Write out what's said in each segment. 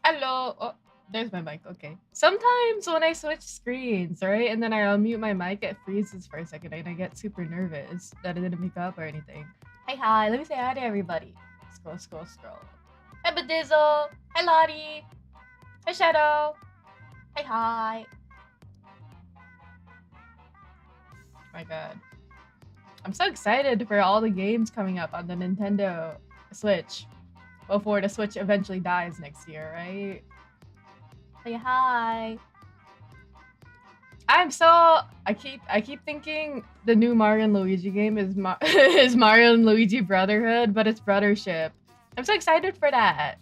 Hello. Oh, there's my mic. Okay. Sometimes when I switch screens, right, and then I unmute my mic, it freezes for a second, and I get super nervous that it didn't pick up or anything. Hi. Let me say hi to everybody. Scroll. Hi, Badizzle. Hi, Lottie. Hi, Shadow. Hi. My God. I'm so excited for all the games coming up on the Nintendo Switch before the Switch eventually dies next year, right? Say hi. I keep thinking the new Mario and Luigi game is is Mario and Luigi Brotherhood, but it's Brothership. I'm so excited for that.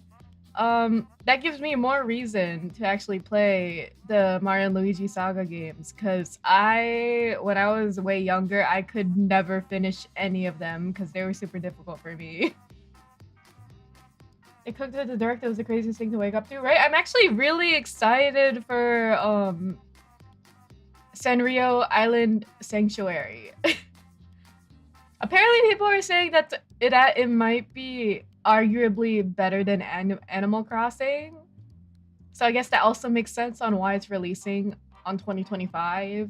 That gives me more reason to actually play the Mario and Luigi Saga games, because when I was way younger, I could never finish any of them because they were super difficult for me. They cooked with the direct. It was the craziest thing to wake up to, right? I'm actually really excited for Sanrio Island Sanctuary. Apparently, people are saying that it might be arguably better than Animal Crossing. So I guess that also makes sense on why it's releasing on 2025.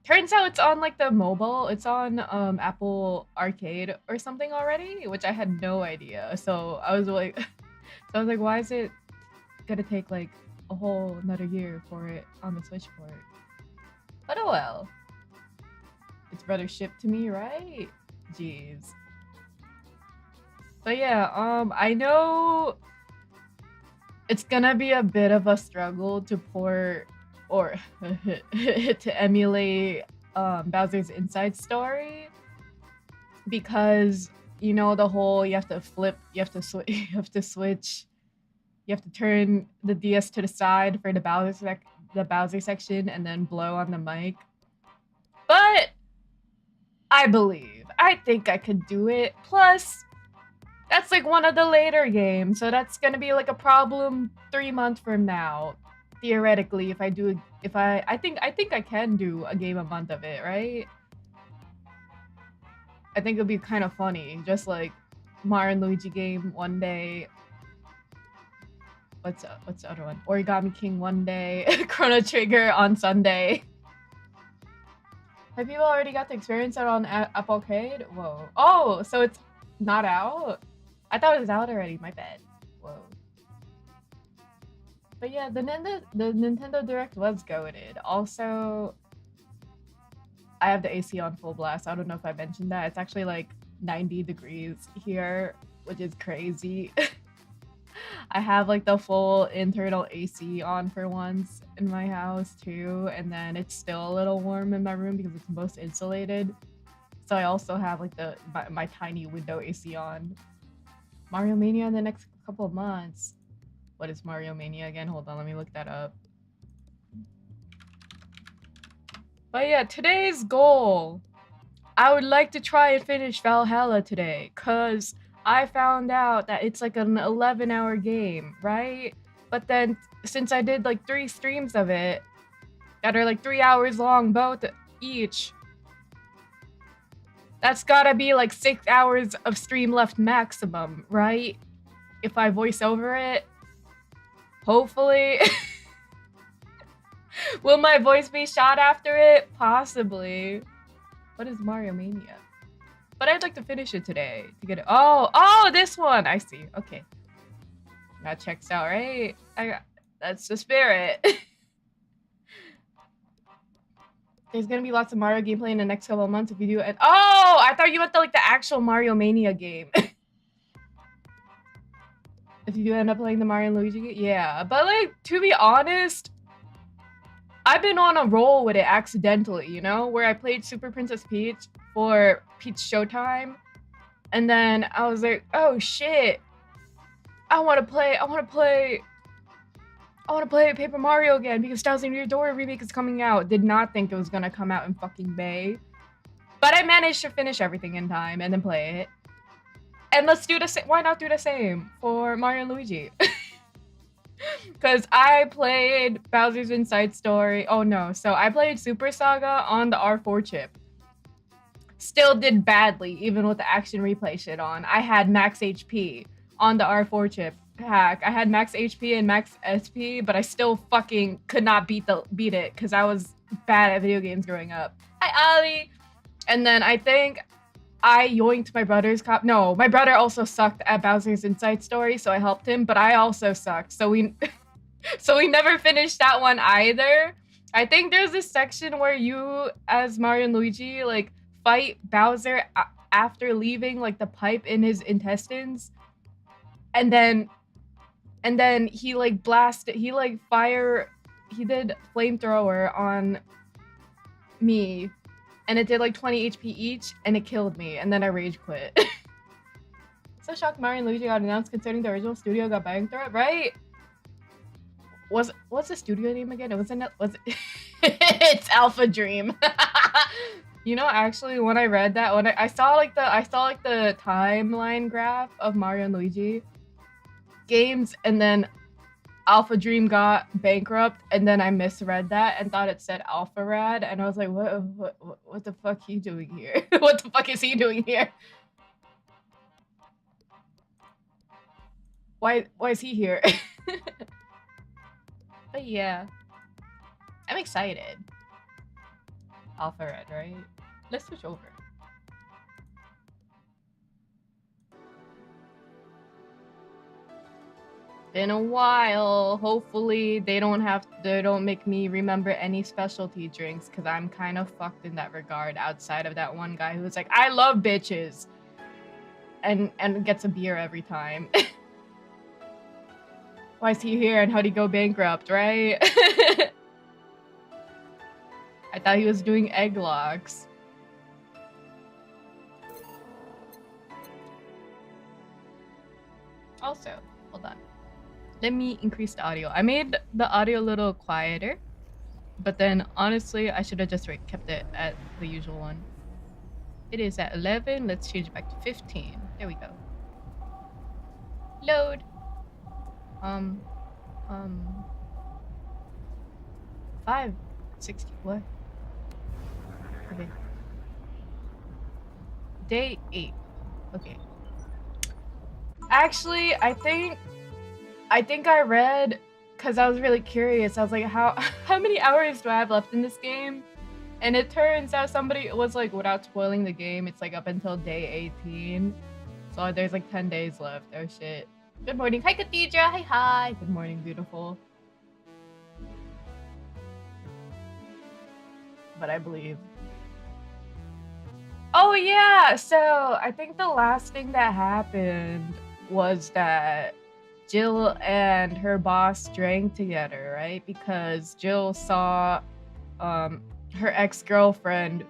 Turns out it's on like the mobile. It's on Apple Arcade or something already, which I had no idea. So I was like, why is it gonna take like a whole another year for it on the Switch port? But oh well. It's brother shipped to me, right? Jeez. But yeah, I know it's gonna be a bit of a struggle to port or to emulate Bowser's Inside Story, because you know the whole you have to flip, you have to switch, you have to turn the DS to the side for the Bowser section and then blow on the mic. But I think I could do it. Plus, that's like one of the later games, so that's gonna be like a problem 3 months from now. Theoretically, I think I can do a game a month of it, right? I think it'd be kind of funny, just like Mario and Luigi game one day. What's the other one? Origami King one day, Chrono Trigger on Sunday. Have people already got to experience it on Apple Arcade? Whoa. Oh, so it's not out? I thought it was out already. My bad. Whoa. But yeah, the Nintendo Direct was goated. Also, I have the AC on full blast. I don't know if I mentioned that. It's actually like 90 degrees here, which is crazy. I have like the full internal AC on for once in my house too, and then it's still a little warm in my room because it's most insulated. So I also have like my tiny window AC on. Mario Mania in the next couple of months. What is Mario Mania again? Hold on, let me look that up. But yeah, today's goal. I would like to try and finish Valhalla today, cause I found out that it's like an 11-hour game, right? But then since I did like 3 streams of it that are like 3 hours long both each, That's gotta be like 6 hours of stream left maximum, right? If I voice over it. Hopefully. Will my voice be shot after it? Possibly. What is Mario Mania? But I'd like to finish it today to get it. Oh, this one. I see. Okay. That checks out, right? That's the spirit. There's gonna be lots of Mario gameplay in the next couple of months if you do it. Oh, I thought you meant the actual Mario Mania game. If you do end up playing the Mario and Luigi game, yeah. But like, to be honest, I've been on a roll with it accidentally, you know, where I played Super Princess Peach for Peach Showtime, and then I was like, oh shit, I want to play Paper Mario again because Thousand Year Door remake is coming out. Did not think it was gonna come out in fucking May, but I managed to finish everything in time and then play it. And let's do the same. Why not do the same for Mario and Luigi? Because I played Bowser's Inside Story. Oh no, so I played Super Saga on the R4 chip. Still did badly, even with the action replay shit on. I had max HP on the R4 chip hack. I had max HP and max SP, but I still fucking could not beat it because I was bad at video games growing up. Hi, Ali! And then I think I yoinked my brother's cop. No, my brother also sucked at Bowser's Inside Story, so I helped him, but I also sucked. So we never finished that one either. I think there's this section where you, as Mario and Luigi, like, fight Bowser after leaving, like, the pipe in his intestines. And then he, like, blasted, he did flamethrower on me. And it did like 20 HP each, and it killed me, and then I rage quit. So shocked Mario and Luigi got announced considering the original studio got bankrupt, right? What's the studio name again? It's Alpha Dream. You know, actually, when I read that, I saw the timeline graph of Mario and Luigi games, and then Alpha Dream got bankrupt, and then I misread that and thought it said Alpha Rad, and I was like, what the fuck he doing here? What the fuck is he doing here? Why is he here? But yeah, I'm excited. Alpha Red, right? Let's switch over. Been a while. Hopefully they don't make me remember any specialty drinks, because I'm kind of fucked in that regard outside of that one guy who's like, I love bitches, and gets a beer every time. Why is he here and how'd he go bankrupt, right? I thought he was doing egg locks. Also, hold on. Let me increase the audio. I made the audio a little quieter, but then honestly, I should have just kept it at the usual one. It is at 11. Let's change it back to 15. There we go. Load. 560. What? Okay. Day 8. Okay. Actually, I think I read, because I was really curious. I was like, how many hours do I have left in this game? And it turns out somebody was like, without spoiling the game, it's like up until day 18. So there's like 10 days left. Oh shit. Good morning. Hi, Khadija. Hi. Good morning, beautiful. But I believe. Oh yeah, so I think the last thing that happened was that Jill and her boss drank together, right? Because Jill saw her ex-girlfriend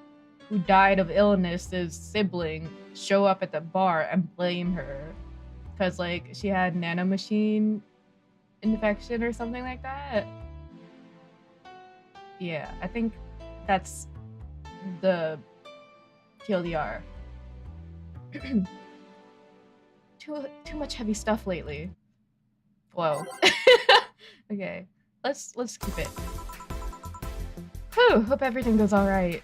who died of illness's sibling show up at the bar and blame her because like she had nanomachine infection or something like that. Yeah, I think that's the TLDR. Too much heavy stuff lately. Whoa. Okay, let's keep it. Whew, hope everything goes all right.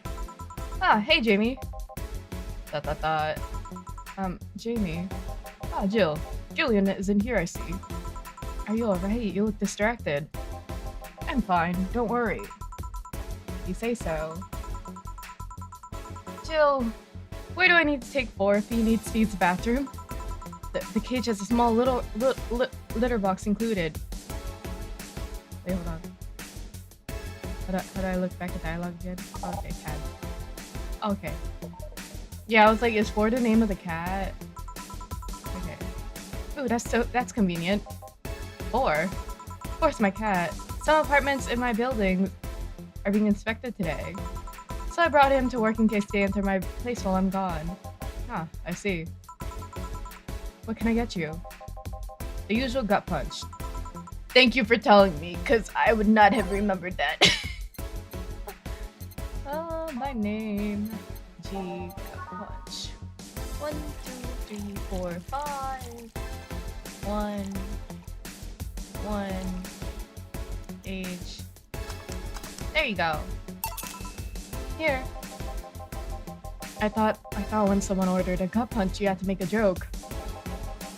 Ah, hey Jamie. ... Jamie. Ah, Jill. Julian isn't here, I see. Are you alright? You look distracted. I'm fine, don't worry. You say so. Jill, where do I need to take 4 if he needs to use the bathroom? The cage has a small litter box included. Wait, hold on. How do I look back at dialogue again? Okay, cat. Okay. Yeah, I was like, is 4 the name of the cat? Okay. Ooh, that's convenient. 4? Of course, my cat. Some apartments in my building are being inspected today. So I brought him to work in case they enter my place while I'm gone. Huh, I see. What can I get you? The usual gut punch. Thank you for telling me, because I would not have remembered that. My name. G. Gut punch. 1, 2, 3, 4, 5. 1. Age. There you go. Here. I thought when someone ordered a gut punch, you had to make a joke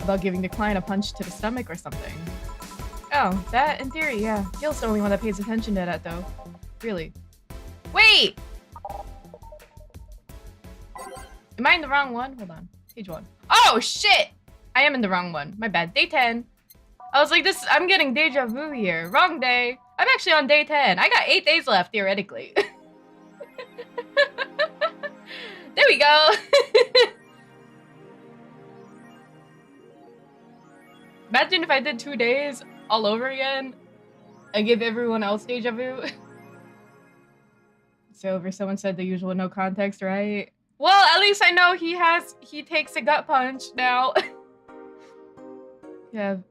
about giving the client a punch to the stomach or something. Oh, that in theory, yeah. Gil's the only one that pays attention to that, though. Really. Wait! Am I in the wrong one? Hold on. Page 1. Oh, shit! I am in the wrong one. My bad. Day 10. I was like, I'm getting deja vu here. Wrong day. I'm actually on day 10. I got 8 days left, theoretically. There we go. Imagine if I did 2 days all over again and give everyone else deja vu. So over, someone said the usual no context, right? Well, at least I know he takes a gut punch now. You have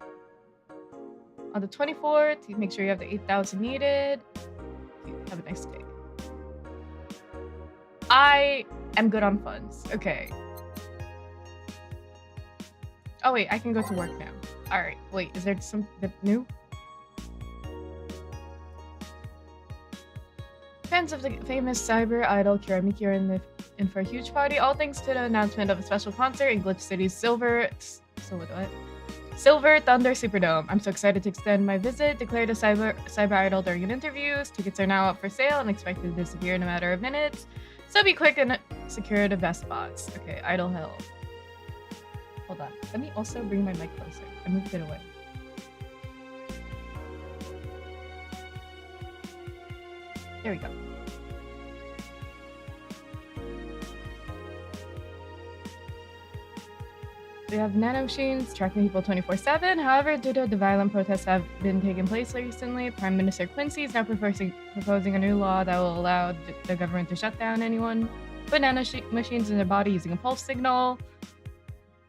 on the 24th, you make sure you have the 8,000 needed. Have a nice day. I am good on funds. Okay. Oh wait, I can go to work now. Alright, wait, is there something new? Fans of the famous cyber idol Kiramiki are in for a huge party, all thanks to the announcement of a special concert in Glitch City's Silver Thunder Superdome. I'm so excited to extend my visit, declared a cyber idol during an interview. Tickets are now up for sale and expected to disappear in a matter of minutes. So be quick and secure the best spots. Okay, Idle Hill. Hold on. Let me also bring my mic closer. I moved it away. There we go. We have nanomachines tracking people 24/7. However, due to the violent protests that have been taking place recently, Prime Minister Quincy is now proposing a new law that will allow the government to shut down anyone put nanomachines in their body using a pulse signal,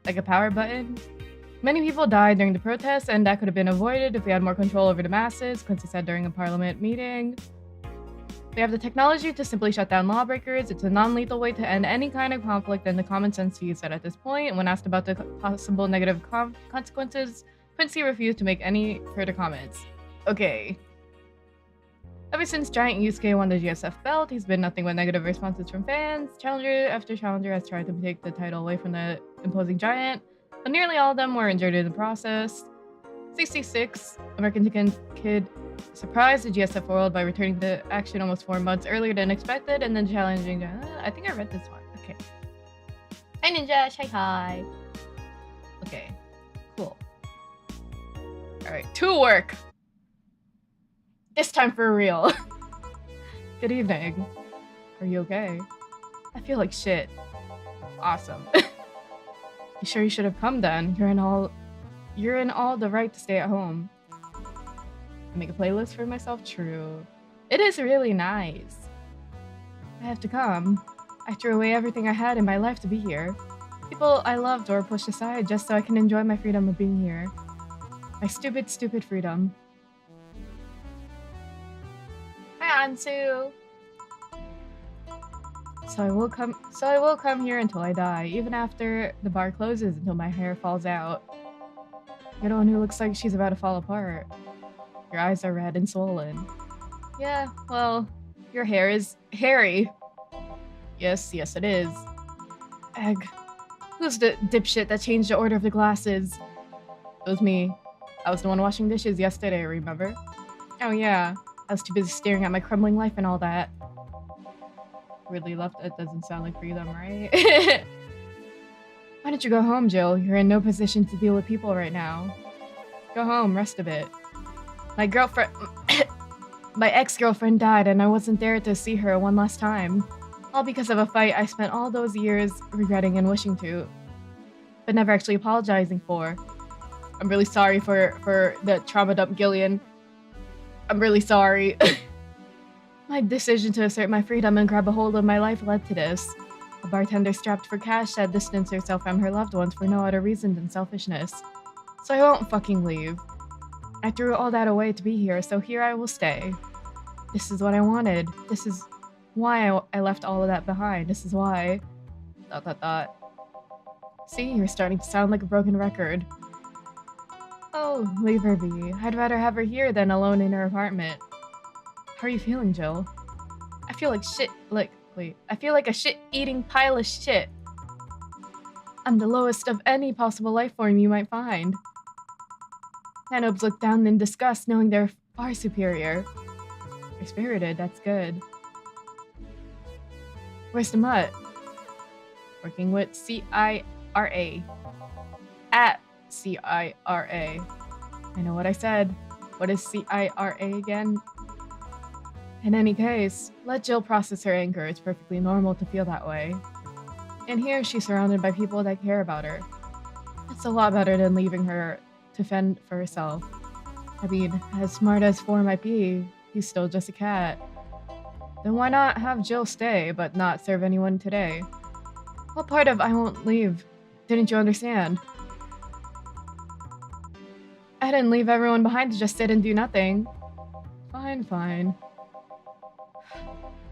like a power button. Many people died during the protests, and that could have been avoided if we had more control over the masses, Quincy said during a parliament meeting. We have the technology to simply shut down lawbreakers. It's a non-lethal way to end any kind of conflict, and the common sense view said at this point. When asked about the possible negative consequences, Quincy refused to make any further comments. Okay. Ever since Giant Yusuke won the GSF belt, he's been nothing but negative responses from fans. Challenger after challenger has tried to take the title away from the imposing giant, but nearly all of them were injured in the process. 66, American Kid surprised the GSF world by returning to action almost 4 months earlier than expected, and then challenging. I think I read this one. Okay. Hi Ninja, hi. Okay, cool. All right, to work. This time for real. Good evening. Are you okay? I feel like shit. Awesome. You sure you should have come then? You're in all the right to stay at home. Make a playlist for myself? True. It is really nice. I have to come. I threw away everything I had in my life to be here. People I loved or pushed aside just so I can enjoy my freedom of being here. My stupid, stupid freedom. Hi, Ansu! So I will come here until I die, even after the bar closes, until my hair falls out. You're the one who looks like she's about to fall apart. Your eyes are red and swollen. Yeah, well, your hair is hairy. Yes, it is. Egg. Who's the dipshit that changed the order of the glasses? It was me. I was the one washing dishes yesterday, remember? Oh yeah. I was too busy staring at my crumbling life and all that. Weirdly left, it doesn't sound like freedom, right? Why don't you go home, Jill? You're in no position to deal with people right now. Go home, rest a bit. My girlfriend... my ex-girlfriend died and I wasn't there to see her one last time. All because of a fight I spent all those years regretting and wishing to, but never actually apologizing for. I'm really sorry for the trauma dump, Gillian. I'm really sorry. My decision to assert my freedom and grab a hold of my life led to this. A bartender strapped for cash had distanced herself from her loved ones for no other reason than selfishness. So I won't fucking leave. I threw all that away to be here, so here I will stay. This is what I wanted. This is why I left all of that behind. This is why... ... See, you're starting to sound like a broken record. Oh, leave her be. I'd rather have her here than alone in her apartment. How are you feeling, Jill? I feel like shit. I feel like a shit-eating pile of shit. I'm the lowest of any possible life form you might find. Nanobes look down in disgust, knowing they're far superior. You're spirited, that's good. Where's the mutt? Working with C-I-R-A. At C-I-R-A. I know what I said. What is C-I-R-A again? In any case, let Jill process her anger. It's perfectly normal to feel that way. And here she's surrounded by people that care about her. It's a lot better than leaving her to fend for herself. I mean, as smart as 4 might be, he's still just a cat. Then why not have Jill stay, but not serve anyone today? What part of I won't leave? Didn't you understand? I didn't leave everyone behind to just sit and do nothing. Fine, fine.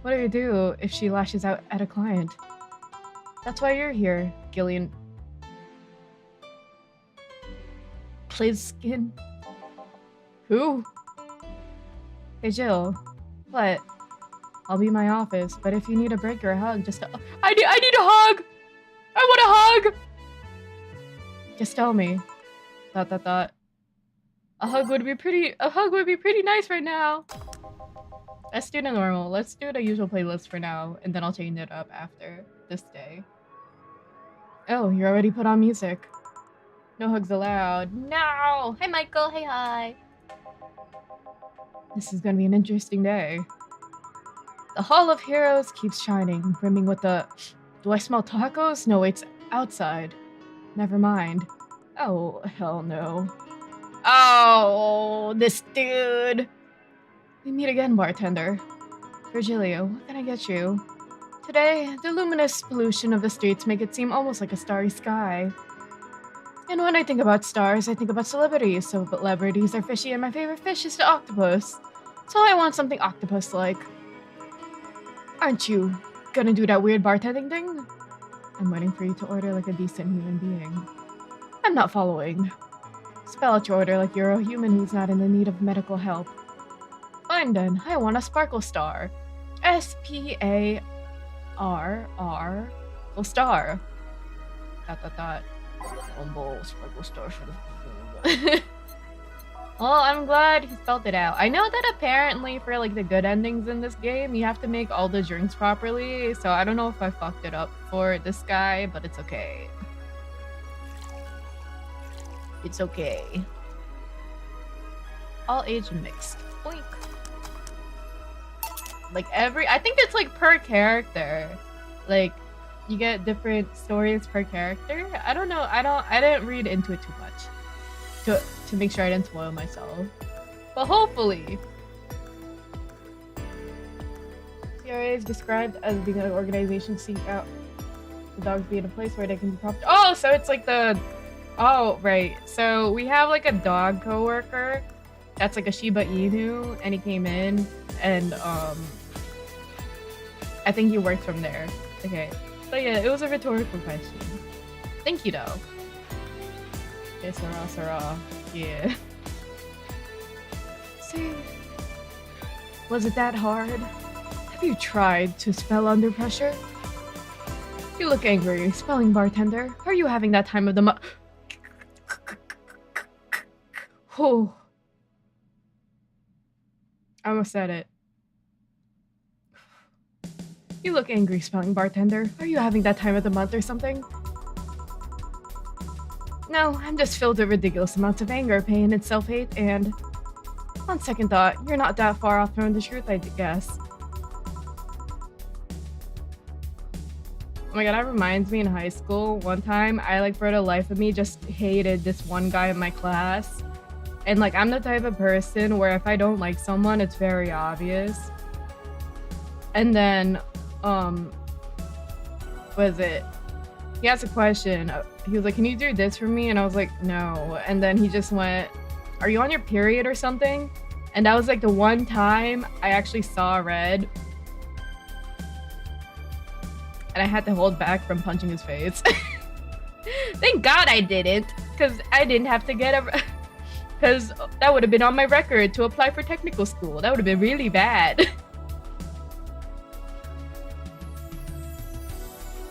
What do you do if she lashes out at a client? That's why you're here, Gillian. Plissken? Who? Hey, Jill. What? I'll be in my office, but if you need a break or a hug, just I need a hug! I want a hug! Just tell me. ... A hug would be pretty nice right now. Let's do the normal. Let's do the usual playlist for now, and then I'll change it up after this day. Oh, you already put on music. No hugs allowed. No! Hi, Michael. Hey, hi. This is gonna be an interesting day. The Hall of Heroes keeps shining, brimming with the... Do I smell tacos? No, it's outside. Never mind. Oh, hell no. Oh, this dude. We meet again, bartender. Virgilio, what can I get you? Today, the luminous pollution of the streets make it seem almost like a starry sky. And when I think about stars, I think about celebrities. So celebrities are fishy, and my favorite fish is the octopus. So I want something octopus-like. Aren't you gonna do that weird bartending thing? I'm waiting for you to order like a decent human being. I'm not following. Spell out your order like you're a human who's not in the need of medical help. Fine then, I want a sparkle star. S-P-A-R-R... star. ... Sparkle star for the... Well, I'm glad he spelled it out. I know that apparently for like the good endings in this game, you have to make all the drinks properly. So I don't know if I fucked it up for this guy, but it's okay. It's okay. All age mixed. Boink. Like I think it's like per character. Like you get different stories per character. I don't know. I didn't read into it too much to make sure I didn't spoil myself. But hopefully. CRA is described as being an organization seeking out the dogs being a place where they can be propped. Oh, so it's like the... Oh, right. So we have like a dog coworker that's like a Shiba Inu, and he came in and I think he worked from there. Okay. So yeah, it was a rhetorical question. Thank you though. Okay, Sarah. Yeah. See? Was it that hard? Have you tried to spell under pressure? You look angry. Spelling bartender. Are you having that time of the month? Oh. I almost said it. You look angry, spelling bartender. Are you having that time of the month or something? No, I'm just filled with ridiculous amounts of anger, pain, and self-hate, and... on second thought, you're not that far off from the truth, I guess. Oh my god, that reminds me in high school, one time, I for the life of me just hated this one guy in my class. And I'm the type of person where if I don't like someone, it's very obvious. And then, was it? He asked a question. He was like, can you do this for me? And I was like, no. And then he just went, are you on your period or something? And that was the one time I actually saw red. And I had to hold back from punching his face. Thank God I didn't, because I didn't have to get a... Because that would have been on my record to apply for technical school. That would have been really bad.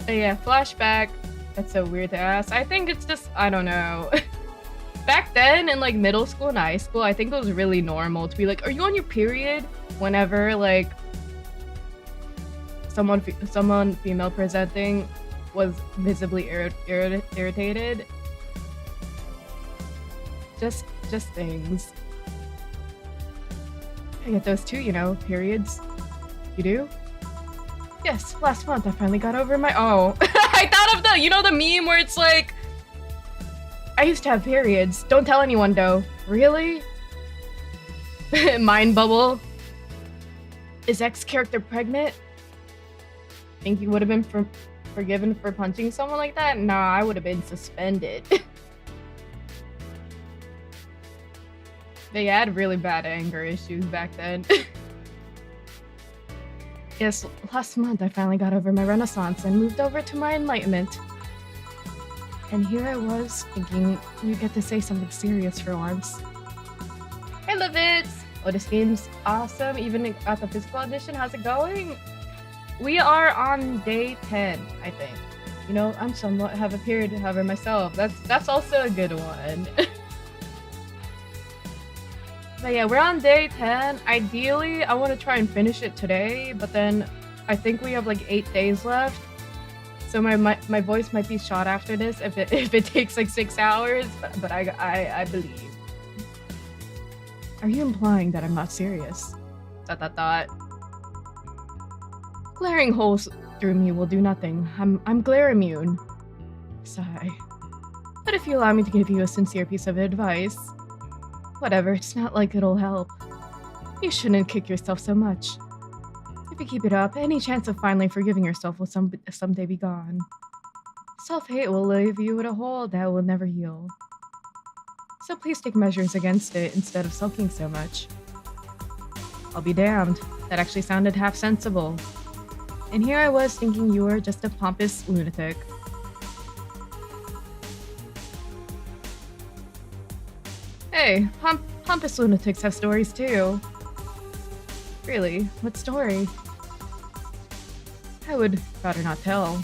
But yeah, flashback. That's so weird to ask. I think it's just, I don't know. Back then in middle school and high school, I think it was really normal to be like, are you on your period? Whenever someone female presenting was visibly irritated. Just things. I get those too, periods. You do? Yes, last month I finally got over my- oh. I thought of the meme where it's I used to have periods. Don't tell anyone though. Really? Mind bubble. Is X character pregnant? Think you would have been forgiven for punching someone like that? Nah, I would have been suspended. They had really bad anger issues back then. Yes, last month I finally got over my renaissance and moved over to my enlightenment. And here I was, thinking you get to say something serious for once. Hey, Levitz! Oh, this game's awesome, even at the physical edition. How's it going? We are on day 10, I think. I'm somewhat have a period to hover myself. That's also a good one. But yeah, we're on day 10. Ideally, I want to try and finish it today, but then I think we have 8 days left. So my voice might be shot after this if it takes 6 hours, but I believe. Are you implying that I'm not serious? ... Glaring holes through me will do nothing. I'm glare immune. Sigh. But if you allow me to give you a sincere piece of advice... Whatever, it's not like it'll help. You shouldn't kick yourself so much. If you keep it up, any chance of finally forgiving yourself will someday be gone. Self-hate will leave you with a hole that will never heal. So please take measures against it instead of sulking so much. I'll be damned. That actually sounded half sensible. And here I was thinking you were just a pompous lunatic. Hey, pompous lunatics have stories too. Really? What story? I would rather not tell.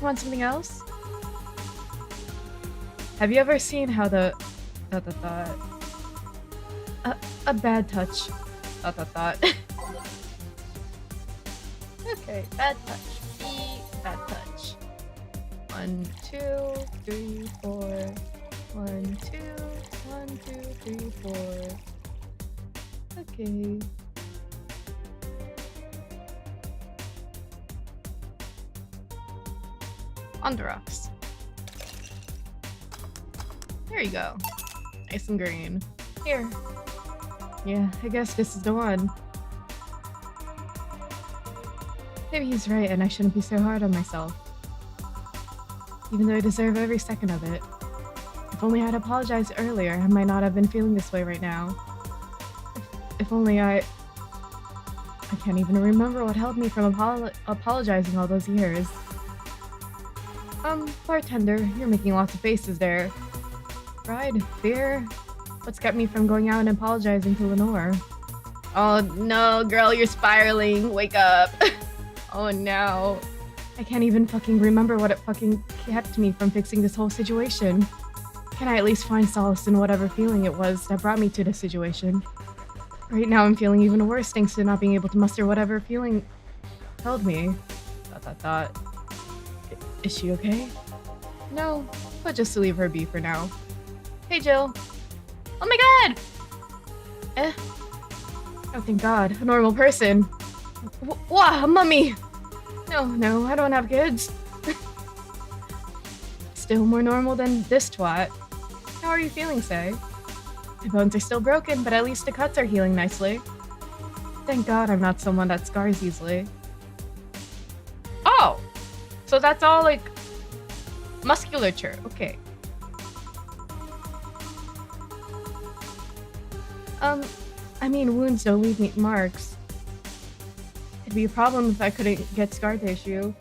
Want something else? Have you ever seen how a bad touch. Okay, bad touch. Bad touch. 1, 2, 3, 4. 1, 2, 1, 2, 3, 4. Okay. On the rocks. There you go. Nice and green. Here. Yeah, I guess this is the one. Maybe he's right and I shouldn't be so hard on myself. Even though I deserve every second of it. If only I'd apologized earlier, I might not have been feeling this way right now. If only I can't even remember what held me from apologizing all those years. Bartender, you're making lots of faces there. Pride? Fear? What's kept me from going out and apologizing to Lenore? Oh no, girl, you're spiraling. Wake up. Oh no. I can't even fucking remember what it fucking kept me from fixing this whole situation. Can I at least find solace in whatever feeling it was that brought me to this situation? Right now I'm feeling even worse thanks to not being able to muster whatever feeling held me. ... Is she okay? No, but just to leave her be for now. Hey Jill. Oh my god! Oh thank god, a normal person. Wah, mummy! No, I don't have kids. Still more normal than this twat. How are you feeling, Say? My bones are still broken, but at least the cuts are healing nicely. Thank god I'm not someone that scars easily. Oh! So that's all, like, musculature. Okay. I mean, wounds don't leave me marks. It'd be a problem if I couldn't get scar tissue.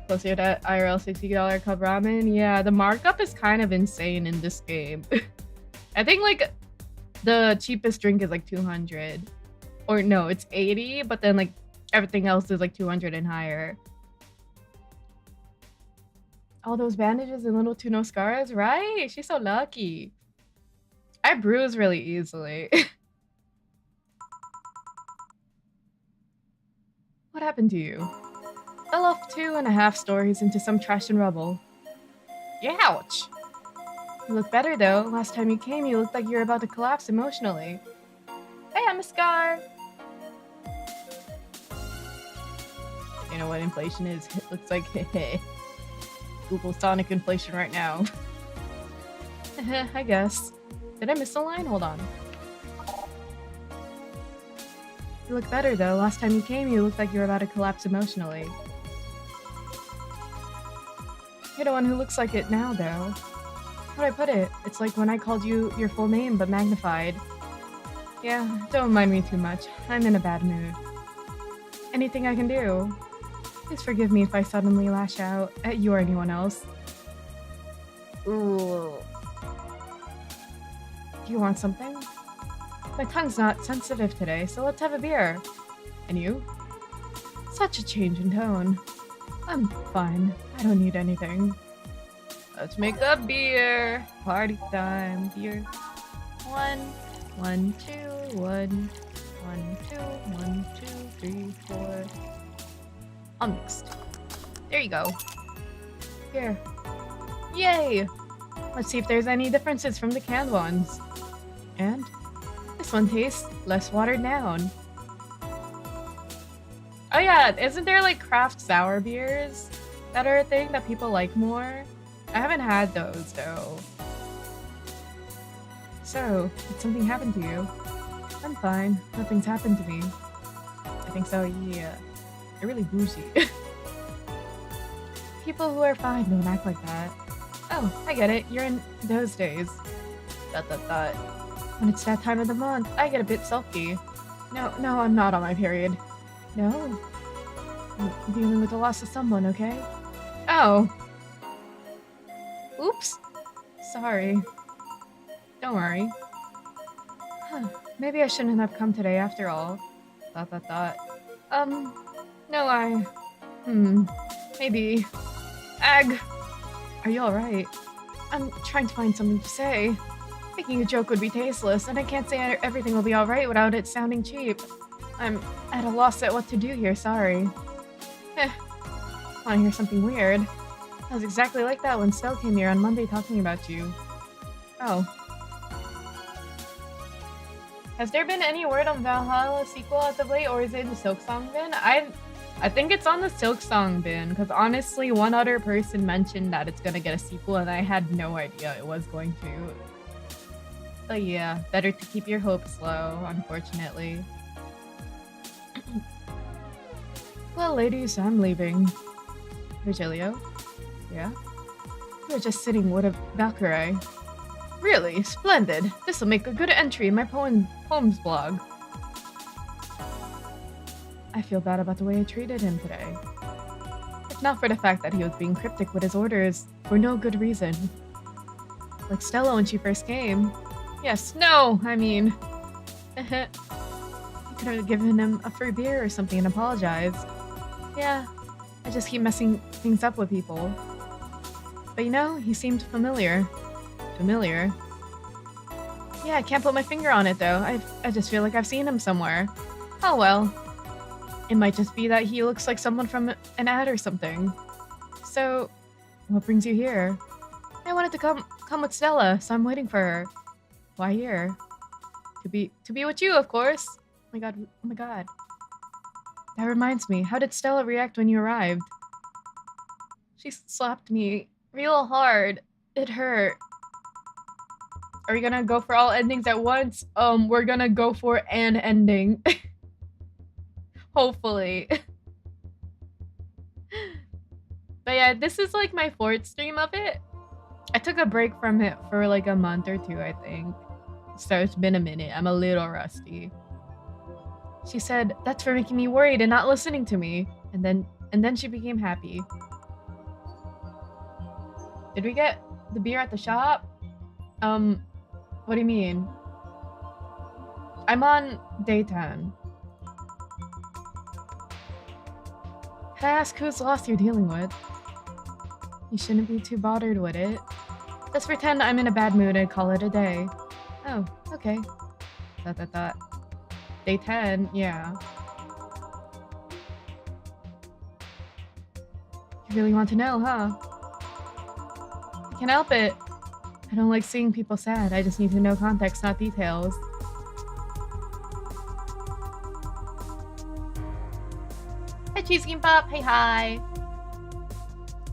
Closer to IRL $60 cup ramen. Yeah, the markup is kind of insane in this game. I think, like, the cheapest drink is, like, 200. Or, no, it's 80, but then, like, everything else is, like, 200 and higher. All those bandages and little to no scars, right? She's so lucky. I bruise really easily. What happened to you? Fell off 2.5 stories into some trash and rubble. Ouch! You look better though. Last time you came, you looked like you were about to collapse emotionally. Hey, I'm a scar! You know what inflation is? It looks like Google Sonic inflation right now. I guess. Did I miss a line? Hold on. You look better though. Last time you came, you looked like you were about to collapse emotionally. You're the one who looks like it now though. How'd I put it? It's like when I called you your full name but magnified. Yeah, don't mind me too much. I'm in a bad mood. Anything I can do? Please forgive me if I suddenly lash out at you or anyone else. Ooh. Do you want something? My tongue's not sensitive today, so let's have a beer. And you? Such a change in tone. I'm fine. I don't need anything. Let's make a beer. Party time. Beer. 1, 1, 2, 1, 1, 2, 1, 2, 3, 4. All mixed. There you go. Here. Yay! Let's see if there's any differences from the canned ones. And this one tastes less watered down. Oh yeah, isn't there like craft sour beers that are a thing that people like more? I haven't had those though. So, did something happen to you? I'm fine. Nothing's happened to me. I think so, yeah. You're really bougie. People who are fine don't act like that. Oh, I get it. You're in those days. ... When it's that time of the month, I get a bit sulky. No, I'm not on my period. No. I'm dealing with the loss of someone, okay? Oh. Oops. Sorry. Don't worry. Huh. Maybe I shouldn't have come today after all. ... No, maybe. Ag. Are you alright? I'm trying to find something to say. Making a joke would be tasteless, and I can't say everything will be alright without it sounding cheap. I'm at a loss at what to do here, sorry. Wanna hear something weird? I was exactly like that when Stell came here on Monday talking about you. Oh. Has there been any word on Valhalla sequel as of late, or is it in the Silksong bin? I think it's on the Silksong bin, because honestly, one other person mentioned that it's gonna get a sequel, and I had no idea it was going to. But yeah, better to keep your hopes low, unfortunately. Well, ladies, I'm leaving. Virgilio? Yeah? We were just sitting with a Valkyrie. Really? Splendid. This'll make a good entry in my poems blog. I feel bad about the way I treated him today. If not for the fact that he was being cryptic with his orders for no good reason. Like Stella when she first came. Yes, no, I mean... I could have given him a free beer or something and apologized. Yeah, I just keep messing things up with people. But you know, he seemed familiar. Familiar? Yeah, I can't put my finger on it though. I just feel like I've seen him somewhere. Oh well. It might just be that he looks like someone from an ad or something. So, what brings you here? I wanted to come with Stella, so I'm waiting for her. Why here? To be with you, of course. Oh my god. That reminds me, how did Stella react when you arrived? She slapped me real hard. It hurt. Are we gonna go for all endings at once? We're gonna go for an ending. Hopefully. But yeah, this is like my 4th stream of it. I took a break from it for like a month or 2, I think. So it's been a minute. I'm a little rusty. She said, that's for making me worried and not listening to me. And then she became happy. Did we get the beer at the shop? What do you mean? I'm on day 10. Can I ask whose loss you're dealing with? You shouldn't be too bothered with it. Just pretend I'm in a bad mood and call it a day. Oh, okay. ... Day 10, yeah. You really want to know, huh? I can't help it. I don't like seeing people sad. I just need to know context, not details. Hi, Cheese Game Pop. Hey, hi.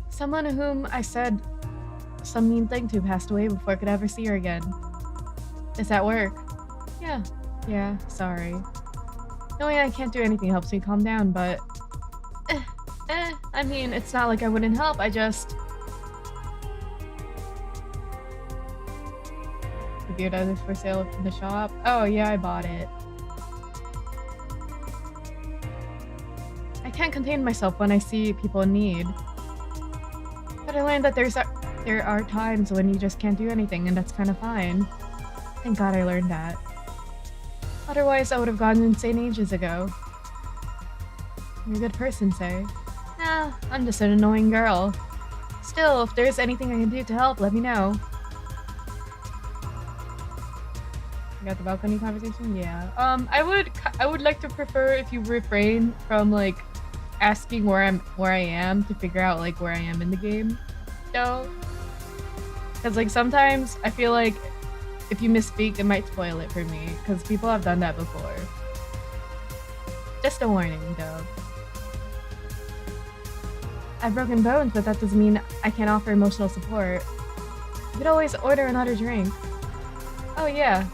Someone whom I said some mean thing to passed away before I could ever see her again. Is that work? Yeah, sorry. Knowing I can't do anything helps me calm down, but... I mean, it's not like I wouldn't help, I just... The beer that is for sale in the shop? Oh, yeah, I bought it. I can't contain myself when I see people in need. But I learned that there are times when you just can't do anything, and that's kind of fine. Thank God I learned that. Otherwise, I would have gone insane ages ago. You're a good person, say. Nah, I'm just an annoying girl. Still, if there's anything I can do to help, let me know. You got the balcony conversation? Yeah. I would like to prefer if you refrain from like asking where I am to figure out like where I am in the game. Though. Cause like sometimes I feel like if you misspeak, it might spoil it for me, because people have done that before. Just a warning, though. I've broken bones, but that doesn't mean I can't offer emotional support. You could always order another drink. Oh yeah,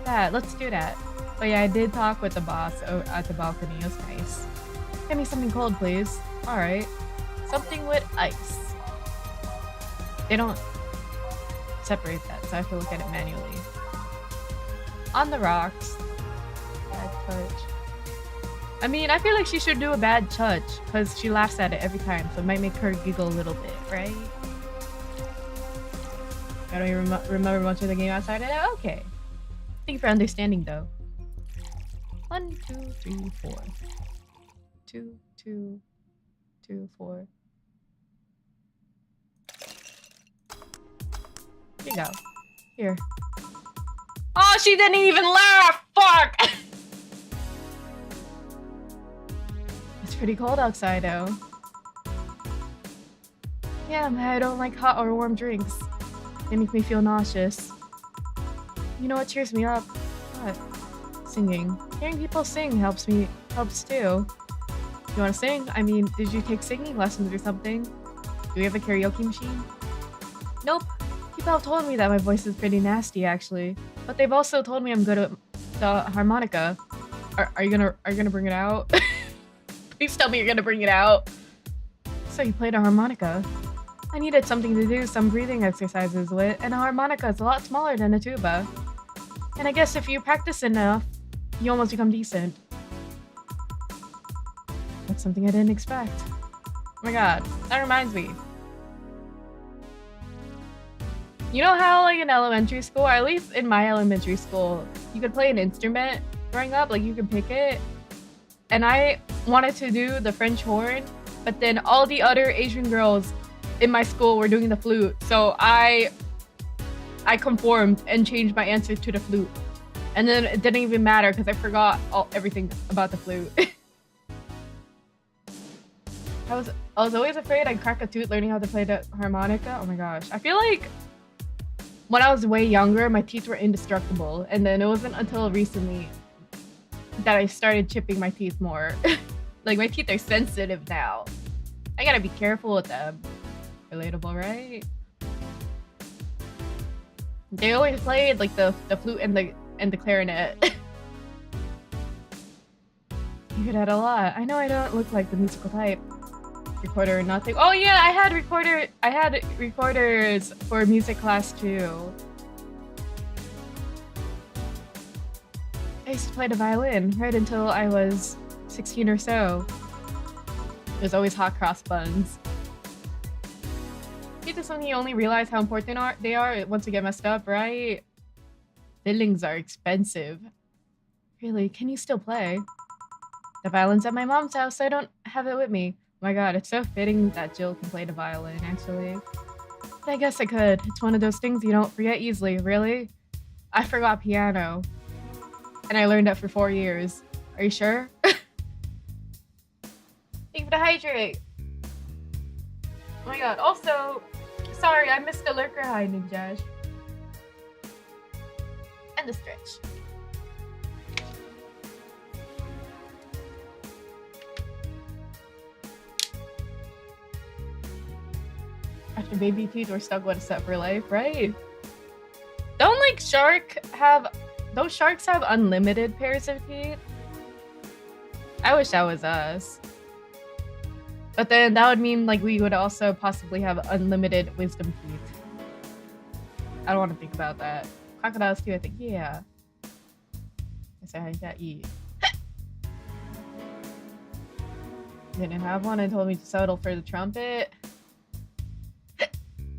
let's do that. But yeah, I did talk with the boss at the balcony, it was nice. Get me something cold, please. Alright. Something with ice. They don't separate that, so I have to look at it manually. On the rocks. Bad touch. I mean, I feel like she should do a bad touch, because she laughs at it every time, so it might make her giggle a little bit, right? I don't even remember much of the game outside of that? Okay. Thank you for understanding, though. 1, 2, 3, 4. 2, 2, 2, 4. Here you go. Here. Oh, she didn't even laugh! Fuck! It's pretty cold outside, though. Yeah, I don't like hot or warm drinks. They make me feel nauseous. You know what cheers me up? What? Singing. Hearing people sing helps too. You wanna sing? I mean, did you take singing lessons or something? Do we have a karaoke machine? Nope. People have told me that my voice is pretty nasty, actually. But they've also told me I'm good at the harmonica. Are you gonna bring it out? Please tell me you're gonna bring it out. So you played a harmonica. I needed something to do some breathing exercises with, and a harmonica is a lot smaller than a tuba. And I guess if you practice enough, you almost become decent. That's something I didn't expect. Oh my god, that reminds me. You know how like in elementary school, or at least in my elementary school, you could play an instrument growing up, like you could pick it. And I wanted to do the French horn, but then all the other Asian girls in my school were doing the flute. So I conformed and changed my answer to the flute. And then it didn't even matter because I forgot everything about the flute. I was always afraid I'd crack a tooth learning how to play the harmonica. Oh my gosh. I feel like when I was way younger, my teeth were indestructible. And then it wasn't until recently that I started chipping my teeth more. Like my teeth are sensitive now. I gotta be careful with them. Relatable, right? They always played like the flute and the clarinet. You could add a lot. I know I don't look like the musical type. Recorder or nothing. Oh yeah, I had recorders for music class too. I used to play the violin right until I was 16 or so. There's always hot cross buns. You just something you only realize how important they are once you get messed up, right? Fillings are expensive. Really, can you still play? The violin's at my mom's house, so I don't have it with me. Oh my god, it's so fitting that Jill can play the violin, actually. But I guess I could. It's one of those things you don't forget easily, really? I forgot piano. And I learned that for 4 years. Are you sure? Thank you for the hydrate. Oh my god, also, sorry, I missed the lurker high, Ninjash. And the stretch. After baby teeth, we're stuck with a set for life, right? Don't like don't sharks have unlimited pairs of teeth? I wish that was us. But then that would mean like we would also possibly have unlimited wisdom teeth. I don't want to think about that. Crocodiles too, I think. Yeah. I say I gotta eat. Didn't have one and told me to settle for the trumpet.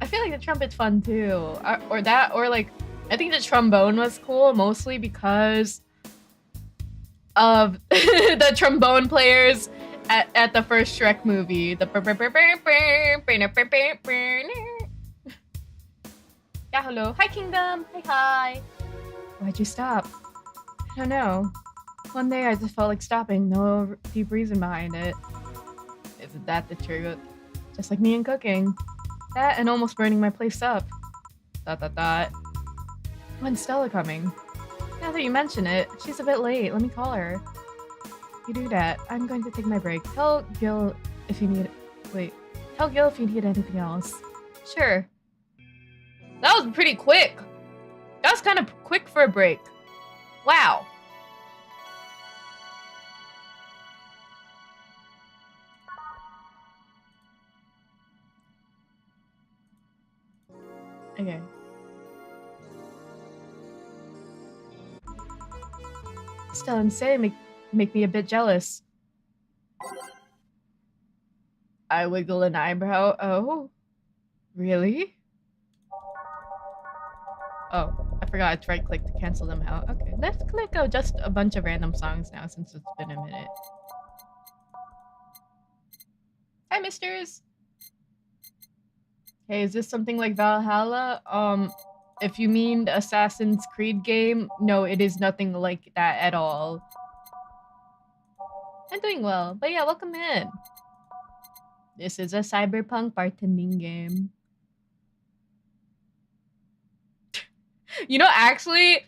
I feel like the trumpet's fun too. Or like, I think the trombone was cool mostly because of the trombone players at the first Shrek movie. The yeah, hello. Hi, Kingdom. Hi. Why'd you stop? I don't know. One day I just felt like stopping. No deep reason behind it. Isn't that the truth? Just like me and cooking. That and almost burning my place up. ... When's Stella coming? Now that you mention it, she's a bit late. Let me call her. You do that. I'm going to take my break. Tell Gil if you need... Wait. Tell Gil if you need anything else. Sure. That was pretty quick. That was kind of quick for a break. Wow. Okay. Stella and Say make me a bit jealous. I wiggle an eyebrow. Oh? Really? Oh, I forgot to right-click to cancel them out. Okay, let's click just a bunch of random songs now since it's been a minute. Hi, misters! Hey, is this something like Valhalla? If you mean the Assassin's Creed game, no, it is nothing like that at all. I'm doing well, but yeah, welcome in. This is a cyberpunk bartending game. You know, actually,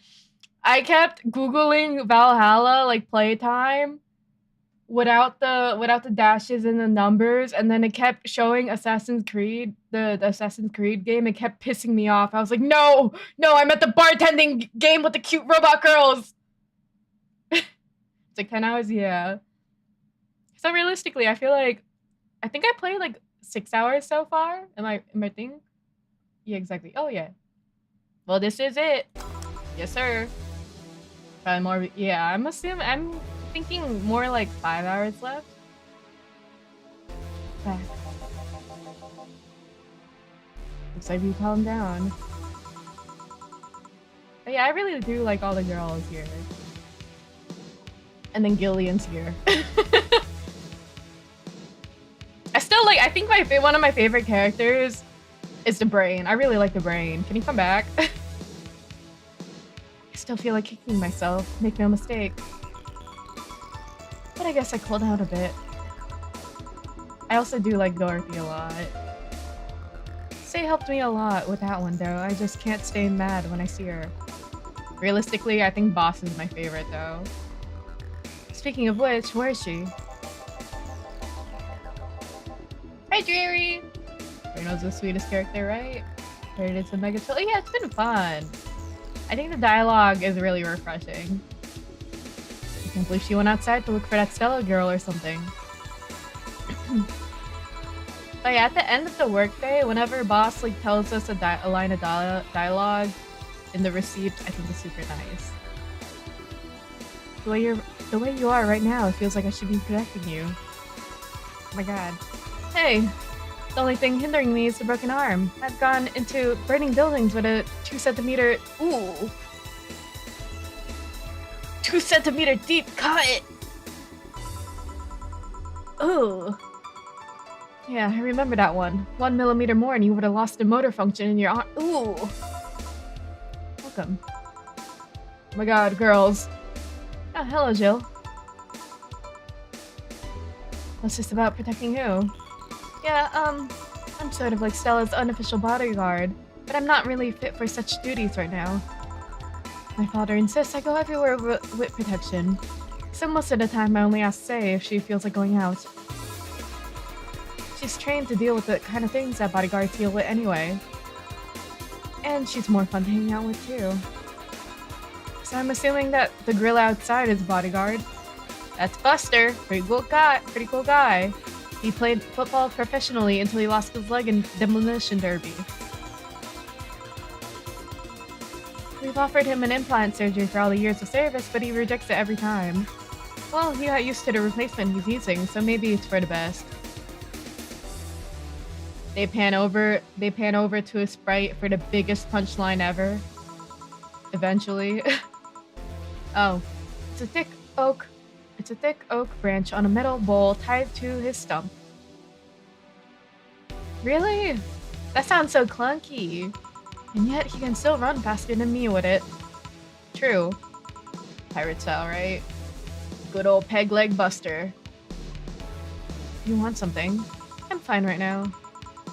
I kept Googling Valhalla, like, playtime, without the dashes and the numbers, and then it kept showing Assassin's Creed, the Assassin's Creed game. It kept pissing me off. I was like, no, I'm at the bartending game with the cute robot girls. It's like 10 hours, yeah. So realistically, I feel like, I think I played like 6 hours so far. Am I thinking? Yeah, exactly. Oh yeah. Well, this is it. Yes, sir. Probably more. Yeah, I'm thinking more like 5 hours left. Back. Looks like you calmed down. But yeah, I really do like all the girls here. And then Gillian's here. I think one of my favorite characters is the Brain. I really like the Brain. Can you come back? I still feel like kicking myself. Make no mistake. But I guess I cooled down a bit. I also do like Dorothy a lot. Say helped me a lot with that one though. I just can't stay mad when I see her. Realistically, I think Boss is my favorite though. Speaking of which, where is she? Hi, Dreary! Reno's the sweetest character, right? Heard it's a mega chill. Yeah, it's been fun. I think the dialogue is really refreshing. I can't believe she went outside to look for that Stella girl or something. But yeah, at the end of the workday, whenever Boss like tells us a line of dialogue in the receipts, I think it's super nice. The way you are right now, it feels like I should be protecting you. Oh my god. Hey, the only thing hindering me is the broken arm. I've gone into burning buildings with a 2 centimeter 2 centimeter deep cut! Ooh. Yeah, I remember that one. 1 millimeter more and you would have lost the motor function in your arm. Ooh. Welcome. Oh my god, girls. Oh, hello, Jill. That's just about protecting who? Yeah, I'm sort of like Stella's unofficial bodyguard, but I'm not really fit for such duties right now. My father insists I go everywhere with protection, so most of the time I only ask Say if she feels like going out. She's trained to deal with the kind of things that bodyguards deal with anyway. And she's more fun to hang out with too. So I'm assuming that the grill outside is bodyguard. That's Buster, pretty cool guy. He played football professionally until he lost his leg in demolition derby. We've offered him an implant surgery for all the years of service, but he rejects it every time. Well, he got used to the replacement he's using, so maybe it's for the best. They pan over to a sprite for the biggest punchline ever. Eventually. Oh, it's a thick oak branch on a metal bowl tied to his stump. Really? That sounds so clunky. And yet he can still run faster than me with it. True. Pirate style, right? Good old peg leg Buster. You want something? I'm fine right now.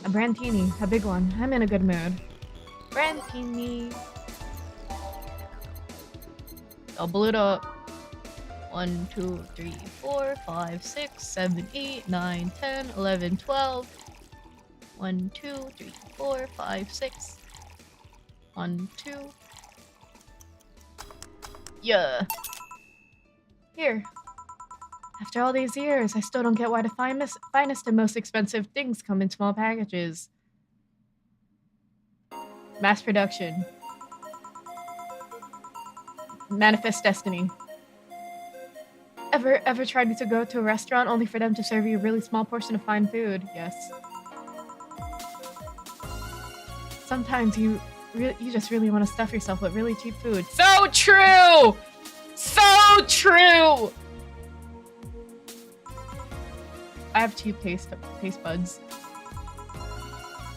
A brandtini, a big one. I'm in a good mood. Brandtini. Double it up. 1, 2, 3, 4, 5, 6, 7, 8, 9, 10, 11, 12. 1, 2, 3, 4, 5, 6. 1, 2. Yeah. Here. After all these years, I still don't get why the finest and most expensive things come in small packages. Mass production. Manifest destiny. Ever tried to go to a restaurant only for them to serve you a really small portion of fine food? Yes. Sometimes you just really want to stuff yourself with really cheap food. So true! So true! I have cheap taste buds.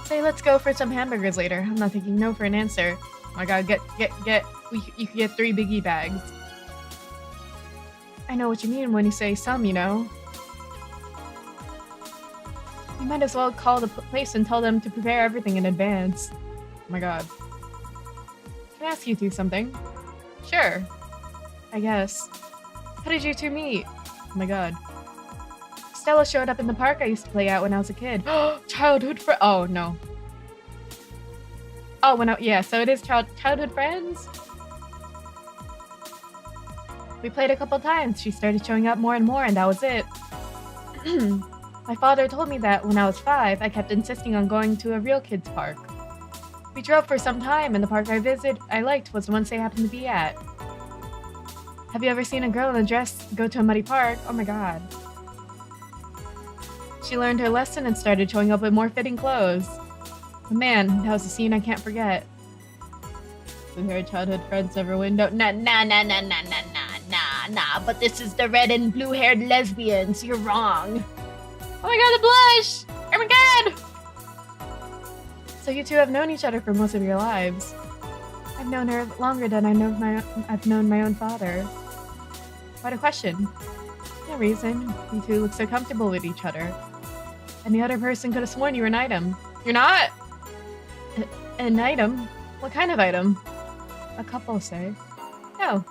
Say let's go for some hamburgers later. I'm not taking no for an answer. Oh my god, you can get 3 biggie bags. I know what you mean when you say some, you know. You might as well call the place and tell them to prepare everything in advance. Oh my god. Can I ask you two something? Sure. I guess. How did you two meet? Oh my god. Stella showed up in the park I used to play at when I was a kid. Childhood friend. Oh no. Oh, yeah, so it is childhood friends? We played a couple times. She started showing up more and more, and that was it. My father told me that when I was 5, I kept insisting on going to a real kids park. We drove for some time, and the park I liked was the one they happened to be at. Have you ever seen a girl in a dress go to a muddy park? Oh my god. She learned her lesson and started showing up with more fitting clothes. But man, that was a scene I can't forget. with her childhood friends over window. Nah, but this is the red and blue-haired lesbians. You're wrong. Oh my god, the blush! Oh my god! So you two have known each other for most of your lives. I've known her longer than I've known my own father. What a question. No reason. You two look so comfortable with each other. Any other person could have sworn you were an item. You're not? An item? What kind of item? A couple say. No,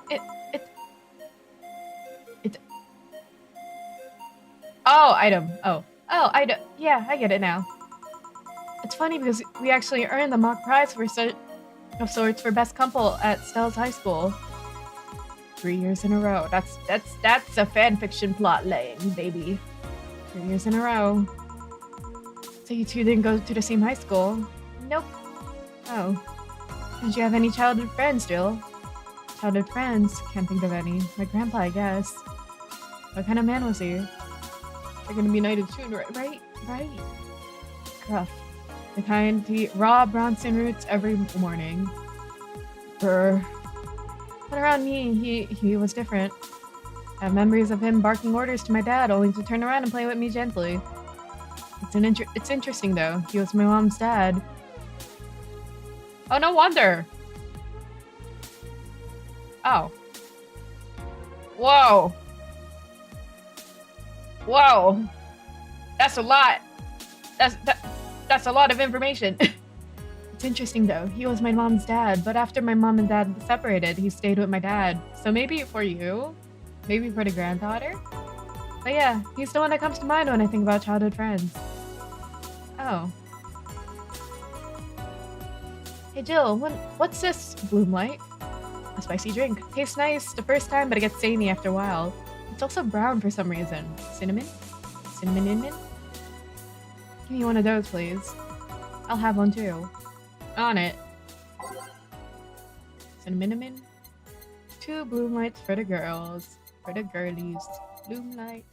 Oh, item. Oh, item. Yeah, I get it now. It's funny because we actually earned the mock prize of sorts for best couple at Stell's High School. 3 years in a row. That's a fanfiction plot laying, baby. 3 years in a row. So you two didn't go to the same high school? Nope. Oh. Did you have any childhood friends, Jill? Childhood friends? Can't think of any. My grandpa, I guess. What kind of man was he? They're gonna be knighted soon, right? Gruff. The kind he raw Bronson roots every morning. Brr. But around me, he was different. I have memories of him barking orders to my dad, only to turn around and play with me gently. It's interesting though. He was my mom's dad. Oh, no wonder. Oh. Whoa. Whoa. That's a lot. That's a lot of information. It's interesting though. He was my mom's dad, but after my mom and dad separated, he stayed with my dad. So maybe for you? Maybe for the granddaughter? But yeah, he's the one that comes to mind when I think about childhood friends. Oh. Hey Jill, what's this Bloom Light? A spicy drink. Tastes nice the first time, but it gets samey after a while. It's also brown for some reason. Cinnamon? Cinnamon? Give me one of those, please. I'll have one too. On it. Cinnamon? 2 Bloom Lights for the girls. For the girlies. Bloom Light.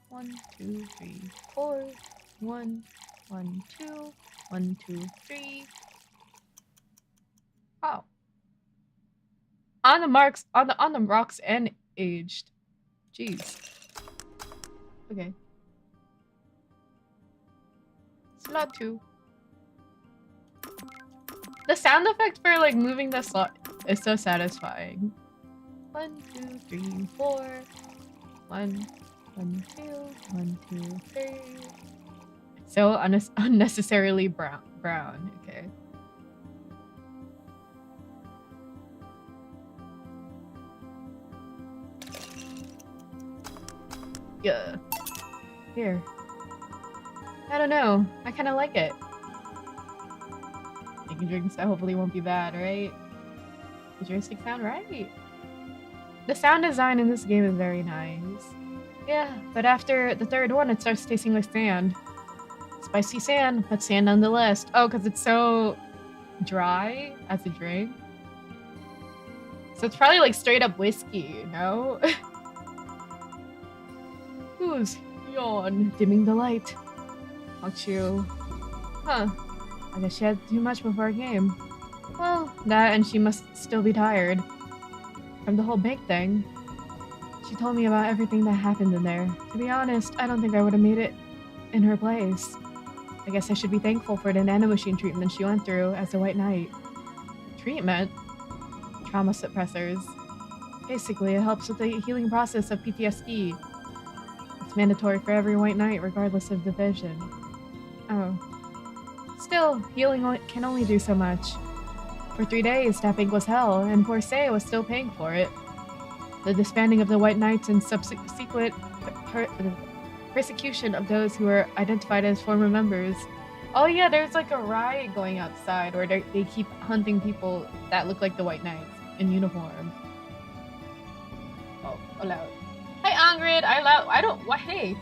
1, 2, 3, 4. 1, 1, 2. 1, 2, 3. Oh. On the rocks and aged. Jeez. Okay. Slot 2. The sound effect for like moving the slot is so satisfying. 1, 2, 3, 4. 1, 1, 2, 1, 2, 3. So unnecessarily brown. Okay. Yeah. Here. I don't know. I kind of like it. Making drinks that hopefully won't be bad, right? The joystick sound right. The sound design in this game is very nice. Yeah, but after the third one, it starts tasting like sand. Spicy sand, but sand nonetheless. Oh, because it's so dry as a drink. So it's probably like straight up whiskey, you know? Who's yawn? Dimming the light. Aren't you? Huh. I guess she had too much before a game. Well, that and she must still be tired. From the whole bank thing. She told me about everything that happened in there. To be honest, I don't think I would have made it in her place. I guess I should be thankful for the nanomachine treatment she went through as a White Knight. Treatment? Trauma suppressors. Basically, it helps with the healing process of PTSD. It's mandatory for every White Knight, regardless of division. Oh. Still, healing can only do so much. For 3 days, that bank was hell, and poor Say was still paying for it. The disbanding of the White Knights and subsequent persecution of those who were identified as former members. Oh yeah, there's like a riot going outside where they keep hunting people that look like the White Knights in uniform. Oh, allowed. Hi Ingrid, I don't, what, hey.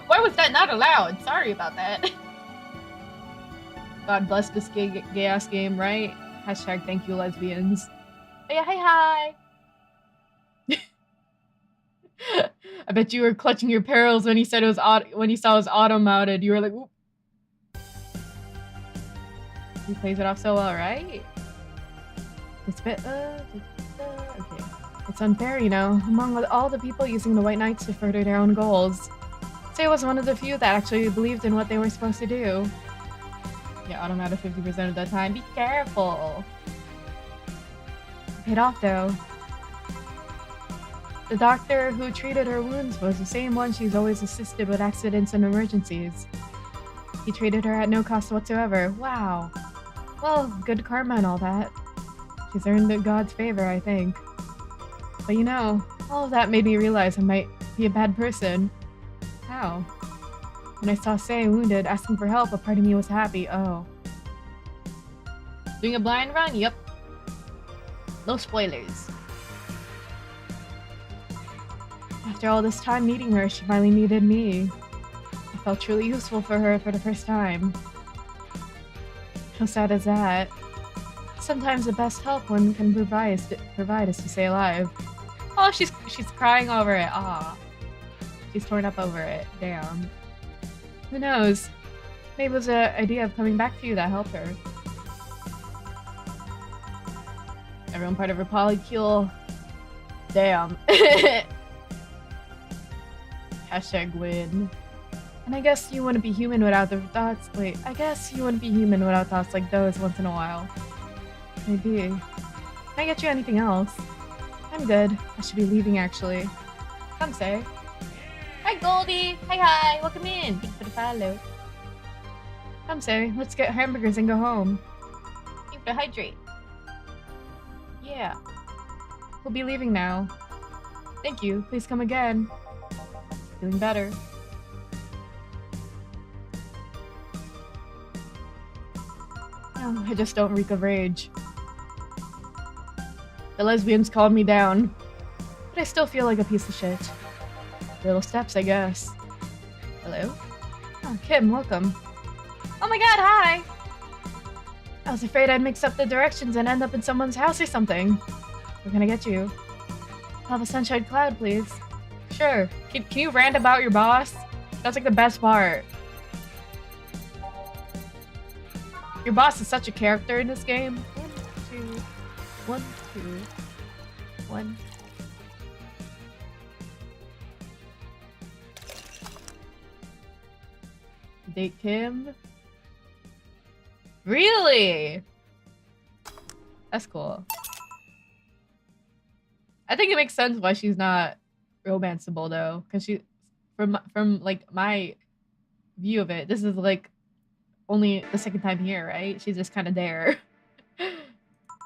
Why was that not allowed? Sorry about that. God bless this gay-ass game, right? Hashtag thank you lesbians. Oh yeah, hi. I bet you were clutching your pearls when he said it was when he saw his auto mounted. You were like, "Oop." He plays it off so well, right? Okay. It's unfair, you know, among all the people using the White Knights to further their own goals. Say was one of the few that actually believed in what they were supposed to do. Yeah, automatic 50% of the time. Be careful! Paid off, though. The doctor who treated her wounds was the same one she's always assisted with accidents and emergencies. He treated her at no cost whatsoever. Wow. Well, good karma and all that. She's earned God's favor, I think. But you know, all of that made me realize I might be a bad person. How? When I saw Sei wounded, asking for help, a part of me was happy. Oh. Doing a blind run? Yep. No spoilers. After all this time meeting her, she finally needed me. I felt truly useful for her for the first time. How sad is that? Sometimes the best help one can provide is to stay alive. Oh, she's crying over it. Ah, she's torn up over it. Damn. Who knows? Maybe it was an idea of coming back to you that helped her. Everyone part of her polycule. Damn. Hashtag win. And I guess you wouldn't be human without the thoughts. Wait, I guess you wouldn't be human without thoughts like those once in a while. Maybe. Can I get you anything else? I'm good. I should be leaving actually. Come say. Hi Goldie! Hi! Welcome in! Thanks for the follow. Come say, let's get hamburgers and go home. You have to hydrate. Yeah. We'll be leaving now. Thank you. Please come again. Feeling better. Oh, I just don't reek of rage. The lesbians called me down, but I still feel like a piece of shit. Little steps, I guess. Hello? Oh, Kim, welcome. Oh my god, hi! I was afraid I'd mix up the directions and end up in someone's house or something. What can I get you? I'll have a sunshine cloud, please. Sure. Can you rant about your boss? That's like the best part. Your boss is such a character in this game. 1, 2, 1. Date Kim? Really? That's cool. I think it makes sense why she's not romanceable though, because she, from like my view of it, this is like only the second time here, right? She's just kind of there.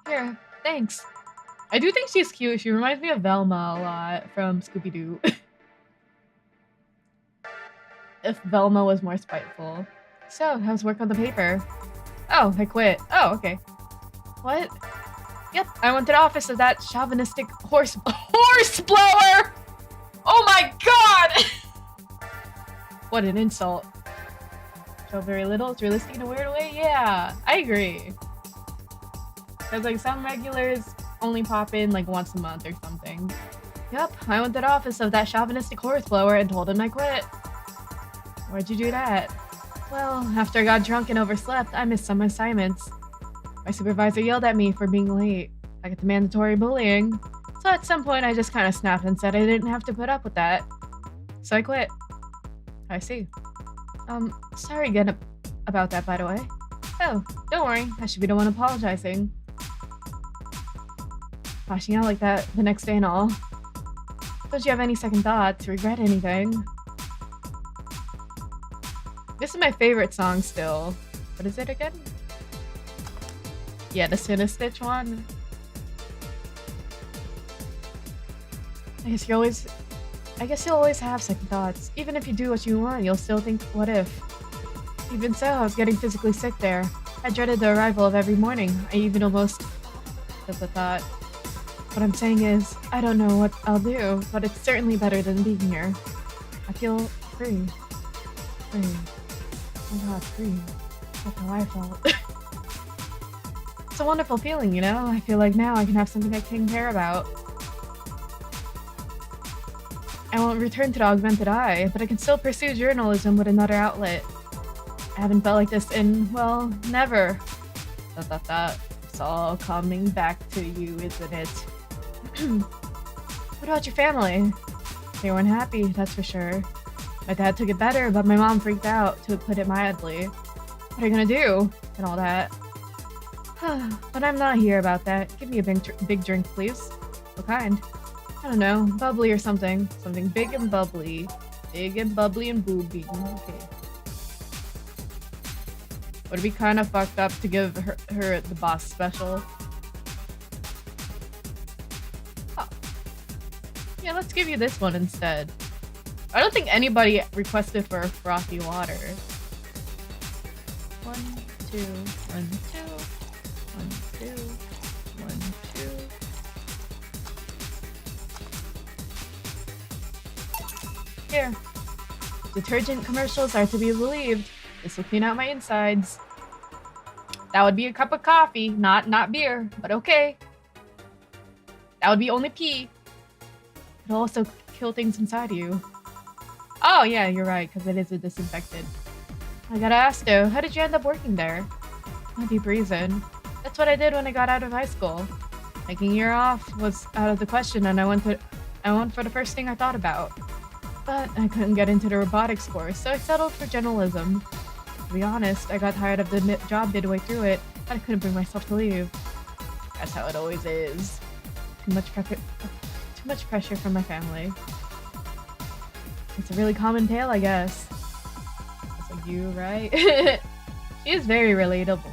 Here, thanks. I do think she's cute. She reminds me of Velma a lot from Scooby-Doo. If Velma was more spiteful. So, how's work on the paper? Oh, I quit. Oh, okay. What? Yep, I went to the office of that chauvinistic horse blower! Oh my god! What an insult. So very little, it's realistic in a weird way? Yeah, I agree. Because like some regulars only pop in like once a month or something. Yep, I went to the office of that chauvinistic horse-blower and told him I quit. Why'd you do that? Well, after I got drunk and overslept, I missed some assignments. My supervisor yelled at me for being late. I got the mandatory bullying. So at some point I just kind of snapped and said I didn't have to put up with that. So I quit. I see. Sorry again about that, by the way. Oh, don't worry. I should be the one apologizing. Flashing out like that the next day and all. Don't you have any second thoughts, regret anything? This is my favorite song still. What is it again? Yeah, the Sinistitch one. I guess you'll always have second thoughts. Even if you do what you want, you'll still think, what if? Even so, I was getting physically sick there. I dreaded the arrival of every morning. I even almost just a thought. What I'm saying is, I don't know what I'll do, but it's certainly better than being here. I feel free. Free. Oh my god, free. That's how I felt. It's a wonderful feeling, you know? I feel like now I can have something I can care about. I won't return to the augmented eye, but I can still pursue journalism with another outlet. I haven't felt like this in, well, never. It's all coming back to you, isn't it? What about your family? They weren't happy, that's for sure. My dad took it better, but my mom freaked out, to put it mildly. What are you gonna do? And all that. But I'm not here about that. Give me a big drink, please. What kind? I don't know, bubbly or something. Something big and bubbly. Big and bubbly and booby. Okay. Would it be kind of fucked up to give her the boss special? Oh. Yeah, let's give you this one instead. I don't think anybody requested for a frothy water. 1, 2, 1, 2. 1, 2, 1, 2. Here. Detergent commercials are to be believed. This will clean out my insides. That would be a cup of coffee, not beer, but okay. That would be only pee. It'll also kill things inside you. Oh yeah, you're right, because it is a disinfectant. I gotta ask though, how did you end up working there? A deep reason. That's what I did when I got out of high school. Taking a year off was out of the question, and I went for the first thing I thought about. But I couldn't get into the robotics course, so I settled for journalism. To be honest, I got tired of the job midway through it, but I couldn't bring myself to leave. That's how it always is. Too much pressure from my family. It's a really common tale, I guess. It's like you, right? She is very relatable.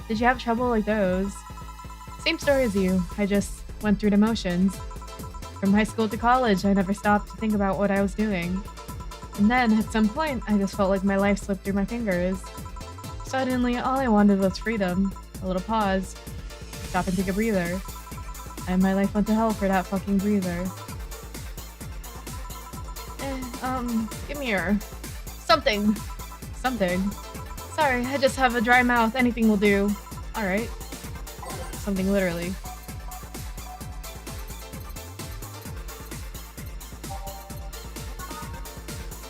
Did you have trouble like those? Same story as you. I just went through the motions. From high school to college, I never stopped to think about what I was doing. And then, at some point, I just felt like my life slipped through my fingers. Suddenly, all I wanted was freedom. A little pause. Stop and take a breather. And my life went to hell for that fucking breather. Give me your... something. Something. Sorry, I just have a dry mouth. Anything will do. Alright. Something literally.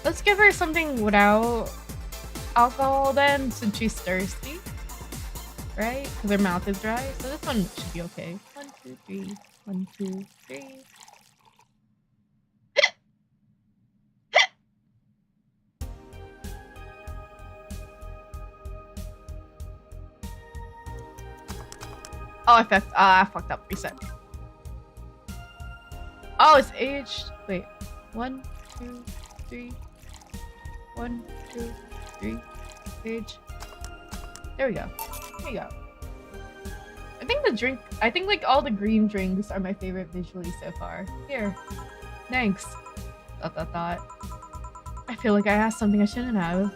Let's give her something without alcohol then, since she's thirsty. Right? Because her mouth is dry. So this one should be okay. 1, 2, 3. 1, 2, 3. Oh, I fucked up. Reset. Oh, it's aged. Wait. 1, 2, 3. 1, 2, 3. Age. There we go. There you go. I think like all the green drinks are my favorite visually so far. Here. Thanks. ... I feel like I asked something I shouldn't have.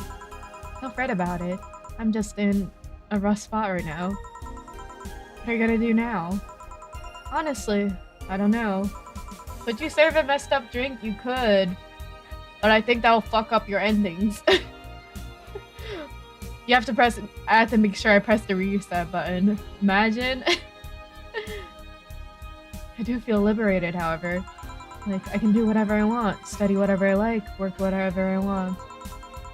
Don't fret about it. I'm just in a rough spot right now. What are you gonna do now? Honestly, I don't know. Could you serve a messed up drink? You could. But I think that'll fuck up your endings. You have to press... I have to make sure I press the reset button. Imagine. I do feel liberated, however. Like, I can do whatever I want, study whatever I like, work whatever I want.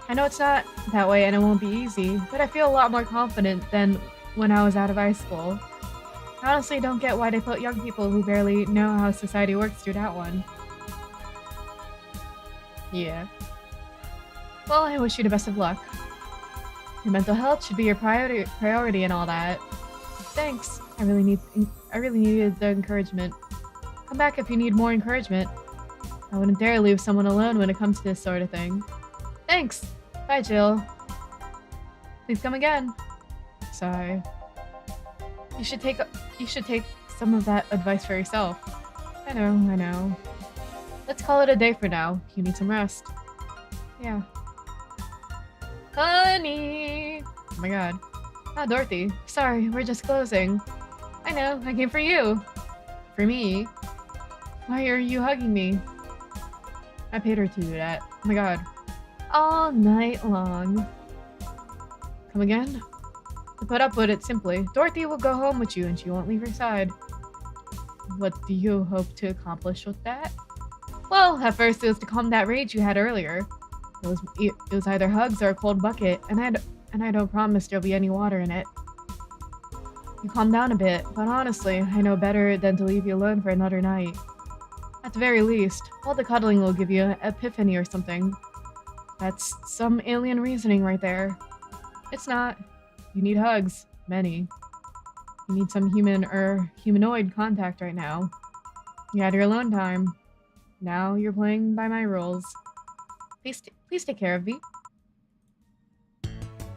I know it's not that way and it won't be easy, but I feel a lot more confident than when I was out of high school. I honestly don't get why they put young people who barely know how society works through that one. Yeah. Well, I wish you the best of luck. Your mental health should be your priority and all that. Thanks. I really needed the encouragement. Come back if you need more encouragement. I wouldn't dare leave someone alone when it comes to this sort of thing. Thanks. Bye, Jill. Please come again. Sorry. You should take some of that advice for yourself. I know. Let's call it a day for now. You need some rest. Yeah. Honey! Oh my god. Ah, Dorothy. Sorry, we're just closing. I know, I came for you. For me? Why are you hugging me? I paid her to do that. Oh my god. All night long. Come again? To put up with it simply, Dorothy will go home with you and she won't leave your side. What do you hope to accomplish with that? Well, at first it was to calm that rage you had earlier. It was either hugs or a cold bucket, and I don't promise there'll be any water in it. You calm down a bit, but honestly, I know better than to leave you alone for another night. At the very least, all the cuddling will give you an epiphany or something. That's some alien reasoning right there. It's not. You need hugs. Many. You need some human or humanoid contact right now. You had your alone time. Now you're playing by my rules. Please take care of me.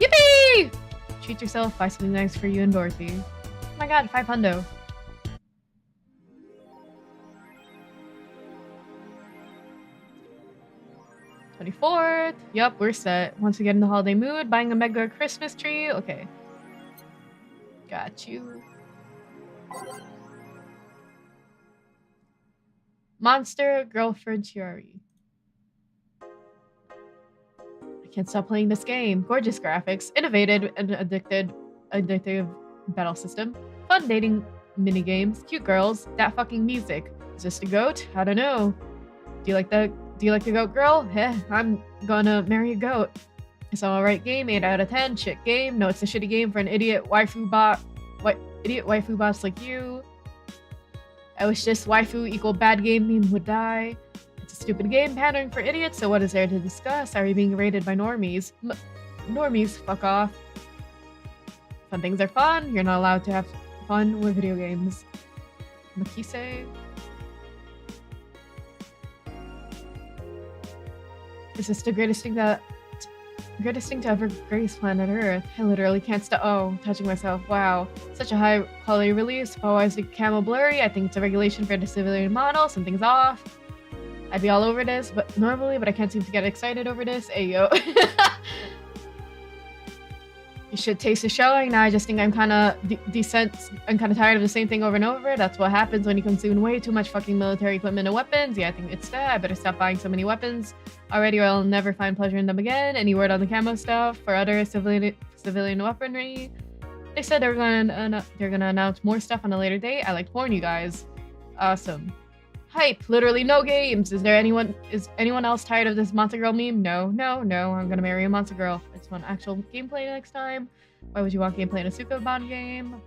Yippee! Treat yourself, buy something nice for you and Dorothy. Oh my god, 5 hundo. $24th. Yup, we're set. Once we get in the holiday mood, buying a mega Christmas tree. Okay. Got you. Monster Girlfriend Chiari. I can't stop playing this game. Gorgeous graphics, innovative and addictive battle system, fun dating minigames, cute girls, that fucking music. Is this the goat? I don't know. Do you like the goat girl? Heh, I'm gonna marry a goat. It's an alright game, 8 out of 10. Shit game. No, it's a shitty game for an idiot waifu bots like you. I wish this waifu equal bad game meme would die. It's a stupid game pandering for idiots, so what is there to discuss? Are you being rated by normies? Normies, fuck off. Fun things are fun. You're not allowed to have fun with video games. Makise. Is this the greatest thing to ever grace planet Earth? I literally can't stop. Oh, touching myself. Wow. Such a high quality release. Oh, why is the camo blurry? I think it's a regulation for the civilian model. Something's off. I'd be all over this, but I can't seem to get excited over this. Ayo. You should taste the showing. Now I just think I'm kind of I'm kind of tired of the same thing over and over. That's what happens when you consume way too much fucking military equipment and weapons. Yeah, I think it's that. I better stop buying so many weapons already, or I'll never find pleasure in them again. Any word on the camo stuff for other civilian weaponry? They said they're gonna announce more stuff on a later date. I like to warn you guys. Awesome. Hype. Literally no games. Is anyone else tired of this monster girl meme? No. I'm gonna marry a monster girl. I just want actual gameplay next time. Why would you want gameplay in a Sukoban game?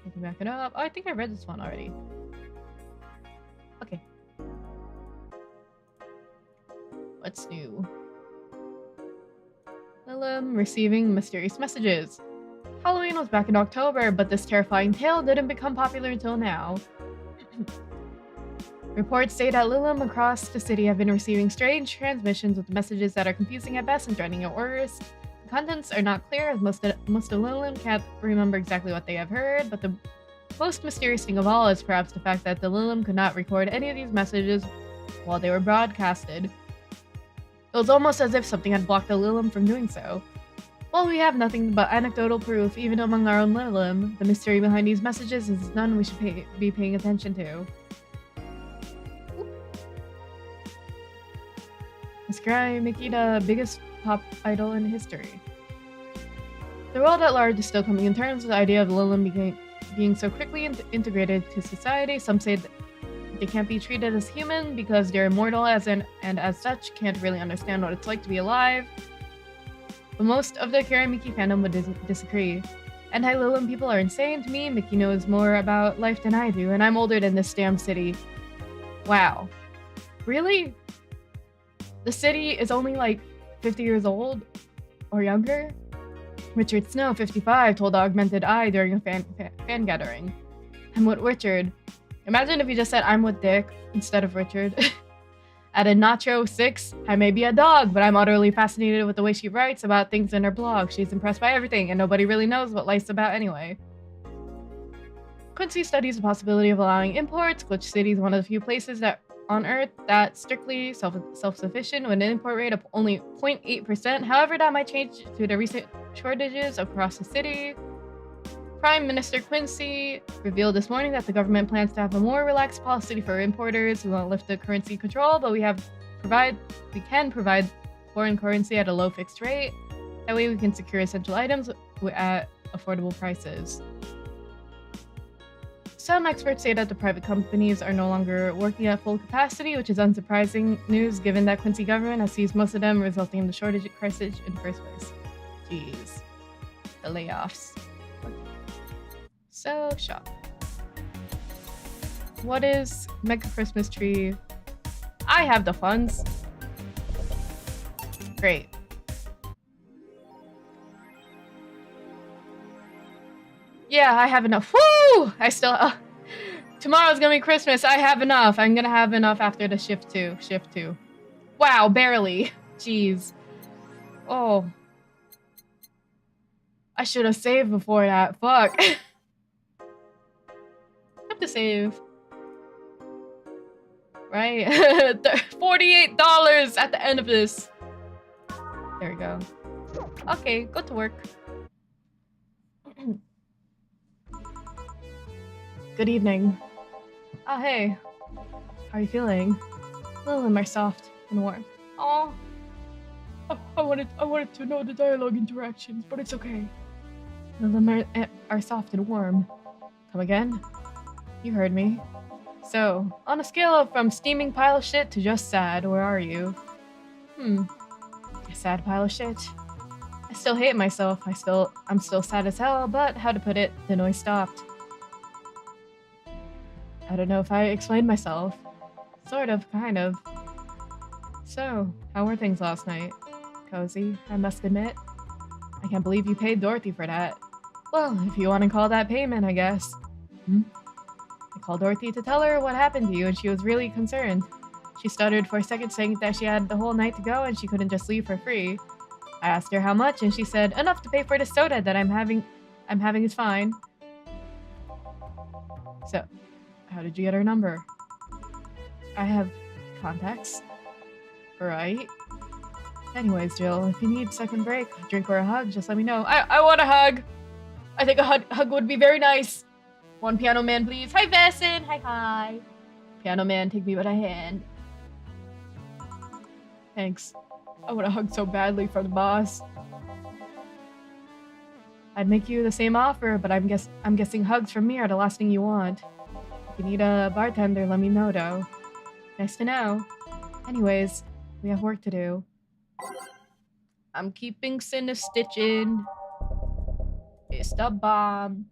I can back it up. Oh, I think I read this one already. Okay. What's new? Lilim receiving mysterious messages. Halloween was back in October, but this terrifying tale didn't become popular until now. Reports say that Lilim across the city have been receiving strange transmissions with messages that are confusing at best and threatening at worst. The contents are not clear, as most of Lilim can't remember exactly what they have heard, but the most mysterious thing of all is perhaps the fact that the Lilim could not record any of these messages while they were broadcasted. It was almost as if something had blocked the Lilim from doing so. While we have nothing but anecdotal proof, even among our own Lilim, the mystery behind these messages is none we should be paying attention to. Is Cry Mickey the biggest pop idol in history? The world at large is still coming in terms with the idea of Lilim being so quickly integrated to society. Some say that they can't be treated as human because they're immortal and as such can't really understand what it's like to be alive. But most of the Kira Mickey fandom would disagree. Anti-Lilim people are insane. To me, Mickey knows more about life than I do, and I'm older than this damn city. Wow. Really? The city is only like 50 years old or younger? Richard Snow, 55, told Augmented Eye during a fan gathering. I'm with Richard. Imagine if you just said I'm with Dick instead of Richard. Added Nacho, 6, I may be a dog, but I'm utterly fascinated with the way she writes about things in her blog. She's impressed by everything, and nobody really knows what life's about anyway. Quincy studies the possibility of allowing imports. Glitch City is one of the few places on Earth that's strictly self-sufficient with an import rate of only 0.8%. However, that might change due to the recent shortages across the city. Prime Minister Quincy revealed this morning that the government plans to have a more relaxed policy for importers who won't lift the currency control, but we can provide foreign currency at a low fixed rate. That way we can secure essential items at affordable prices. Some experts say that the private companies are no longer working at full capacity, which is unsurprising news given that Quincy government has seized most of them, resulting in the shortage crisis in the first place. Jeez. The layoffs. So, shop. What is Mega Christmas Tree? I have the funds. Great. Yeah, I have enough. Woo! I still... tomorrow's gonna be Christmas. I have enough. I'm gonna have enough after the shift 2. Shift 2. Wow, barely. Jeez. Oh. I should have saved before that. Fuck. I have to save. Right? $48 at the end of this. There we go. Okay, go to work. Good evening. Oh, hey. How are you feeling? A little more soft and warm. Aw. I wanted to know the dialogue interactions, but it's okay. The limb are soft and warm. Come again? You heard me. So, on a scale of from steaming pile of shit to just sad, where are you? A sad pile of shit. I still hate myself. I'm still sad as hell, but how to put it, the noise stopped. I don't know if I explained myself. Sort of, kind of. So, how were things last night? Cozy, I must admit. I can't believe you paid Dorothy for that. Well, if you want to call that payment, I guess. I called Dorothy to tell her what happened to you, and she was really concerned. She stuttered for a second, saying that she had the whole night to go and she couldn't just leave for free. I asked her how much, and she said, enough to pay for the soda that I'm having is fine. So, how did you get her number? I have contacts. Right. Anyways, Jill, if you need a second break, a drink or a hug, just let me know. I want a hug! I think a hug would be very nice. One piano man, please. Hi, Vesson! Hi. Piano man, take me by the hand. Thanks. I want a hug so badly from the boss. I'd make you the same offer, but I'm guessing hugs from me are the last thing you want. If you need a bartender, let me know, though. Nice to know. Anyways, we have work to do. I'm keeping Cinna-stitching. It's the bomb.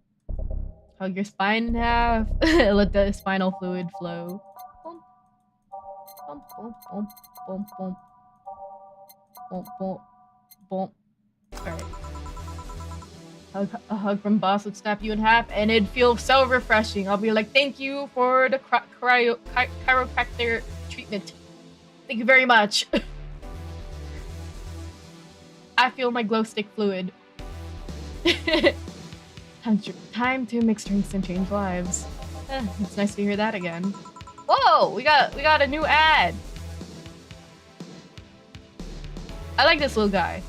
Hug your spine in half. Let the spinal fluid flow. Boom. Boom, boom, boom, boom, boom. Boom, boom, boom. Alright. A hug from boss would snap you in half, and it'd feel so refreshing. I'll be like, thank you for the chiropractor treatment. Thank you very much. I feel my glow stick fluid. Time to mix drinks and change lives. It's nice to hear that again. Whoa, we got a new ad. I like this little guy.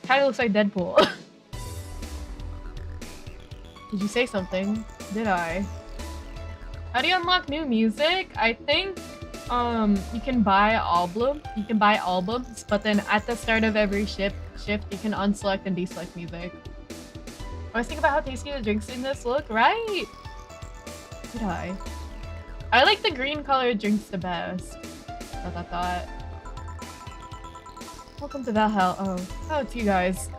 Kinda looks like Deadpool. Did you say something? Did I? How do you unlock new music? I think you can buy albums, but then at the start of every shift you can unselect and deselect music. I was thinking about how tasty the drinks in this look, right? Did I? I like the green colored drinks the best. Thought. Welcome to Valhalla. Oh, it's you guys.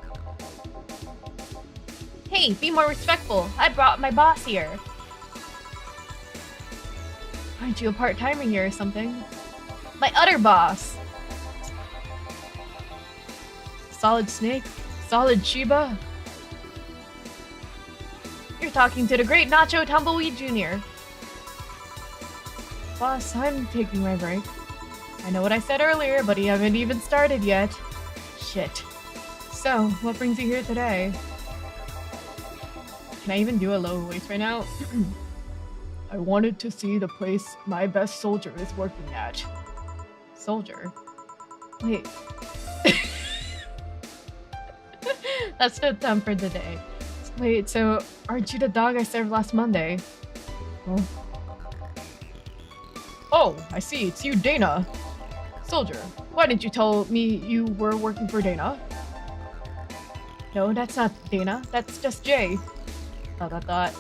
Hey, be more respectful. I brought my boss here. Aren't you a part-timer here or something? My other boss. Solid Snake? Solid Shiba? You're talking to the great Nacho Tumbleweed Jr. Boss, I'm taking my break. I know what I said earlier, but you haven't even started yet. Shit. So, what brings you here today? Can I even do a low voice right now? I wanted to see the place my best soldier is working at. Soldier? Wait. That's the time for the day. Wait, so aren't you the dog I served last Monday? Oh, I see. It's you, Dana. Soldier, why didn't you tell me you were working for Dana? No, that's not Dana. That's just Jay. Thought.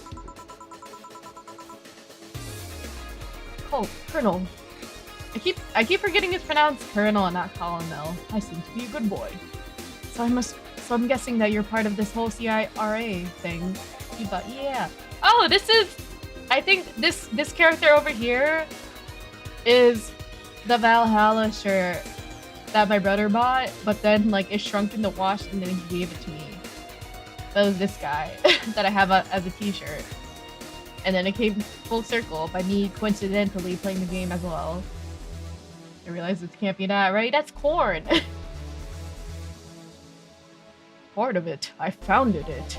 Oh, Colonel. I keep forgetting it's pronounced Colonel and not Colonel. I seem to be a good boy. So I'm guessing that you're part of this whole CIRA thing. Shiba, yeah. Oh, this is... I think this character over here is the Valhalla shirt that my brother bought, but then like it shrunk in the wash and then he gave it to me. That was this guy that I have as a t-shirt. And then it came full circle by me coincidentally playing the game as well. I realized it can't be that, right? That's corn! Part of it. I founded it.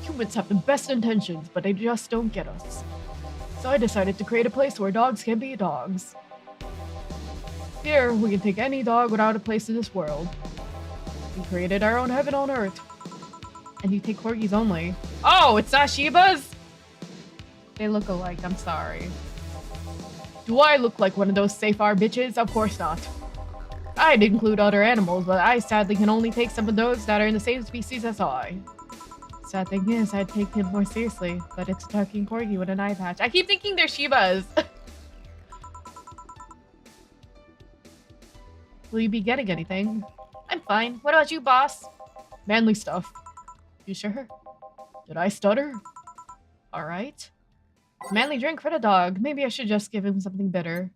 Humans have the best intentions, but they just don't get us. So I decided to create a place where dogs can be dogs. Here, we can take any dog without a place in this world. We created our own heaven on earth. And you take corgis only. Oh, it's not Shibas? They look alike, I'm sorry. Do I look like one of those safe-R bitches? Of course not. I'd include other animals, but I sadly can only take some of those that are in the same species as I. Sad thing is, I'd take him more seriously, but it's a talking corgi with an eye patch. I keep thinking they're Shibas. Will you be getting anything? I'm fine. What about you, boss? Manly stuff. You sure? Did I stutter? Alright. Manly drink for the dog. Maybe I should just give him something bitter.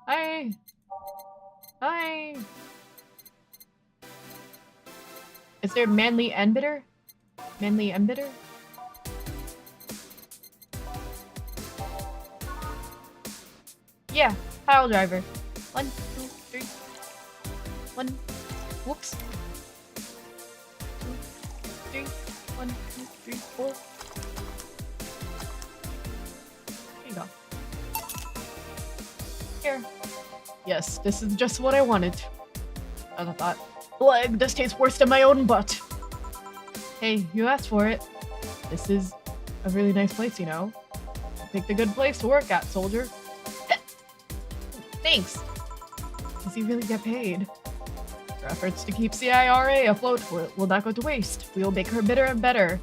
Hi. Hi. Is there manly and bitter? Manly and bitter? Yeah, pile driver. 1, 2, 3. 1. Whoops. 2, 3. 1, 2, 3, 4. There you go. Here. Yes, this is just what I wanted. I thought, leg, this tastes worse than my own butt. Hey, you asked for it. This is a really nice place, you know. You picked a good place to work at, soldier. Thanks. Does he really get paid? Our efforts to keep CIRA afloat will not go to waste. We will make her better and better.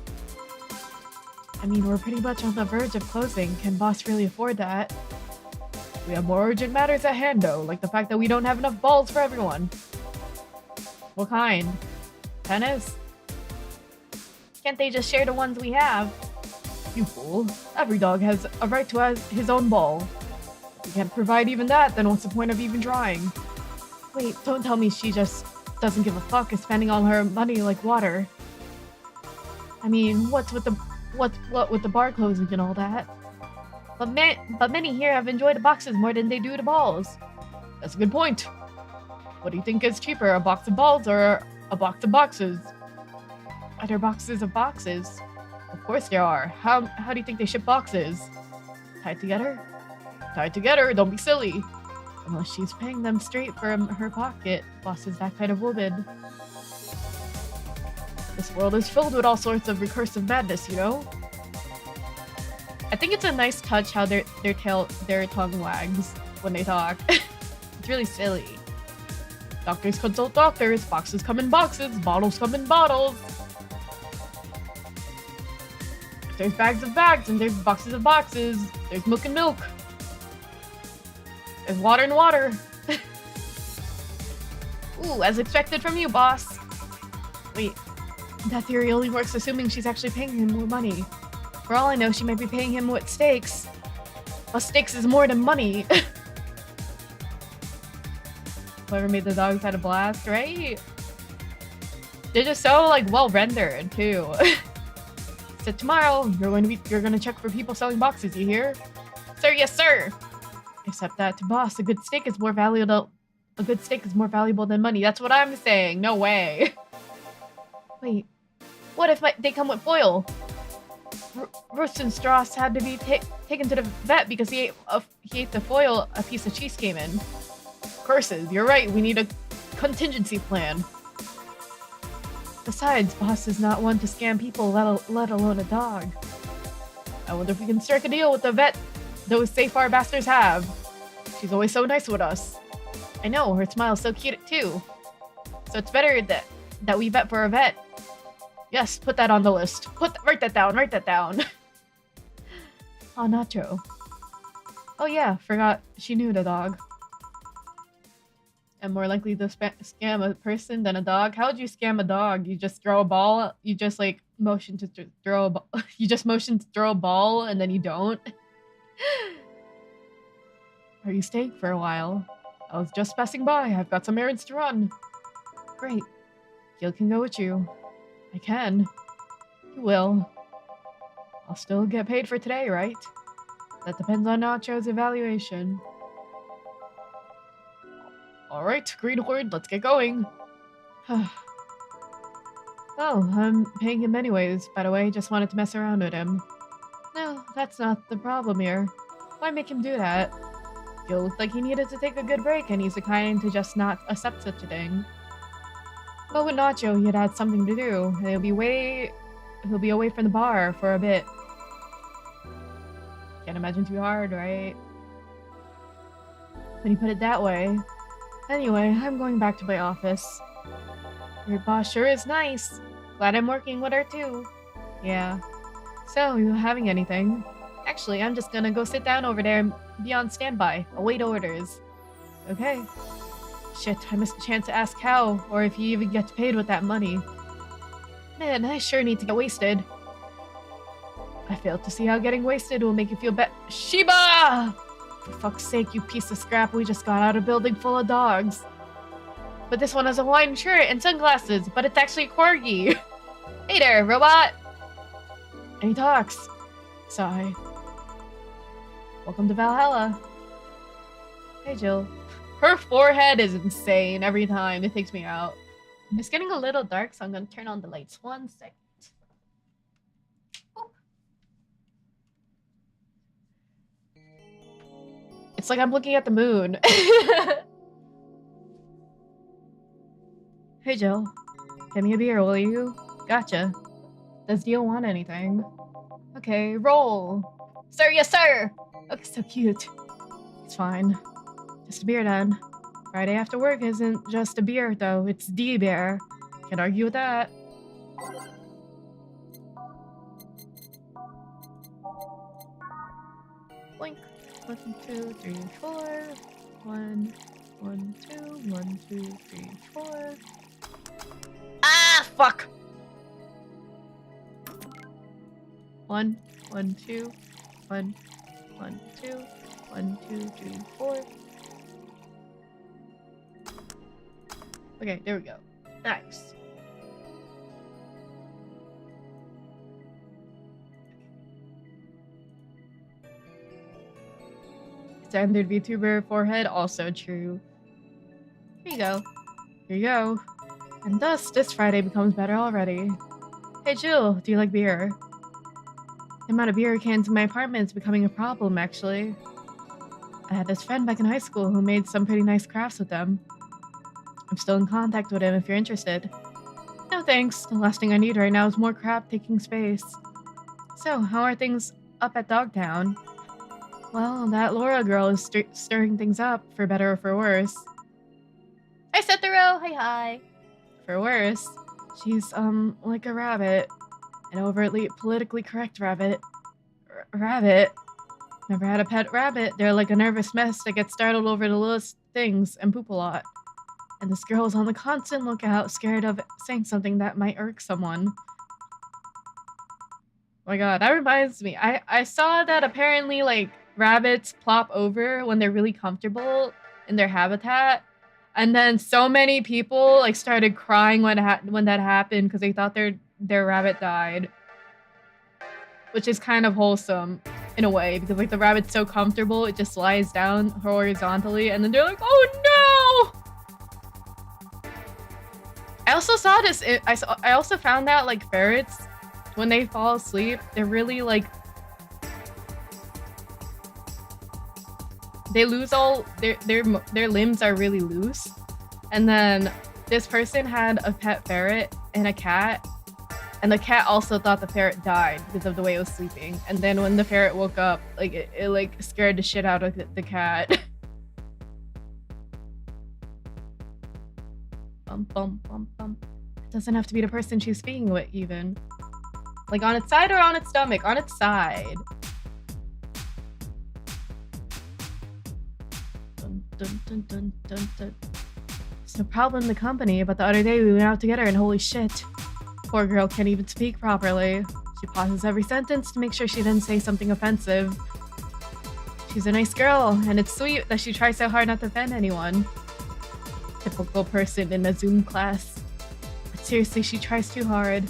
I mean, we're pretty much on the verge of closing. Can boss really afford that? We have more urgent matters at hand, though, like the fact that we don't have enough balls for everyone. What kind? Tennis? Can't they just share the ones we have? You fool. Every dog has a right to his own ball. If we can't provide even that, then what's the point of even trying? Wait, don't tell me she just doesn't give a fuck and spending all her money like water. I mean, what with the bar closing and all that? But many here have enjoyed the boxes more than they do the balls. That's a good point. What do you think is cheaper, a box of balls or a box of boxes? Are there boxes of boxes? Of course there are. How do you think they ship boxes? Tied together? Tied together, don't be silly. Unless she's paying them straight from her pocket. Boss is that kind of woman. This world is filled with all sorts of recursive madness, you know? I think it's a nice touch how their tongue wags when they talk. It's really silly. Doctors consult doctors, boxes come in boxes, bottles come in bottles. There's bags of bags, and there's boxes of boxes. There's milk and milk. There's water and water. Ooh, as expected from you, boss. Wait, that theory only works assuming she's actually paying him more money. For all I know, she might be paying him with steaks. But steaks is more than money. Whoever made the dogs had a blast, right? They're just so like well rendered too. So tomorrow you're gonna check for people selling boxes, you hear? Sir, yes sir. Except that to boss, a good steak is more valuable than money. That's what I'm saying. No way. Wait, what if they come with foil? Rosenstrass had to be taken to the vet because he ate the foil a piece of cheese came in. Curses, you're right, we need a contingency plan. Besides, boss is not one to scam people, let alone a dog. I wonder if we can strike a deal with the vet those safe-R bastards have. She's always so nice with us. I know, her smile's so cute too. So it's better that we vet for a vet. Yes, put that on the list. Write that down. Oh, Nacho. Oh yeah, forgot she knew the dog. I'm more likely to scam a person than a dog. How would you scam a dog? You just throw a ball. You just like motion to throw a ball. You just motion to throw a ball and then you don't. Are you staying for a while? I was just passing by. I've got some errands to run. Great. Gil can go with you. I can. You will. I'll still get paid for today, right? That depends on Nacho's evaluation. Alright, Greenhorn, let's get going. Oh, I'm paying him anyways, by the way. Just wanted to mess around with him. No, that's not the problem here. Why make him do that? Gil looked like he needed to take a good break, and he's the kind to just not accept such a thing. But with Nacho, he'd had something to do, and he'll be away from the bar for a bit. Can't imagine too hard, right? When you put it that way. Anyway, I'm going back to my office. Your boss sure is nice. Glad I'm working with her too. Yeah. So, you having anything? Actually, I'm just gonna go sit down over there and be on standby. Await orders. Okay. Shit, I missed a chance to ask how, or if he even gets paid with that money. Man, I sure need to get wasted. I failed to see how getting wasted will make you feel better. Shiba! For fuck's sake, you piece of scrap, we just got out of a building full of dogs. But this one has a Hawaiian shirt and sunglasses, but it's actually a corgi. Hey there, robot! And he talks. Sigh. Welcome to Valhalla. Hey, Jill. Her forehead is insane every time. It takes me out. It's getting a little dark, so I'm gonna turn on the lights. 1 second. Oh. It's like I'm looking at the moon. Hey, Jill. Get me a beer, will you? Gotcha. Does Dio want anything? Okay, roll. Sir, yes, sir! Okay, so cute. It's fine. Just a beer then. Friday after work isn't just a beer, though. It's the beer. Can't argue with that. Blink. 1, 2, 3, 4. 1, 1, 2, 1, 2, 3, 4. Ah, fuck! 1, 1, 2, 1, 1, 2, 1, 2, 3, 4. Okay, there we go. Nice. Standard VTuber forehead, also true. Here you go. Here you go. And thus, this Friday becomes better already. Hey Jill, do you like beer? The amount of beer cans in my apartment is becoming a problem, actually. I had this friend back in high school who made some pretty nice crafts with them. I'm still in contact with him if you're interested. No thanks, the last thing I need right now is more crap taking space. So, how are things up at Dogtown? Well, that Laura girl is stirring things up, for better or for worse. Hi, Sethero! Hi! For worse, she's, like a rabbit. An overtly politically correct rabbit. Rabbit? Never had a pet rabbit. They're like a nervous mess that gets startled over the littlest things and poop a lot. And this girl's on the constant lookout, scared of saying something that might irk someone. Oh my god, that reminds me. I saw that apparently, like, rabbits plop over when they're really comfortable in their habitat. And then so many people, like, started crying when that happened because they thought their rabbit died. Which is kind of wholesome, in a way, because, like, the rabbit's so comfortable, it just lies down horizontally, and then they're like, oh no! I also saw this, I also found out, like, ferrets, when they fall asleep, they're really, like, they lose all, their limbs are really loose. And then this person had a pet ferret and a cat, and the cat also thought the ferret died because of the way it was sleeping. And then when the ferret woke up, like, it like, scared the shit out of the cat. Bump, bump, bump, bump. It doesn't have to be the person she's speaking with, even. Like, on its side or on its stomach? On its side. Dun, dun, dun, dun, dun, dun. It's no problem in the company, but the other day we went out together and holy shit. Poor girl can't even speak properly. She pauses every sentence to make sure she doesn't say something offensive. She's a nice girl, and it's sweet that she tries so hard not to offend anyone. Typical person in a Zoom class. But seriously, she tries too hard.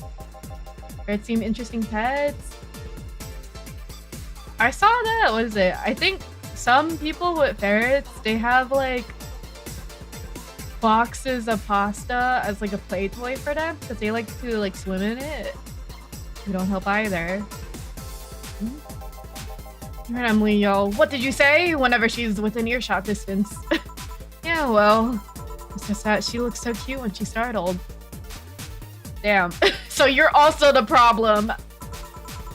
Ferrets seem interesting pets. I saw that, what is it? I think some people with ferrets, they have like boxes of pasta as like a play toy for them because they like to like swim in it. We don't help either. Right, Emily, yo, what did you say? Whenever she's within earshot distance. Yeah, well, it's just that she looks so cute when she's startled. Damn. So you're also the problem.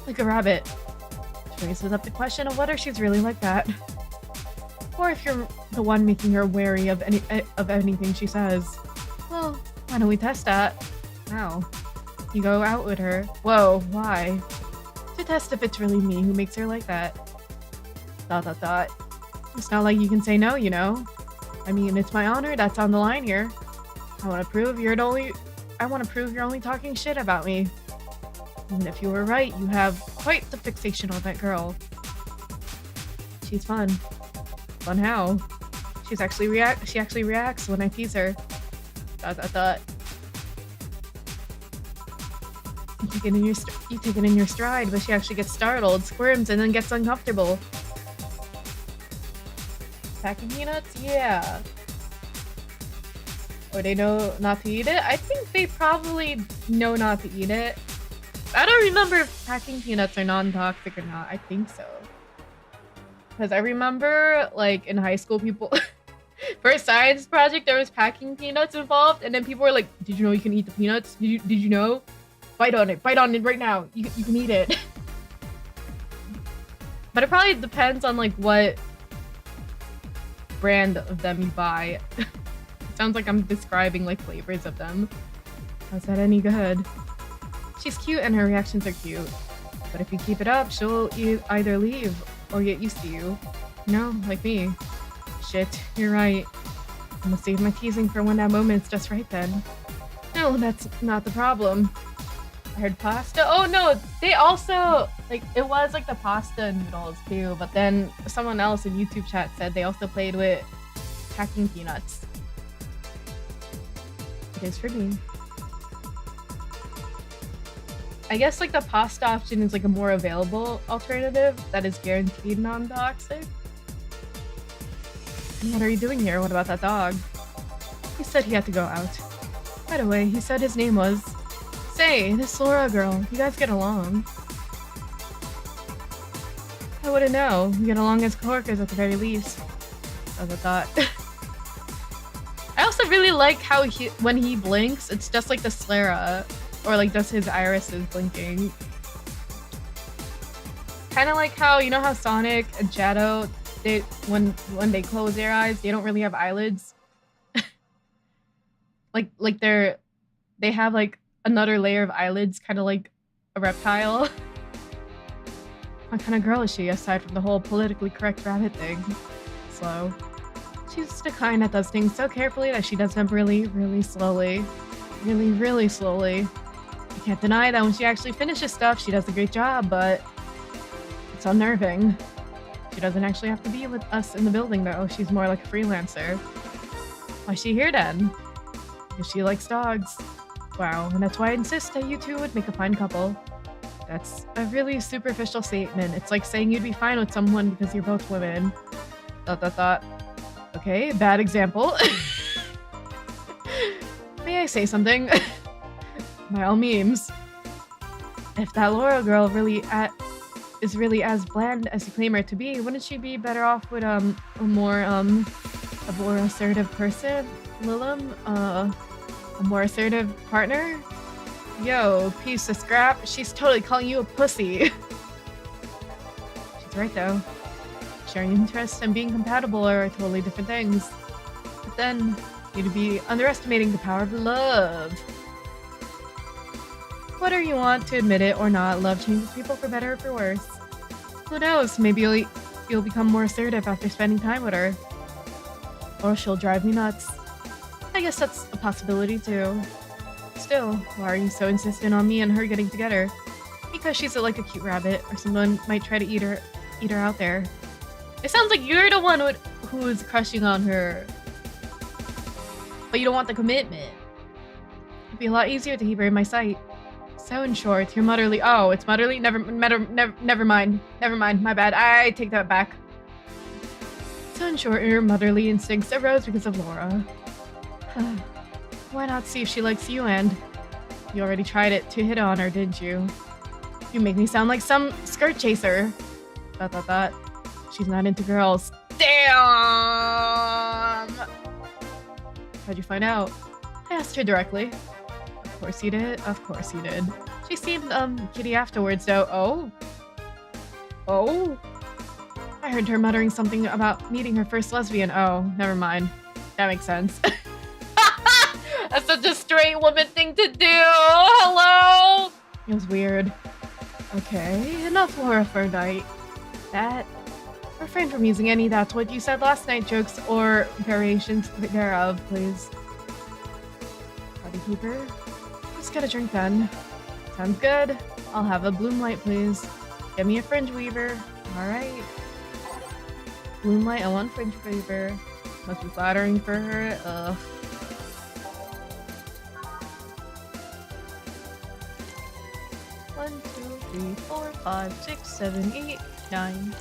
Like a rabbit. Which raises up the question of whether she's really like that. Or if you're the one making her wary of anything she says. Well, why don't we test that? How? You go out with her. Whoa, why? To test if it's really me who makes her like that. ... It's not like you can say no, you know? I mean, it's my honor that's on the line here. I want to prove you're only talking shit about me. Even if you were right, you have quite the fixation on that girl. She's fun. Fun how? She actually reacts when I tease her. ... You take it in your stride, but she actually gets startled, squirms, and then gets uncomfortable. Packing peanuts? Yeah. Or they know not to eat it? I think they probably know not to eat it. I don't remember if packing peanuts are non-toxic or not. I think so. Because I remember, like, in high school, people... For a science project, there was packing peanuts involved, and then people were like, did you know you can eat the peanuts? Did you know? Bite on it right now. You can eat it. But it probably depends on, like, what brand of them you buy. It sounds like I'm describing like flavors of them. How's that any good? She's cute and her reactions are cute. But if you keep it up, she'll either leave or get used to you. You know, like me. Shit, you're right. I'm gonna save my teasing for when that moment's just right then. No, that's not the problem. I heard pasta. Oh no, they also, like, it was like the pasta noodles too, but then someone else in YouTube chat said they also played with packing peanuts. It is for me. I guess like the pasta option is like a more available alternative that is guaranteed non-toxic. What are you doing here? What about that dog? He said he had to go out. By the way, he said his name was... Say, this Laura girl, you guys get along. I wouldn't know. We get along as coworkers at the very least. As I thought. I also really like how when he blinks, it's just like the sclera. Or like just his iris is blinking. Kind of like how, you know how Sonic and Shadow, when they close their eyes, they don't really have eyelids. like they have like another layer of eyelids, kind of like a reptile. What kind of girl is she, aside from the whole politically correct rabbit thing? Slow. She's the kind that does things so carefully that she does them really, really slowly. Really, really slowly. I can't deny that when she actually finishes stuff, she does a great job, but it's unnerving. She doesn't actually have to be with us in the building, though. She's more like a freelancer. Why's she here, then? Because she likes dogs. Wow, and that's why I insist that you two would make a fine couple. That's a really superficial statement. It's like saying you'd be fine with someone because you're both women. ... Okay, bad example. May I say something? By all means. If that Laura girl is really as bland as you claim her to be, wouldn't she be better off with a more assertive person? Lilum? A more assertive partner? Yo, piece of scrap. She's totally calling you a pussy. She's right though. Sharing interests and being compatible are totally different things. But then, you'd be underestimating the power of love. Whether you want to admit it or not, love changes people for better or for worse. Who knows, maybe you'll become more assertive after spending time with her. Or she'll drive me nuts. I I guess that's a possibility too. Still, why are you so insistent on me and her getting together? Because she's like a cute rabbit, or someone might try to eat her out there. It sounds like you're the one who is crushing on her, but you don't want the commitment. It'd be a lot easier to keep her in my sight. So in short, you're motherly. Oh, it's motherly. Never mind. My bad. I take that back. So in short, your motherly instincts arose because of Laura. Why not see if she likes you? And you already tried it to hit on her, didn't you? You make me sound like some skirt chaser. ... She's not into girls. Damn! How'd you find out? I asked her directly. Of course you did. Of course you did. She seemed giddy afterwards, though. Oh? I heard her muttering something about meeting her first lesbian. Oh, never mind. That makes sense. That's such a straight woman thing to do. Hello? It was weird. Okay, enough Laura for a night. Refrain from using any "that's what you said last night" jokes or variations thereof, please. Party keeper? Let's get a drink then. Sounds good. I'll have a bloom light, please. Get me a fringe weaver. Alright. Bloom light and one fringe weaver. Must be flattering for her. Ugh. One, 2, 3, 4, 5, 6, 7, 8, 9.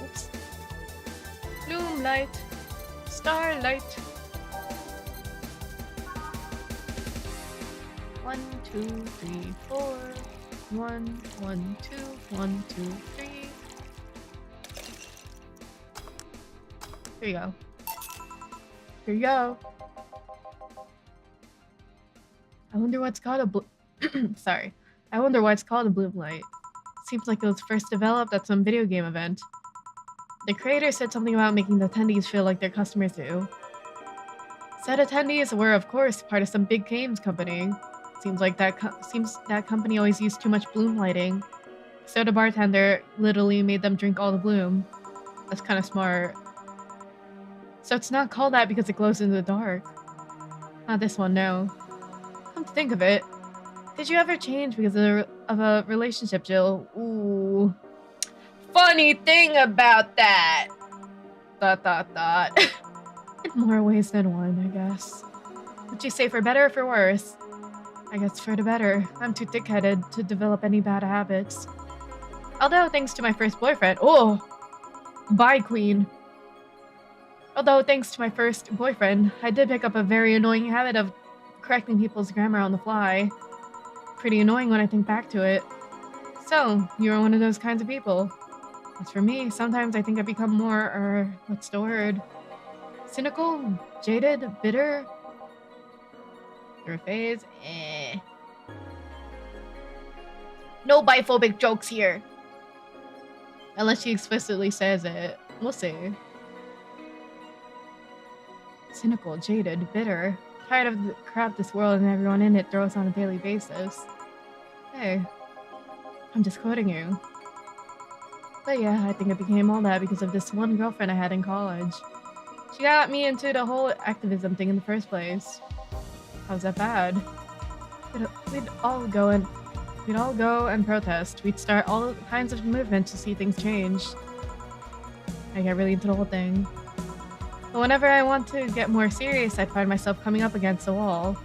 Oops. Bloom light. Starlight. 1, 2, 3, 4. 1, 1, 2, 1, 2, 3. Here you go. Here you go. I wonder what's called a sorry. I wonder why it's called a bloom light. Seems like it was first developed at some video game event. The creator said something about making the attendees feel like their customers do. Said attendees were, of course, part of some big games company. Seems that company always used too much bloom lighting. So the bartender literally made them drink all the bloom. That's kind of smart. So it's not called that because it glows in the dark. Not this one, no. Come to think of it, did you ever change because of a relationship, Jill? Ooh. Funny thing about that. ... In more ways than one, I guess. Would you say for better or for worse? I guess for the better. I'm too thick-headed to develop any bad habits. Although, thanks to my first boyfriend... Oh! Bye, queen. Although, thanks to my first boyfriend, I did pick up a very annoying habit of correcting people's grammar on the fly. Pretty annoying when I think back to it. So, you are one of those kinds of people. As for me, sometimes I think I become more, what's the word? Cynical? Jaded? Bitter? Your phase? No biphobic jokes here. Unless she explicitly says it. We'll see. Cynical, jaded, bitter. Tired of the crap this world and everyone in it throws on a daily basis. Hey, I'm just quoting you. But yeah, I think I became all that because of this one girlfriend I had in college. She got me into the whole activism thing in the first place. How's that bad? We'd all go and protest. We'd start all kinds of movements to see things change. I get really into the whole thing. But whenever I want to get more serious, I find myself coming up against a wall.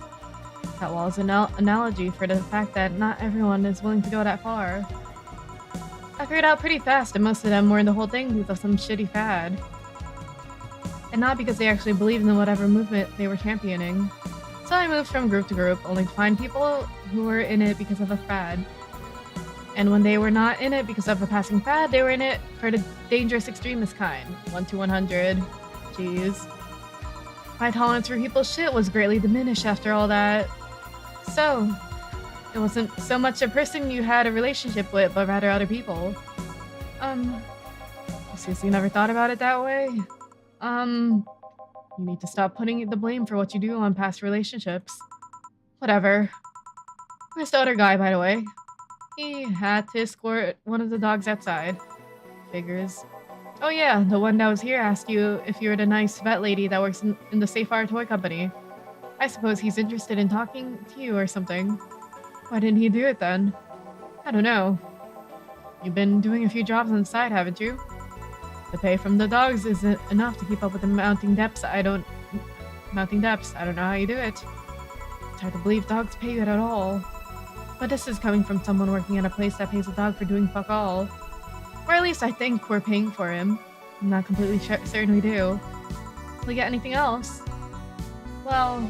That wall is an analogy for the fact that not everyone is willing to go that far. I figured out pretty fast that most of them were in the whole thing because of some shitty fad. And not because they actually believed in whatever movement they were championing. So I moved from group to group, only to find people who were in it because of a fad. And when they were not in it because of a passing fad, they were in it for the dangerous extremist kind. 1 to 100. Jeez. My tolerance for people's shit was greatly diminished after all that. So, it wasn't so much a person you had a relationship with, but rather other people. Seriously, you never thought about it that way? You need to stop putting the blame for what you do on past relationships. Whatever. Where's the other guy, by the way? He had to escort one of the dogs outside. figures. Oh yeah, the one that was here asked you if you were the nice vet lady that works in the Safar toy company. I suppose he's interested in talking to you or something. Why didn't he do it then? I don't know. You've been doing a few jobs on the side, haven't you? The pay from the dogs isn't enough to keep up with the mounting depths. I don't know how you do it. It's hard to believe dogs pay you at all. But this is coming from someone working at a place that pays a dog for doing fuck all. Or at least I think we're paying for him. I'm not completely certain we do. Will we get anything else? Well,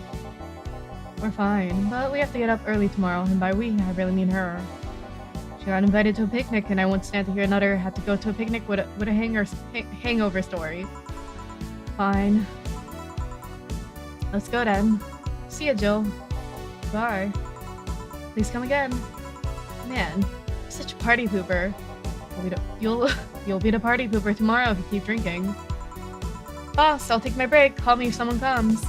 we're fine, but we have to get up early tomorrow, and by we, I really mean her. She got invited to a picnic, and I won't stand to hear another had to go to a picnic with a hangover story. Fine. Let's go then. See ya, Jill. Bye. Please come again. Man, you're such a party pooper. You'll be the party pooper tomorrow if you keep drinking. Boss, I'll take my break. Call me if someone comes.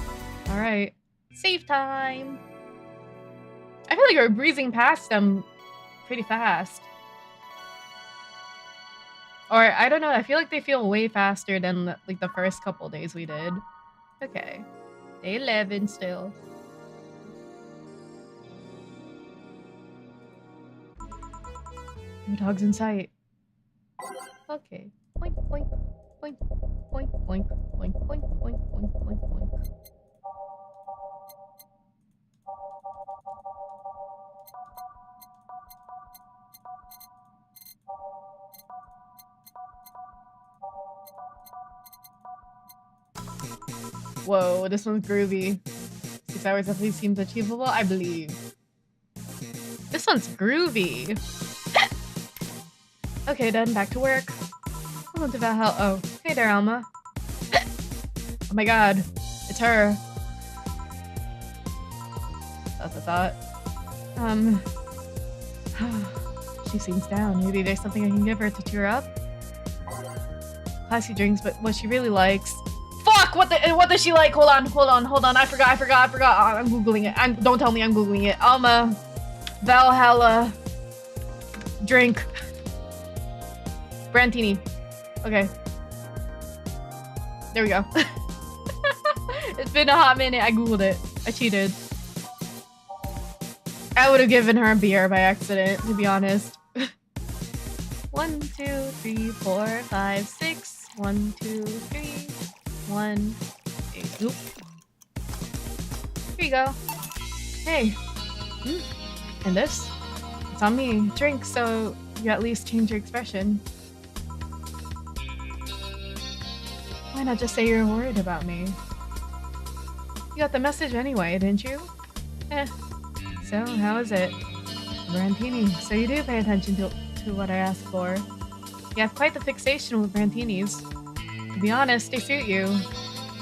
Alright. Save time! I feel like we're breezing past them pretty fast. Or, I don't know, I feel like they feel way faster than like the first couple days we did. Okay. Day 11 still. No dogs in sight. Okay. Boink, boink, boink, boink, boink, boink, boink, boink, boink, boink, boink. Whoa, this one's groovy. 6 hours at least seems achievable, I believe. This one's groovy. Okay, then back to work. Welcome to Valhalla. Oh, hey there, Alma. Oh my god, it's her. That's a thought. She seems down. Maybe there's something I can give her to cheer up. Classy drinks, but what she really likes. Fuck! What does she like? Hold on. I forgot. I'm googling it. Don't tell me I'm googling it. Alma, Valhalla, drink, Brantini. Okay. There we go. It's been a hot minute. I googled it. I cheated. I would have given her a beer by accident, to be honest. 1, 2, 3, 4, 5, 6. 1, 2, 3. 1, 8. Oop. Here you go. Hey. And this? It's on me. Drink, so you at least change your expression. Why not just say you're worried about me? You got the message anyway, didn't you? So, how is it? Brantini. So you do pay attention to what I asked for. You have quite the fixation with Brantinis. To be honest, they suit you.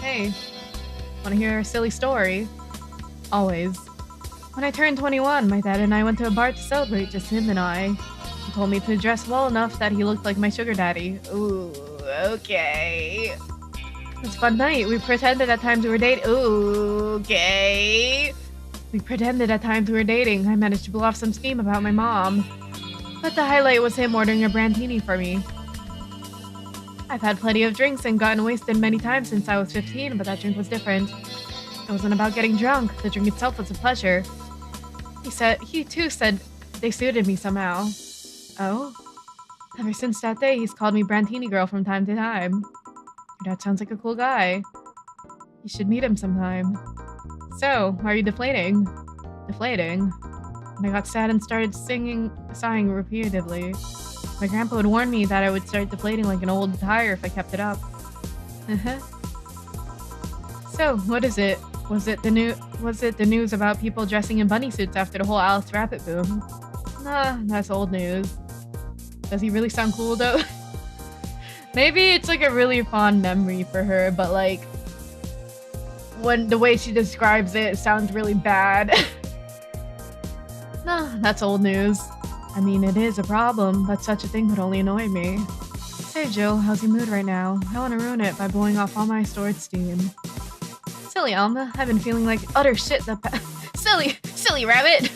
Hey, wanna hear a silly story? Always. When I turned 21, my dad and I went to a bar to celebrate, just him and I. He told me to dress well enough that he looked like my sugar daddy. Ooh, okay. It was a fun night. We pretended at times we were dating. Ooh, okay. We pretended at times we were dating. I managed to blow off some steam about my mom. But the highlight was him ordering a Brantini for me. I've had plenty of drinks and gotten wasted many times since I was 15, but that drink was different. It wasn't about getting drunk. The drink itself was a pleasure. He too said they suited me somehow. Oh? Ever since that day, he's called me Brantini girl from time to time. Your dad sounds like a cool guy. You should meet him sometime. So, are you deflating? Deflating? And I got sad and started sighing repeatedly. My grandpa would warn me that I would start deflating like an old tire if I kept it up. So, what is it? Was it the news about people dressing in bunny suits after the whole Alice Rabbit boom? Nah, that's old news. Does he really sound cool though? Maybe it's like a really fond memory for her, but like when the way she describes it sounds really bad. Nah, that's old news. I mean, it is a problem, but such a thing would only annoy me. Hey Jill, how's your mood right now? I want to ruin it by blowing off all my stored steam. Silly Alma, I've been feeling like utter shit Silly rabbit!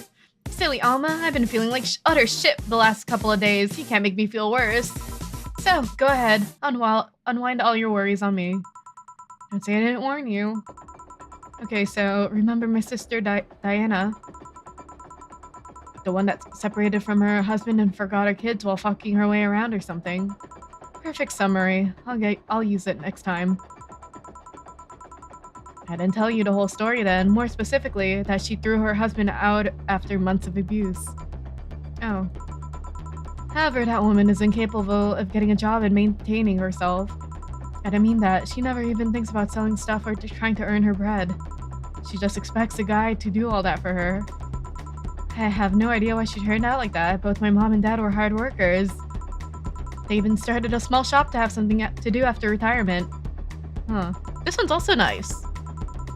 Silly Alma, I've been feeling like utter shit the last couple of days. You can't make me feel worse. So, go ahead. Unwind all your worries on me. Don't say I didn't warn you. Okay, so remember my sister Diana? The one that separated from her husband and forgot her kids while fucking her way around or something. Perfect summary. I'll use it next time. I didn't tell you the whole story then, more specifically, that she threw her husband out after months of abuse. Oh. However, that woman is incapable of getting a job and maintaining herself. I don't mean that. She never even thinks about selling stuff or trying to earn her bread. She just expects a guy to do all that for her. I have no idea why she turned out like that. Both my mom and dad were hard workers. They even started a small shop to have something to do after retirement. Huh. This one's also nice.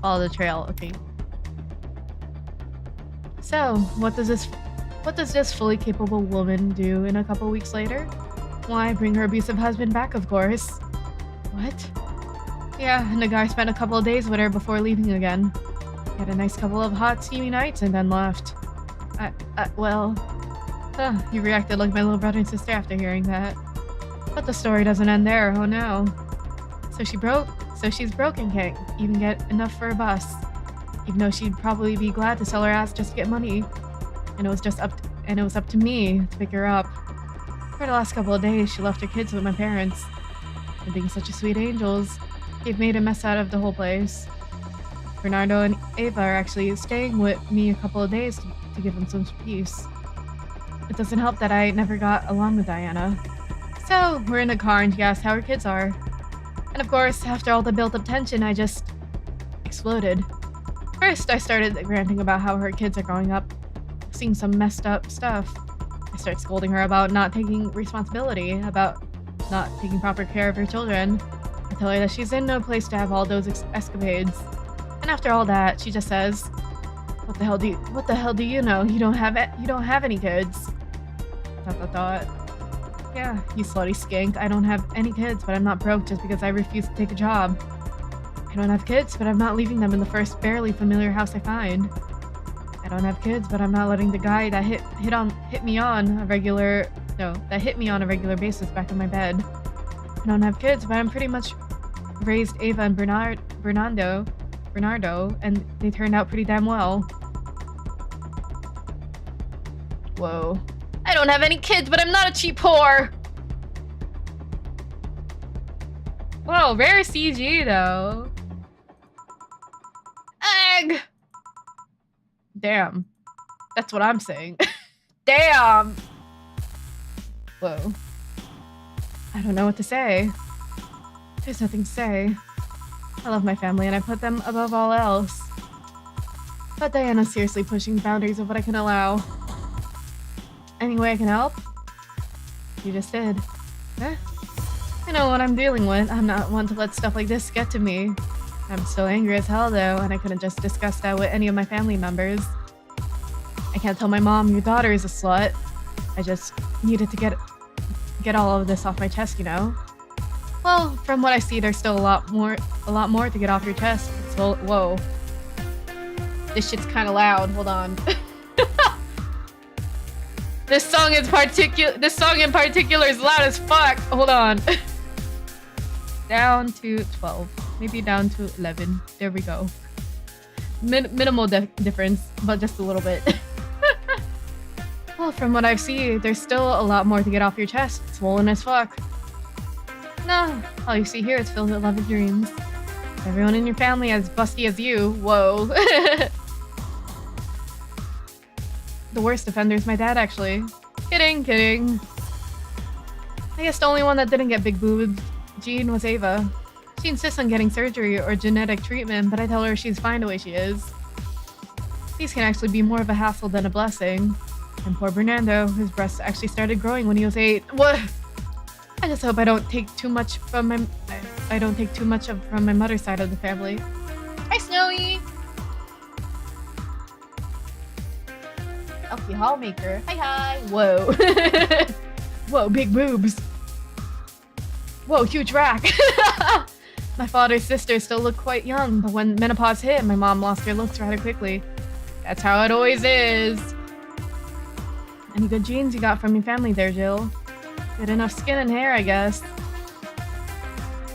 Follow the trail, okay. So, what does this fully capable woman do in a couple weeks later? Why, bring her abusive husband back, of course. What? Yeah, and the guy spent a couple of days with her before leaving again. He had a nice couple of hot, steamy nights and then left. Well... you reacted like my little brother and sister after hearing that. But the story doesn't end there, oh no. So she's broke and can't even get enough for a bus. Even though she'd probably be glad to sell her ass just to get money. And it was up to me to pick her up. For the last couple of days, she left her kids with my parents. And being such a sweet angels, they've made a mess out of the whole place. Bernardo and Ava are actually staying with me a couple of days to give them some peace. It doesn't help that I never got along with Diana. So, we're in a car and she asked how her kids are. And of course, after all the built-up tension, I just exploded. First, I started ranting about how her kids are growing up, seeing some messed up stuff. I start scolding her about not taking responsibility, about not taking proper care of her children. I tell her that she's in no place to have all those escapades. And after all that, she just says, What the hell do you know? You don't have any kids. ... Yeah, you slutty skank. I don't have any kids, but I'm not broke just because I refuse to take a job. I don't have kids, but I'm not leaving them in the first barely familiar house I find. I don't have kids, but I'm not letting the guy that hit me on a regular basis back in my bed. I don't have kids, but I'm pretty much raised Ava and Bernardo, and they turned out pretty damn well. Whoa. I don't have any kids, but I'm not a cheap whore! Whoa, rare CG though. Egg! Damn. That's what I'm saying. Damn! Whoa. I don't know what to say. There's nothing to say. I love my family and I put them above all else. But Diana's seriously pushing the boundaries of what I can allow. Any way I can help? You just did. Huh? I know what I'm dealing with. I'm not one to let stuff like this get to me. I'm still angry as hell though, and I couldn't just discuss that with any of my family members. I can't tell my mom your daughter is a slut. I just needed to get all of this off my chest, you know? Well, from what I see, there's still a lot more to get off your chest. So, whoa. This shit's kind of loud. Hold on. This song in particular is loud as fuck. Hold on. Down to 12. Maybe down to 11. There we go. Minimal difference, but just a little bit. Well, from what I've seen, there's still a lot more to get off your chest. It's swollen as fuck. No, all you see here is filled with love and dreams. Everyone in your family as busty as you. Whoa. The worst offender is my dad, actually. Kidding. I guess the only one that didn't get big boobs, Jean, was Ava. She insists on getting surgery or genetic treatment, but I tell her she's fine the way she is. These can actually be more of a hassle than a blessing. And poor Bernardo, his breasts actually started growing when he was 8. What? I just hope I don't take too much from my mother's side of the family. Hi, Snowy. Elfie Hallmaker. Hi. Whoa. Whoa, big boobs. Whoa, huge rack. My father's sisters still look quite young, but when menopause hit, my mom lost her looks rather quickly. That's how it always is. Any good genes you got from your family there, Jill? Good enough skin and hair, I guess.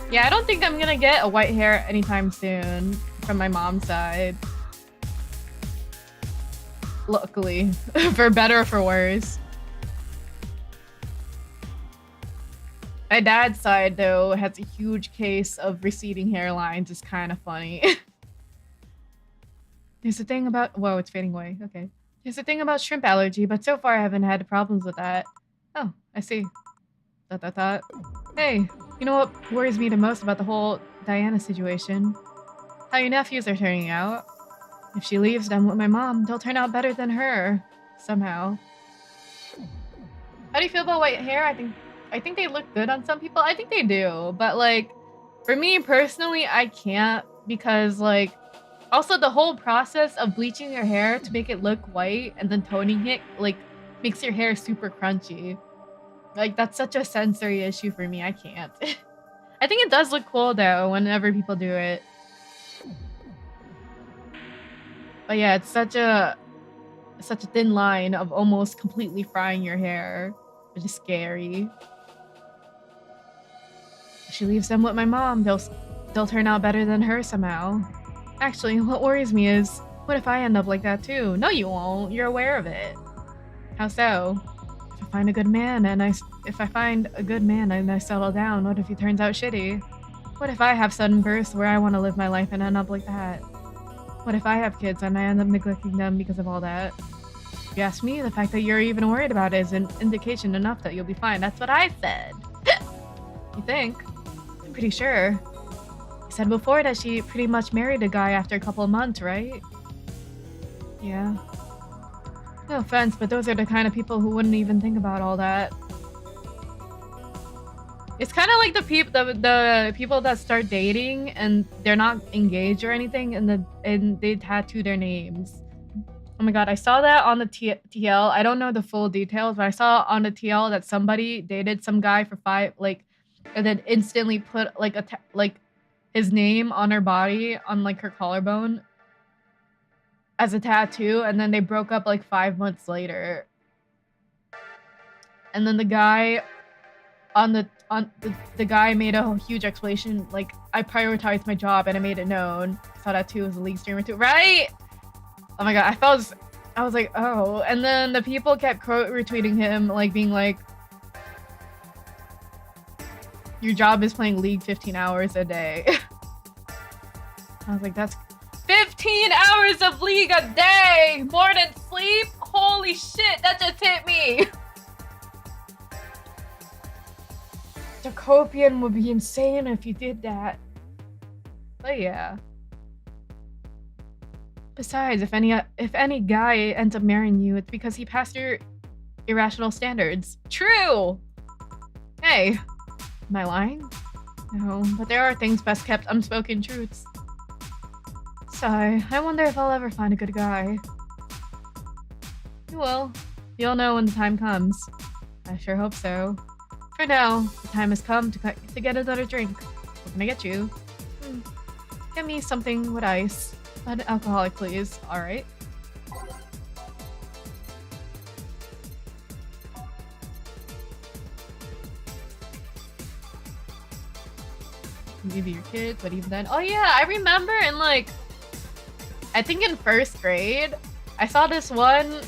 Yeah, I don't think I'm gonna get a white hair anytime soon from my mom's side. Luckily. For better or for worse. My dad's side, though, has a huge case of receding hairlines. It's kind of funny. There's a thing about... Whoa, it's fading away. Okay. There's a thing about shrimp allergy, but so far I haven't had problems with that. Oh, I see. Hey, you know what worries me the most about the whole Diana situation? How your nephews are turning out. If she leaves them with my mom, they'll turn out better than her. Somehow. How do you feel about white hair? I think they look good on some people. I think they do. But, like, for me personally, I can't. Because, like, also the whole process of bleaching your hair to make it look white and then toning it, like, makes your hair super crunchy. Like, that's such a sensory issue for me. I can't. I think it does look cool, though, whenever people do it. But yeah, it's such a thin line of almost completely frying your hair, which is scary. If she leaves them with my mom, they'll turn out better than her somehow. Actually, what worries me is, what if I end up like that too? No, you won't. You're aware of it. How so? If I find a good man and I settle down, what if he turns out shitty? What if I have sudden bursts where I want to live my life and end up like that? What if I have kids and I end up neglecting them because of all that? If you ask me, the fact that you're even worried about it is an indication enough that you'll be fine. That's what I said. You think? I'm pretty sure. I said before that she pretty much married a guy after a couple of months, right? Yeah. No offense, but those are the kind of people who wouldn't even think about all that. It's kind of like the people that start dating and they're not engaged or anything, and they tattoo their names. Oh my god, I saw that on the TL. I don't know the full details, but I saw on the TL that somebody dated some guy for 5, like, and then instantly put like his name on her body on like her collarbone as a tattoo, and then they broke up like 5 months later. And then the guy the guy made a huge explanation, like, I prioritized my job and I made it known. Saw that too as a league streamer too, right? Oh my god, I was like, oh. And then the people kept retweeting him, like, being like, your job is playing League 15 hours a day. I was like, that's 15 hours of League a day! More than sleep? Holy shit, that just hit me! Jacobian would be insane if you did that. But yeah. Besides, if any guy ends up marrying you, it's because he passed your irrational standards. True! Hey, am I lying? No, but there are things best kept unspoken truths. Sigh, I wonder if I'll ever find a good guy. You will. You'll know when the time comes. I sure hope so. For now, the time has come to get another drink. What can I get you? Get me something with ice. Alcoholic, please. Alright. Maybe your kids, but even then. Oh yeah, I remember in like, I think in 1st grade, I saw this one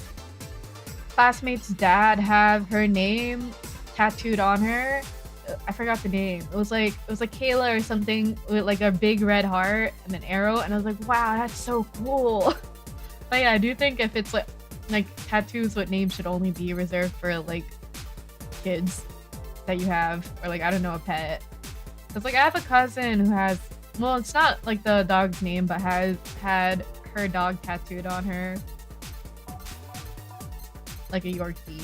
classmate's dad have her name tattooed on her. I forgot the name. It was like Kayla or something with like a big red heart and an arrow, and I was like, wow, that's so cool. But yeah, I do think if it's like tattoos with names should only be reserved for like kids that you have, or like, I don't know, a pet. Cause like I have a cousin who has, well, it's not like the dog's name, but has had her dog tattooed on her, like a Yorkie.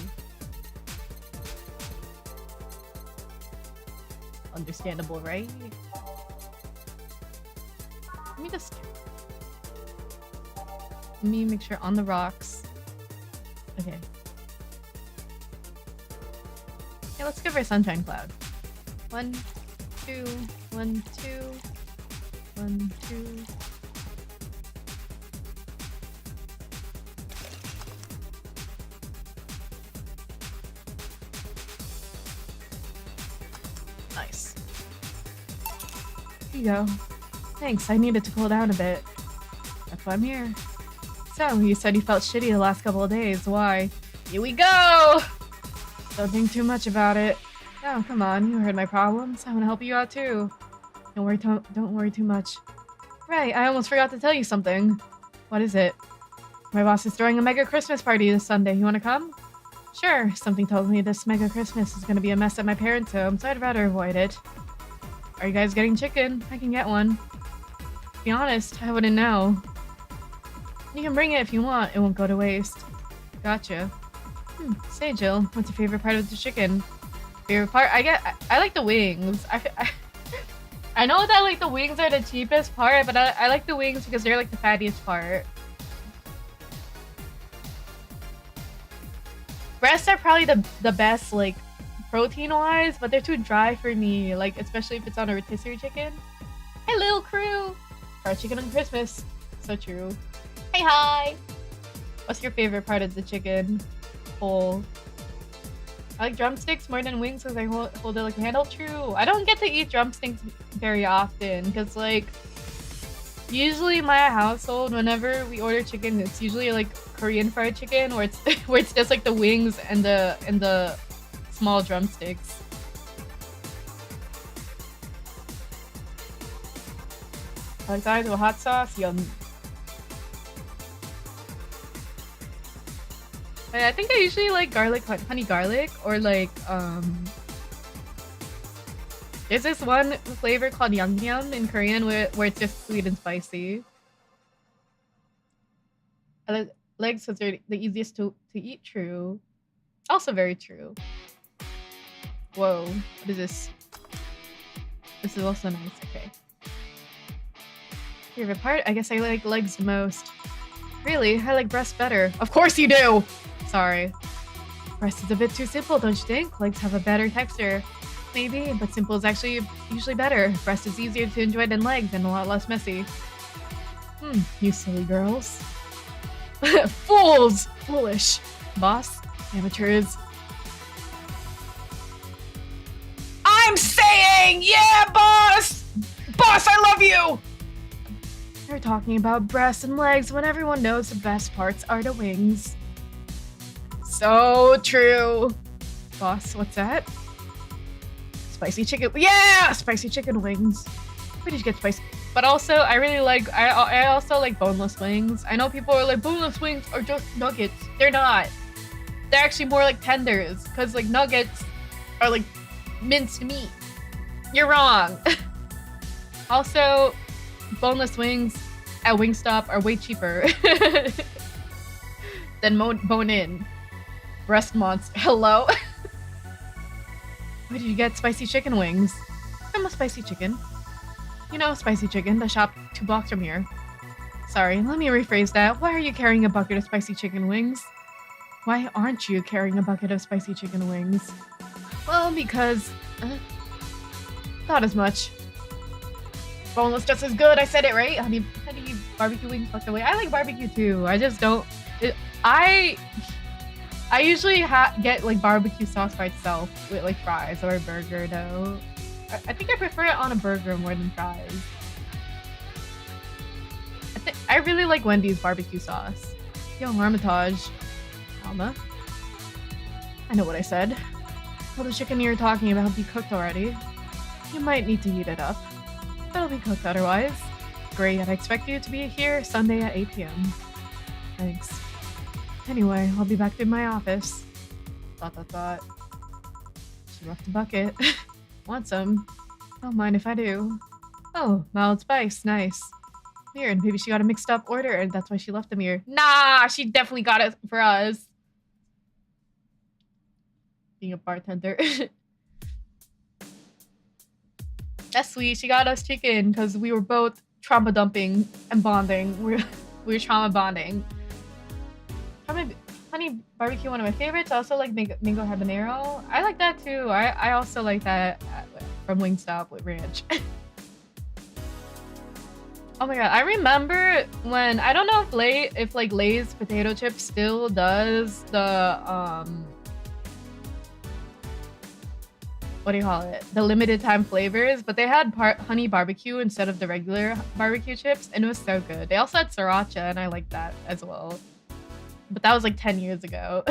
Understandable, right? Let me make sure on the rocks. Okay. Yeah, let's give her a sunshine cloud. 1, 2, 1, 2, 1, 2. course. Here you go. Thanks, I needed to cool down a bit. That's why I'm here. So, you said you felt shitty the last couple of days. Why? Here we go! Don't think too much about it. Oh, come on, you heard my problems. I want to help you out too. Don't worry too much. Right, I almost forgot to tell you something. What is it? My boss is throwing a mega Christmas party this Sunday. You want to come? Sure. Something told me this mega Christmas is going to be a mess at my parents' home, so I'd rather avoid it. Are you guys getting chicken? I can get one. To be honest, I wouldn't know. You can bring it if you want. It won't go to waste. Gotcha. Say, Jill, what's your favorite part of the chicken? Favorite part? I like the wings. I know that like the wings are the cheapest part, but I like the wings because they're like the fattiest part. Breasts are probably the best like protein wise, but they're too dry for me, like especially if it's on a rotisserie chicken. Hey little crew! Fried chicken on Christmas. So true. Hey hi! What's your favorite part of the chicken? Whole. I like drumsticks more than wings because I hold it like a handle. True. I don't get to eat drumsticks very often because like usually my household, whenever we order chicken, it's usually like Korean fried chicken where it's just like the wings and the small drumsticks. I like that with hot sauce. Yum. I think I usually like garlic, honey garlic, or like there's this one flavor called yangnyeom in Korean where it's just sweet and spicy. I like legs because they're the easiest to eat. True. Also very true. Whoa, what is this? This is also nice. Okay. Favorite part? I guess I like legs the most. Really? I like breast better. Of course you do! Sorry. Breast is a bit too simple, don't you think? Legs have a better texture. Maybe, but simple is actually usually better. Breast is easier to enjoy than legs and a lot less messy. You silly girls. Fools! Foolish. Boss? Amateurs. I'm saying, yeah, boss! Boss, I love you! You're talking about breasts and legs when everyone knows the best parts are the wings. So true. Boss, what's that? Spicy chicken. Yeah! Spicy chicken wings. Where did you get spicy? But also, I really like, I also like boneless wings. I know people are like, boneless wings are just nuggets. They're not. They're actually more like tenders. Because like nuggets are like minced meat. You're wrong. Also, boneless wings at Wingstop are way cheaper than bone-in. Breast monster. Hello? Where did you get spicy chicken wings? From a spicy chicken. You know, spicy chicken, the shop 2 blocks from here. Sorry, let me rephrase that. Why are you carrying a bucket of spicy chicken wings? Why aren't you carrying a bucket of spicy chicken wings? Well, because... not as much. Boneless just as good, I said it right? Honey barbecue wings fucked away. I like barbecue too. I just don't... I usually get like barbecue sauce by itself with like fries or a burger though. I think I prefer it on a burger more than fries. I really like Wendy's barbecue sauce. Yo, Marmitage. Alma. I know what I said. Will the chicken you're talking about be cooked already? You might need to heat it up. It'll be cooked otherwise. Great, I expect you to be here Sunday at 8 p.m. Thanks. Anyway, I'll be back in my office. ... She left a bucket. Want some? Don't mind if I do. Oh, mild spice. Nice. Weird. Maybe she got a mixed up order and that's why she left them here. Nah, she definitely got it for us. Being a bartender. That's sweet. She got us chicken because we were both trauma dumping and bonding. We were trauma bonding. Honey barbecue, one of my favorites. I also like mango habanero. I like that too. I also like that from Wingstop with ranch. Oh my god, I remember when, I don't know if like Lay's potato chips still does the what do you call it? The limited time flavors, but they had honey barbecue instead of the regular barbecue chips, and it was so good. They also had sriracha, and I liked that as well. But that was like 10 years ago.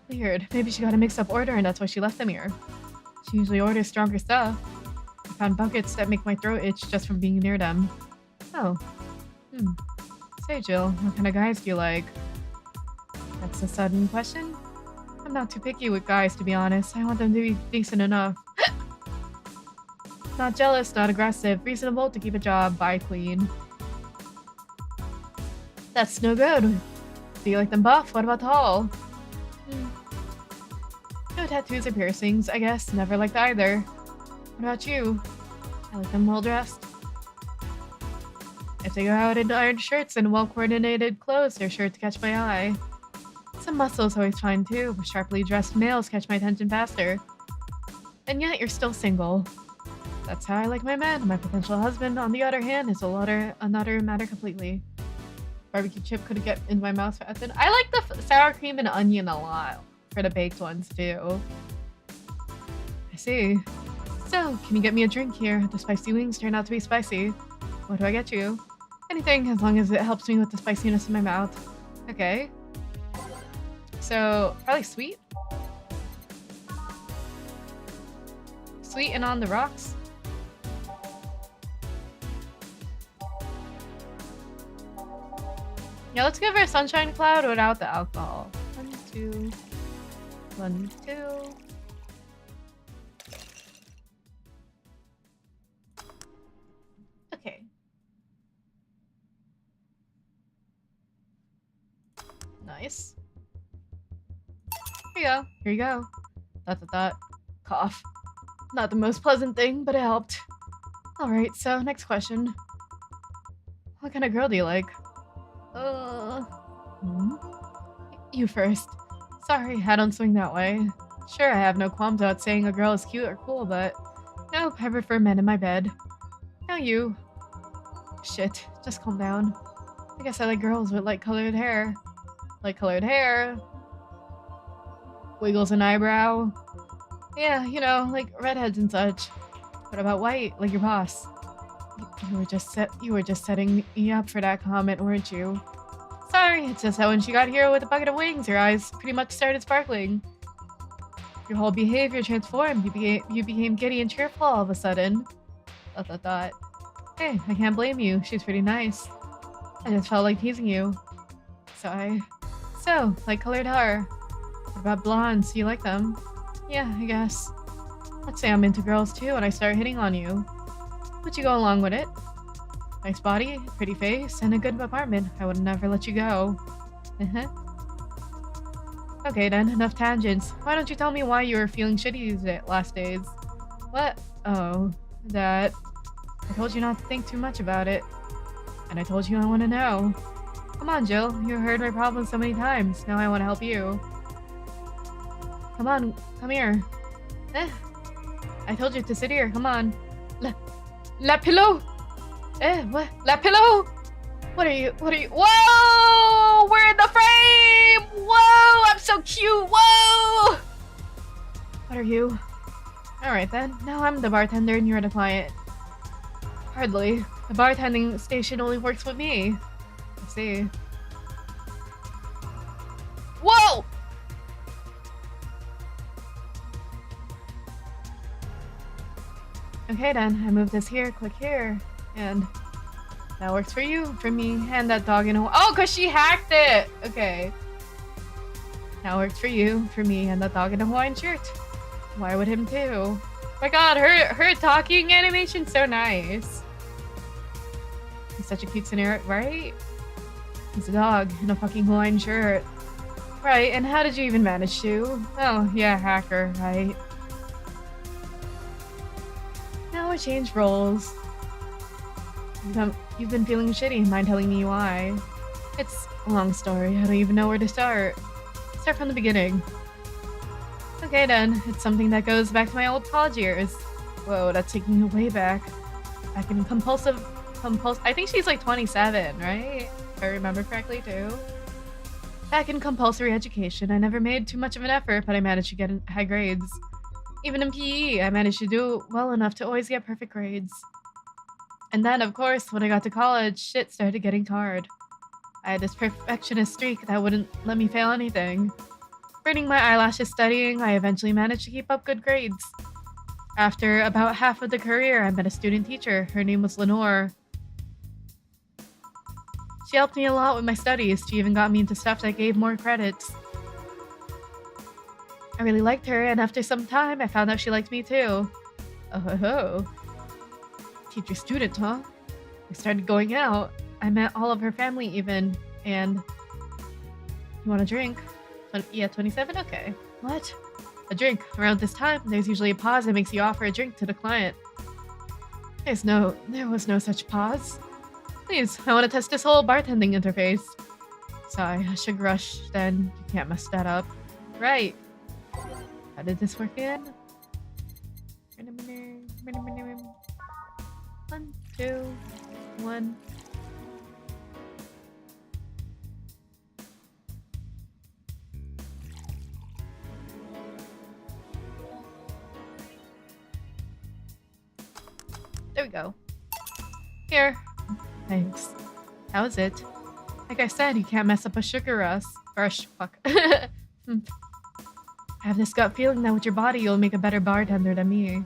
Weird. Maybe she got a mixed up order and that's why she left them here. She usually orders stronger stuff. I found buckets that make my throat itch just from being near them. Oh. Say, Jill, what kind of guys do you like? That's a sudden question. I'm not too picky with guys, to be honest. I want them to be decent enough. Not jealous, not aggressive, reasonable to keep a job, buy clean. That's no good. Do you like them buff? What about tall? No tattoos or piercings, I guess. Never liked either. What about you? I like them well dressed. If they go out in ironed shirts and well-coordinated clothes, they're sure to catch my eye. Some muscles always fine too, but sharply dressed males catch my attention faster. And yet you're still single. That's how I like my men. My potential husband, on the other hand, is another matter completely. Barbecue chip could get in my mouth fast. I like the sour cream and onion a lot for the baked ones too. I see. So, can you get me a drink here? The spicy wings turn out to be spicy. What do I get you? Anything, as long as it helps me with the spiciness in my mouth. Okay. So, probably sweet? Sweet and on the rocks? Yeah, let's give her a sunshine cloud without the alcohol. 1, 2. 1, 2. Okay. Nice. Here you go. Here you go. Dot. Cough. Not the most pleasant thing, but it helped. Alright, so next question. What kind of girl do you like? You first. Sorry, I don't swing that way. Sure, I have no qualms about saying a girl is cute or cool, but nope, I prefer men in my bed. Now you. Shit, just calm down. I guess I like girls with light-colored hair. Light-colored hair. Wiggles an eyebrow. Yeah, you know, like redheads and such. What about white, like your boss? You were just setting me up for that comment, weren't you? Sorry, it's just that when she got here with a bucket of wings, her eyes pretty much started sparkling. Your whole behavior transformed. You became giddy and cheerful all of a sudden. Dot. Hey, I can't blame you. She's pretty nice. I just felt like teasing you. So, light-colored hair. What about blondes? Do you like them? Yeah, I guess. Let's say I'm into girls too and I start hitting on you. Would you go along with it? Nice body, pretty face, and a good apartment. I would never let you go. Okay then, enough tangents. Why don't you tell me why you were feeling shitty these last days? What? Oh, that... I told you not to think too much about it. And I told you I want to know. Come on, Jill. You heard my problems so many times. Now I want to help you. Come on, come here. I told you to sit here. Come on. La pillow! What? La pillow? What are you? Whoa! We're in the frame! Whoa! I'm so cute! Whoa! What are you? Alright then. Now I'm the bartender and you're the client. Hardly. The bartending station only works with me. I see. Whoa! Okay then, I move this here, click here, and that works for you, for me, and that dog in a... Oh, cause she hacked it! Okay. That works for you, for me, and that dog in a Hawaiian shirt. Why would him too? My god, her talking animation's so nice. He's such a cute scenario, right? He's a dog in a fucking Hawaiian shirt. Right, and how did you even manage to? Oh, yeah, hacker, right. Now we change roles. You've been feeling shitty. Mind telling me why? It's a long story. I don't even know where to start. Start from the beginning. Okay then, it's something that goes back to my old college years. Whoa, that's taking me way back. Back in I think she's like 27, right? If I remember correctly too. Back in compulsory education, I never made too much of an effort, but I managed to get high grades. Even in PE, I managed to do well enough to always get perfect grades. And then, of course, when I got to college, shit started getting hard. I had this perfectionist streak that wouldn't let me fail anything. Burning my eyelashes studying, I eventually managed to keep up good grades. After about half of the career, I met a student teacher. Her name was Lenore. She helped me a lot with my studies. She even got me into stuff that gave more credits. I really liked her, and after some time, I found out she liked me too. Oh ho ho. Teacher-student, huh? We started going out. I met all of her family even, and... You want a drink? Yeah, 27? Okay. What? A drink. Around this time, there's usually a pause that makes you offer a drink to the client. There was no such pause. Please, I want to test this whole bartending interface. Sigh, a sugar rush, then you can't mess that up. Right. How did this work again? 1, 2, 1. There we go. Here. Thanks. How is it? Like I said, you can't mess up a sugar rush. Fuck. I have this gut feeling that with your body, you'll make a better bartender than me.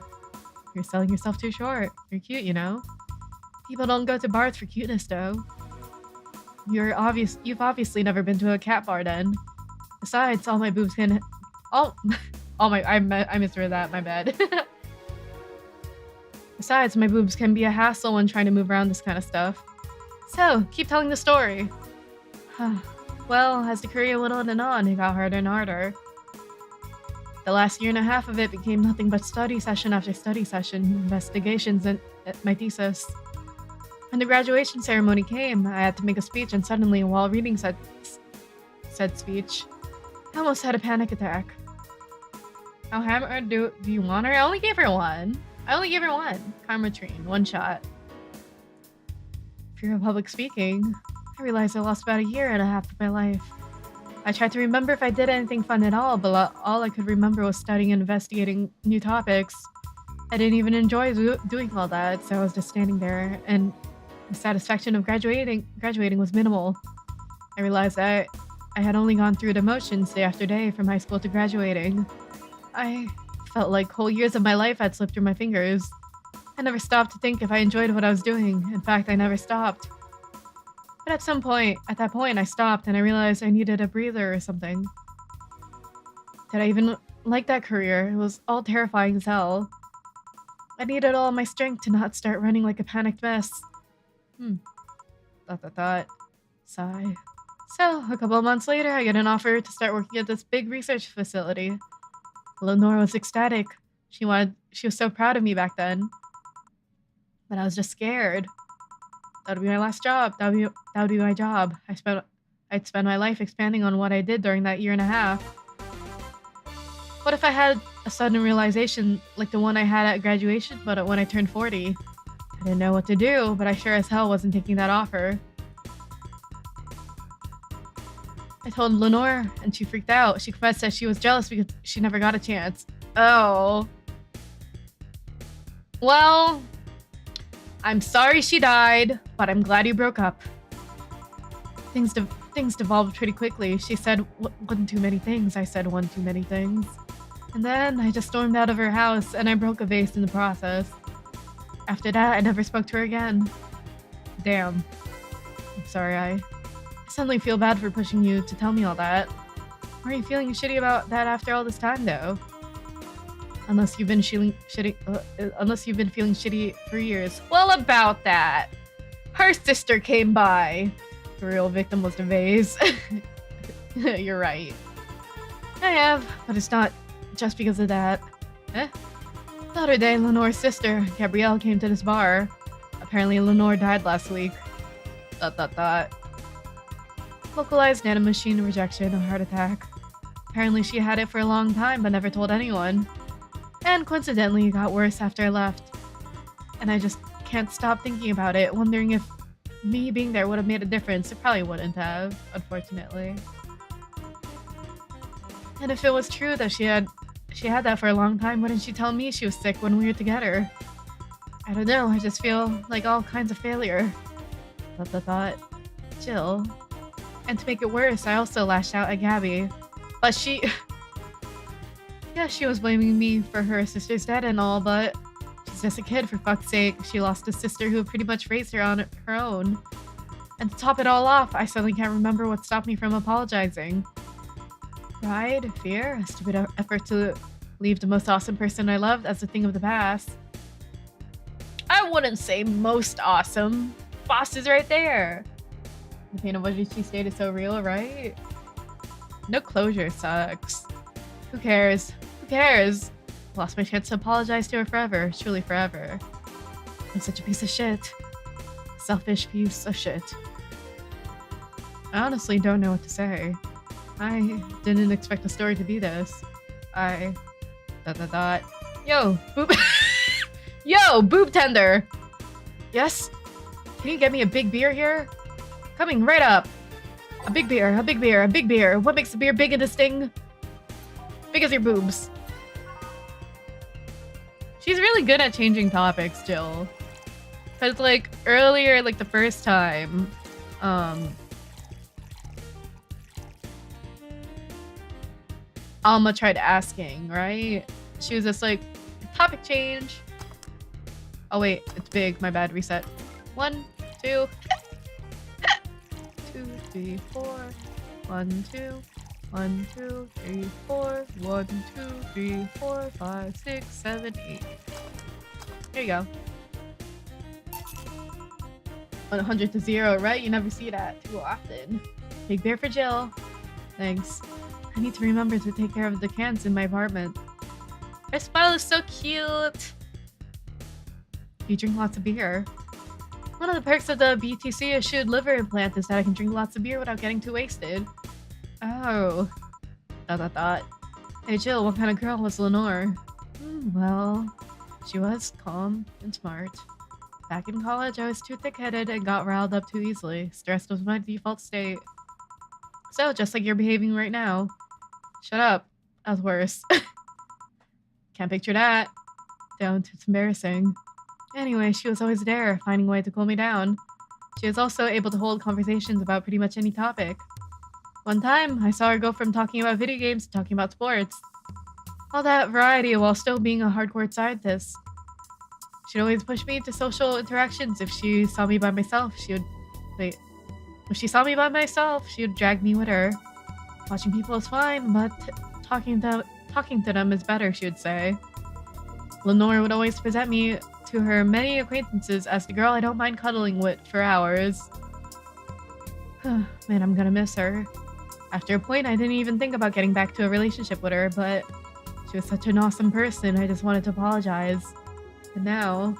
You're selling yourself too short. You're cute, you know? People don't go to bars for cuteness, though. You've obviously never been to a cat bar, then. Besides, all my boobs can... I misread that, my bad. Besides, my boobs can be a hassle when trying to move around this kind of stuff. So, keep telling the story. Well, as the career went on, it got harder and harder. The last year and a half of it became nothing but study session after study session, investigations, and my thesis. When the graduation ceremony came, I had to make a speech, and suddenly, while reading said speech, I almost had a panic attack. How hammered do you want her? I only gave her one. Karmotrine, 1 shot. Fear of public speaking. I realized I lost about 1.5 years of my life. I tried to remember if I did anything fun at all, but all I could remember was studying and investigating new topics. I didn't even enjoy doing all that, so I was just standing there, and the satisfaction of graduating was minimal. I realized that I had only gone through the motions day after day from high school to graduating. I felt like whole years of my life had slipped through my fingers. I never stopped to think if I enjoyed what I was doing. In fact, I never stopped. But at that point, I stopped and I realized I needed a breather or something. Did I even like that career? It was all terrifying as hell. I needed all my strength to not start running like a panicked mess. Sigh. So, a couple of months later, I get an offer to start working at this big research facility. Lenore was ecstatic. She was so proud of me back then. But I was just scared. That would be my last job. That would be my job. I'd spend my life expanding on what I did during that 1.5 years. What if I had a sudden realization like the one I had at graduation, but when I turned 40? I didn't know what to do, but I sure as hell wasn't taking that offer. I told Lenore, and she freaked out. She confessed that she was jealous because she never got a chance. Oh. Well, I'm sorry she died, but I'm glad you broke up. Things devolved pretty quickly. She said one too many things. I said one too many things. And then I just stormed out of her house, and I broke a vase in the process. After that, I never spoke to her again. Damn. I'm sorry, I suddenly feel bad for pushing you to tell me all that. Why are you feeling shitty about that after all this time, though? Unless you've been feeling shitty for years. Well, about that. Her sister came by. The real victim was the vase. You're right. I have, but it's not just because of that. The other day, Lenore's sister, Gabrielle, came to this bar. Apparently, Lenore died last week. ... Localized nanomachine rejection, a heart attack. Apparently, she had it for a long time, but never told anyone. And coincidentally, it got worse after I left. And I just can't stop thinking about it, wondering if me being there would have made a difference. It probably wouldn't have, unfortunately. And if it was true that she She had that for a long time. Wouldn't she tell me she was sick when we were together? I don't know, I just feel like all kinds of failure. Thought. Jill. And to make it worse, I also lashed out at Gabby. But she... yeah, she was blaming me for her sister's death and all, but she's just a kid, for fuck's sake. She lost a sister who pretty much raised her on her own. And to top it all off, I suddenly can't remember what stopped me from apologizing. Pride, fear, a stupid effort to leave the most awesome person I loved as a thing of the past. I wouldn't say most awesome. Boss is right there. The pain of what she stated is so real, right? No closure sucks. Who cares? Who cares? Lost my chance to apologize to her forever. Truly forever. I'm such a piece of shit. Selfish piece of shit. I honestly don't know what to say. I didn't expect the story to be this. Yo, boob. Yo, boob tender. Yes? Can you get me a big beer here? Coming right up. A big beer, a big beer, a big beer. What makes the beer big in this thing? Big as your boobs. She's really good at changing topics, Jill. Cause like earlier, like the first time, Alma tried asking, right? She was just like, topic change. Oh wait, it's big, my bad, reset. 1, 2, 2, 3, 4, 1, 2, 1, 2, 3, 4, 1, 2, 3, 4, 5, 6, 7, 8. There you go. 100 to 0, right? You never see that too often. Big beer for Jill. Thanks. I need to remember to take care of the cans in my apartment. Her smile is so cute. You drink lots of beer. One of the perks of the BTC issued liver implant is that I can drink lots of beer without getting too wasted. Oh. Hey Jill, what kind of girl was Lenore? Well, she was calm and smart. Back in college, I was too thick-headed and got riled up too easily. Stress was my default state. So, just like you're behaving right now. Shut up. That was worse. Can't picture that. Don't. It's embarrassing. Anyway, she was always there, finding a way to cool me down. She was also able to hold conversations about pretty much any topic. One time, I saw her go from talking about video games to talking about sports. All that variety while still being a hardcore scientist. She'd always push me into social interactions. If she saw me by myself, she would... Wait. If she saw me by myself, she would drag me with her. Watching people is fine, but talking to them is better, she would say. Lenore would always present me to her many acquaintances as the girl I don't mind cuddling with for hours. Man, I'm gonna miss her. After a point, I didn't even think about getting back to a relationship with her, but she was such an awesome person, I just wanted to apologize. And now,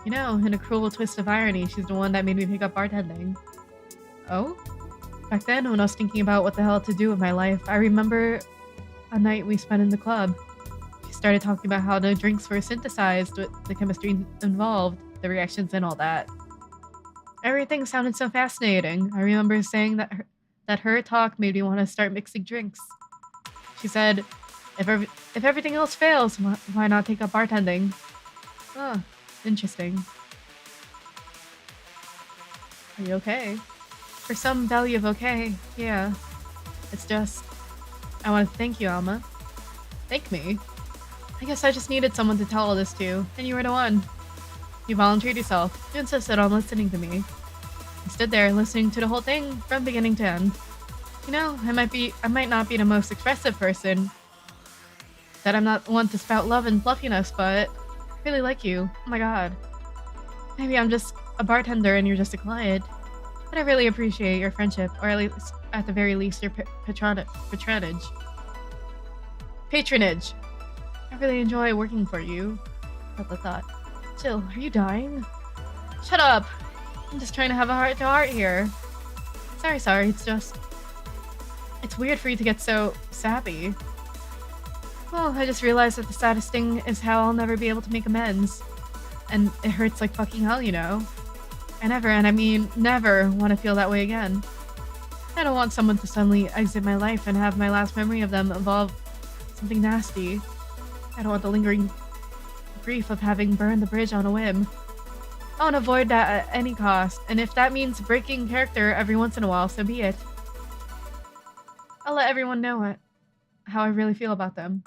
you know, in a cruel twist of irony, she's the one that made me pick up bartending. Oh? Back then, when I was thinking about what the hell to do with my life, I remember a night we spent in the club. She started talking about how the drinks were synthesized with the chemistry involved, the reactions and all that. Everything sounded so fascinating. I remember saying that her talk made me want to start mixing drinks. She said, if everything else fails, why not take up bartending? Oh, interesting. Are you okay? For some value of okay, yeah. It's just... I want to thank you, Alma. Thank me? I guess I just needed someone to tell all this to, and you were the one. You volunteered yourself. You insisted on listening to me. I stood there listening to the whole thing from beginning to end. You know, I might not be the most expressive person. That I'm not one to spout love and fluffiness, but I really like you. Oh my god. Maybe I'm just a bartender and you're just a client. But I really appreciate your friendship, or at the very least, your patronage. Patronage. I really enjoy working for you. Thought. Jill, are you dying? Shut up! I'm just trying to have a heart-to-heart here. Sorry, it's just... It's weird for you to get so sappy. Well, I just realized that the saddest thing is how I'll never be able to make amends. And it hurts like fucking hell, you know? I never, and I mean never, want to feel that way again. I don't want someone to suddenly exit my life and have my last memory of them involve Something nasty. I don't want the lingering grief of having burned the bridge on a whim. I want to avoid that at any cost, and if that means breaking character every once in a while, so be it. I'll let everyone know how I really feel about them.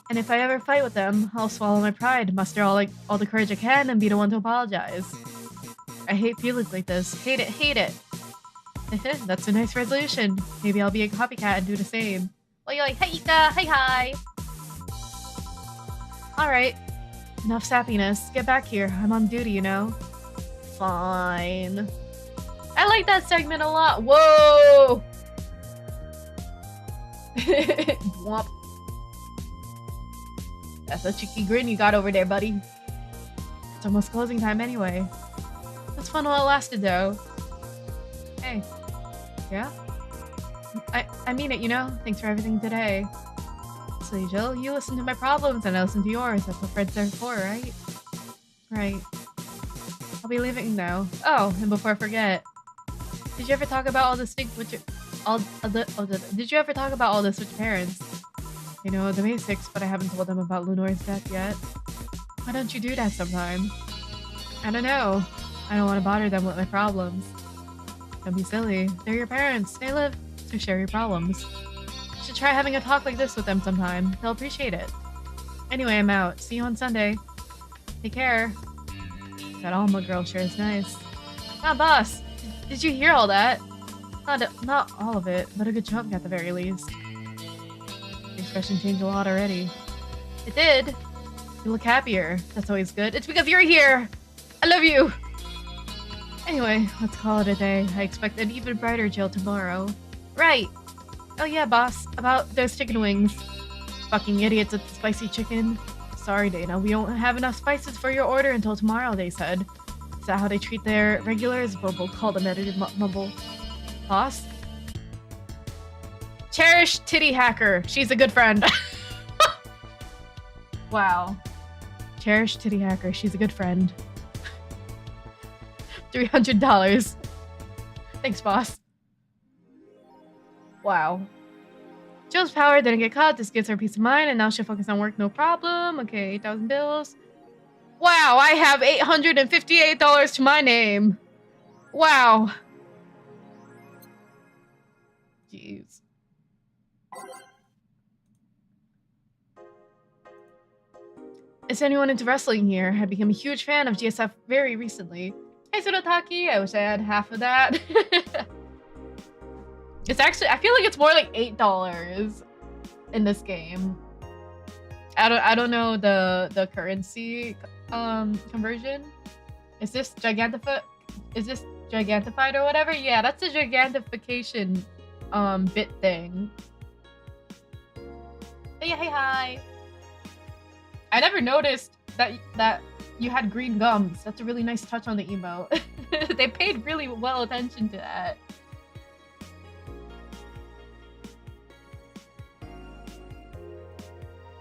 And if I ever fight with them, I'll swallow my pride, muster all the courage I can, and be the one to apologize. I hate feelings like this. Hate it, hate it. That's a nice resolution. Maybe I'll be a copycat and do the same. Oi oi, hey Ika, hi. Alright. Enough sappiness. Get back here. I'm on duty, you know? Fine. I like that segment a lot. Whoa! Womp. That's a cheeky grin you got over there, buddy. It's almost closing time anyway. That's fun while it lasted, though. Hey. Yeah? I mean it, you know? Thanks for everything today. So, Jill, you listen to my problems and I listen to yours. That's what friends are for, right? Right. I'll be leaving now. Oh, and before I forget, did you ever talk about all this thing with your... Did you ever talk about all this with your parents? You know, the basics, but I haven't told them about Lenore's death yet. Why don't you do that sometime? I don't know. I don't want to bother them with my problems. Don't be silly. They're your parents. They live to share your problems. You should try having a talk like this with them sometime. They'll appreciate it. Anyway, I'm out. See you on Sunday. Take care. That Alma girl sure is nice. Ah, boss! Did you hear all that? Not all of it, but a good chunk at the very least. The expression changed a lot already. It did. You look happier. That's always good. It's because you're here! I love you! Anyway, let's call it a day. I expect an even brighter Jill tomorrow. Right! Oh yeah, boss. About those chicken wings. Fucking idiots with the spicy chicken. Sorry, Dana. We won't have enough spices for your order until tomorrow, they said. Is that how they treat their regulars? Bumble called them edited mumble. Boss? Cherish Titty Hacker. She's a good friend. Wow. Cherish Titty Hacker. She's a good friend. $300. Thanks, boss. Wow. Jill's power didn't get caught. This gives her peace of mind, and now she'll focus on work, no problem. Okay, 8,000 bills. Wow, I have $858 to my name. Wow. Jeez. Is anyone into wrestling here? I became a huge fan of GSF very recently. Hey, Surotaki, I wish I had half of that. It's actually, I feel like it's more like $8 in this game. I don't know the currency conversion. Is this gigantified or whatever? Yeah, that's a gigantification bit thing. Hey, hi. I never noticed that you had green gums. That's a really nice touch on the emote. They paid really well attention to that.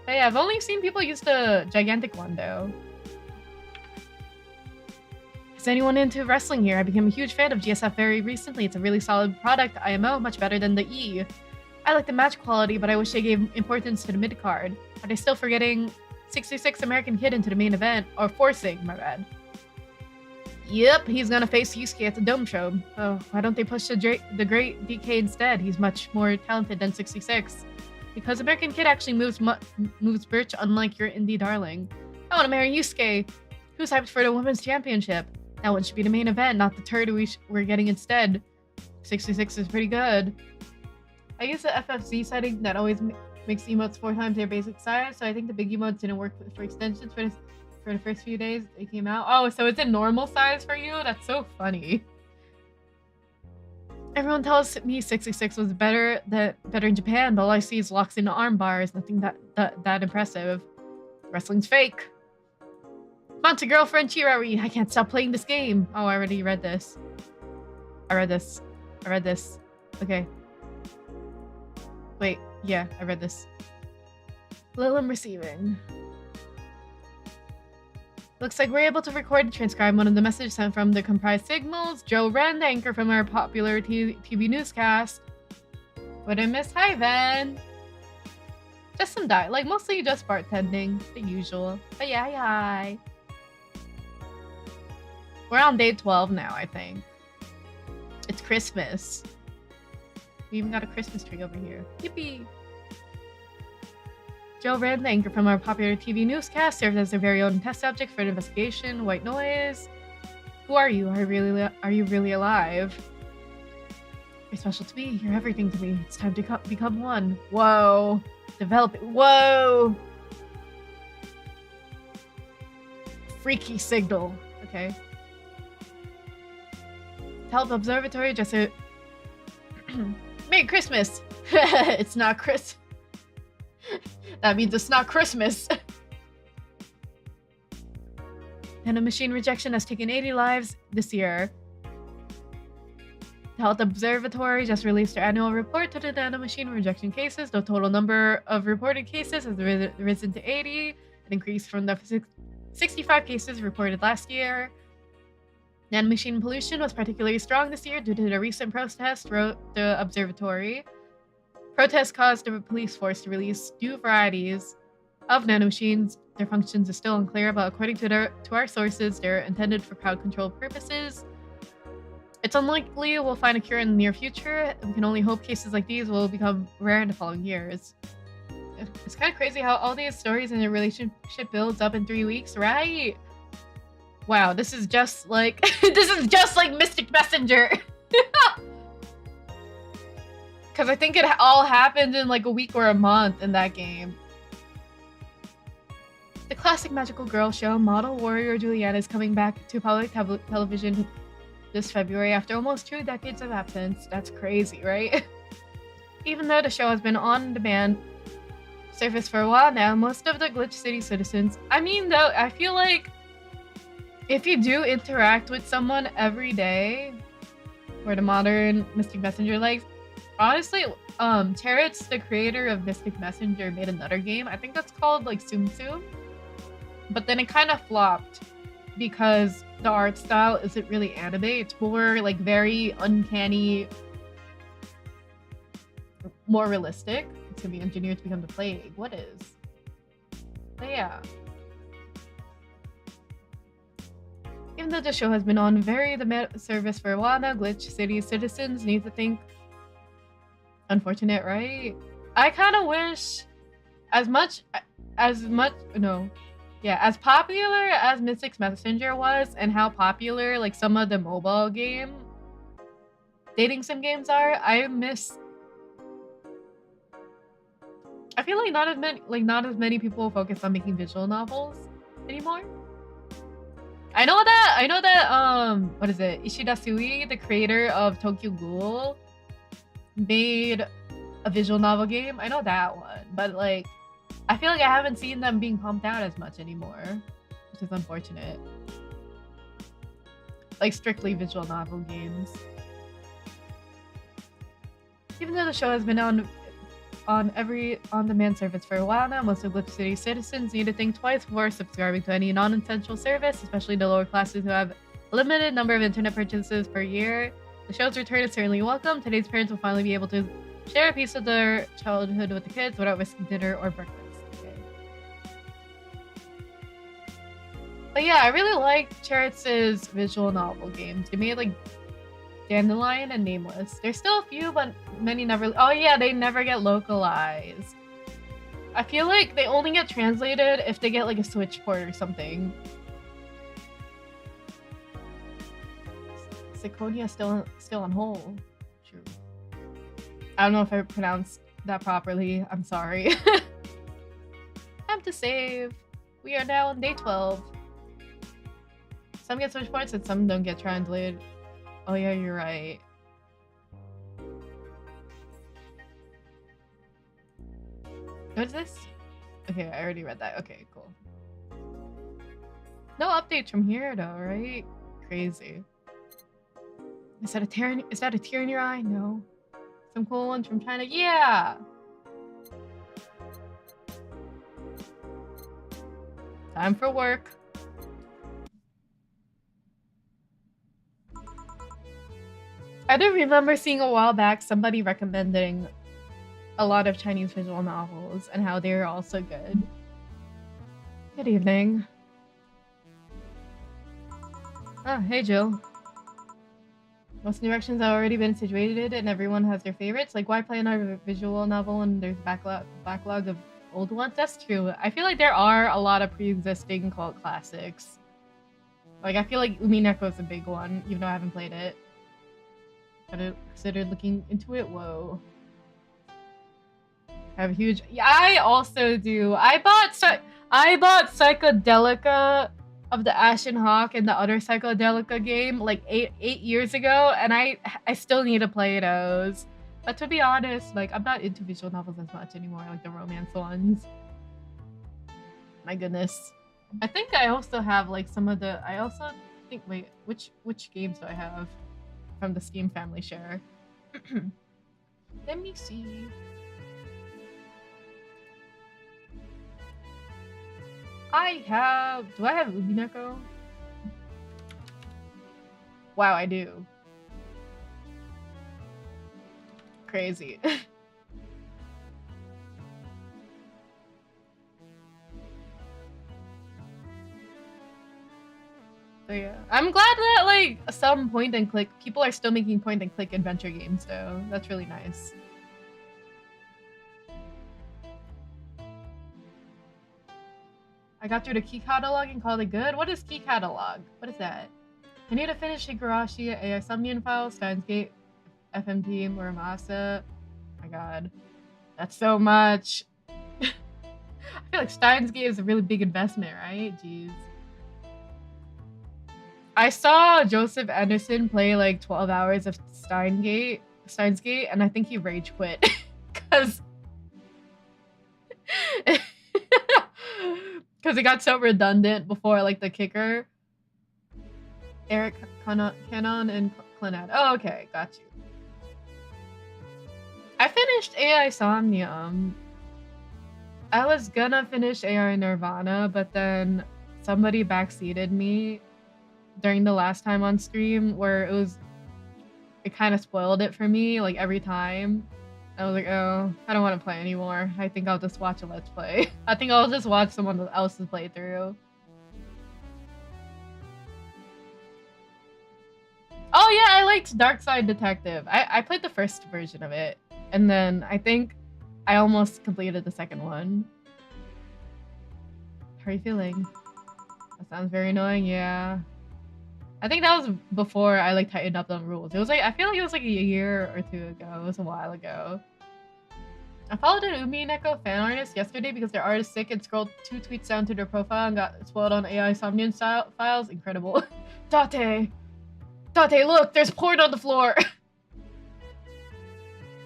But yeah, I've only seen people use the gigantic one though. Is anyone into wrestling here? I became a huge fan of GSF very recently. It's a really solid product, IMO, much better than the E. I like the match quality, but I wish they gave importance to the mid-card. Are they still forgetting 66 American Kid into the main event? Or forcing, my bad. Yep, he's gonna face Yusuke at the Dome Show. Oh, why don't they push the great DK instead? He's much more talented than 66. Because American Kid actually moves Birch, unlike your indie darling. I want to marry Yusuke. Who's hyped for the women's championship? That one should be the main event, not the turd we're getting instead. 66 is pretty good. I use the FFZ setting that always makes emotes 4 times their basic size, so I think the big emotes didn't work for extensions for the first few days they came out. Oh, so it's a normal size for you? That's so funny. Everyone tells me 66 was better in Japan, but all I see is locks into arm bars. Nothing that impressive. Wrestling's fake. Monster girlfriend Chirari, I can't stop playing this game. Oh, I already read this. I read this. Okay. Wait, yeah, I read this. Lilim receiving. Looks like we're able to record and transcribe one of the messages sent from the comprised signals. Joe Wren, the anchor from our popular TV newscast. What I miss? Hi, Van. Just some diet, like mostly just bartending, the usual. But yeah, hi. We're on day 12 now, I think. It's Christmas. We even got a Christmas tree over here. Yippee! Joe Rand, the anchor from our popular TV newscast, serves as their very own test subject for an investigation. White noise. Who are you? Are you really alive? You're special to me. You're everything to me. It's time to become one. Whoa. Develop it. Whoa. Freaky signal. Okay. Help observatory just a Merry Christmas. It's not Chris. That means it's not Christmas. Nanomachine rejection has taken 80 lives this year. The Health Observatory just released their annual report to the nanomachine rejection cases. The total number of reported cases has risen to 80, an increase from the 65 cases reported last year. Nanomachine pollution was particularly strong this year due to the recent protest, wrote the observatory. Protests caused the police force to release new varieties of nanomachines. Their functions are still unclear, but according to our sources, they're intended for crowd control purposes. It's unlikely we'll find a cure in the near future. We can only hope cases like these will become rare in the following years. It's kind of crazy how all these stories and their relationship builds up in 3 weeks, right? Wow, this is just like this is just like Mystic Messenger. Because I think it all happened in like a week or a month in that game. The classic magical girl show, Model Warrior Juliana, is coming back to public television this February after almost 2 decades of absence. That's crazy, right? Even though the show has been on demand service for a while now, most of the Glitch City citizens... I mean, though, I feel like if you do interact with someone every day, or the modern Mystic Messenger, like, honestly, Terrence, the creator of Mystic Messenger, made another game. I think that's called, like, Tsum Tsum. But then it kind of flopped because the art style isn't really anime. It's more, like, very uncanny, more realistic. It's gonna be engineered to become the plague. What is? But yeah. Even though the show has been on the service for a while now, Glitch City citizens need to think. Unfortunate, right? I kind of wish as popular as Mystic Messenger was and how popular like some of the mobile dating sim games are, I feel like not as many people focus on making visual novels anymore. I know that what is it? Ishida Sui, the creator of Tokyo Ghoul, made a visual novel game. I know that one, but like I feel like I haven't seen them being pumped out as much anymore, which is unfortunate. Like strictly visual novel games. Even though the show has been on every on-demand service for a while now, most of Glitch City citizens need to think twice before subscribing to any non-essential service, especially the lower classes who have a limited number of internet purchases per year. The show's return is certainly welcome. Today's parents will finally be able to share a piece of their childhood with the kids without risking dinner or breakfast. Okay. But yeah, I really like Cheritz's visual novel games. They made like Dandelion and Nameless. There's still a few, but many never... Oh yeah, they never get localized. I feel like they only get translated if they get like a Switch port or something. Siconia still on hold. True. I don't know if I pronounced that properly. I'm sorry. Time to save. We are now on day 12. Some get Switch ports and some don't get translated. Oh yeah, you're right. What is this? Okay, I already read that. Okay, cool. No updates from here though, right? Crazy. Is that a tear in your eye? No. Some cool ones from China? Yeah! Time for work. I do remember seeing a while back somebody recommending a lot of Chinese visual novels and how they're also good. Good evening. Ah, hey Jill. Most directions have already been situated and everyone has their favorites. Like, why play another visual novel when there's backlog of old ones? That's true. I feel like there are a lot of pre-existing cult classics. Like, I feel like Umineko is a big one, even though I haven't played it. But considered looking into it. Whoa. I have a huge... Yeah, I also do. I bought Psychedelica of the Ashen Hawk and the other Psychedelica game like eight years ago, and I still need to play those. But to be honest, like, I'm not into visual novels as much anymore, like the romance ones. My goodness. I think I also have like some of the... I also think... Wait, which games do I have from the Steam family share? Let me see. Do I have Umineko? Wow, I do. Crazy. So yeah, I'm glad that like some point and click people are still making point and click adventure games though. That's really nice. I got through the key catalog and called it good. What is key catalog? What is that? I need to finish Higurashi, AI Summian Files, Steins Gate, FMT, Muramasa. Oh my god. That's so much. I feel like Steins Gate is a really big investment, right? Jeez. I saw Joseph Anderson play like 12 hours of Steins Gate, and I think he rage quit. Because it got so redundant before like the kicker. Eric Cannon and Clinad. Oh, okay, got you. I finished AI Somnium. I was gonna finish AI Nirvana, but then somebody backseated me during the last time on stream where it kind of spoiled it for me, like every time. I was like, oh, I don't want to play anymore. I think I'll just watch a Let's Play. I think I'll just watch someone else's playthrough. Oh yeah, I liked Dark Side Detective. I played the first version of it, and then I think I almost completed the second one. How are you feeling? That sounds very annoying, yeah. I think that was before I like tightened up the rules. It was like, I feel like it was like a year or two ago. It was a while ago. I followed an Umineko fan artist yesterday because their art is sick and scrolled 2 tweets down to their profile and got spoiled on AI Somnium style files. Incredible. Date, look, there's porn on the floor.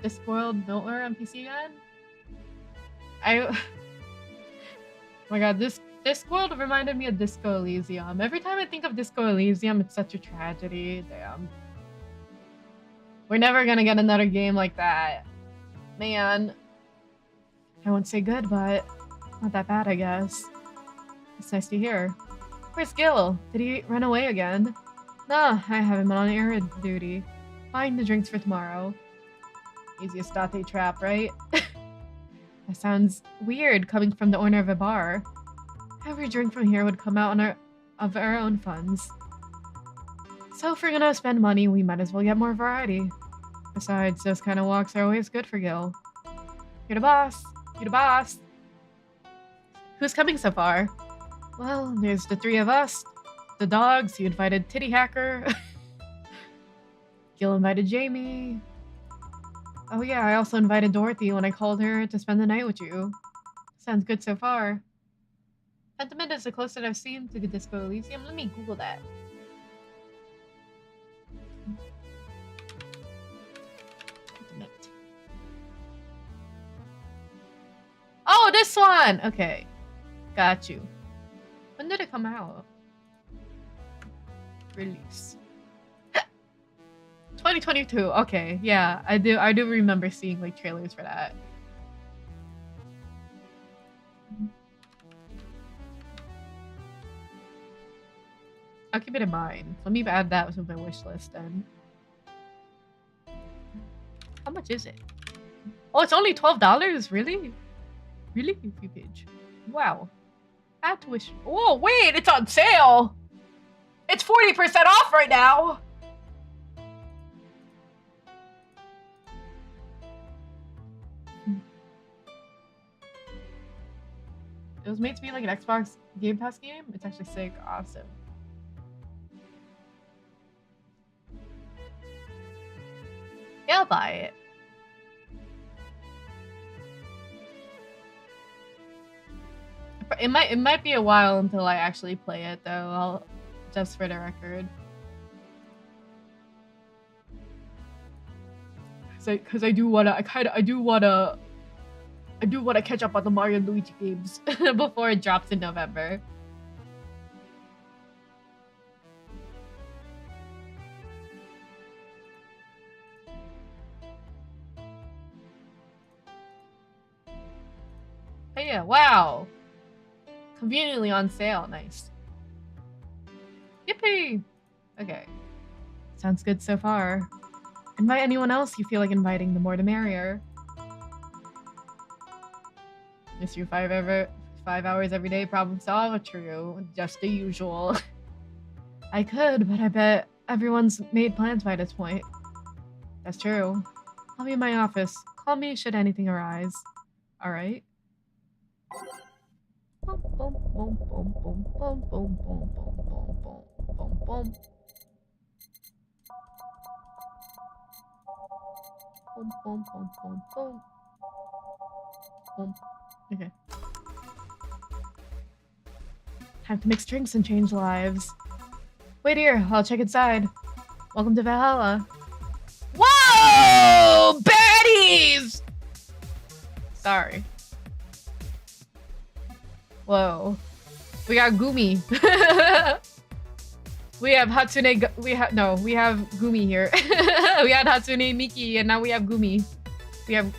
This spoiled nowhere on PC again? Oh my god, this world reminded me of Disco Elysium. Every time I think of Disco Elysium, it's such a tragedy. Damn. We're never gonna get another game like that. Man. I won't say good, but not that bad, I guess. It's nice to hear. Where's Gil? Did he run away again? Nah, I haven't been on errand duty. Buying the drinks for tomorrow. Easiest Date trap, right? That sounds weird coming from the owner of a bar. Every drink from here would come out of our own funds. So if we're gonna spend money, we might as well get more variety. Besides, those kind of walks are always good for Gil. You're the boss. You're the boss. Who's coming so far? Well, there's the 3 of us. The dogs, you invited Titty Hacker. Gil invited Jamie. Oh yeah, I also invited Dorothy when I called her to spend the night with you. Sounds good so far. Pentiment is the closest I've seen to the Disco Elysium. Let me Google that. Pentiment. Oh, this one! Okay. Got you. When did it come out? Release. 2022. Okay, yeah, I do remember seeing like trailers for that. I'll keep it in mind. Let me add that to my wish list then. How much is it? Oh, it's only $12? Really? Really? View page. Wow. Add tuition. Oh, wait, it's on sale! It's 40% off right now! It was made to be like an Xbox Game Pass game. It's actually sick. Awesome. Yeah, I'll buy it. It might be a while until I actually play it though. Just for the record. Cause I do wanna catch up on the Mario and Luigi games before it drops in November. Hey, yeah, wow. Conveniently on sale, nice. Yippee! Okay. Sounds good so far. Invite anyone else you feel like inviting, the more the merrier. Miss you 5 hours every day, problem solved? True. Just the usual. I could, but I bet everyone's made plans by this point. That's true. I'll be in my office. Call me should anything arise. Alright? Boom, boom, boom, boom, boom, boom, boom, boom, boom, boom, boom, boom. Boom, boom, boom, boom, boom. Boom. Okay. Time to mix drinks and change lives. Wait here, I'll check inside. Welcome to Valhalla. Whoa! Baddies! Sorry. Whoa. We got Gumi. We have Hatsune. We have Gumi here. We had Hatsune Miki, and now we have Gumi. We have.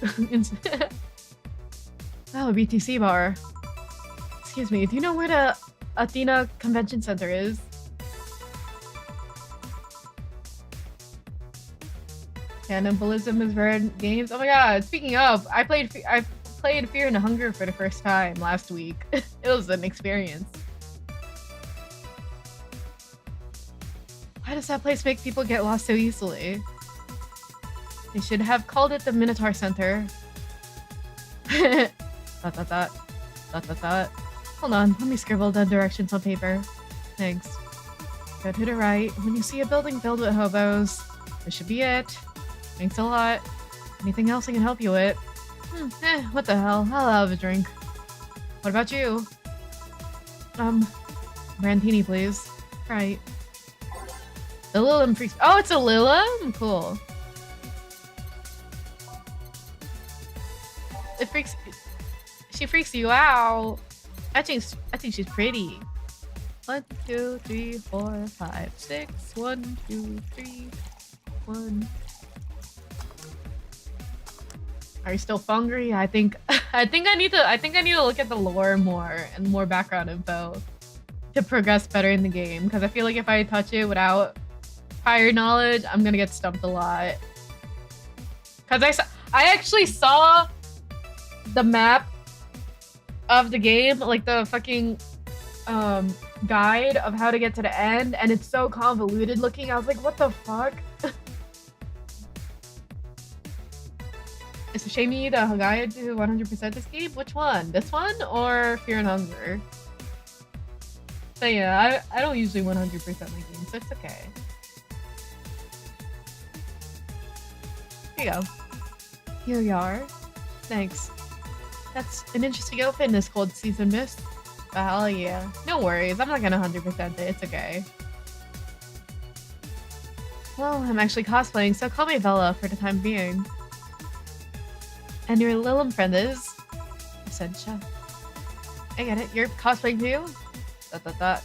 Oh, BTC bar. Excuse me. Do you know where the Athena Convention Center is? Cannibalism is rare in games. Oh my god! Speaking of, I played Fear and Hunger for the first time last week. It was an experience. Why does that place make people get lost so easily? They should have called it the Minotaur Center. Dot dot dot. Dot dot dot. Hold on, let me scribble the directions on paper. Thanks. Go to the right. When you see a building filled with hobos, this should be it. Thanks a lot. Anything else I can help you with? What the hell? I'll have a drink. What about you? Brandini, please. Right. The Lilim freaks. Oh, it's a Lilim? Cool. It freaks. She freaks you out. I think she's pretty. 1, 2, 3, 4, 5, 6. 1, 2, 3, 1. Are you still hungry? I think I need to look at the lore more and more background info to progress better in the game, because I feel like if I touch it without prior knowledge, I'm gonna get stumped a lot. Because I actually saw the map of the game, like the fucking guide of how to get to the end, and it's so convoluted looking. I was like, what the fuck? Is Shamey the guide to 100% this game? Which one? This one or Fear and Hunger? So yeah, I don't usually 100% my games, so it's okay. Here you go. Here you are. Thanks. That's an interesting outfit in this cold season, miss. Hell yeah. No worries, I'm not gonna 100% it, it's okay. Well, I'm actually cosplaying, so call me Bella for the time being. And your Lilim friend is... Essentia. I get it, you're cosplaying too? Dot dot dot.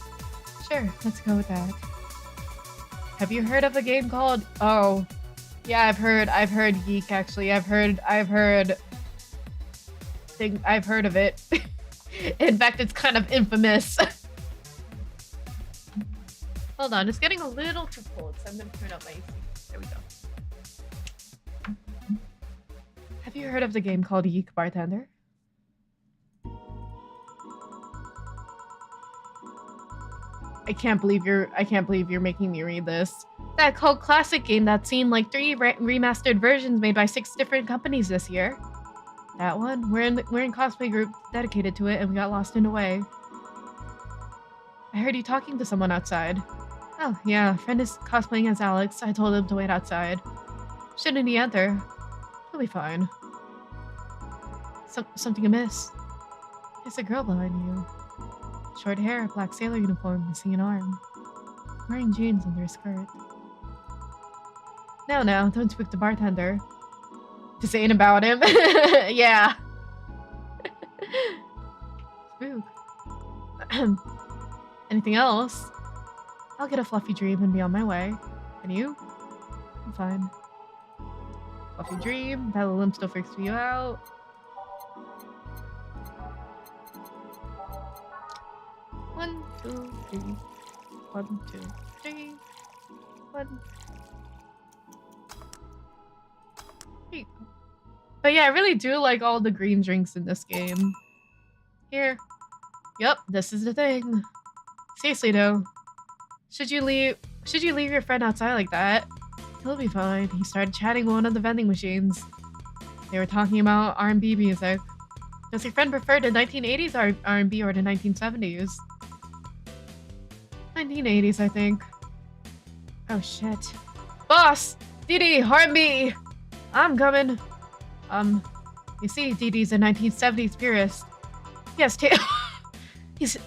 Sure, let's go with that. Have you heard of a game called... Oh. Yeah, I've heard Geek actually. I've heard of it. In fact, it's kind of infamous. Hold on, it's getting a little too cold, so I'm gonna turn up my AC. There we go. Have you heard of the game called Geek Bartender? I can't believe you're making me read this. That cult classic game that's seen like 3 remastered versions made by 6 different companies this year. That one? We're in cosplay group dedicated to it and we got lost in a way. I heard you talking to someone outside. Oh, yeah, friend is cosplaying as Alex. I told him to wait outside. Shouldn't he enter? He'll be fine. Something amiss. There's a girl behind you. Short hair, black sailor uniform, missing an arm. Wearing jeans under a skirt. Now, don't spook the bartender. Just ain't about him. Yeah. Spook. Anything else? I'll get a fluffy dream and be on my way. And you? I'm fine. Fluffy dream. That limp still freaks you out. One, two, three. 1, 2, 3. 1. Hey. But yeah, I really do like all the green drinks in this game. Here. Yep, this is the thing. Seriously though, should you leave your friend outside like that? He'll be fine. He started chatting with one of the vending machines. They were talking about R&B music. Does your friend prefer the 1980s R&B or the 1970s? 1980s, I think. Oh shit. Boss! DD, R&B! I'm coming. You see, DD's a 1970s purist. He has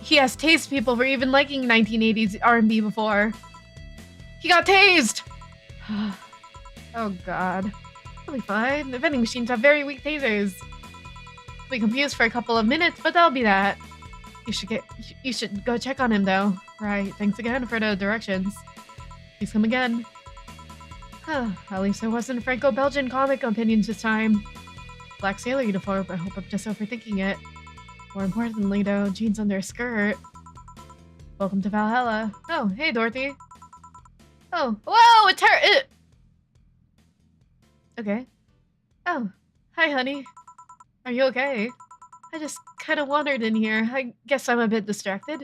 he has tased people for even liking 1980s R&B before. He got tased! Oh god. He'll be fine. The vending machines have very weak tasers. He'll be confused for a couple of minutes, but that'll be that. You should go check on him though. Right, thanks again for the directions. Please come again. At least it wasn't Franco-Belgian comic opinions this time. Black sailor uniform, I hope I'm just overthinking it. More importantly though, jeans under a skirt. Welcome to Valhalla. Oh, hey Dorothy. Oh, whoa, it's her! Okay. Oh, hi honey. Are you okay? I just kind of wandered in here. I guess I'm a bit distracted.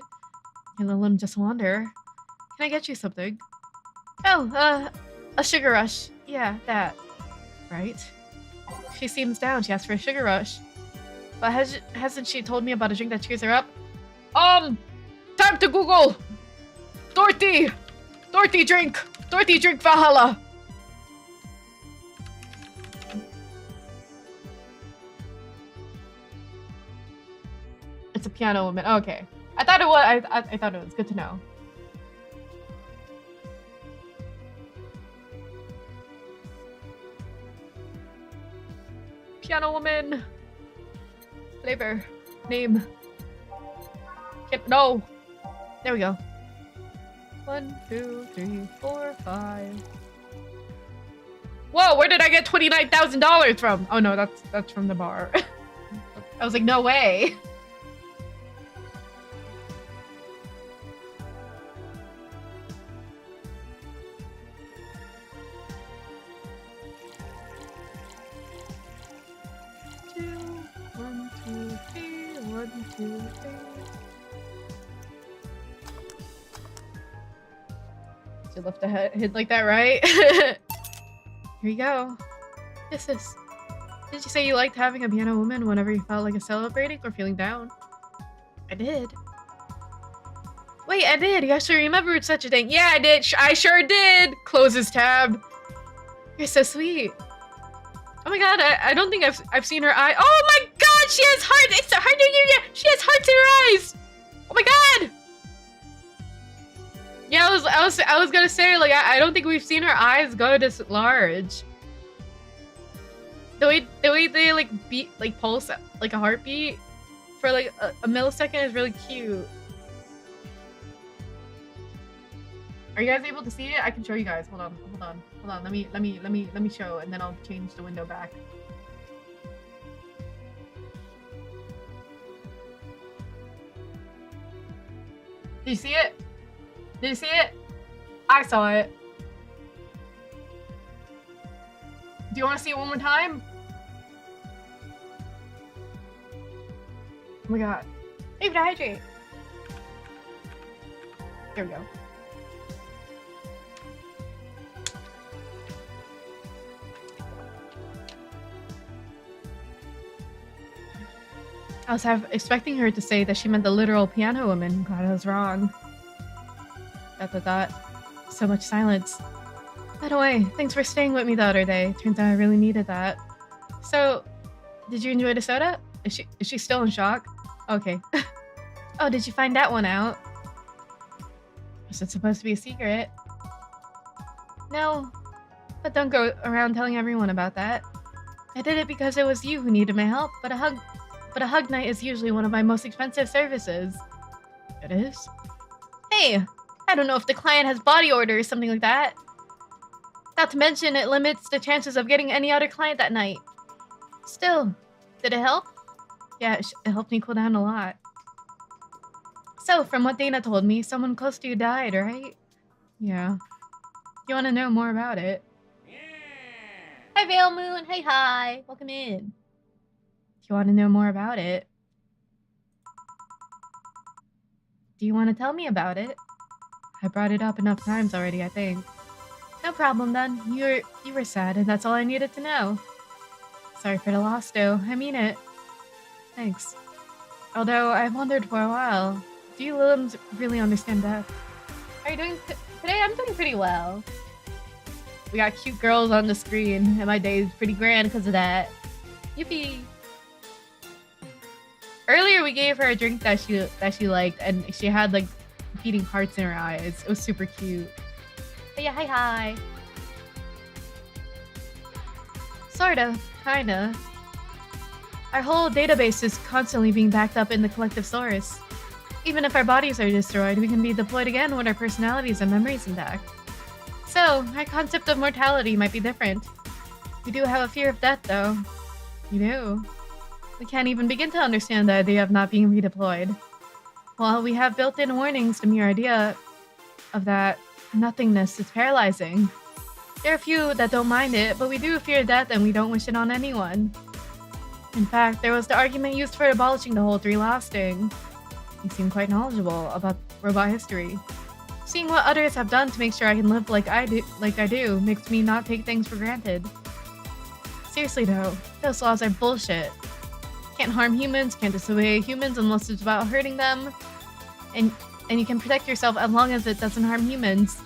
You'll let him just wander. Can I get you something? Oh, a sugar rush. Yeah, that. Right. She seems down. She asked for a sugar rush. But hasn't she told me about a drink that cheers her up? Time to Google! Dorothy! Dorothy drink! Dorothy drink Valhalla! It's a piano woman. Okay. I thought it was. I thought it was good to know. Piano woman. Flavor. Name. No. There we go. 1, 2, 3, 4, 5. Whoa! Where did I get $29,000 from? Oh no, that's from the bar. I was like, no way. You left a hit like that, right? Here you go. Did you say you liked having a piano woman whenever you felt like a celebrating or feeling down? I did. Wait, I did. You actually remembered such a thing. Yeah, I did. I sure did. Close his tab. You're so sweet. Oh my god, I don't think I've seen her eye. Oh my god, she has heart. It's hard to She has hearts in her eyes. Oh my god. Yeah, I was gonna say, like, I don't think we've seen her eyes go this large. The way they like beat, like pulse like a heartbeat for like a millisecond is really cute. Are you guys able to see it? I can show you guys. Hold on. Let me show, and then I'll change the window back. Did you see it? Did you see it? I saw it. Do you want to see it one more time? Oh my god. Leave it to hydrate. There we go. I was expecting her to say that she meant the literal piano woman. God, I was wrong. Dot. So much silence. By the way, thanks for staying with me the other day. Turns out I really needed that. So, did you enjoy the soda? Is she still in shock? Okay. Oh, did you find that one out? Was it supposed to be a secret? No, but don't go around telling everyone about that. I did it because it was you who needed my help, but a hug night is usually one of my most expensive services. It is? Hey, I don't know if the client has body odor or something like that. Not to mention, it limits the chances of getting any other client that night. Still, did it help? Yeah, it helped me cool down a lot. So, from what Dana told me, someone close to you died, right? Yeah. You want to know more about it? Yeah. Hi, Veil Moon. Hey, hi. Welcome in. Do you want to know more about it? Do you want to tell me about it? I brought it up enough times already, I think. No problem then. You were sad, and that's all I needed to know. Sorry for the loss, though. I mean it. Thanks. Although I've wondered for a while, do you Lilims really understand death? How are you doing today? I'm doing pretty well. We got cute girls on the screen, and my day is pretty grand because of that. Yippee! Earlier, we gave her a drink that she liked, and she had like beating hearts in her eyes. It was super cute. But yeah, hi. Sorta, kinda. Our whole database is constantly being backed up in the collective source. Even if our bodies are destroyed, we can be deployed again with our personalities and memories intact. So, our concept of mortality might be different. We do have a fear of death, though. You do. We can't even begin to understand the idea of not being redeployed. While we have built-in warnings, the mere idea of that nothingness is paralyzing. There are few that don't mind it, but we do fear death and we don't wish it on anyone. In fact, there was the argument used for abolishing the whole three lasting. You seem quite knowledgeable about robot history. Seeing what others have done to make sure I can live like I do makes me not take things for granted. Seriously though, those laws are bullshit. Can't harm humans, can't disobey humans unless it's about hurting them. And you can protect yourself as long as it doesn't harm humans.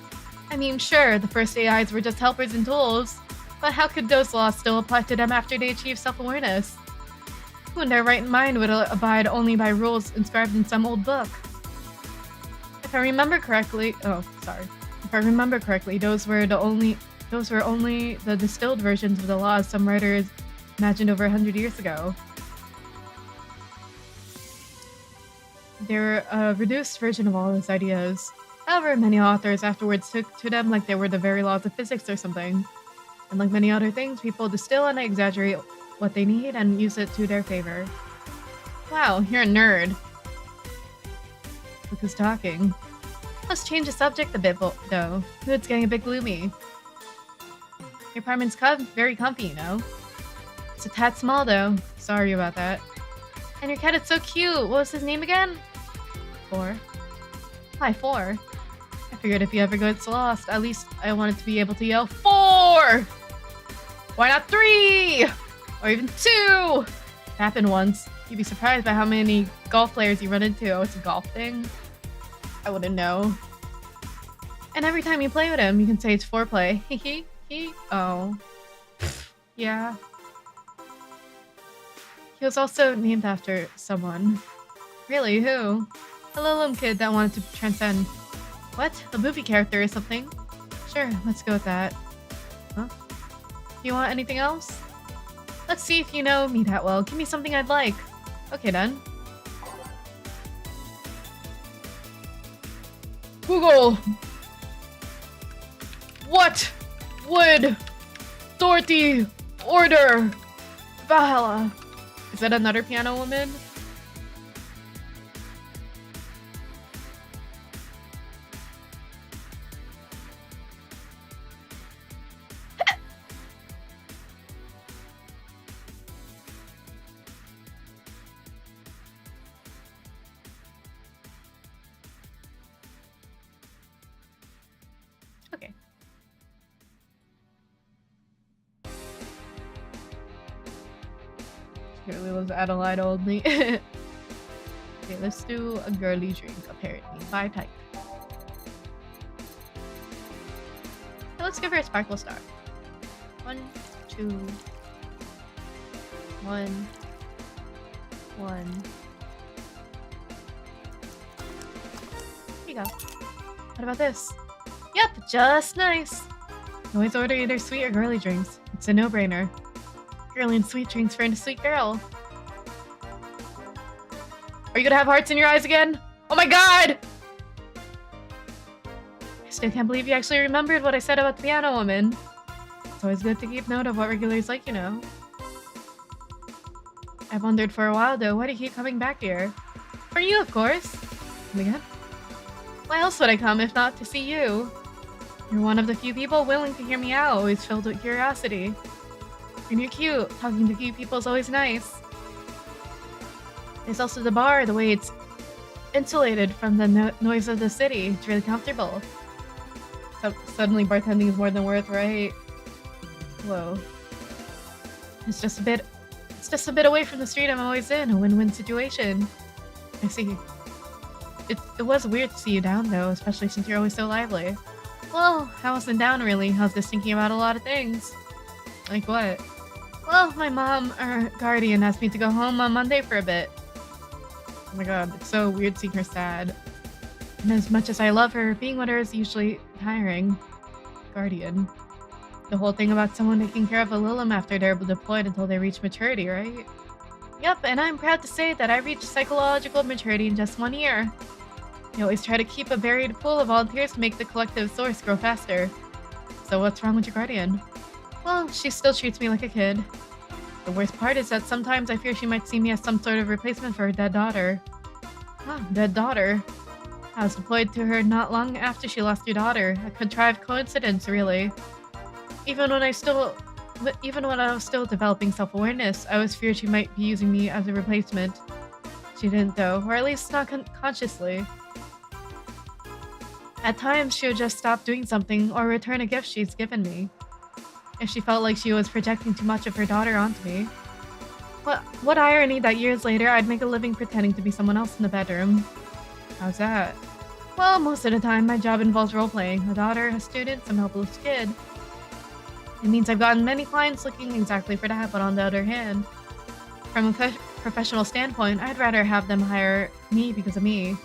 I mean, sure, the first AIs were just helpers and tools, but how could those laws still apply to them after they achieve self-awareness? Who in their right mind would abide only by rules inscribed in some old book? If I remember correctly, those were only the distilled versions of the laws some writers imagined over 100 years ago. They were a reduced version of all those ideas. However, many authors afterwards took to them like they were the very laws of physics or something. And like many other things, people distill and exaggerate what they need and use it to their favor. Wow, you're a nerd. Look who's talking. Let's change the subject a bit, though. Mood's getting a bit gloomy. Your apartment's very comfy, you know? It's a tad small, though. Sorry about that. And your cat is so cute. What was his name again? 4. Why 4? I figured if he ever gets lost, at least I wanted to be able to yell 4! Why not 3? Or even 2? It happened once. You'd be surprised by how many golf players you run into. Oh, it's a golf thing? I wouldn't know. And every time you play with him, you can say it's foreplay. Oh. Yeah. He was also named after someone. Really, who? A little kid that wanted to transcend. What? A movie character or something? Sure, let's go with that. Huh? You want anything else? Let's see if you know me that well. Give me something I'd like. Okay then. Google! What would Dorothy order? Valhalla. Is that another piano woman? Clearly was Adelaide only. Okay, let's do a girly drink, apparently. By type. So let's give her a sparkle star. 1, 2, 1, 1. Here you go. What about this? Yep, just nice. Always order either sweet or girly drinks. It's a no-brainer. Girly and sweet drinks for a sweet girl. Are you gonna have hearts in your eyes again? Oh my god! I still can't believe you actually remembered what I said about the piano woman. It's always good to keep note of what regulars like, you know. I've wondered for a while though, why do you keep coming back here? For you, of course. Come again? Why else would I come if not to see you? You're one of the few people willing to hear me out, always filled with curiosity. And you're cute. Talking to cute people is always nice. There's also the bar, the way it's insulated from the noise of the city. It's really comfortable. So suddenly bartending is more than worth, right? Whoa. It's just a bit away from the street I'm always in. A win-win situation. I see. It was weird to see you down though, especially since you're always so lively. Well, I wasn't down really. I was just thinking about a lot of things. Like what? Well, my mom, or guardian, asked me to go home on Monday for a bit. Oh my god, it's so weird seeing her sad. And as much as I love her, being with her is usually tiring. Guardian. The whole thing about someone taking care of a Lilim after they're deployed until they reach maturity, right? Yep, and I'm proud to say that I reached psychological maturity in just 1 year. I always try to keep a varied pool of volunteers to make the collective source grow faster. So what's wrong with your guardian? Well, she still treats me like a kid. The worst part is that sometimes I fear she might see me as some sort of replacement for her dead daughter. Ah, dead daughter. I was deployed to her not long after she lost your daughter. A contrived coincidence, really. Even when I was still developing self-awareness, I was feared she might be using me as a replacement. She didn't though, or at least not consciously. At times, she would just stop doing something or return a gift she's given me. If she felt like she was projecting too much of her daughter onto me. What irony that years later I'd make a living pretending to be someone else in the bedroom. How's that? Well, most of the time my job involves role-playing. A daughter, a student, some helpless kid. It means I've gotten many clients looking exactly for that, but on the other hand, from a professional standpoint, I'd rather have them hire me because of me.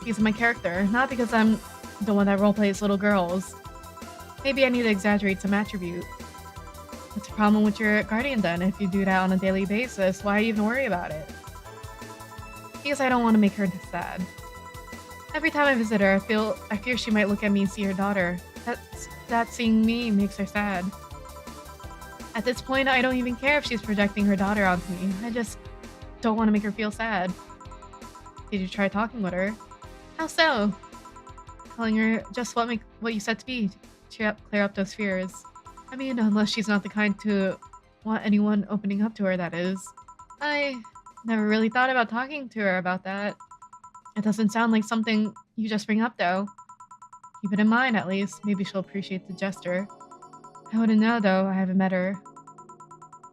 Because of my character, not because I'm the one that roleplays little girls. Maybe I need to exaggerate some attribute. What's the problem with your guardian then? If you do that on a daily basis, why even worry about it? Because I don't want to make her sad. Every time I visit her, I fear she might look at me and see her daughter. That seeing me makes her sad. At this point, I don't even care if she's projecting her daughter onto me. I just don't want to make her feel sad. Did you try talking with her? How so? Telling her just what you said to me to clear up those fears. I mean, unless she's not the kind to want anyone opening up to her, that is. I never really thought about talking to her about that. It doesn't sound like something you just bring up, though. Keep it in mind, at least. Maybe she'll appreciate the gesture. I wouldn't know, though. I haven't met her.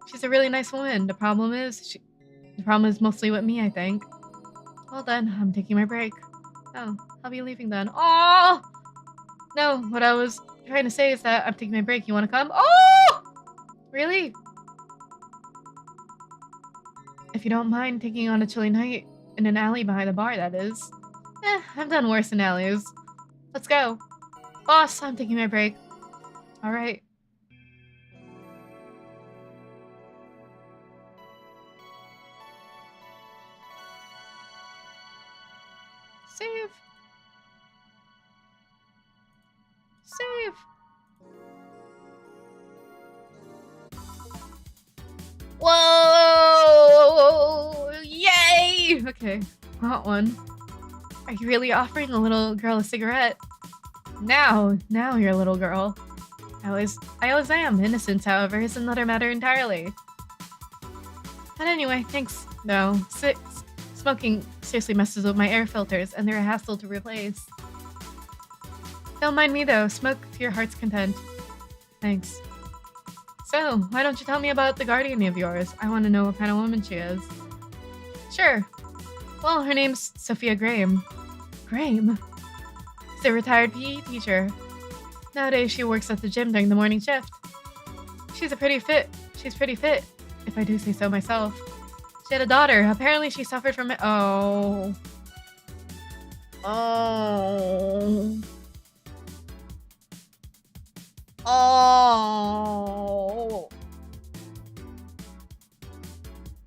She's a really nice woman. The problem is mostly with me, I think. Well then, I'm taking my break. Oh, I'll be leaving then. Oh! No, what I was trying to say is that I'm taking my break. You want to come? Oh! Really? If you don't mind taking on a chilly night in an alley behind the bar, that is. I've done worse in alleys. Let's go. Boss, I'm taking my break. Alright. Save. Save. Whoa! Yay! Okay, hot one. Are you really offering a little girl a cigarette? Now you're a little girl. I always am. Innocence, however, is another matter entirely. But anyway, thanks. No, smoking seriously messes with my air filters, and they're a hassle to replace. Don't mind me though. Smoke to your heart's content. Thanks. So, why don't you tell me about the guardian of yours? I want to know what kind of woman she is. Sure. Well, her name's Sophia Graham. Graham? She's a retired PE teacher. Nowadays, she works at the gym during the morning shift. She's pretty fit, if I do say so myself. She had a daughter. Apparently, she suffered from it. Oh. Oh. Oh.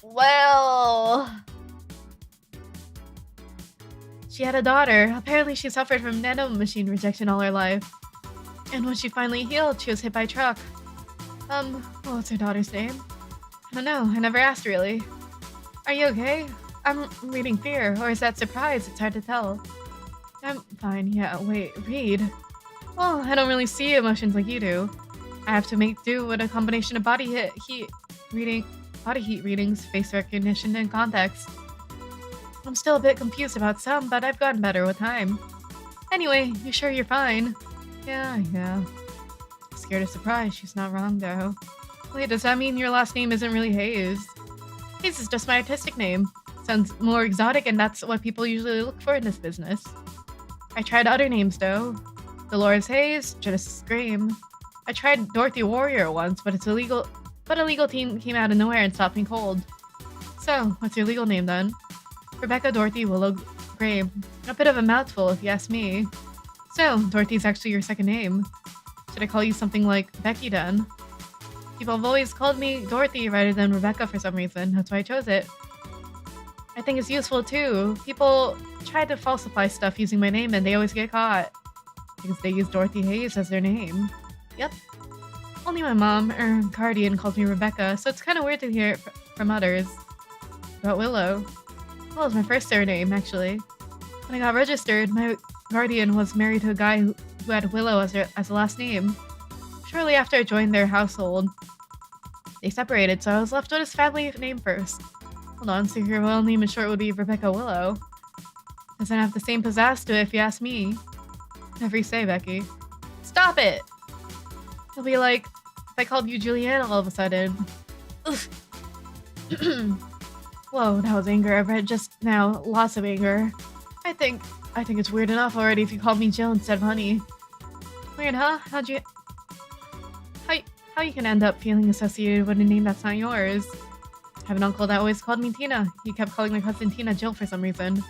Well. She had a daughter. Apparently, she suffered from nanomachine rejection all her life. And when she finally healed, she was hit by a truck. What's her daughter's name? I don't know. I never asked, really. Are you okay? I'm reading fear, or is that surprise? It's hard to tell. I'm fine, yeah. Wait, read? Well, I don't really see emotions like you do. I have to make do with a combination of body heat readings, face recognition, and context. I'm still a bit confused about some, but I've gotten better with time. Anyway, you sure you're fine? Yeah. Scared of surprise, she's not wrong though. Wait, does that mean your last name isn't really Hayes? Hayes is just my artistic name. Sounds more exotic, and that's what people usually look for in this business. I tried other names though. Dolores Hayes, Genesis Graham. I tried Dorothy Warrior once, but it's illegal. But a legal team came out of nowhere and stopped me cold. So, what's your legal name then? Rebecca Dorothy Willow Graham. A bit of a mouthful if you ask me. So, Dorothy's actually your second name. Should I call you something like Becky then? People have always called me Dorothy rather than Rebecca for some reason. That's why I chose it. I think it's useful too. People try to falsify stuff using my name and they always get caught. Because they use Dorothy Hayes as their name. Yep. Only my mom, or guardian, calls me Rebecca, so it's kind of weird to hear it from others. About Willow. Well, it's my first surname, actually. When I got registered, my guardian was married to a guy who had Willow as a last name. Shortly after I joined their household, they separated, so I was left with his family name first. Hold on, so your real name in short would be Rebecca Willow. Doesn't have the same pizzazz to it if you ask me. Whatever you say, Becky. Stop it! It'll be like if I called you Julianne all of a sudden. Whoa, that was anger. I've read just now. Lots of anger. I think it's weird enough already if you called me Jill instead of Honey. Weird, huh? How you can end up feeling associated with a name that's not yours? I have an uncle that always called me Tina. He kept calling my cousin Tina Jill for some reason.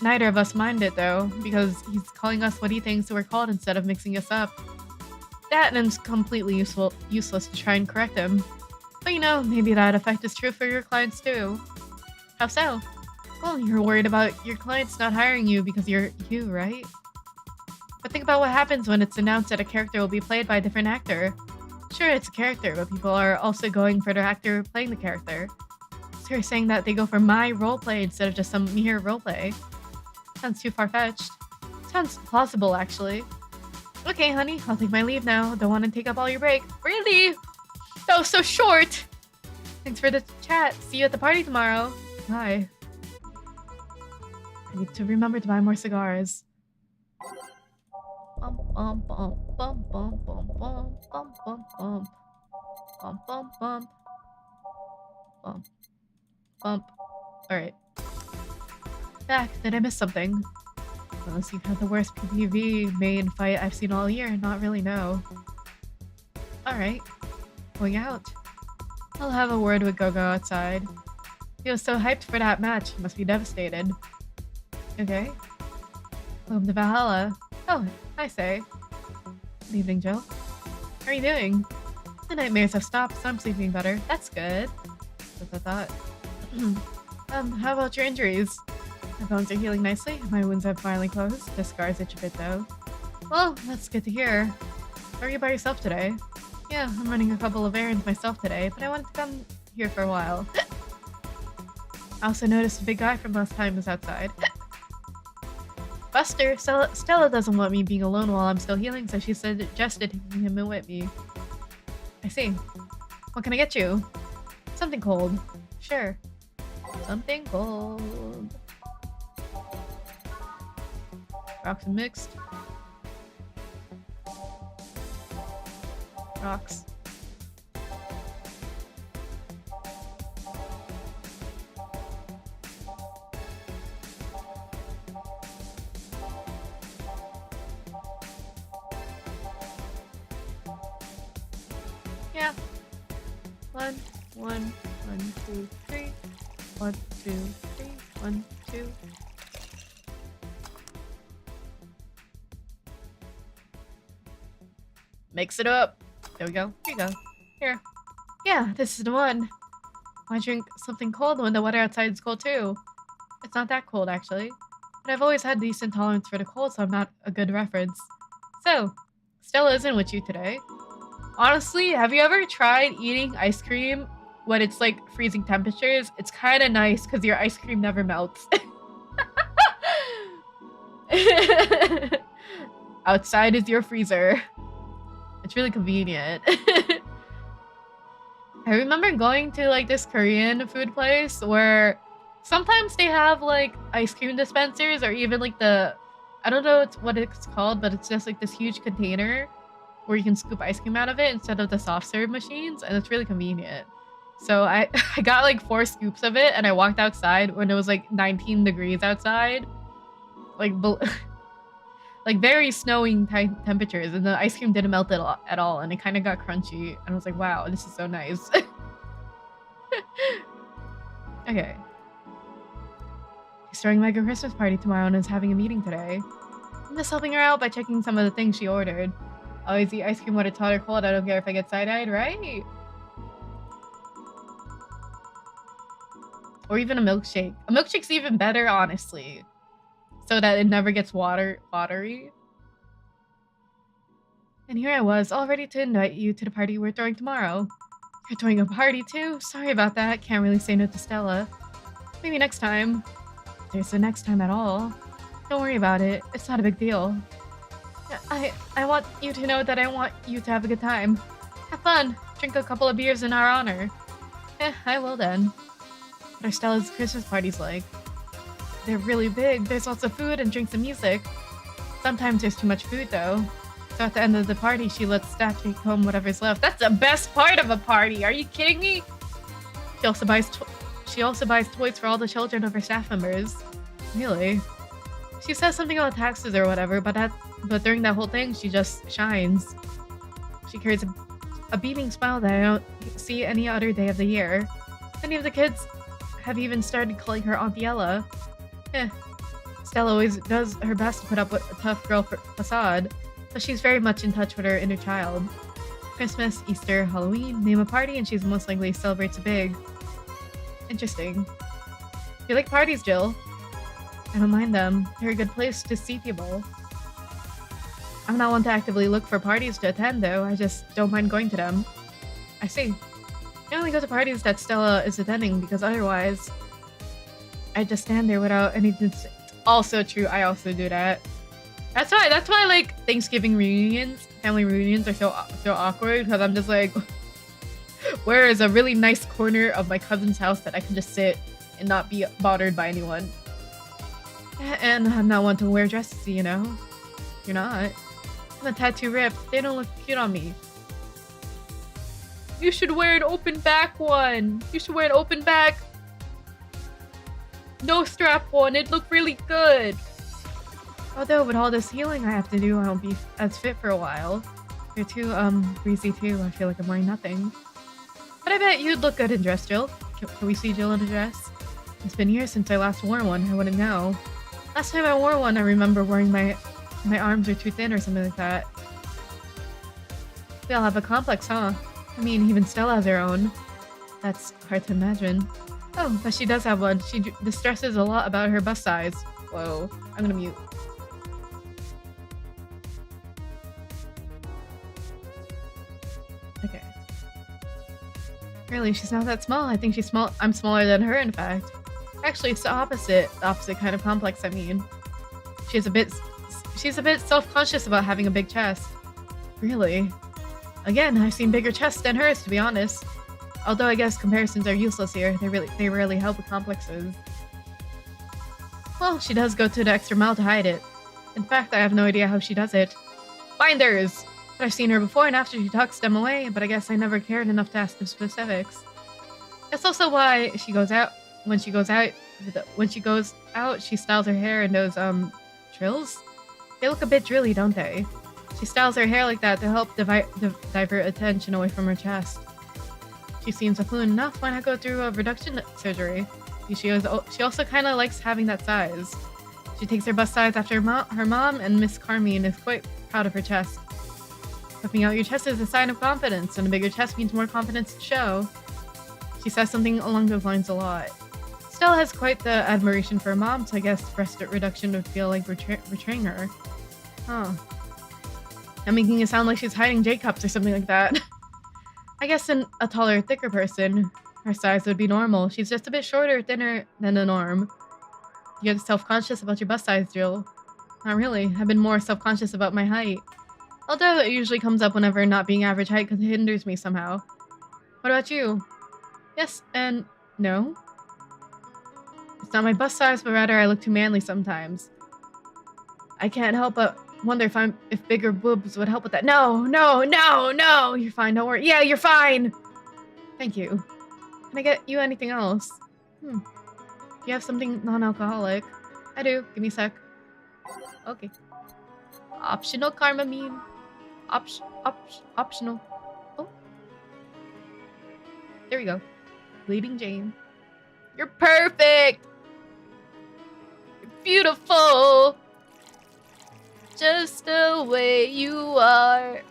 Neither of us mind it though, because he's calling us what he thinks we're called instead of mixing us up. That and it's completely useless to try and correct him. But you know, maybe that effect is true for your clients too. How so? Well, you're worried about your clients not hiring you because you're you, right? But think about what happens when it's announced that a character will be played by a different actor. Sure, it's a character, but people are also going for the actor playing the character. So you're saying that they go for my roleplay instead of just some mere roleplay. Sounds too far-fetched. Sounds plausible, actually. Okay, honey, I'll take my leave now. Don't want to take up all your break. Really? That was so short! Thanks for the chat. See you at the party tomorrow. Bye. I need to remember to buy more cigars. Bum bum bum bum bum bum bum bum bum bum bum bum bum bump bump. Alright. Back. Did I miss something? Unless you've had the worst PPV main fight I've seen all year. Not really, no. Alright. Going out. I'll have a word with Gogo outside. He was so hyped for that match. He must be devastated. Okay. Welcome to Valhalla. Oh, I say. Good evening, Jill. How are you doing? The nightmares have stopped, so I'm sleeping better. That's good. That's what I thought. How about your injuries? My bones are healing nicely. My wounds have finally closed. The scars itch a bit, though. Well, that's good to hear. Are you by yourself today? Yeah, I'm running a couple of errands myself today, but I wanted to come here for a while. I also noticed a big guy from last time was outside. Buster! Stella doesn't want me being alone while I'm still healing, so she suggested taking him with me. I see. What can I get you? Something cold. Sure. Something cold. Rocks and mixed. Rocks. Yeah. 1, 1, 1, 2, 3. 1, 2, 3. 1, 2. Mix it up. There we go. Here you go. Here. Yeah, this is the one. Why drink something cold when the weather outside is cold too? It's not that cold, actually. But I've always had decent tolerance for the cold, so I'm not a good reference. So, Stella isn't with you today. Honestly, have you ever tried eating ice cream when it's like freezing temperatures? It's kind of nice because your ice cream never melts. Outside is your freezer. It's really convenient. I remember going to like this Korean food place where sometimes they have like ice cream dispensers or even like I don't know what it's called, but it's just like this huge container where you can scoop ice cream out of it instead of the soft serve machines, and it's really convenient. So I got like 4 scoops of it and I walked outside when it was like 19 degrees outside. Like like very snowing temperatures, and the ice cream didn't melt at all, and it kind of got crunchy, and I was like, wow, this is so nice. Okay. She's throwing like a Christmas party tomorrow and is having a meeting today. I'm just helping her out by checking some of the things she ordered. I always eat ice cream when it's hot or cold. I don't care if I get side-eyed, right? Or even a milkshake. A milkshake's even better, honestly. So that it never gets watery. And here I was, all ready to invite you to the party we're throwing tomorrow. You're throwing a party too? Sorry about that. Can't really say no to Stella. Maybe next time. If there's a next time at all. Don't worry about it. It's not a big deal. I want you to know that I want you to have a good time. Have fun. Drink a couple of beers in our honor. I will then. What are Stella's Christmas parties like? They're really big. There's lots of food and drinks and music. Sometimes there's too much food though. So at the end of the party, she lets staff take home whatever's left. That's the best part of a party. Are you kidding me? She also buys toys for all the children of her staff members. Really? She says something about taxes or whatever, but during that whole thing, she just shines. She carries a beaming smile that I don't see any other day of the year. Many of the kids have even started calling her Auntie Ella. Stella always does her best to put up with a tough girl facade, but she's very much in touch with her inner child. Christmas, Easter, Halloween, name a party and she's most likely celebrates big. Interesting. You like parties, Jill? I don't mind them. They're a good place to see people. I'm not one to actively look for parties to attend, though. I just don't mind going to them. I see. I only go to parties that Stella is attending because otherwise I just stand there without anything to say. Also true, I also do that. That's why like Thanksgiving reunions, family reunions are so awkward, because I'm just like, where is a really nice corner of my cousin's house that I can just sit and not be bothered by anyone? And I'm not one to wear dresses, you know? You're not. I'm a tattoo rip. They don't look cute on me. You should wear an open back one. You should wear an open back. No strap one. It'd look really good. Although with all this healing I have to do, I won't be as fit for a while. You're too, breezy too. I feel like I'm wearing nothing. But I bet you'd look good in dress, Jill. Can we see Jill in a dress? It's been years since I last wore one. I wouldn't know. Last time I wore one, I remember wearing my arms are too thin or something like that. We all have a complex, huh? I mean, even Stella has her own. That's hard to imagine. Oh, but she does have one. She distresses a lot about her bust size. Whoa. I'm gonna mute. Okay. Really, she's not that small. I think she's small. I'm smaller than her, in fact. Actually, it's the opposite. The opposite kind of complex, I mean. She's a bit self-conscious about having a big chest. Really? Again, I've seen bigger chests than hers, to be honest. Although I guess comparisons are useless here. They rarely help with complexes. Well, she does go to the extra mile to hide it. In fact, I have no idea how she does it. Binders! But I've seen her before and after she tucks them away, but I guess I never cared enough to ask the specifics. That's also why she goes out. When she goes out, she styles her hair in those, trills? They look a bit drilly, don't they? She styles her hair like that to help divert attention away from her chest. She seems affluent enough, why not go through a reduction surgery? She also kind of likes having that size. She takes her bust size after her mom, and Miss Carmine is quite proud of her chest. Puffing out your chest is a sign of confidence, and a bigger chest means more confidence to show. She says something along those lines a lot. Stella has quite the admiration for her mom, so I guess breast reduction would feel like betraying her. Huh. I'm making it sound like she's hiding J-cups or something like that. I guess in a taller, thicker person, her size would be normal. She's just a bit shorter, thinner than the norm. You're self-conscious about your bust size, Jill. Not really. I've been more self-conscious about my height. Although it usually comes up whenever not being average height because it hinders me somehow. What about you? Yes and no. It's not my bust size, but rather I look too manly sometimes. I can't help but wonder if bigger boobs would help with that. No! You're fine, don't worry. Yeah, you're fine! Thank you. Can I get you anything else? Do you have something non-alcoholic? I do. Give me a sec. Okay. Optional Karmotrine. Optional. Oh. There we go. Bleeding Jane. You're perfect! You're beautiful! Just the way you are.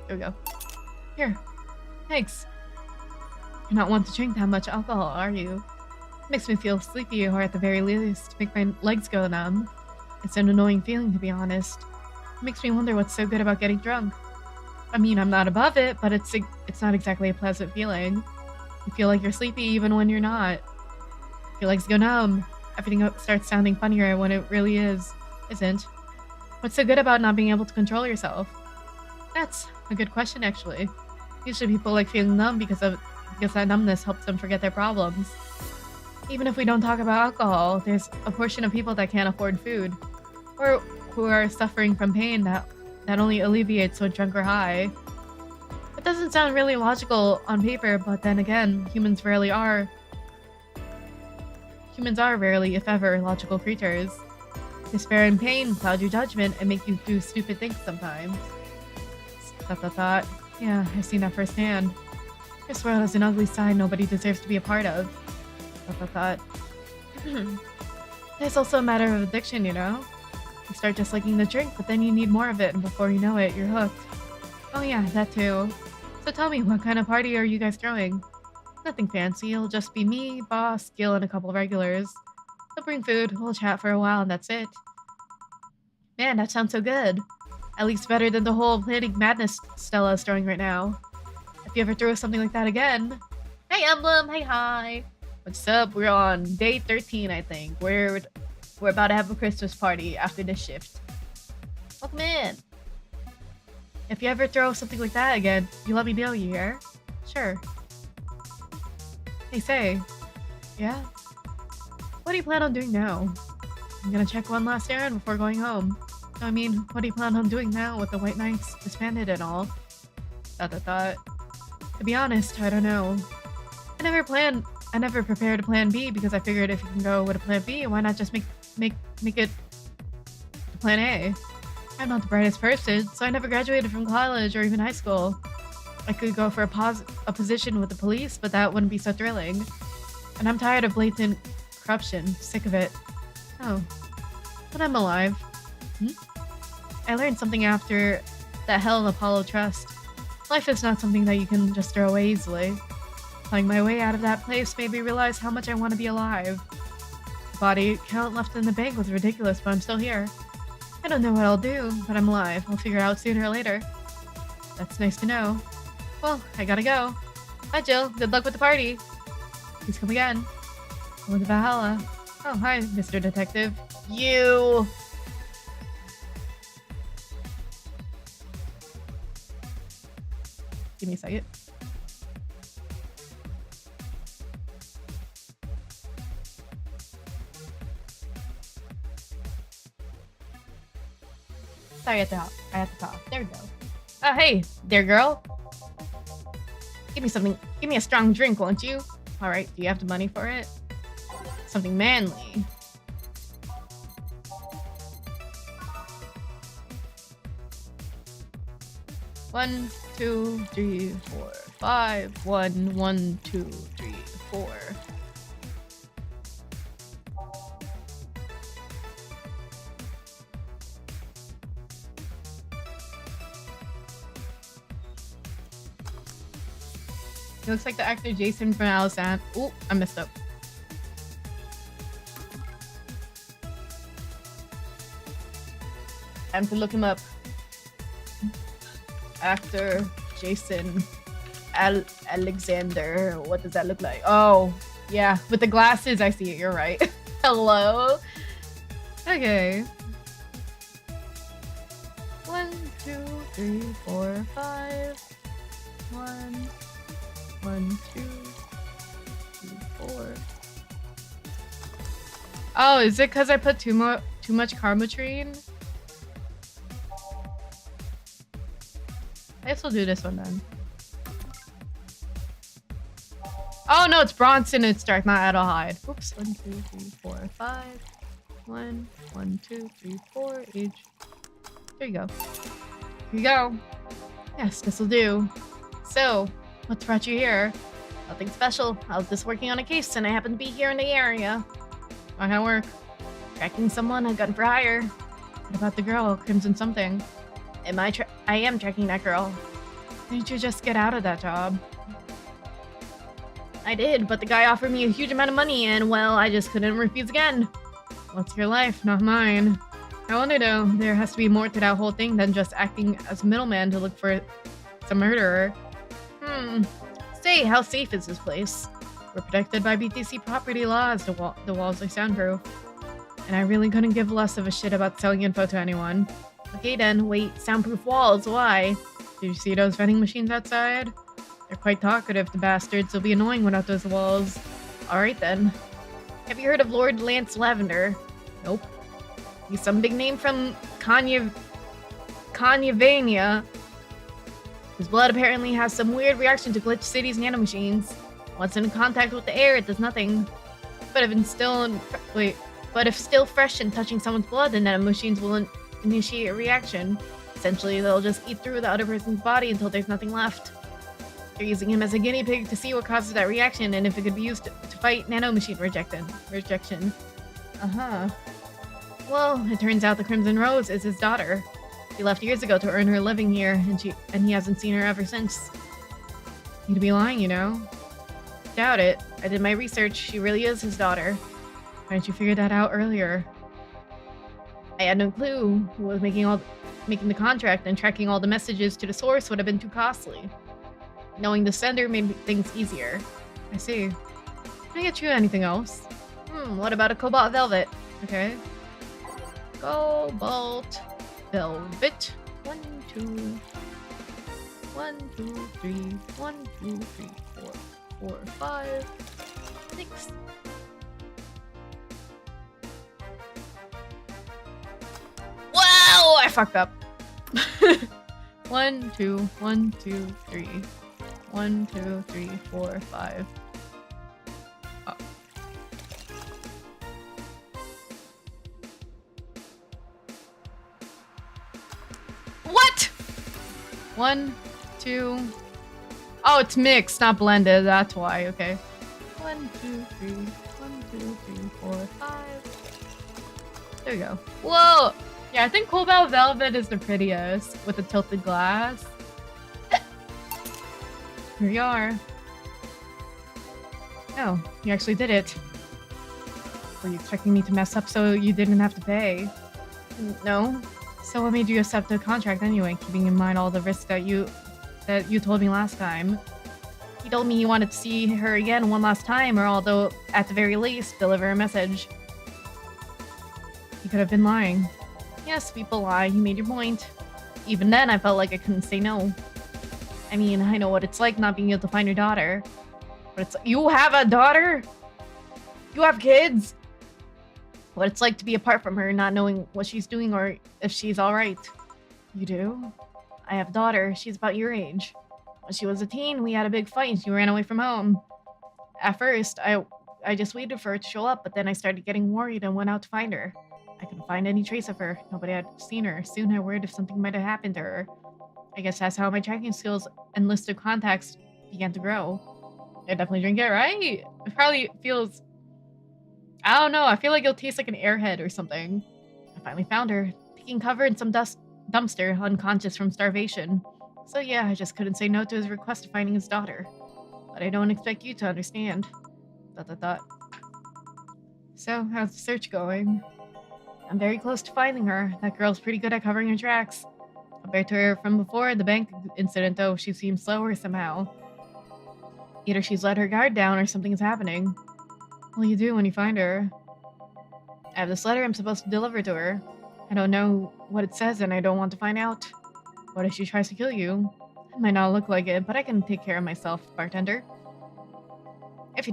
There we go. Here. Thanks. You're not one to drink that much alcohol, are you? Makes me feel sleepy, or at the very least, make my legs go numb. It's an annoying feeling, to be honest. It makes me wonder what's so good about getting drunk. I mean, I'm not above it, but it's not exactly a pleasant feeling. You feel like you're sleepy even when you're not. Your legs go numb. Everything starts sounding funnier when it really isn't. What's so good about not being able to control yourself? That's a good question, actually. Usually people like feeling numb because that numbness helps them forget their problems. Even if we don't talk about alcohol, there's a portion of people that can't afford food, or who are suffering from pain that only alleviates when drunk or high. It doesn't sound really logical on paper, but then again, humans are rarely, if ever, logical creatures. Despair and pain cloud your judgment and make you do stupid things sometimes. Thought. Yeah, I've seen that firsthand. This world has an ugly side nobody deserves to be a part of. Thought. It's also a matter of addiction, you know? You start just liking the drink, but then you need more of it, and before you know it, you're hooked. Oh yeah, that too. So tell me, what kind of party are you guys throwing? Nothing fancy, it'll just be me, boss, Gil, and a couple of regulars. They'll bring food, we'll chat for a while, and that's it. Man, that sounds so good. At least better than the whole planning madness Stella is throwing right now. If you ever throw something like that again... Hey Emblem, hey hi! What's up? We're on day 13, I think. We're about to have a Christmas party after this shift. Welcome in! If you ever throw something like that again, you let me know, you hear? Sure. Hey, say. Yeah? What do you plan on doing now? I'm gonna check one last errand before going home. I mean, what do you plan on doing now with the White Knights disbanded and all? Thought. To be honest, I don't know. I never prepared a plan B because I figured if you can go with a plan B, why not just make it a plan A? I'm not the brightest person, so I never graduated from college or even high school. I could go for a position with the police, but that wouldn't be so thrilling. And I'm tired of blatant corruption. Sick of it. Oh. But I'm alive. I learned something after that hell in Apollo Trust. Life is not something that you can just throw away easily. Playing my way out of that place made me realize how much I want to be alive. The body count left in the bank was ridiculous, but I'm still here. I don't know what I'll do, but I'm alive. I'll figure it out sooner or later. That's nice to know. Well, I gotta go. Bye, Jill. Good luck with the party. Please come again. Welcome to Valhalla. Oh, hi, Mr. Detective. You! Give me a second. Sorry, I have to talk. There we go. Oh, hey, there, girl. Give me something. Give me a strong drink, won't you? Alright, do you have the money for it? Something manly. One, two, three, 4, 5. 1, 1, 2, 3, 4. He looks like the actor Jason from Alice and... Ooh, I messed up. Time to look him up. Actor Jason Alexander. What does that look like? Oh, yeah. With the glasses, I see it. You're right. Hello? Okay. 1, 2, 3, 4, 5. 1, 1, 2, 3, 4. Oh, is it because I put too much Karmotrine? I guess we'll do this one then. Oh no, it's Bronson. It's dark, not Adelheid. Oops. 1, 2, 3, 4, 5. 1, 1, 2, 3, 4. Each. There you go. Here you go. Yes, this will do. So, what brought you here? Nothing special. I was just working on a case and I happened to be here in the area. What kind of work? Tracking someone, a gun for hire. What about the girl, Crimson something? I am tracking that girl. Didn't you just get out of that job? I did, but the guy offered me a huge amount of money and, well, I just couldn't refuse again. What's your life, not mine? I wonder though, there has to be more to that whole thing than just acting as a middleman to look for some murderer. Say, how safe is this place? We're protected by BTC property laws. The walls are soundproof. And I really couldn't give less of a shit about selling info to anyone. Okay then, wait, soundproof walls, why? Did you see those vending machines outside? They're quite talkative, the bastards. They'll be annoying without those walls. Alright then. Have you heard of Lord Lance Lavender? Nope. He's some big name from Kanyavania. His blood apparently has some weird reaction to Glitch City's nanomachines. Once in contact with the air, it does nothing. But if still fresh and touching someone's blood, the nanomachines will initiate a reaction. Essentially, they'll just eat through the other person's body until there's nothing left. They're using him as a guinea pig to see what causes that reaction and if it could be used to fight nanomachine rejection. Well, it turns out the Crimson Rose is his daughter. She left years ago to earn her living here, and he hasn't seen her ever since. He'd be lying, you know. Doubt it. I did my research. She really is his daughter. Why didn't you figure that out earlier? I had no clue who was making the contract, and tracking all the messages to the source would have been too costly. Knowing the sender made things easier. I see. Can I get you anything else? What about a cobalt velvet? Okay. Cobalt velvet. 1, 2. 1, 2, 3. 1, 2, 3, 4. 4, 5. 6. Whoa! I fucked up. 1, 2, 1, 2, 3. 1, 2, 3, 4, 5. Oh. What? 1, 2. Oh, it's mixed, not blended. That's why. Okay. 1, 2, 3. 1, 2, 3, 4, 5. There you go. Whoa! Yeah, I think Cobalt Velvet is the prettiest with the tilted glass. Here you are. Oh, you actually did it. Were you expecting me to mess up so you didn't have to pay? No. So what made you accept the contract anyway, keeping in mind all the risks that you told me last time? He told me he wanted to see her again one last time, or although at the very least, deliver a message. He could have been lying. Yes, people lie. He made your point. Even then, I felt like I couldn't say no. I mean, I know what it's like not being able to find your daughter. But it's you have a daughter? You have kids? What it's like to be apart from her, not knowing what she's doing or if she's alright. You do? I have a daughter. She's about your age. When she was a teen, we had a big fight and she ran away from home. At first, I I just waited for her to show up, but then I started getting worried and went out to find her. I couldn't find any trace of her. Nobody had seen her. Soon I worried if something might have happened to her. I guess that's how my tracking skills and list of contacts began to grow. I definitely drink it, right? It probably feels... I don't know, I feel like it'll taste like an airhead or something. I finally found her, taking cover in some dumpster, unconscious from starvation. So yeah, I just couldn't say no to his request of finding his daughter. But I don't expect you to understand. ... So, how's the search going? I'm very close to finding her. That girl's pretty good at covering her tracks. Compared to her from before the bank incident, though, she seems slower somehow. Either she's let her guard down or something is happening. What will you do when you find her? I have this letter I'm supposed to deliver to her. I don't know what it says and I don't want to find out. What if she tries to kill you? It might not look like it, but I can take care of myself, bartender. If you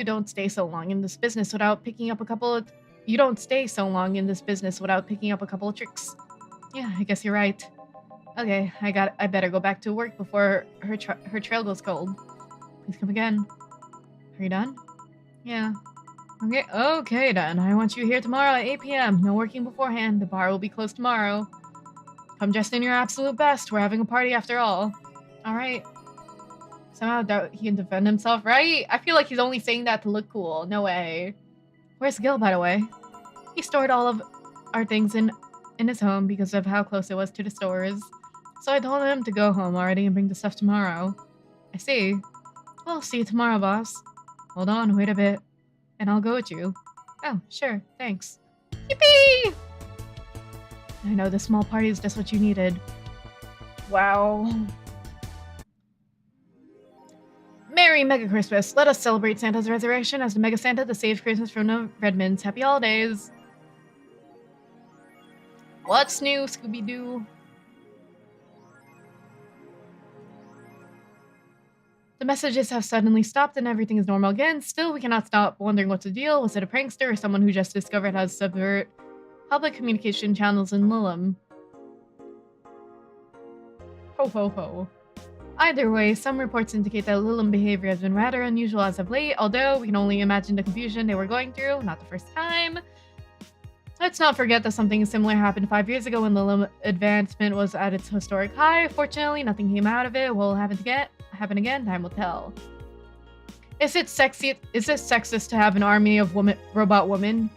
don't stay so long in this business without picking up a couple of... You don't stay so long in this business without picking up a couple of tricks. Yeah, I guess you're right. Okay, I better go back to work before her trail goes cold. Please come again. Are you done? Yeah. Okay then. I want you here tomorrow at 8 p.m. No working beforehand. The bar will be closed tomorrow. Come dressed in your absolute best. We're having a party after all. Alright. Somehow I doubt he can defend himself, right? I feel like he's only saying that to look cool. No way. Where's Gil, by the way? He stored all of our things in his home because of how close it was to the stores. So I told him to go home already and bring the stuff tomorrow. I see. Well, see you tomorrow, boss. Hold on, wait a bit. And I'll go with you. Oh, sure, thanks. Yippee! I know this small party is just what you needed. Wow. Merry Mega Christmas! Let us celebrate Santa's resurrection as the Mega Santa that saves Christmas from the Redmonds. Happy holidays! What's new, Scooby-Doo? The messages have suddenly stopped and everything is normal again. Still, we cannot stop wondering what's the deal. Was it a prankster or someone who just discovered how to subvert public communication channels in Lilum? Ho ho ho. Either way, some reports indicate that Lilum behavior has been rather unusual as of late, although we can only imagine the confusion they were going through. Not the first time. Let's not forget that something similar happened 5 years ago when Lilum advancement was at its historic high. Fortunately, nothing came out of it. Will happen again? Time will tell. Is it sexist to have an army of robot women?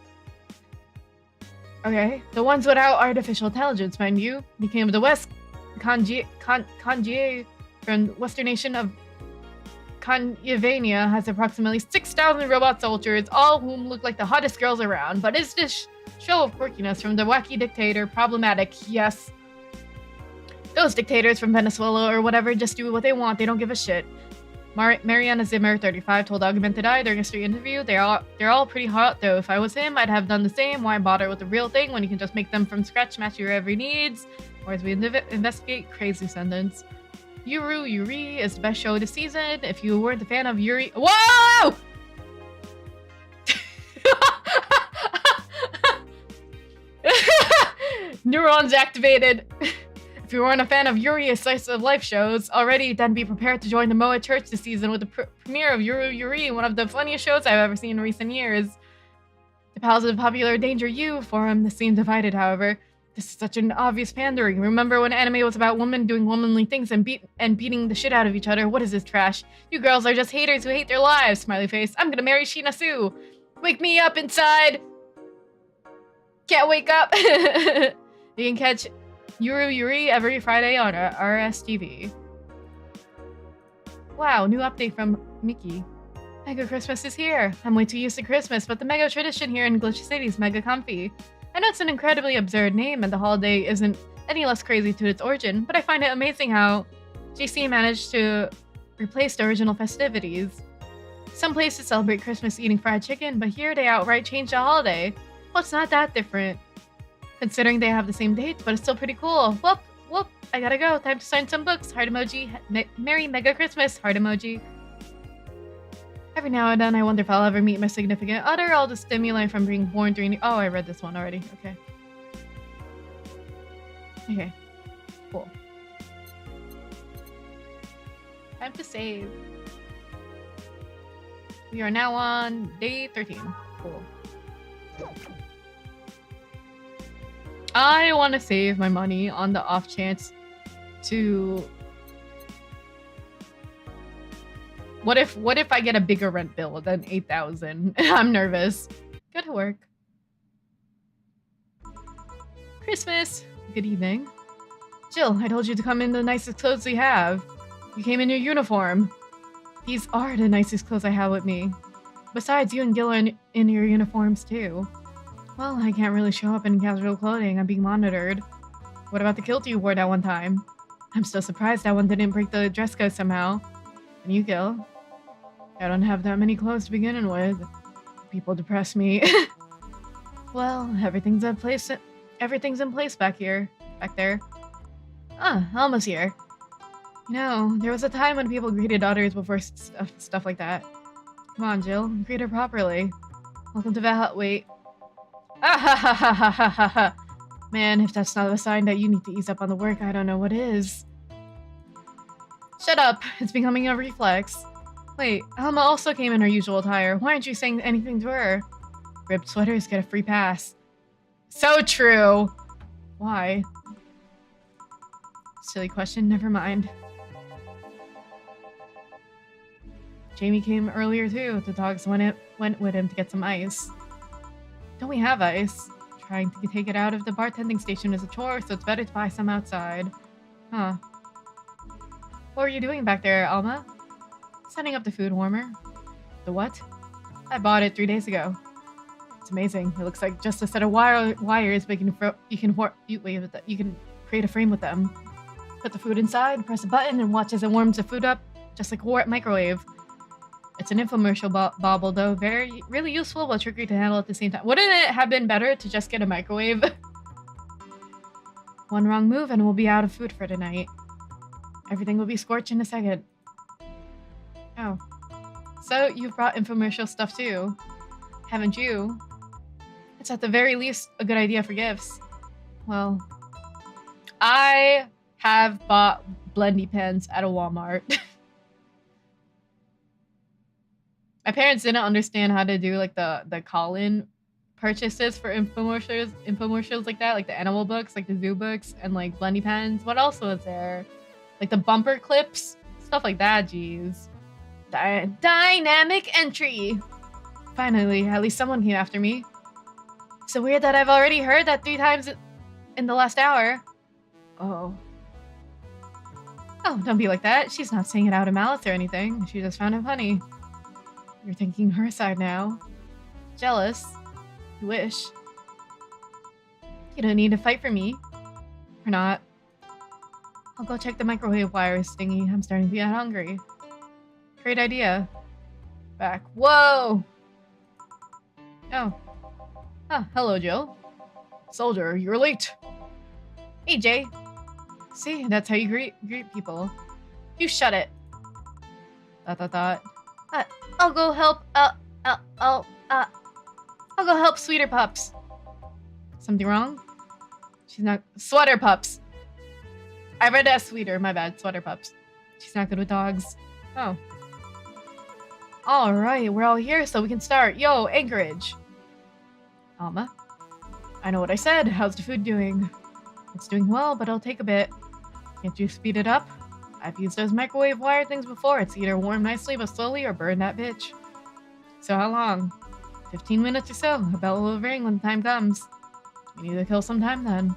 Okay, the ones without artificial intelligence, mind you. The king of the West, Kanji from the western nation of Kanyavania has approximately 6,000 robot soldiers, all whom look like the hottest girls around. But is this show of quirkiness from the wacky dictator problematic? Yes. Those dictators from Venezuela or whatever just do what they want. They don't give a shit. Mariana Zimmer, 35, told Augmented Eye during a street interview, they're all pretty hot though. If I was him, I'd have done the same. Why bother with the real thing when you can just make them from scratch, match your every needs? Or as we investigate, crazy sentence. Yuri is the best show this season. If you weren't a fan of Yuri... Whoa! Neurons activated. If you weren't a fan of Yuri's slice of life shows already, then be prepared to join the Moa Church this season with the premiere of Yuri, one of the funniest shows I've ever seen in recent years. The pals of the popular Danger U forum seem divided, however. This is such an obvious pandering. Remember when anime was about women doing womanly things and beating the shit out of each other? What is this trash? You girls are just haters who hate their lives, smiley face. I'm gonna marry Shina Su. Wake me up inside. Can't wake up. You can catch Yuri every Friday on RSTV. Wow, new update from Mickey. Mega Christmas is here. I'm way too used to Christmas, but the Mega tradition here in Glitch City is mega comfy. I know it's an incredibly absurd name and the holiday isn't any less crazy to its origin, but I find it amazing how GC managed to replace the original festivities. Some places celebrate Christmas eating fried chicken, but here they outright changed the holiday. Well, it's not that different, considering they have the same dates, but it's still pretty cool. Whoop, I gotta go. Time to sign some books. Heart emoji. Merry Mega Christmas. Heart emoji. Every now and then, I wonder if I'll ever meet my significant other. All the stimuli from being born during... Oh, I read this one already. Okay. Okay. Cool. Time to save. We are now on day 13. Cool. I want to save my money on the off chance to... What if I get a bigger rent bill than 8,000? I'm nervous. Go to work. Christmas. Good evening. Jill, I told you to come in the nicest clothes we have. You came in your uniform. These are the nicest clothes I have with me. Besides, you and Gil are in your uniforms too. Well, I can't really show up in casual clothing. I'm being monitored. What about the kilt you wore that one time? I'm still surprised that one didn't break the dress code somehow. And you, Gil? I don't have that many clothes to begin with. People depress me. Well, everything's in place back here. Back there. Ah, Alma's here. You know, there was a time when people greeted others before stuff like that. Come on, Jill. Greet her properly. Welcome to wait. Ah ha ha ha ha ha ha ha. Man, if that's not a sign that you need to ease up on the work, I don't know what is. Shut up. It's becoming a reflex. Wait, Alma also came in her usual attire. Why aren't you saying anything to her? Ripped sweaters get a free pass. So true. Why? Silly question, never mind. Jamie came earlier too. The dogs went with him to get some ice. Don't we have ice? Trying to take it out of the bartending station is a chore, so it's better to buy some outside. Huh. What were you doing back there, Alma? Setting up the food warmer. The what? I bought it 3 days ago. It's amazing. It looks like just a set of wires, but you can create a frame with them. Put the food inside, press a button, and watch as it warms the food up, just like a microwave. It's an infomercial bauble, though. Really useful, but tricky to handle at the same time. Wouldn't it have been better to just get a microwave? One wrong move and we'll be out of food for tonight. Everything will be scorched in a second. Oh. So, you've brought infomercial stuff too, haven't you? It's at the very least a good idea for gifts. Well, I have bought blendy pens at a Walmart. My parents didn't understand how to do like the call-in purchases for infomercials like that, like the animal books, like the zoo books, and like blendy pens. What else was there? Like the bumper clips, stuff like that. Jeez. Dynamic entry. Finally, at least someone came after me. So weird that I've already heard that 3 times in the last hour. Oh. Oh, don't be like that. She's not saying it out of malice or anything. She just found it funny. You're thinking her side now. Jealous. You wish. You don't need to fight for me. Or not. I'll go check the microwave wires thingy. I'm starting to get hungry. Great idea. Back. Whoa! Oh. Ah, hello, Jill. Soldier, you're late. Hey, Jay. See, that's how you greet people. You shut it. ... I'll go help. I'll go help Sweeter Pups. Something wrong? She's not. Sweater Pups. I read that Sweeter. My bad. Sweater Pups. She's not good with dogs. Oh. All right, we're all here, so we can start. Yo, Anchorage. Alma. I know what I said. How's the food doing? It's doing well, but it'll take a bit. Can't you speed it up? I've used those microwave wire things before. It's either warm nicely but slowly or burn that bitch. So how long? 15 minutes or so. A bell will ring when the time comes. We need to kill some time then.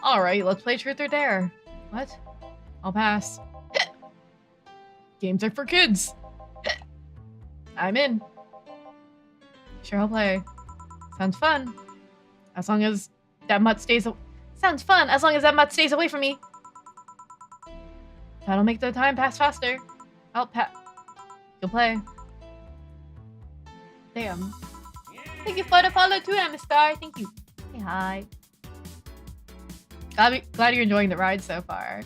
Alright, let's play Truth or Dare. What? I'll pass. Games are for kids. I'm in. Sure, I'll play. Sounds fun. As long as that mutt stays Sounds fun, as long as that mutt stays away from me. That'll make the time pass faster. You'll play. Damn. Thank you for the follow too, Amistar. Thank you. Say hi. Glad you're enjoying the ride so far.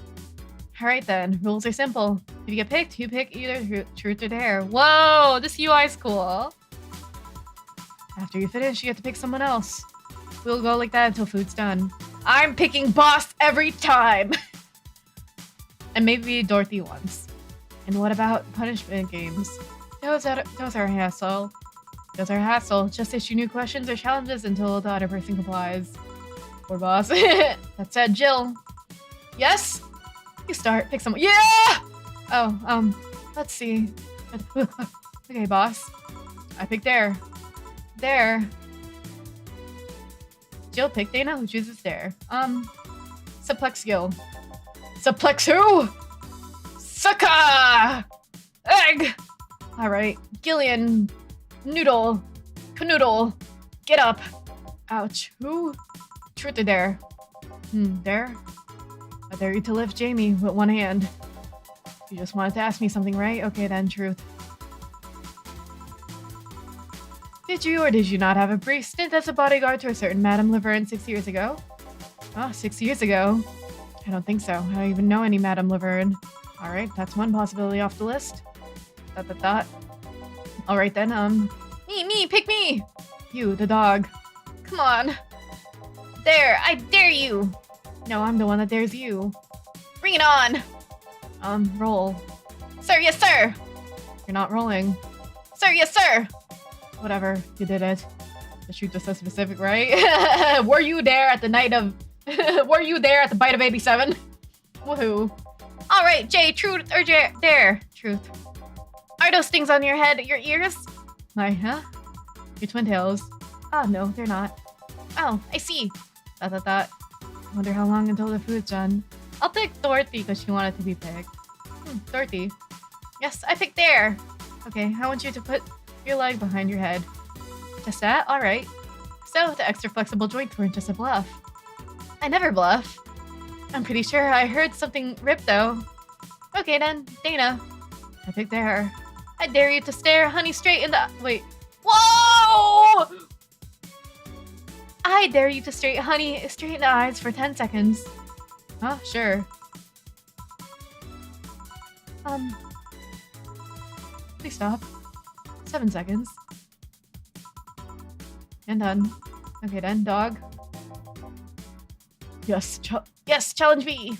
Alright then, rules are simple. If you get picked, you pick either Truth or Dare. Whoa, this UI is cool. After you finish, you get to pick someone else. We'll go like that until food's done. I'm picking boss every time! And maybe Dorothy once. And what about punishment games? Those are hassle. Those are hassle. Just issue new questions or challenges until the other person complies. Poor boss. That said, Jill. Yes? You start. Pick someone. Yeah! Oh, let's see. Okay, boss. I picked Dare. Dare. Jill picked Dana, who chooses Dare. Suplex Gil. Suplex who? Sucka! Egg! Alright. Gillian. Noodle. Canoodle. Get up. Ouch. Who? Truth or Dare? Dare? I dare you to lift Jamie with one hand. You just wanted to ask me something, right? Okay then, Truth. Did you or did you not have a brief stint as a bodyguard to a certain Madame Laverne 6 years ago? Oh, 6 years ago? I don't think so. I don't even know any Madame Laverne. Alright, that's one possibility off the list. Alright then, me, pick me! You, the dog. Come on. There, I dare you! No, I'm the one that dares you. Bring it on! Roll. Sir, yes sir! You're not rolling. Sir, yes sir! Whatever, you did it. The shoot was so specific, right? Were you there at the night of... Were you there at the bite of 87? Woohoo. Alright, Jay, truth or dare? Truth. Are those things on your head your ears? Huh? Your twin tails. Oh, no, they're not. Oh, I see. Wonder how long until the food's done. I'll pick Dorothy because she wanted to be picked. Dorothy. Yes, I picked Dare. Okay, I want you to put your leg behind your head. Just that? Alright. So, the extra flexible joints weren't just a bluff. I never bluff. I'm pretty sure I heard something rip though. Okay then, Dana. I picked Dare. I dare you to stare Honey straight in the... Wait. Whoa! I dare you to stare Honey straight in the eyes for 10 seconds. Huh? Sure. Please stop. 7 seconds. And done. Okay then, dog. Yes, challenge me!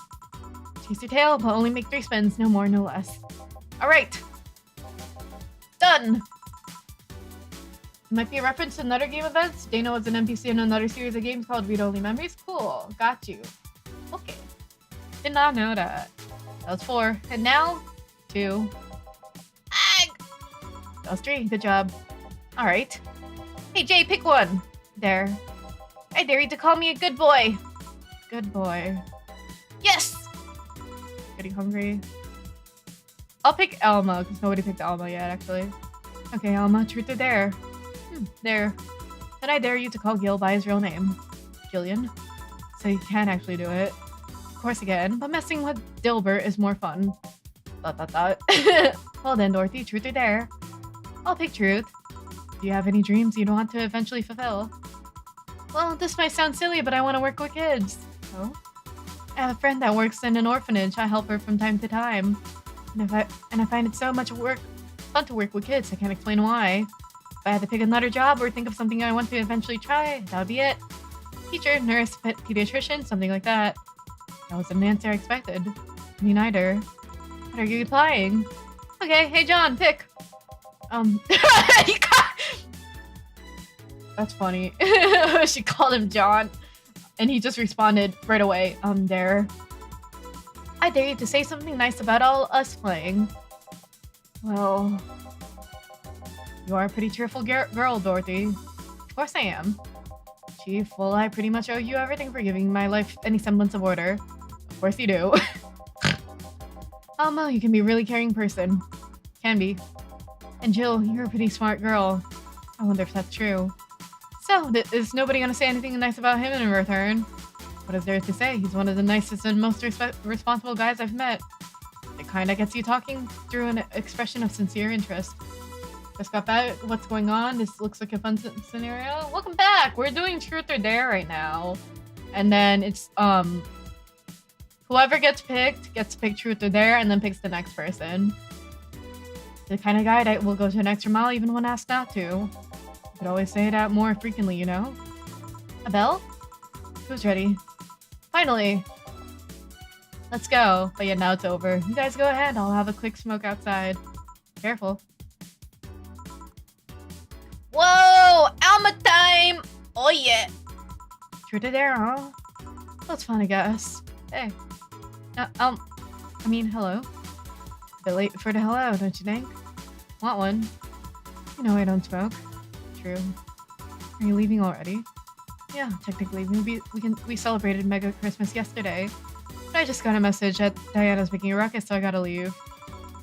Chase your tail, but only make 3 spins. No more, no less. Alright! Done! It might be a reference to another game events. Dana was an NPC in another series of games called Read Only Memories. Cool, got you. Okay. Did not know that. That was 4. And now, 2. That was 3. Good job. Alright. Hey Jay, pick one. There. I dare you to call me a good boy. Good boy. Yes! Getting hungry. I'll pick Elma, because nobody picked Elma yet, actually. Okay, Elma, truth or dare? Dare. Then I dare you to call Gil by his real name. Gillian. So you can actually do it. Of course again, but messing with Dilbert is more fun. Well then, Dorothy, truth or dare? I'll pick truth. Do you have any dreams you'd want to eventually fulfill? Well, this might sound silly, but I want to work with kids. Oh? I have a friend that works in an orphanage. I help her from time to time. And I find it so much fun to work with kids. I can't explain why. If I had to pick another job or think of something I want to eventually try, that would be it. Teacher, nurse, pediatrician, something like that. That wasn't an answer I expected. Me neither. What are you applying? Okay, hey John, pick. That's funny. She called him John. And he just responded right away. Dare. I dare you to say something nice about all us playing. Well... You are a pretty cheerful girl, Dorothy. Of course I am. Chief, well, I pretty much owe you everything for giving my life any semblance of order. Of course you do. Alma, you can be a really caring person. Can be. And Jill, you're a pretty smart girl. I wonder if that's true. So, is nobody gonna say anything nice about him in return? What is there to say? He's one of the nicest and most responsible guys I've met. It kinda gets you talking through an expression of sincere interest. Just got back. What's going on? This looks like a fun scenario. Welcome back! We're doing Truth or Dare right now. And then it's, whoever gets picked Truth or Dare and then picks the next person. The kind of guy that will go to an extra mile even when asked not to. You could always say that more frequently, you know? A bell? Who's ready? Finally! Let's go. But yeah, now it's over. You guys go ahead. I'll have a quick smoke outside. Careful. Whoa! Alma time! Oh yeah! Truth or dare, huh? That's fun, I guess. Hey. I mean, hello. A bit late for the hello, don't you think? Want one? You know I don't smoke. True. Are you leaving already? Yeah, technically. We celebrated Mega Christmas yesterday. But I just got a message that Diana's making a ruckus, so I gotta leave.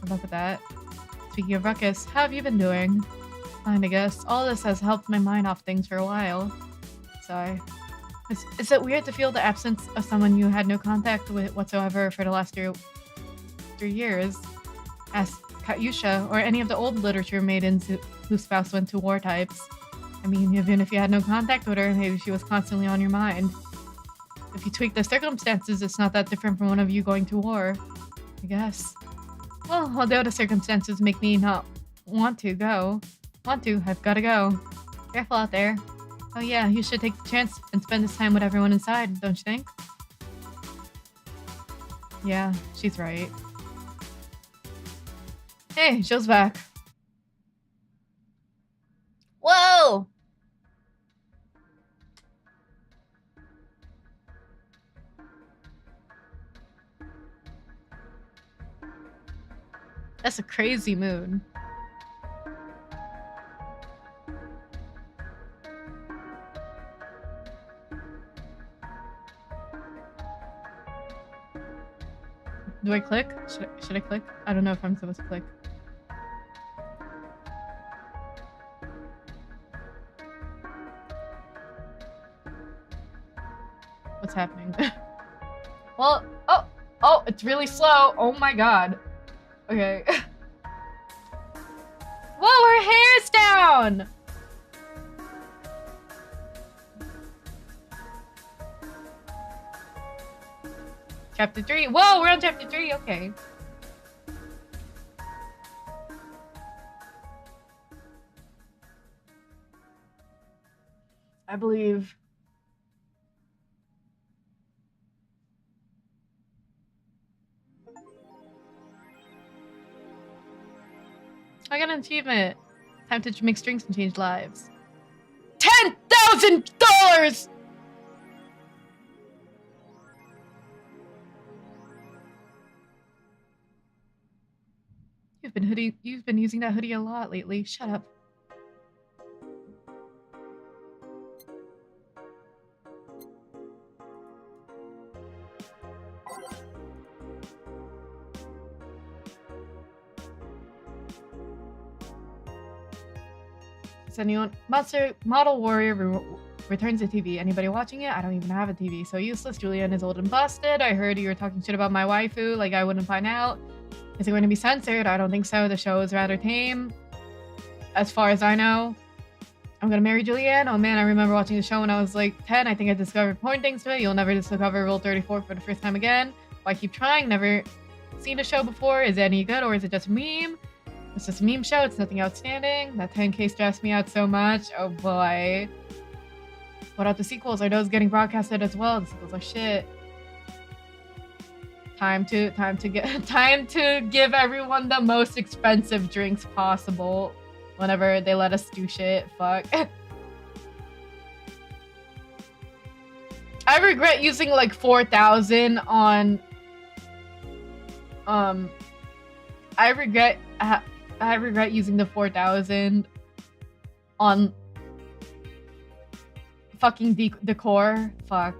Enough of that. Speaking of ruckus, how have you been doing? Fine, I guess. All this has helped my mind off things for a while. Sigh. Is it weird to feel the absence of someone you had no contact with whatsoever for the last 3 years? Ask Katyusha or any of the old literature maidens whose spouse went to war types. I mean, even if you had no contact with her, maybe she was constantly on your mind. If you tweak the circumstances, it's not that different from one of you going to war. I guess. Well, although the circumstances make me not want to, I've gotta go. Careful out there. Oh yeah, you should take the chance and spend this time with everyone inside, don't you think? Yeah, she's right. Hey, Jill's back. Whoa! That's a crazy mood. Do I click? Should I click? I don't know if I'm supposed to click. What's happening? Well, oh, it's really slow. Oh my god. Okay. Whoa, her hair's down! Chapter 3. Whoa, we're on chapter 3. Okay. I believe. I got an achievement. Time to mix drinks and change lives. $10,000! You've been using that hoodie a lot lately. Shut up. Is anyone? Model Warrior returns to TV. Anybody watching it? I don't even have a TV. So useless. Julian is old and busted. I heard you were talking shit about my waifu. Like I wouldn't find out. Is it going to be censored? I don't think so. The show is rather tame. As far as I know. I'm gonna marry Julianne. Oh man, I remember watching the show when I was like 10. I think I discovered porn things to it. You'll never discover Rule 34 for the first time again. Why keep trying? Never seen the show before. Is it any good or is it just a meme? It's just a meme show. It's nothing outstanding. That 10K stressed me out so much. Oh boy. What about the sequels? Are those getting broadcasted as well? The sequels are shit. Time to give everyone the most expensive drinks possible whenever they let us do shit. Fuck. I regret using like 4,000 on I regret using the 4,000 on fucking decor. Fuck.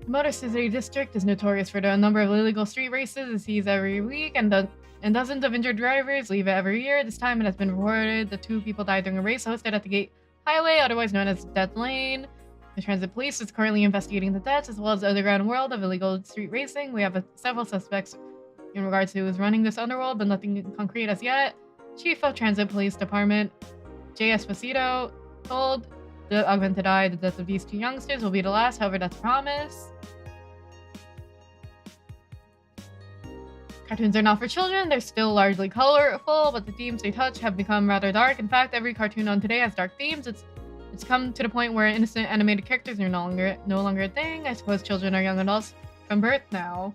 Motor City District is notorious for the number of illegal street races it sees every week, and dozens of injured drivers leave it every year. This time it has been reported that 2 people died during a race hosted at the Gate Highway, otherwise known as Death Lane. The Transit Police is currently investigating the deaths, as well as the underground world of illegal street racing. We have several suspects in regards to who's running this underworld, but nothing concrete as yet. Chief of Transit Police Department J. Esposito told the Augmented Eye the death of these 2 youngsters will be the last, however that's a promise. Cartoons are not for children. They're still largely colorful, but the themes they touch have become rather dark. In fact, every cartoon on today has dark themes. It's come to the point where innocent animated characters are no longer a thing. I suppose children are young adults from birth now.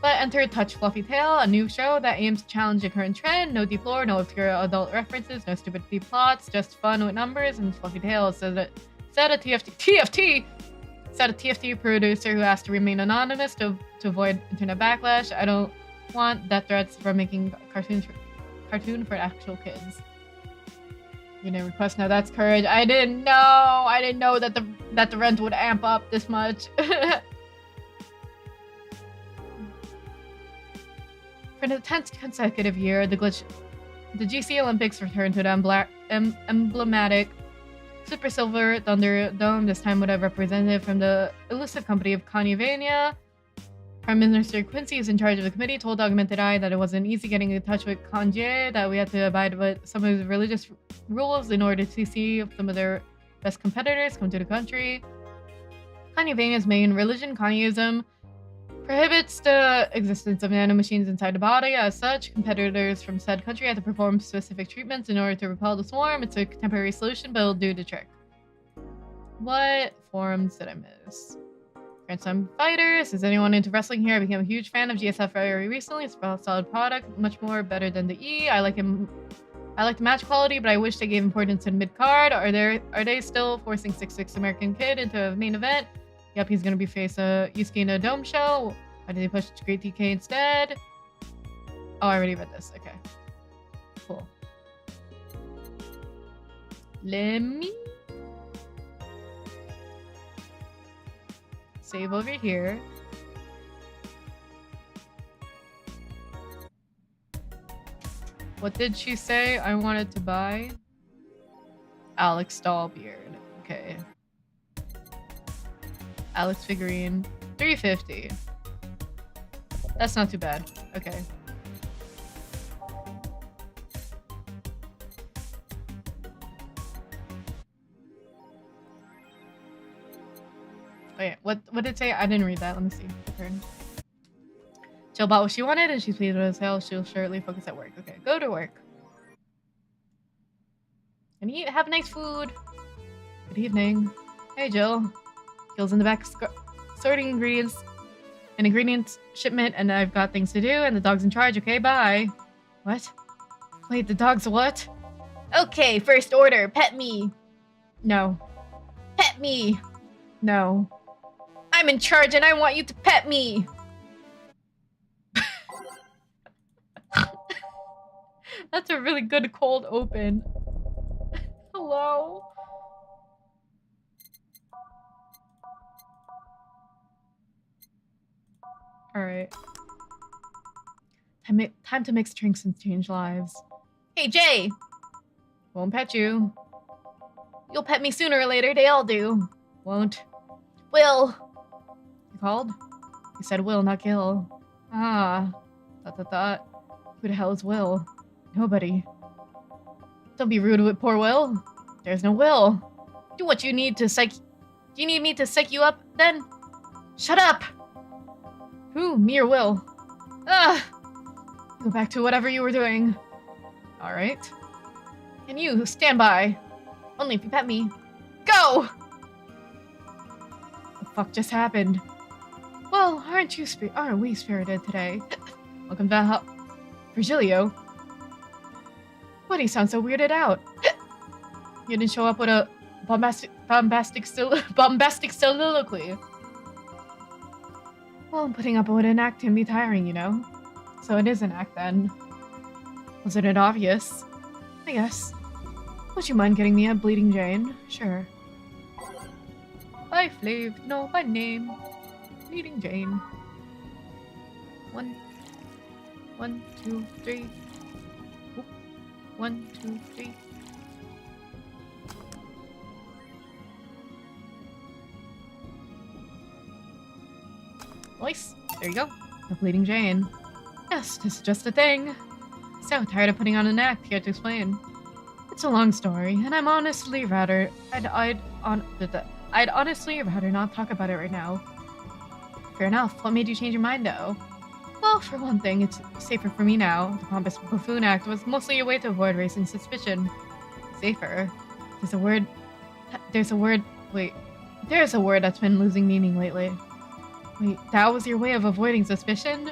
But enter Touch Fluffy Tail, a new show that aims to challenge the current trend. No deep lore, no obscure adult references, no stupid deep plots, just fun with numbers and Fluffy Tail. Said a TFT producer who asked to remain anonymous to avoid internet backlash. I don't want death threats for making cartoon for actual kids. You didn't request. Now that's courage. I didn't know that the rent would amp up this much. For the 10th consecutive year, the GC Olympics returned to the emblematic Super Silver Thunderdome. This time with a representative from the elusive company of Kanye. Prime Minister Quincy is in charge of the committee, told Augmented Eye that it wasn't easy getting in touch with Kanye, that we had to abide by some of his religious rules in order to see if some of their best competitors come to the country. Kanyevania's main religion, Kanyeism, prohibits the existence of nanomachines inside the body. As such, competitors from said country had to perform specific treatments in order to repel the swarm. It's a temporary solution, but it'll do the trick. What forms did I miss? Grandson Fighters. Is anyone into wrestling here? I became a huge fan of GSF very recently. It's a solid product, much more better than the E. I like the match quality, but I wish they gave importance to mid card. Are they still forcing 6'6" American Kid into a main event? Yep, he's gonna be face Yusuke in a dome show. Why did they push Great DK instead? Oh, I already read this. Okay. Cool. Let me save over here. What did she say I wanted to buy? Alex Dollbeard. Okay. Alex figurine. $350. That's not too bad. Okay. Wait, what did it say? I didn't read that. Let me see. Return. Jill bought what she wanted and she's pleased with her sale. She'll surely focus at work. Okay, go to work. And eat. Have nice food. Good evening. Hey, Jill. Gil's in the back sorting ingredients. An ingredients shipment, and I've got things to do, and the dog's in charge. Okay, bye. What? Wait, the dog's what? Okay, first order. Pet me. No. Pet me. No. I'm in charge and I want you to pet me. That's a really good cold open. Hello? Alright. Time to mix drinks and change lives. Hey, Jay. Won't pet you. You'll pet me sooner or later. They all do. Won't. Will. You called? You said Will, not Gil. Ah. Thought. Who the hell is Will? Nobody. Don't be rude with poor Will. There's no Will. Do what you need to psych... Do you need me to psych you up, then? Shut up! Who? Me or Will? Ah! Go back to whatever you were doing. Alright. And you, stand by. Only if you pet me. Go! What the fuck just happened? Well, aren't we spirited today? Welcome to Virgilio. What, he sounds so weirded out. You didn't show up with a bombastic soliloquy. Well, putting up with an act can be tiring, you know? So it is an act, then. Wasn't it obvious? I guess. Would you mind getting me a Bleeding Jane? Sure. By Flav, no, by name. Bleeding Jane. 1, 2, 3. 1, 2, 3. Nice. There you go. The Bleeding Jane. Yes, this is just a thing. So tired of putting on an act, here to explain. It's a long story, and I'd honestly rather not talk about it right now. Fair enough. What made you change your mind, though? Well, for one thing, it's safer for me now. The pompous buffoon act was mostly a way to avoid raising suspicion. Safer. There's a word that's been losing meaning lately. Wait, that was your way of avoiding suspicion?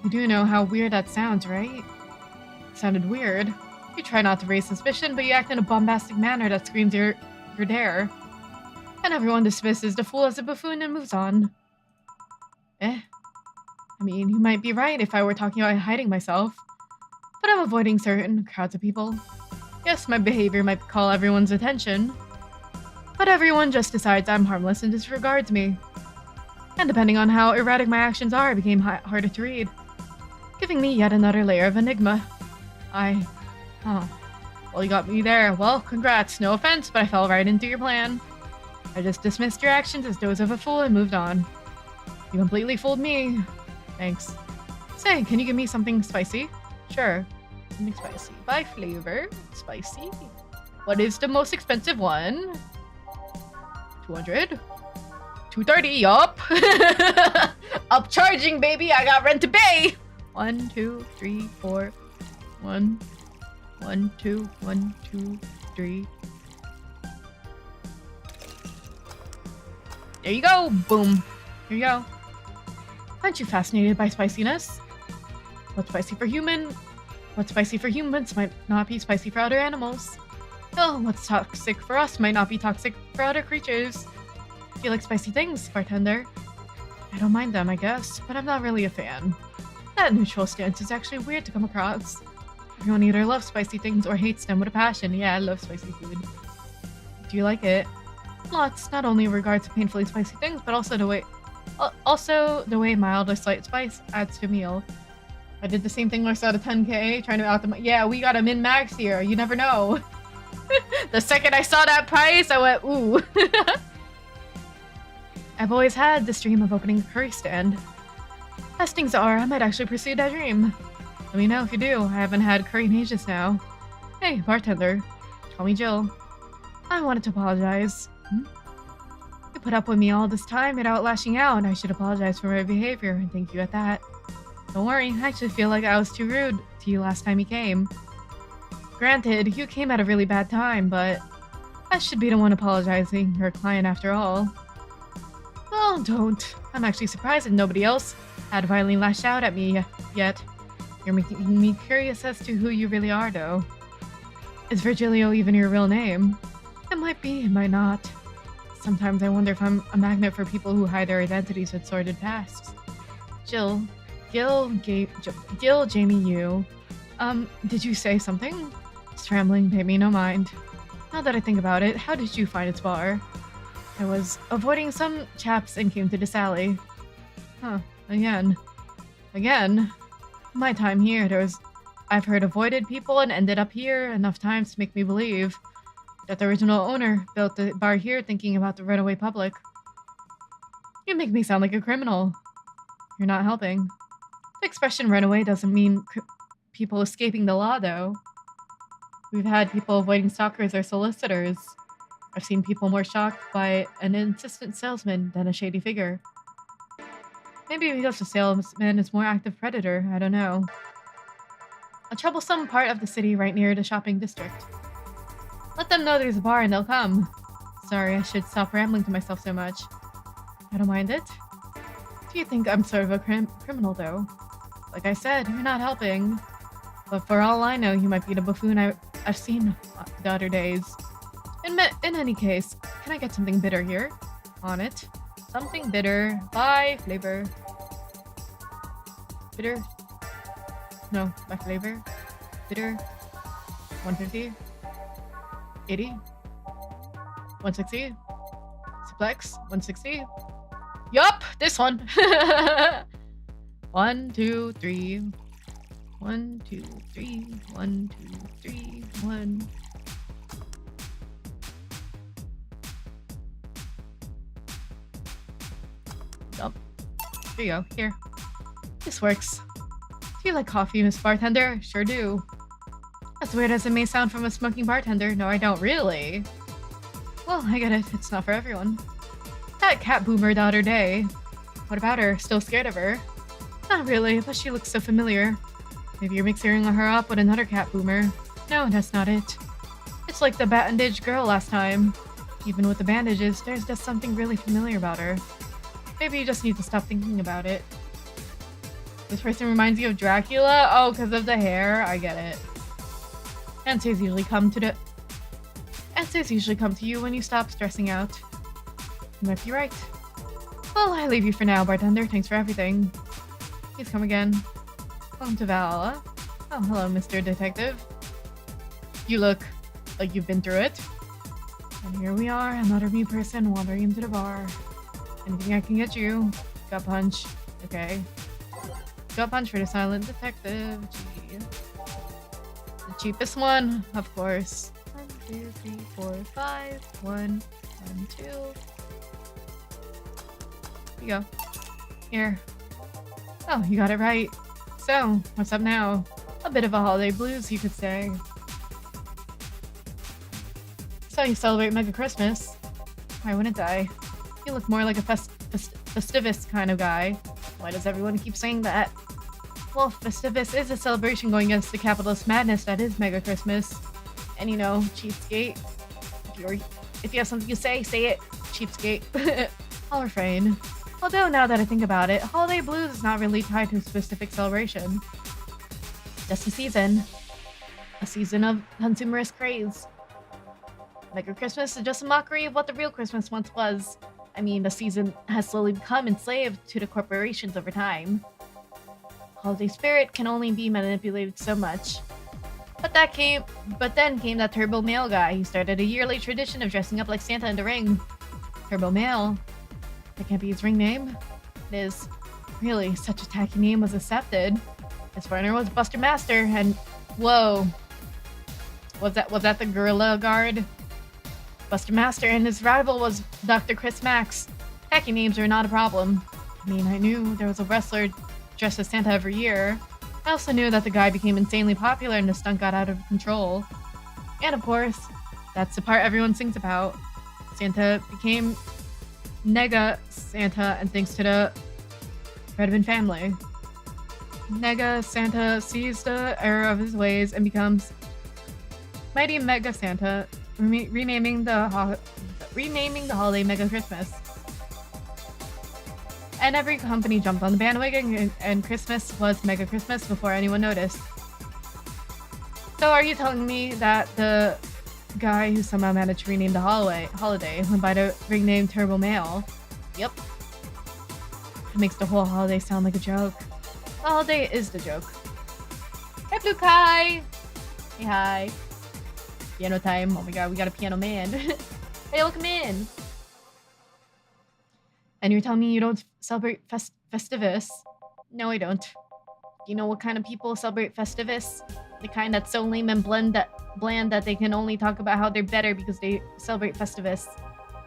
You do know how weird that sounds, right? It sounded weird. You try not to raise suspicion, but you act in a bombastic manner that screams your dare. And everyone dismisses the fool as a buffoon and moves on. I mean, you might be right if I were talking about hiding myself. But I'm avoiding certain crowds of people. Yes, my behavior might call everyone's attention. But everyone just decides I'm harmless and disregards me. And depending on how erratic my actions are, it became harder to read. Giving me yet another layer of enigma. Well, you got me there. Well, congrats. No offense, but I fell right into your plan. I just dismissed your actions as those of a fool and moved on. You completely fooled me. Thanks. Say, can you give me something spicy? Sure. Something spicy. By flavor. Spicy. What is the most expensive one? 200? 230, yup. Upcharging, baby. I got rent to pay. 1, 2, 3, 4. 1, 2, 1, 2, 3. There you go. Boom. Here you go. Aren't you fascinated by spiciness? What's spicy for humans might not be spicy for other animals. Oh, what's toxic for us might not be toxic for other creatures. You like spicy things, bartender? I don't mind them, I guess, but I'm not really a fan. That neutral stance is actually weird to come across. Everyone either loves spicy things or hates them with a passion. Yeah, I love spicy food. Do you like it? Lots, not only in regards to painfully spicy things, but also the way mild or slight spice adds to a meal. I did the same thing when I saw the 10k, trying to out the... Yeah, we got a min-max here. You never know. The second I saw that price, I went, ooh. I've always had this dream of opening a curry stand. As things are, I might actually pursue that dream. Let me know if you do. I haven't had curry in ages now. Hey, bartender. Call me Jill. I wanted to apologize. You put up with me all this time without lashing out, and I should apologize for my behavior, and thank you at that. Don't worry, I actually feel like I was too rude to you last time you came. Granted, you came at a really bad time, but I should be the one apologizing, your client after all. Oh, don't. I'm actually surprised that nobody else had violently lashed out at me yet. You're making me curious as to who you really are, though. Is Virgilio even your real name? It might be, it might not. Sometimes I wonder if I'm a magnet for people who hide their identities with sordid pasts. Gil, Jamie, you. Did you say something? Scrambling, pay me no mind. Now that I think about it, how did you find its bar? I was avoiding some chaps and came to this alley. Huh, again. My time here, I've heard avoided people and ended up here enough times to make me believe that the original owner built the bar here thinking about the runaway public. You make me sound like a criminal. You're not helping. The expression runaway doesn't mean people escaping the law, though. We've had people avoiding stalkers or solicitors. I've seen people more shocked by an insistent salesman than a shady figure. Maybe because the salesman is more active predator, I don't know. A troublesome part of the city right near the shopping district. Let them know there's a bar and they'll come. Sorry, I should stop rambling to myself so much. I don't mind it. Do you think I'm sort of a criminal, though? Like I said, you're not helping. But for all I know, you might be the buffoon I've seen the other days. In any case, can I get something bitter here? On it. Something bitter. By flavor. Bitter? No, by flavor. Bitter. 150. 80. 160. Suplex. 160. Yup! This one! 1, 2, 3. 1, 2, 3. 1, 2, 3. 1. Yup. There you go. Here. This works. Do you like coffee, Miss Bartender? Sure do. As weird as it may sound from a smoking bartender, no, I don't really. Well, I get it. It's not for everyone. That cat boomer the other day. What about her? Still scared of her? Not really, but she looks so familiar. Maybe you're mixing her up with another cat boomer. No, that's not it. It's like the bandage girl last time. Even with the bandages, there's just something really familiar about her. Maybe you just need to stop thinking about it. This person reminds you of Dracula? Oh, because of the hair? I get it. Answers usually come to you when you stop stressing out. You might be right. Well, I leave you for now, bartender. Thanks for everything. Please come again. Welcome to Valhalla. Oh, hello, Mr. Detective. You look like you've been through it. And here we are, another me person wandering into the bar. Anything I can get you? Gut punch. Okay. Gut punch for the silent detective. Gee. The cheapest one, of course. 1, 2, 3, 4, 5. 1, 2. Here you go. Here. Oh, you got it right. So, what's up now? A bit of a holiday blues, you could say. So you celebrate Mega Christmas? Why wouldn't I? You look more like a Festivus kind of guy. Why does everyone keep saying that? Well, Festivus is a celebration going against the capitalist madness that is Mega Christmas. And you know, cheapskate. If you have something to say it. Cheapskate. I'll refrain. Although, now that I think about it, holiday blues is not really tied to a specific celebration. Just a season. A season of consumerist craze. Mega Christmas is just a mockery of what the real Christmas once was. I mean, the season has slowly become enslaved to the corporations over time. Holiday spirit can only be manipulated so much. But then came that turbo male guy who started a yearly tradition of dressing up like Santa in the ring. Turbo male? That can't be his ring name. It is. Really, such a tacky name was accepted. His partner was Buster Master, and whoa. Was that the Gorilla Guard? Buster Master and his rival was Dr. Chris Max. Tacky names are not a problem. I mean, I knew there was a wrestler dressed as Santa every year. I also knew that the guy became insanely popular and the stunt got out of control. And of course, that's the part everyone sings about. Santa became Nega Santa, and thanks to the Redmond family. Nega Santa sees the error of his ways and becomes Mighty Mega Santa, renaming the holiday Mega Christmas. And every company jumped on the bandwagon, and Christmas was Mega Christmas before anyone noticed. So are you telling me that the guy who somehow managed to rename the holiday went by the ring name Turbo Male? Yep. It makes the whole holiday sound like a joke. The holiday is the joke. Hey, Blue Kai! Hey, hi. Piano time. Oh my god, we got a piano man. Hey, welcome in! And you're telling me you don't celebrate Festivus? No, I don't. You know what kind of people celebrate Festivus? The kind that's so lame and bland that they can only talk about how they're better because they celebrate Festivus.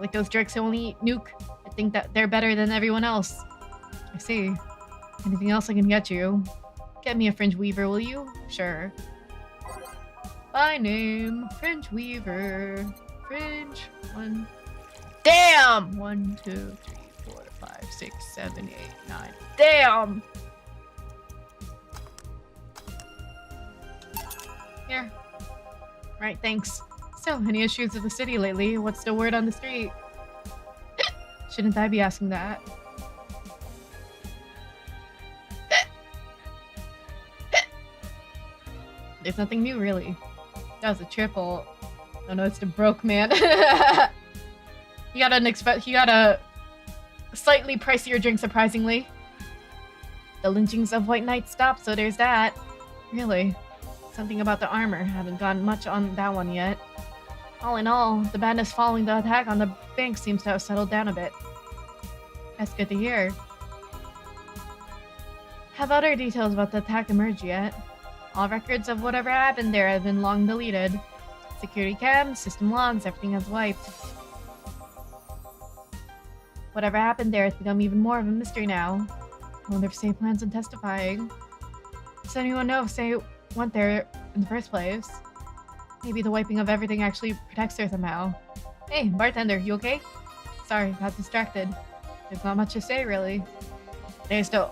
Like those jerks who only eat nuke and think that they're better than everyone else. I see. Anything else I can get you? Get me a fringe weaver, will you? Sure. By name, Fringe Weaver. Fringe. 1. Damn! 1, 2, 3, 4, 5, 6, 7, 8, 9. Damn! Here. Right, thanks. So, any issues with the city lately? What's the word on the street? Shouldn't I be asking that? There's nothing new, really. That was a triple. Oh no, it's the broke man. He got a slightly pricier drink, surprisingly. The lynchings of White Knight stopped, so there's that. Really. Something about the armor. Haven't gotten much on that one yet. All in all, the badness following the attack on the bank seems to have settled down a bit. That's good to hear. Have other details about the attack emerged yet? All records of whatever happened there have been long deleted. Security cams, system logs, everything has wiped. Whatever happened there has become even more of a mystery now. I wonder if Say plans on testifying. Does anyone know if Say went there in the first place? Maybe the wiping of everything actually protects her somehow. Hey, bartender, you okay? Sorry, got distracted. There's not much to say, really. There's the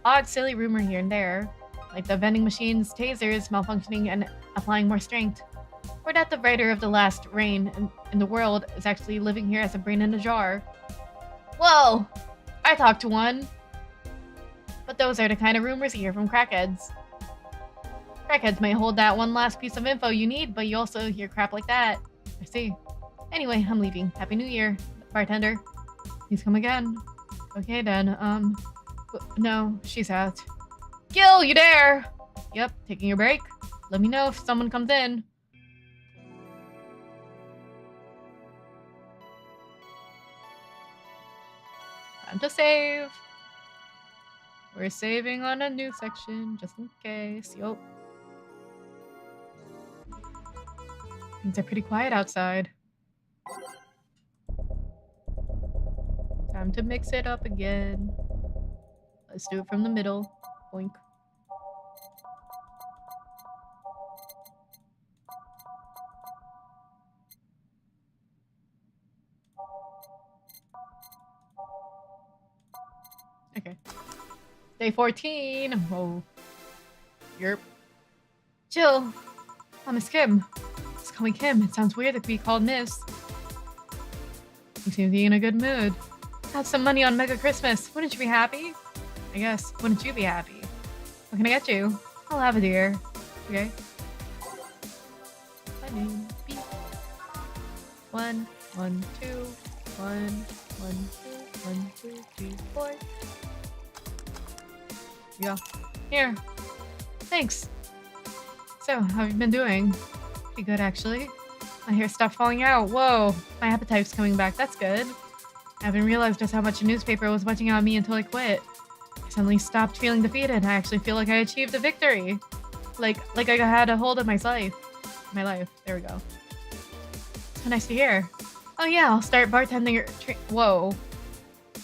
odd, silly rumor here and there. Like the vending machine's tasers malfunctioning and applying more strength. Or that the writer of the last reign in the world is actually living here as a brain in a jar. Whoa! I talked to one. But those are the kind of rumors you hear from crackheads. Crackheads might hold that one last piece of info you need, but you also hear crap like that. I see. Anyway, I'm leaving. Happy New Year, bartender. Please come again. Okay then, no, she's out. Gil, you there? Yep, taking your break. Let me know if someone comes in. Time to save. We're saving on a new section, just in case. Yup. Things are pretty quiet outside. Time to mix it up again. Let's do it from the middle. Boink. Okay. Day 14. Whoa. Yerp. Jill. Oh, Miss Kim. Just call me Kim. It sounds weird to be called Miss. You seem to be in a good mood. Got some money on Mega Christmas. Wouldn't you be happy? I guess. Wouldn't you be happy? What can I get you? I'll have a deer. Okay. My name B. 1, 1, 2, 1, 1, 2, 1, 2, 3, 4. Yeah. Here. Thanks. So, how have you been doing? Pretty good, actually. My hair stopped falling out. Whoa. My appetite's coming back. That's good. I haven't realized just how much the newspaper was watching out on me until I quit. I suddenly stopped feeling defeated. I actually feel like I achieved a victory. Like I had a hold of my life. There we go. So nice to hear. Oh yeah, I'll start bartending.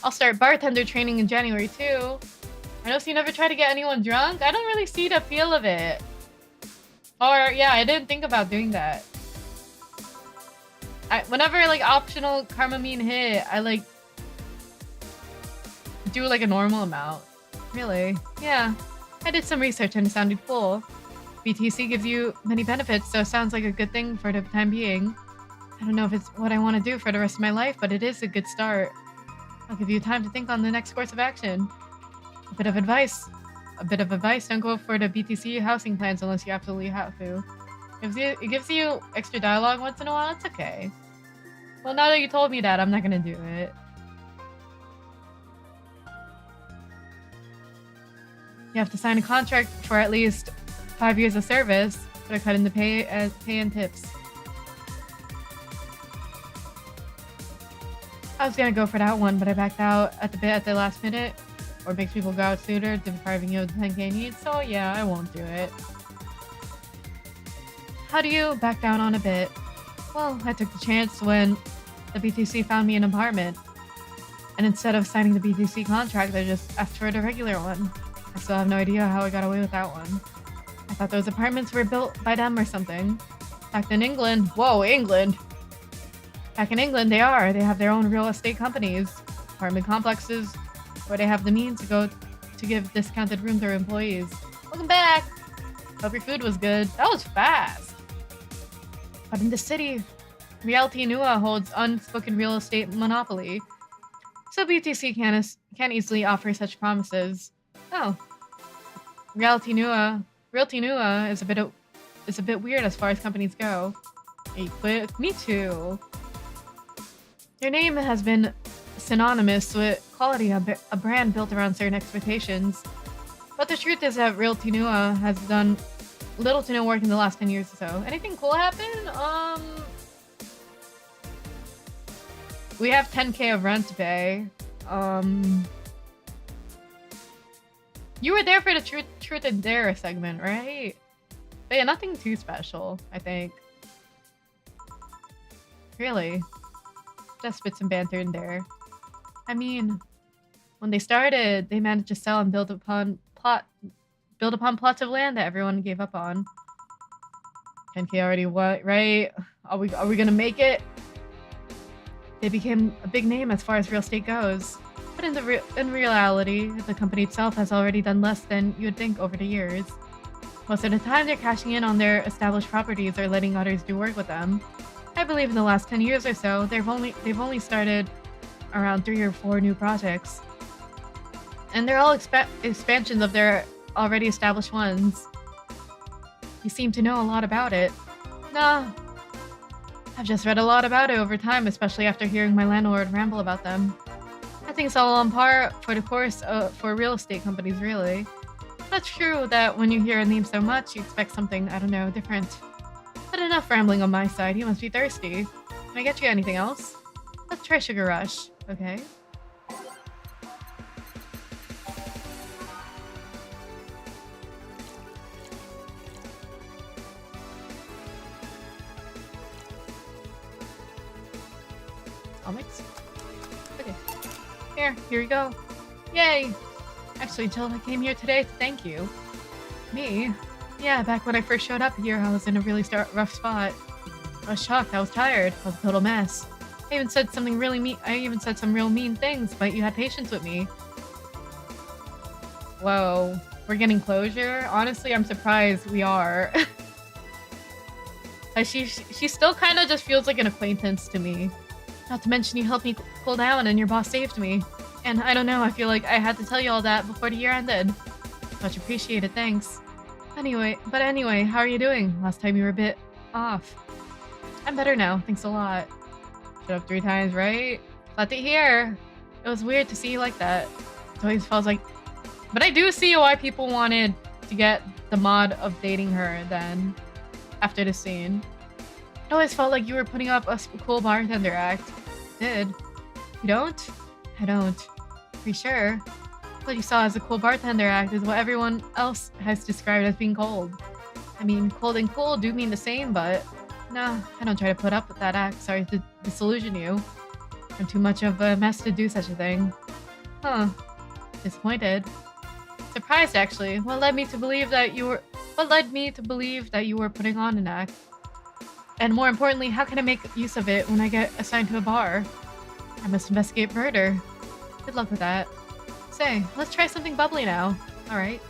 I'll start bartender training in January too. I know you never try to get anyone drunk. I don't really see the appeal of it. Or yeah, I didn't think about doing that. Whenever like optional Karmotrine hit, I like do like a normal amount. Really? Yeah. I did some research and it sounded cool. BTC gives you many benefits, so it sounds like a good thing for the time being. I don't know if it's what I want to do for the rest of my life, but it is a good start. I'll give you time to think on the next course of action. A bit of advice, don't go for the BTC housing plans unless you absolutely have to. It gives you extra dialogue once in a while, it's okay. Well, now that you told me that, I'm not gonna do it. You have to sign a contract for at least 5 years of service, but I cut in the pay and tips. I was gonna go for that one, but I backed out at the last minute, or makes people go out sooner, depriving you of the 10k needs, so yeah, I won't do it. How do you back down on a bit? Well, I took the chance when the BTC found me an apartment, and instead of signing the BTC contract, I just asked for the regular one. I still have no idea how I got away with that one. I thought those apartments were built by them or something. Back in England, whoa, England! Back in England, they have their own real estate companies, apartment complexes, where they have the means to give discounted rooms to their employees. Welcome back! Hope your food was good. That was fast! But in the city, Realty Nua holds unspoken real estate monopoly, so BTC can't easily offer such promises. Oh, Realty Nua is a bit weird as far as companies go. Hey, quit? Me too. Their name has been synonymous with quality, a brand built around certain expectations. But the truth is that Realty Nua has done little to no work in the last 10 years or so. Anything cool happen? We have 10k of rent to pay. You were there for the truth and dare segment, right? But yeah, nothing too special, I think. Really. Just bits and banter in there. I mean, when they started, they managed to sell and build upon plots of land that everyone gave up on. 10k already what, right? Are we gonna make it? They became a big name as far as real estate goes. But in reality, the company itself has already done less than you would think over the years. Most of the time, they're cashing in on their established properties or letting others do work with them. I believe in the last 10 years or so, they've only started around 3 or 4 new projects. And they're all expansions of their already established ones. You seem to know a lot about it. Nah. I've just read a lot about it over time, especially after hearing my landlord ramble about them. I think it's all on par for the course for real estate companies, really. But it's true that when you hear a name so much, you expect something, I don't know, different. But enough rambling on my side, you must be thirsty. Can I get you anything else? Let's try Sugar Rush, okay? Comics? Okay. Here you go. Yay! Actually, Jill, I came here today to thank you. Me? Yeah, back when I first showed up here, I was in a really rough spot. I was shocked, I was tired, I was a total mess. I even said some real mean things, but you had patience with me. Whoa, we're getting closure? Honestly, I'm surprised we are. She still kind of just feels like an acquaintance to me. Not to mention you helped me cool down and your boss saved me. And I don't know, I feel like I had to tell you all that before the year ended. Much appreciated, thanks. Anyway, how are you doing? Last time you were a bit off. I'm better now, thanks a lot. Shut up 3 times, right? Glad to hear. It was weird to see you like that. It always feels like... But I do see why people wanted to get the mod of dating her then, after the scene. It always felt like you were putting up a cool bartender act. Did. You don't? I don't. Pretty sure. What you saw as a cool bartender act is what everyone else has described as being cold. I mean, cold and cool do mean the same, but... Nah, I don't try to put up with that act. Sorry to disillusion you. I'm too much of a mess to do such a thing. Huh. Disappointed. Surprised, actually. What led me to believe that you were putting on an act? And more importantly, how can I make use of it when I get assigned to a bar? I must investigate murder. Good luck with that. Say, let's try something bubbly now. Alright.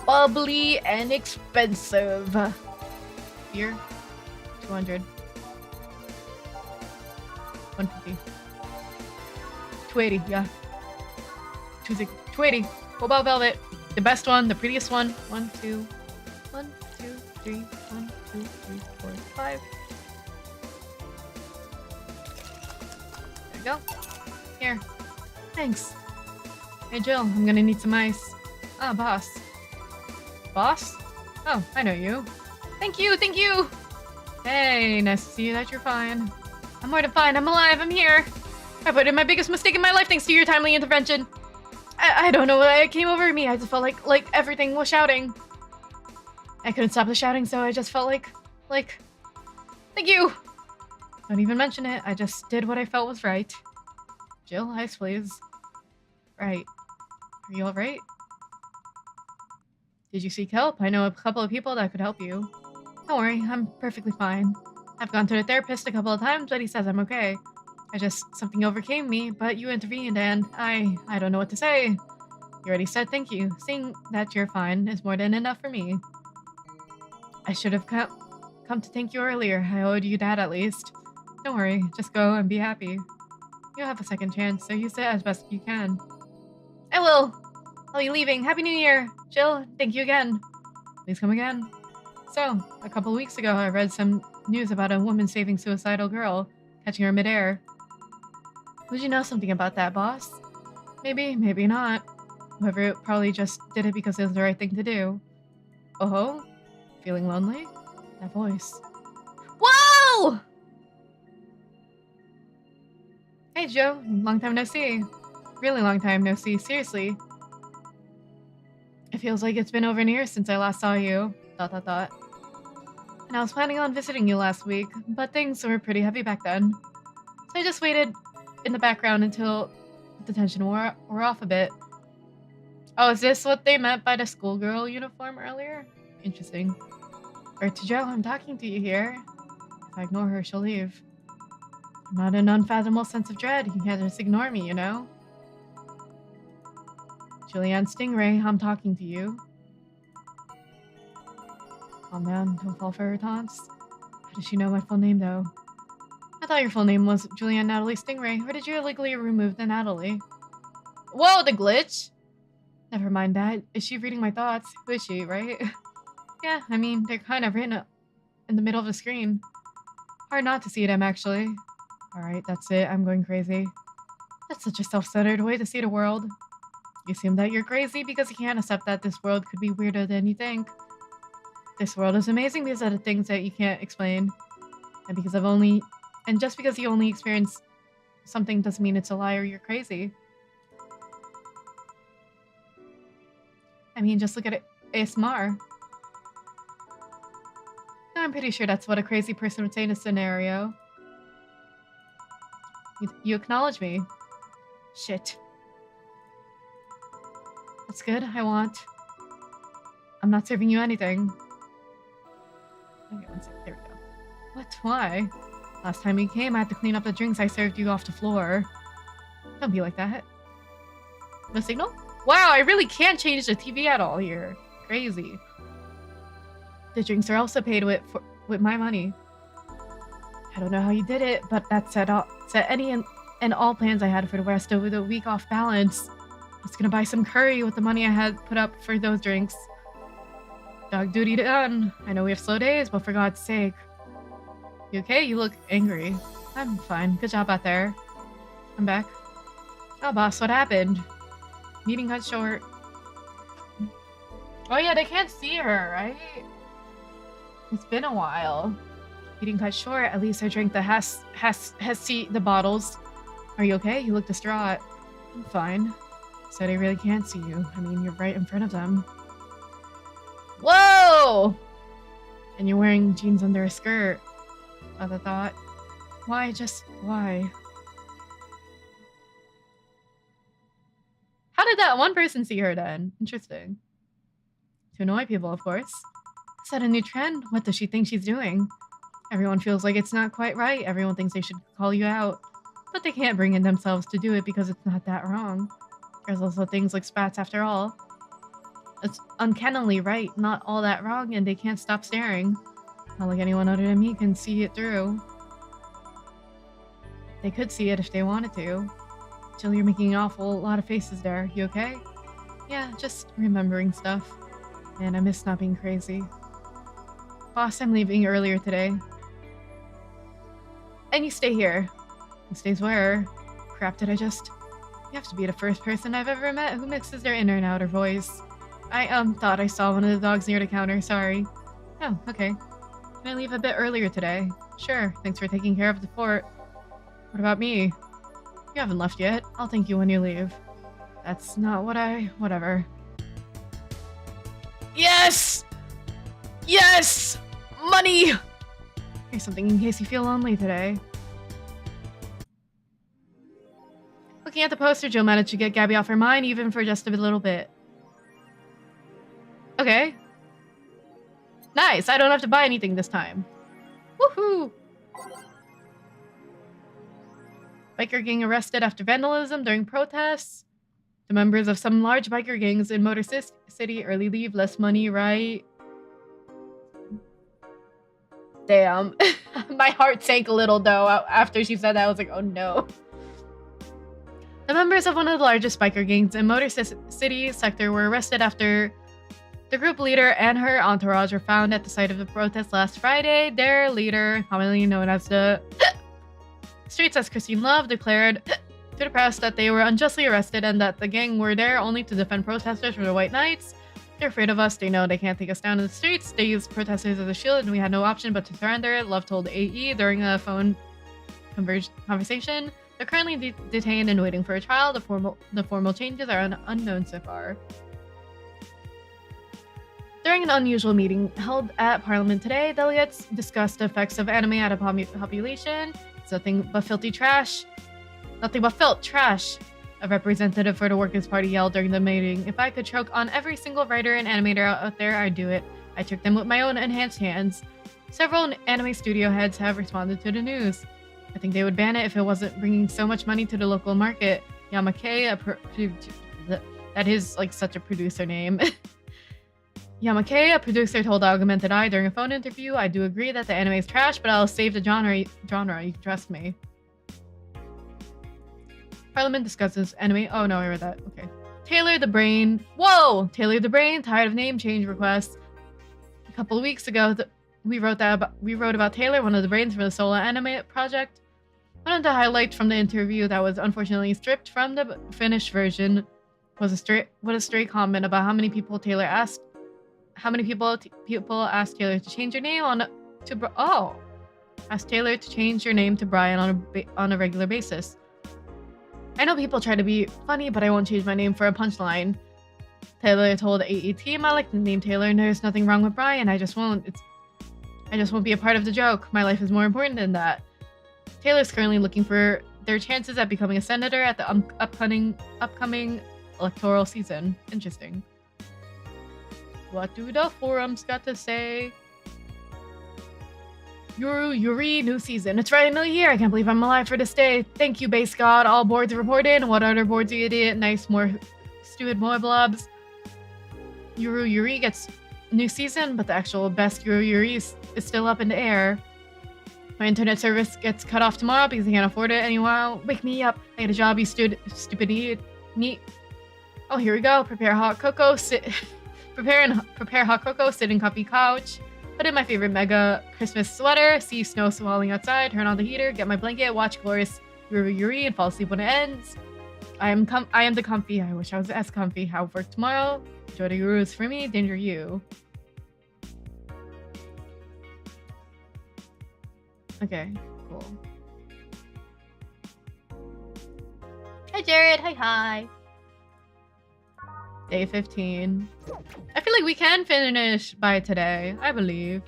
Bubbly and expensive. Beer? 200. 150. 280, yeah. 280. Cobalt Velvet. The best one, the prettiest one. 1, 2, 3, 1, 2, 3, 4, 5. There we go. Here. Thanks. Hey Jill, I'm gonna need some ice. Ah, boss. Boss? Oh, I know you. Thank you, thank you! Hey, nice to see you that you're fine. I'm more than fine, I'm alive, I'm here! I put in my biggest mistake in my life thanks to your timely intervention. I don't know what came over me, I just felt like everything was shouting. I couldn't stop the shouting, so I just felt like, thank you! Don't even mention it, I just did what I felt was right. Jill, ice please. Right. Are you alright? Did you seek help? I know a couple of people that could help you. Don't worry, I'm perfectly fine. I've gone to the therapist a couple of times, but he says I'm okay. Something overcame me, but you intervened and I don't know what to say. You already said thank you. Seeing that you're fine is more than enough for me. I should have come to thank you earlier. I owed you that at least. Don't worry, just go and be happy. You'll have a second chance, so use it as best you can. I will! I'll be leaving. Happy New Year! Jill, thank you again. Please come again. So, a couple weeks ago, I read some news about a woman saving suicidal girl, catching her midair. Would you know something about that, boss? Maybe, maybe not. Whoever probably just did it because it was the right thing to do. Oh-ho? Feeling lonely? That voice. Whoa! Hey, Joe. Long time no see. Really long time no see, seriously. It feels like it's been over an year since I last saw you. ... And I was planning on visiting you last week, but things were pretty heavy back then. So I just waited in the background until the tension wore off a bit. Oh, is this what they meant by the schoolgirl uniform earlier? Interesting. Or to Joe, I'm talking to you here. If I ignore her, she'll leave. Not an unfathomable sense of dread. You can't just ignore me, you know? Julianne Stingray, I'm talking to you. Calm down, don't fall for her taunts. How does she know my full name, though? I thought your full name was Julianne Natalie Stingray, or did you illegally remove the Natalie? Whoa, the glitch? Never mind that. Is she reading my thoughts? Who is she, right? Yeah, I mean, they're kind of written in the middle of the screen. Hard not to see them, actually. Alright, that's it. I'm going crazy. That's such a self-centered way to see the world. You assume that you're crazy because you can't accept that this world could be weirder than you think. This world is amazing because of the things that you can't explain. And just because you only experience something doesn't mean it's a lie or you're crazy. I mean, just look at it. ASMR. I'm pretty sure that's what a crazy person would say in a scenario. You acknowledge me. Shit. That's good. I'm not serving you anything. Okay, one sec. There we go. What? Why? Last time you came, I had to clean up the drinks I served you off the floor. Don't be like that. No signal? Wow, I really can't change the TV at all here. Crazy. The drinks are also paid with my money. I don't know how you did it, but that set any and all plans I had for the rest of the week off balance. I was gonna buy some curry with the money I had put up for those drinks. Dog duty done. I know we have slow days, but for God's sake. You okay? You look angry. I'm fine. Good job out there. I'm back. Oh, boss, what happened? Meeting cut short. Oh yeah, they can't see her, right? It's been a while. Meeting cut short. At least I drank the the bottles. Are you okay? You look distraught. I'm fine. Said I really can't see you. I mean, you're right in front of them. Whoa! And you're wearing jeans under a skirt. Other thought. Why? Just why? How did that one person see her then? Interesting. To annoy people, of course. Is that a new trend? What does she think she's doing? Everyone feels like it's not quite right. Everyone thinks they should call you out. But they can't bring in themselves to do it because it's not that wrong. There's also things like spats after all. It's uncannily right, not all that wrong, and they can't stop staring. Not like anyone other than me can see it through. They could see it if they wanted to. Jill, you're making an awful lot of faces there. You okay? Yeah, just remembering stuff. Man, I miss not being crazy. Boss, I'm leaving earlier today. And you stay here. Who stays where? Crap, did I just... You have to be the first person I've ever met who mixes their inner and outer voice. I, thought I saw one of the dogs near the counter, sorry. Oh, okay. Can I leave a bit earlier today? Sure, thanks for taking care of the fort. What about me? You haven't left yet. I'll thank you when you leave. That's not what whatever. Yes! Yes! Money! Here's something in case you feel lonely today. Looking at the poster, Jill managed to get Gabby off her mind, even for just a little bit. Okay. Nice, I don't have to buy anything this time. Woohoo! Biker gang arrested after vandalism during protests. The members of some large biker gangs in Motor City early leave, less money, right? Damn. My heart sank a little though after she said that. I was like, oh no. The members of one of the largest biker gangs in Motor City sector were arrested after the group leader and her entourage were found at the site of the protest last Friday. Their leader, commonly known as the Streets as Christine Love, declared to the press that they were unjustly arrested and that the gang were there only to defend protesters from the White Knights. They're afraid of us. They know they can't take us down in the streets. They use protesters as a shield and we had no option but to surrender, Love told AE during a phone conversation. They're currently detained and waiting for a trial. The formal changes are unknown so far. During an unusual meeting held at Parliament today, delegates discussed the effects of anime at a population. It's nothing but filthy trash. Nothing but filth trash. A representative for the Workers' Party yelled during the meeting. If I could choke on every single writer and animator out there, I'd do it. I took them with my own enhanced hands. Several anime studio heads have responded to the news. I think they would ban it if it wasn't bringing so much money to the local market. Yamake, that is like such a producer name. Yamake, a producer, told Augmented Eye during a phone interview, I do agree that the anime is trash, but I'll save the genre, you can trust me. Parliament discusses anime. Oh no, I read that. Okay. Taylor the Brain. Whoa! Taylor the Brain, tired of name change requests. A couple of weeks ago, we wrote about Taylor, one of the brains for the solo anime project. One of the highlights from the interview that was unfortunately stripped from the finished version was a stray comment about how many people asked Taylor to change her name asked Taylor to change your name to Brian on a regular basis. I know people try to be funny, but I won't change my name for a punchline. Taylor told AET, I like the name Taylor and there's nothing wrong with Brian. I just won't be a part of the joke. My life is more important than that. Taylor's currently looking for their chances at becoming a senator at the upcoming electoral season. Interesting. What do the forums got to say? Yuri, new season. It's right, another year. I can't believe I'm alive for this day. Thank you, base god. All boards report in. What other boards, you idiot? Nice, more stupid more blobs. Yuri gets new season, but the actual best Yuri is still up in the air. My internet service gets cut off tomorrow because I can't afford it anymore. Wake me up. I got a job, you stupid idiot. Neat. Oh, here we go. Prepare hot cocoa. Prepare hot cocoa. Sit in comfy couch. Put in my favorite mega Christmas sweater. See snow falling outside. Turn on the heater. Get my blanket. Watch glorious Yuri and fall asleep when it ends. I am the comfy. I wish I was as comfy. Have work tomorrow. Enjoy the Yurus for me. Danger you. Okay, cool. Hi, Jared. Hi. Day 15. I feel like we can finish by today. I believe.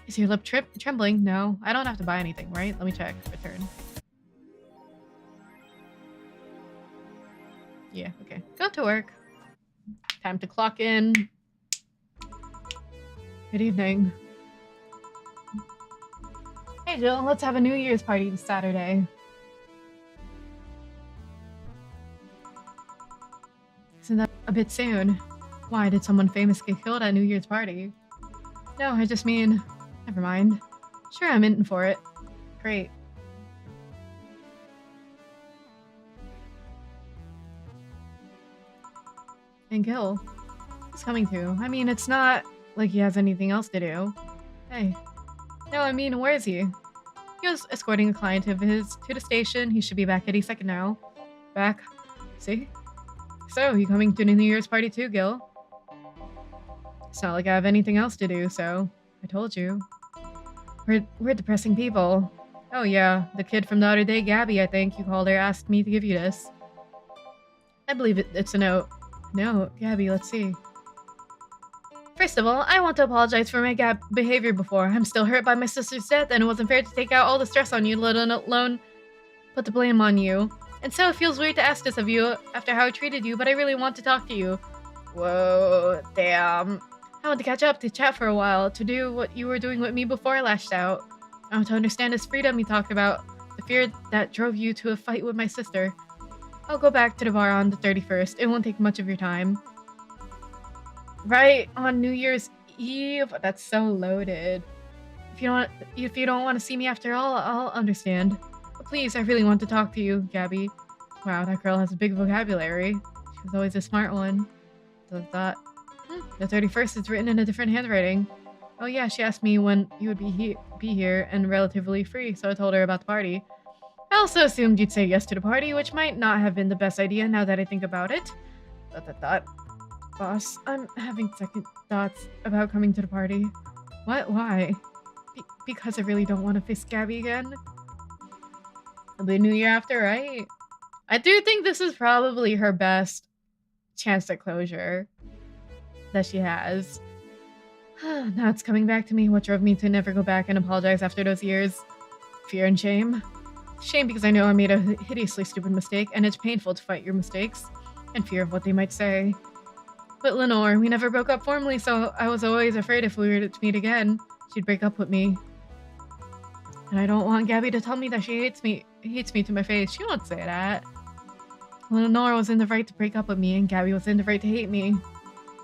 Is your lip trembling? No, I don't have to buy anything, right? Let me check. Return. Yeah, okay. Go to work. Time to clock in. Good evening. Hey Jill, let's have a New Year's party this Saturday. Isn't that a bit soon? Why, did someone famous get killed at New Year's party? No, I just mean... Never mind. Sure, I'm in for it. Great. And Gil. He's coming too. I mean, it's not like he has anything else to do. Hey. No, I mean, where is he? He was escorting a client of his to the station. He should be back any second now. Back? See? So, you coming to the New Year's party too, Gil? It's not like I have anything else to do, so... I told you. We're depressing people. Oh yeah, the kid from the other day, Gabby, I think you called her, asked me to give you this. I believe it's a note. No, Gabby, let's see. First of all, I want to apologize for my behavior before. I'm still hurt by my sister's death, and it wasn't fair to take out all the stress on you, let alone put the blame on you. And so it feels weird to ask this of you after how I treated you, but I really want to talk to you. Whoa, damn. I want to catch up, to chat for a while, to do what you were doing with me before I lashed out. I want to understand this freedom you talked about, the fear that drove you to a fight with my sister. I'll go back to the bar on the 31st. It won't take much of your time. Right on New Year's Eve? That's so loaded. If you don't want to see me after all, I'll understand. But please, I really want to talk to you, Gabby. Wow, that girl has a big vocabulary. She was always a smart one. So that. The 31st is written in a different handwriting. Oh yeah, she asked me when you would be here and relatively free, so I told her about the party. I also assumed you'd say yes to the party, which might not have been the best idea now that I think about it. Boss, I'm having second thoughts about coming to the party. What? Why? Because I really don't want to face Gabby again. It'll be New Year after, right? I do think this is probably her best chance at closure that she has. Now it's coming back to me. What drove me to never go back and apologize after those years? Fear and shame. Shame because I know I made a hideously stupid mistake, and it's painful to fight your mistakes, and fear of what they might say. But Lenore, we never broke up formally, so I was always afraid if we were to meet again, she'd break up with me. And I don't want Gabby to tell me that she hates me to my face. She won't say that. Lenore was in the right to break up with me, and Gabby was in the right to hate me.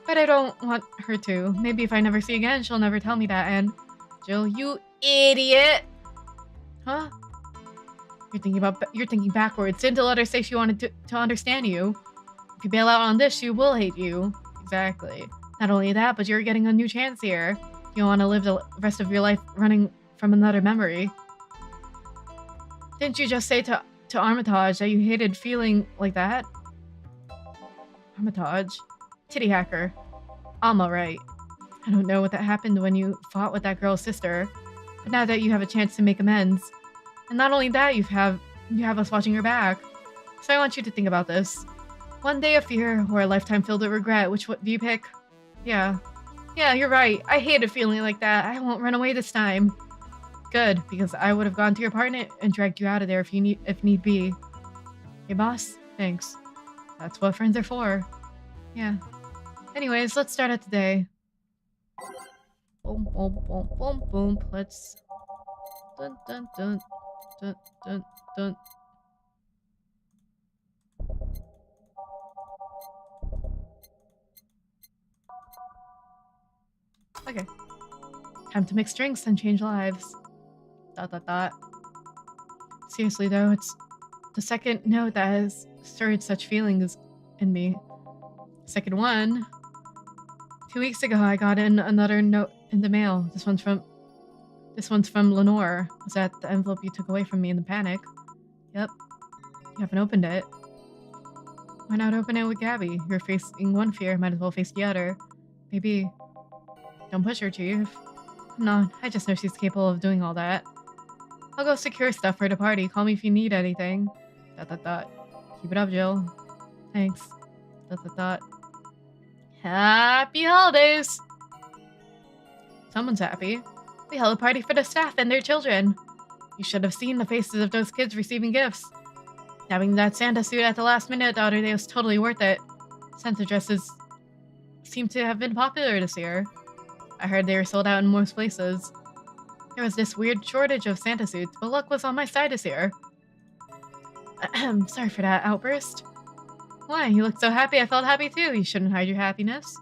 But I don't want her to. Maybe if I never see again, she'll never tell me that, and... Jill, you idiot! Huh? You're thinking backwards. Didn't let her say she wanted to understand you. If you bail out on this, she will hate you. Exactly. Not only that, but you're getting a new chance here. You don't want to live the rest of your life running from another memory. Didn't you just say to Armitage that you hated feeling like that? Armitage? Titty hacker. Alma, right. I don't know what that happened when you fought with that girl's sister, but now that you have a chance to make amends, and not only that, you have us watching your back. So I want you to think about this. One day of fear or a lifetime filled with regret, which do you pick? Yeah. Yeah, you're right. I hated feeling like that. I won't run away this time. Good, because I would have gone to your apartment and dragged you out of there if need be. Hey, boss? Thanks. That's what friends are for. Yeah. Anyways, let's start at today. Boom, boom, boom, boom, boom. Let's... Dun, dun, dun, dun, dun, dun. Okay. Time to mix drinks and change lives. ... Seriously though, it's the second note that has stirred such feelings in me. Second one. 2 weeks ago, I got in another note in the mail. This one's from Lenore. Was that the envelope you took away from me in the panic? Yep. You haven't opened it. Why not open it with Gabby? You're facing one fear, might as well face the other. Maybe. Don't push her, Chief. Come on, I just know she's capable of doing all that. I'll go secure stuff for the party. Call me if you need anything. ... Keep it up, Jill. Thanks. ... Happy holidays! Someone's happy. We held a party for the staff and their children. You should have seen the faces of those kids receiving gifts. Having that Santa suit at the last minute the other day was totally worth it. Santa dresses seem to have been popular this year. I heard they were sold out in most places. There was this weird shortage of Santa suits, but luck was on my side this year. Sorry for that outburst. Why? You looked so happy, I felt happy too. You shouldn't hide your happiness.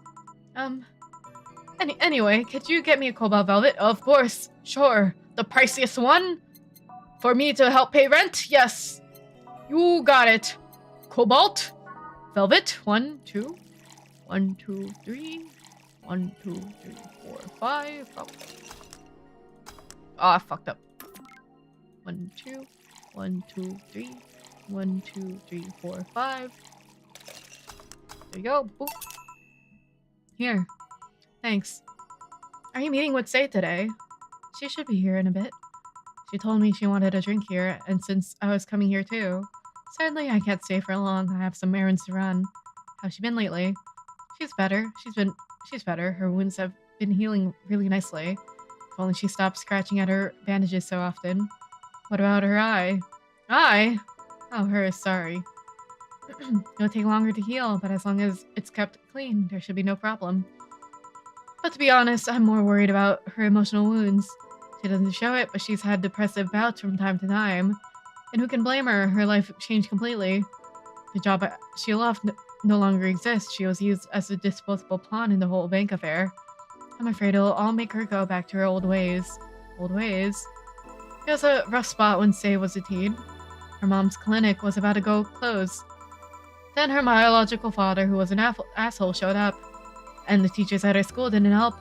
Anyway, could you get me a cobalt velvet? Of course. Sure. The priciest one? For me to help pay rent? Yes. You got it. Cobalt? Velvet? 1, 2. 1, 2, 3. 1, 2, 3, 4, 5. Oh. I fucked up. 1, 2. 1, 2, 3. 1, 2, 3, 4, 5. There you go. Boop. Here. Thanks. Are you meeting with Say today? She should be here in a bit. She told me she wanted a drink here, and since I was coming here too. Sadly, I can't stay for long. I have some errands to run. How's she been lately? She's better. She's better. Her wounds have been healing really nicely. If only she stopped scratching at her bandages so often. What about her eye? Eye? Oh, hers, sorry. It'll take longer to heal, but as long as it's kept clean, there should be no problem. But to be honest, I'm more worried about her emotional wounds. She doesn't show it, but she's had depressive bouts from time to time. And who can blame her? Her life changed completely. The job she loved no longer exists. She was used as a disposable pawn in the whole bank affair. I'm afraid it'll all make her go back to her old ways. Old ways? It was a rough spot when Say was a teen. Her mom's clinic was about to go close. Then her biological father, who was an asshole, showed up. And the teachers at her school didn't help.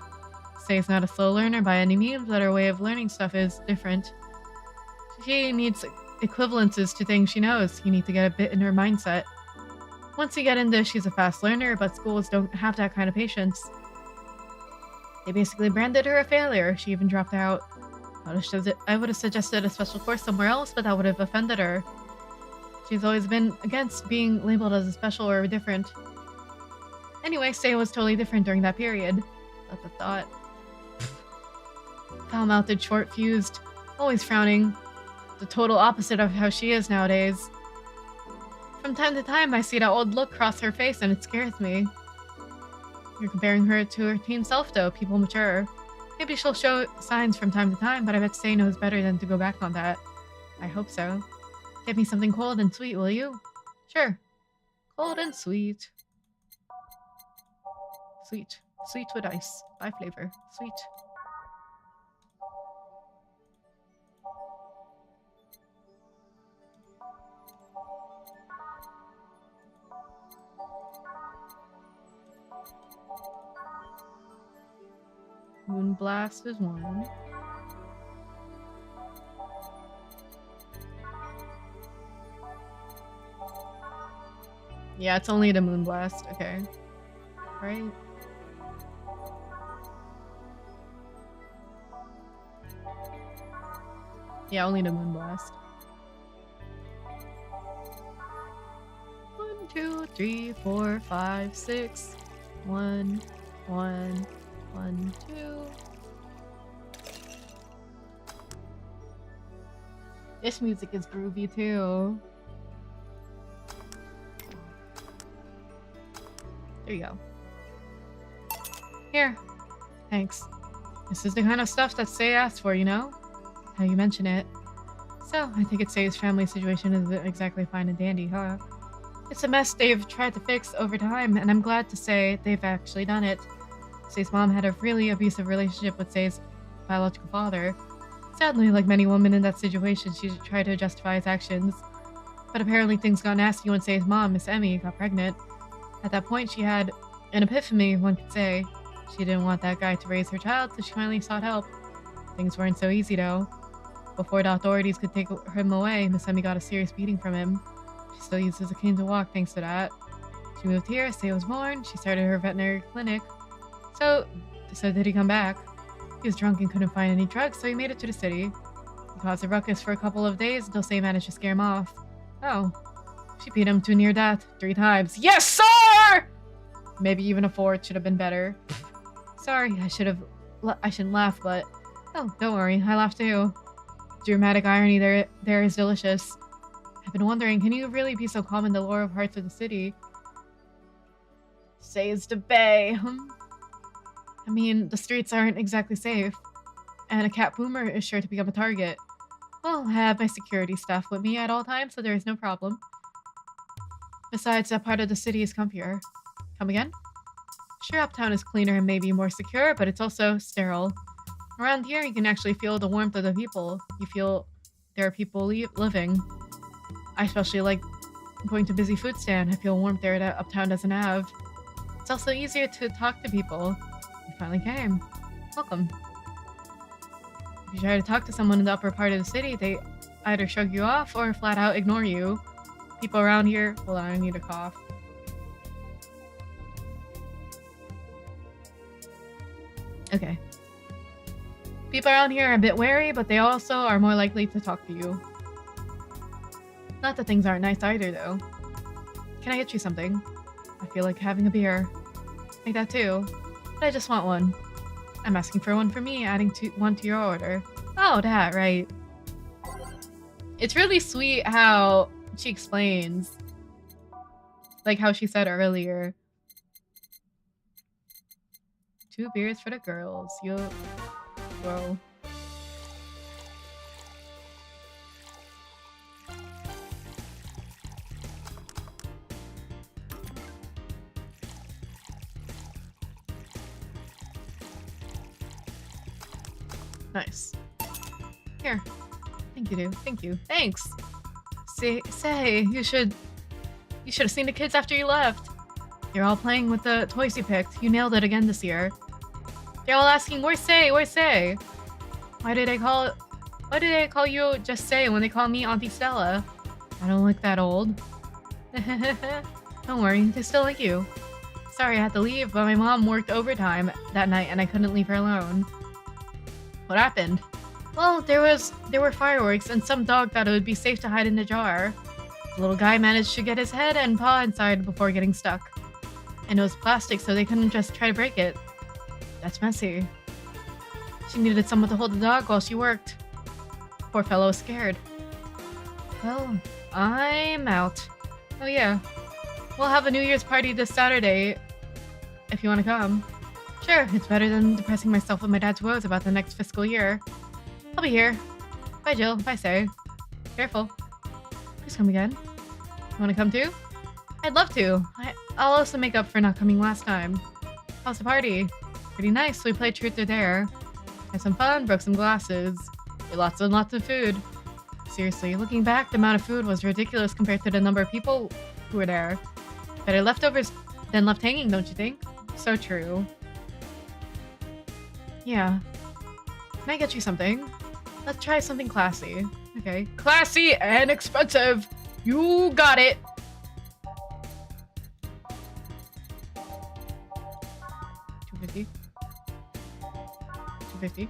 Say's not a slow learner by any means, but her way of learning stuff is different. She needs equivalences to things she knows. You need to get a bit in her mindset. Once you get in this, she's a fast learner, but schools don't have that kind of patience. They basically branded her a failure. She even dropped out. I would have suggested a special course somewhere else, but that would have offended her. She's always been against being labeled as a special or different. Anyway, Say was totally different during that period. Foul-mouthed, short-fused, always frowning. The total opposite of how she is nowadays. From time to time, I see that old look cross her face and it scares me. You're comparing her to her teen self though, people mature. Maybe she'll show signs from time to time, but I bet Say knows better than to go back on that. I hope so. Get me something cold and sweet, will you? Sure. Cold and sweet. Sweet. Sweet with ice. By flavor. Sweet. Moonblast is one. Yeah, it's only the Moonblast. Okay. Right. Yeah, only the Moonblast. 1, 2, 3, 4, 5, 6. 1, 1, 1, 2. This music is groovy too. There you go. Here. Thanks. This is the kind of stuff that Sei asked for, you know? How you mention it. So, I think Sei's family situation isn't exactly fine and dandy, huh? It's a mess they've tried to fix over time, and I'm glad to say they've actually done it. Sei's mom had a really abusive relationship with Sei's biological father. Sadly, like many women in that situation, she tried to justify his actions. But apparently things got nasty when Sei's mom, Miss Emmy, got pregnant. At that point, she had an epiphany, one could say. She didn't want that guy to raise her child, so she finally sought help. Things weren't so easy, though. Before the authorities could take him away, Miss Emmy got a serious beating from him. She still uses a cane to walk thanks to that. She moved here, Sei was born, she started her veterinary clinic. So did he come back? He was drunk and couldn't find any drugs, so he made it to the city. He caused a ruckus for a couple of days until Sei managed to scare him off. Oh. She beat him to near death 3 times. Yes, sir! Maybe even a 4th should have been better. Sorry, I shouldn't laugh, but... Oh, don't worry, I laughed too. Dramatic irony there is delicious. I've been wondering, can you really be so calm in the lower parts of the city? Sei's the bay. I mean, the streets aren't exactly safe. And a cat boomer is sure to become a target. Well, I have my security staff with me at all times, so there is no problem. Besides, that part of the city is comfier. Come again? Sure, uptown is cleaner and maybe more secure, but it's also sterile. Around here, you can actually feel the warmth of the people. You feel there are people living. I especially like going to busy food stand. I feel warmth there that uptown doesn't have. It's also easier to talk to people. You finally came. Welcome. If you try to talk to someone in the upper part of the city, they either shrug you off or flat out ignore you. People around here... Hold on, I need a cough. Okay. People around here are a bit wary, but they also are more likely to talk to you. Not that things aren't nice either, though. Can I get you something? I feel like having a beer. Like that too. But I just want one. I'm asking for one for me, adding one to your order. Oh, that, right. It's really sweet how she explains. Like how she said earlier. 2 beers for the girls. You'll... Whoa. Nice. Here. Thank you, dude. Thank you. Thanks. Say, you should have seen the kids after you left. They're all playing with the toys you picked. You nailed it again this year. They're all asking, where's Sei? Where's Sei? Why did they call you just Sei when they call me Auntie Stella? I don't look that old. Don't worry, they still like you. Sorry I had to leave, but my mom worked overtime that night and I couldn't leave her alone. What happened? Well, there were fireworks and some dog thought it would be safe to hide in the jar. The little guy managed to get his head and paw inside before getting stuck. And it was plastic, so they couldn't just try to break it. That's messy. She needed someone to hold the dog while she worked. Poor fellow was scared. Well, I'm out. Oh yeah. We'll have a New Year's party this Saturday, if you want to come. Sure, it's better than depressing myself with my dad's woes about the next fiscal year. I'll be here. Bye, Jill. Bye, Sei. Careful. Please come again. You want to come too? I'd love to. I'll also make up for not coming last time. How's the party? Pretty nice. We played Truth or Dare. Had some fun, broke some glasses. Ate lots and lots of food. Seriously, looking back, the amount of food was ridiculous compared to the number of people who were there. Better leftovers than left hanging, don't you think? So true. Yeah. Can I get you something? Let's try something classy. Okay. Classy and expensive! You got it! $250. $250.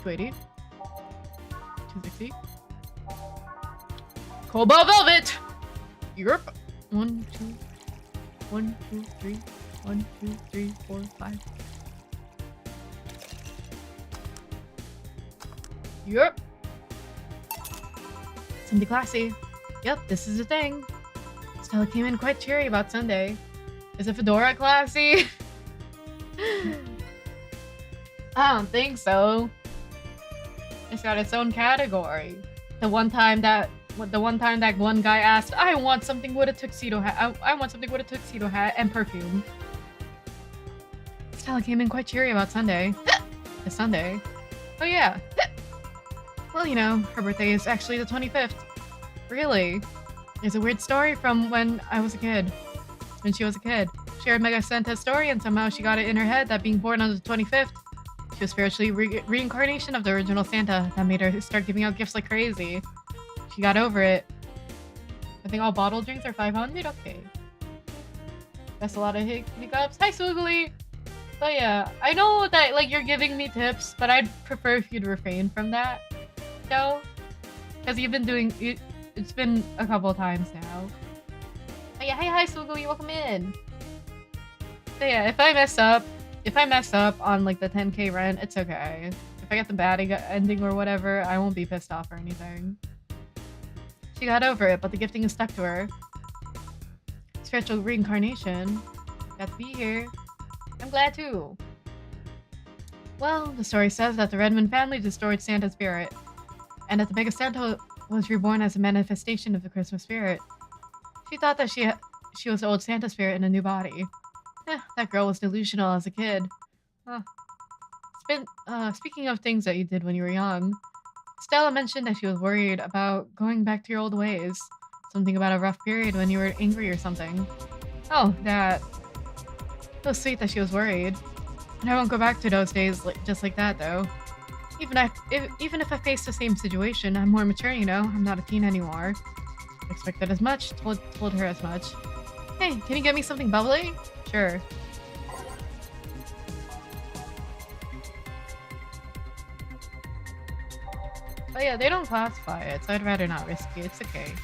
$280. $260. Cobalt Velvet! Europe. 1, 2, 1, 2, 3, 1, 2, 3, 4, 5. Yep. Something classy. Yep, this is the thing. Stella came in quite cheery about Sunday. Is a fedora classy? I don't think so. It's got its own category. The one time that one guy asked, I want something with a tuxedo hat. I want something with a tuxedo hat and perfume. Stella came in quite cheery about Sunday. It's Sunday. Oh yeah. Well, you know, her birthday is actually the 25th. Really? It's a weird story from when I was a kid. When she was a kid. She heard Mega Santa's story and somehow she got it in her head that being born on the 25th, she was spiritually reincarnation of the original Santa. That made her start giving out gifts like crazy. She got over it. I think all bottle drinks are 500? Okay. That's a lot of hiccups. Hi, Swoogly! But yeah, I know that like you're giving me tips, but I'd prefer if you'd refrain from that. No? Because you've been doing it. It's been a couple times now. Oh yeah, hi Swoogly, welcome in! So yeah, if I mess up on like the 10k rent, it's okay. If I get the bad ending or whatever, I won't be pissed off or anything. She got over it, but the gifting is stuck to her. Spiritual reincarnation. Got to be here. I'm glad too. Well, the story says that the Redmond family destroyed Santa's spirit, and that the biggest Santa was reborn as a manifestation of the Christmas spirit. She thought that she was the old Santa spirit in a new body. That girl was delusional as a kid. Speaking of things that you did when you were young, Stella mentioned that she was worried about going back to your old ways. Something about a rough period when you were angry or something. Oh, that. It was sweet that she was worried. And I won't go back to those days just like that, though. Even if I face the same situation, I'm more mature, you know? I'm not a teen anymore. Expected as much, told her as much. Hey, can you get me something bubbly? Sure. But yeah, they don't classify it, so I'd rather not risk it. It's okay.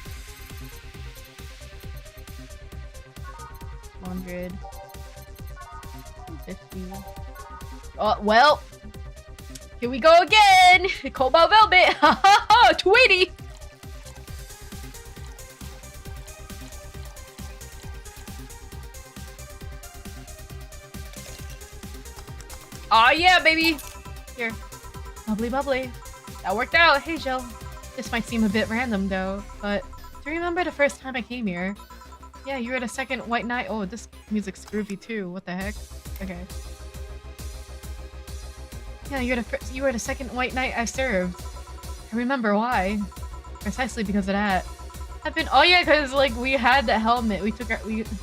100. 50. Oh, well. Here we go again! Cobalt Velvet! Ha ha ha! 280! Aw, yeah, baby! Here. Bubbly, bubbly. That worked out. Hey, Jill. This might seem a bit random, though, but do you remember the first time I came here? Yeah, you were the second white knight. Oh, this music's groovy, too. What the heck? Okay. Yeah, you were the second white knight I served. I remember why. Precisely because of that. Oh yeah, because like we had the helmet.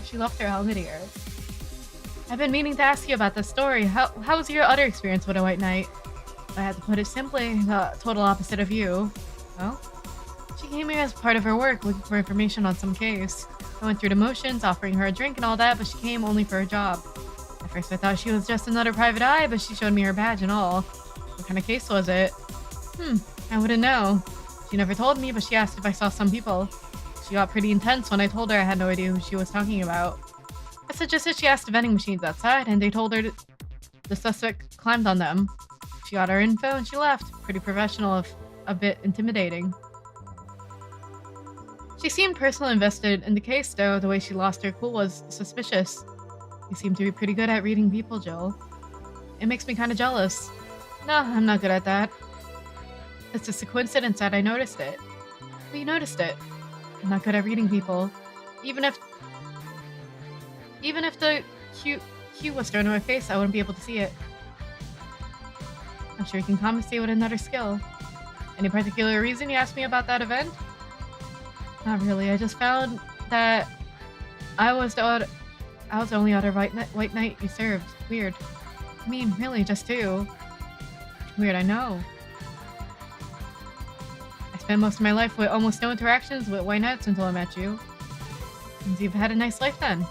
She left her helmet here. I've been meaning to ask you about this story. How was your other experience with a white knight? I had to put it simply, the total opposite of you. Well, she came here as part of her work, looking for information on some case. I went through the motions, offering her a drink and all that, but she came only for her job. At first I thought she was just another private eye, but she showed me her badge and all. What kind of case was it? I wouldn't know. She never told me, but she asked if I saw some people. She got pretty intense when I told her I had no idea who she was talking about. I suggested she asked the vending machines outside, and they told her the suspect climbed on them. She got her info and she left. Pretty professional, a bit intimidating. She seemed personally invested in the case, though. The way she lost her cool was suspicious. You seem to be pretty good at reading people, Jill. It makes me kind of jealous. No, I'm not good at that. It's just a coincidence that I noticed it. But you noticed it. I'm not good at reading people. Even if the cue was thrown in my face, I wouldn't be able to see it. I'm sure you can compensate with another skill. Any particular reason you asked me about that event? Not really. I just found that I was the I was the only other white knight you served. Weird. I mean, really, just two. Weird, I know. I spent most of my life with almost no interactions with white knights until I met you. Means you've had a nice life then.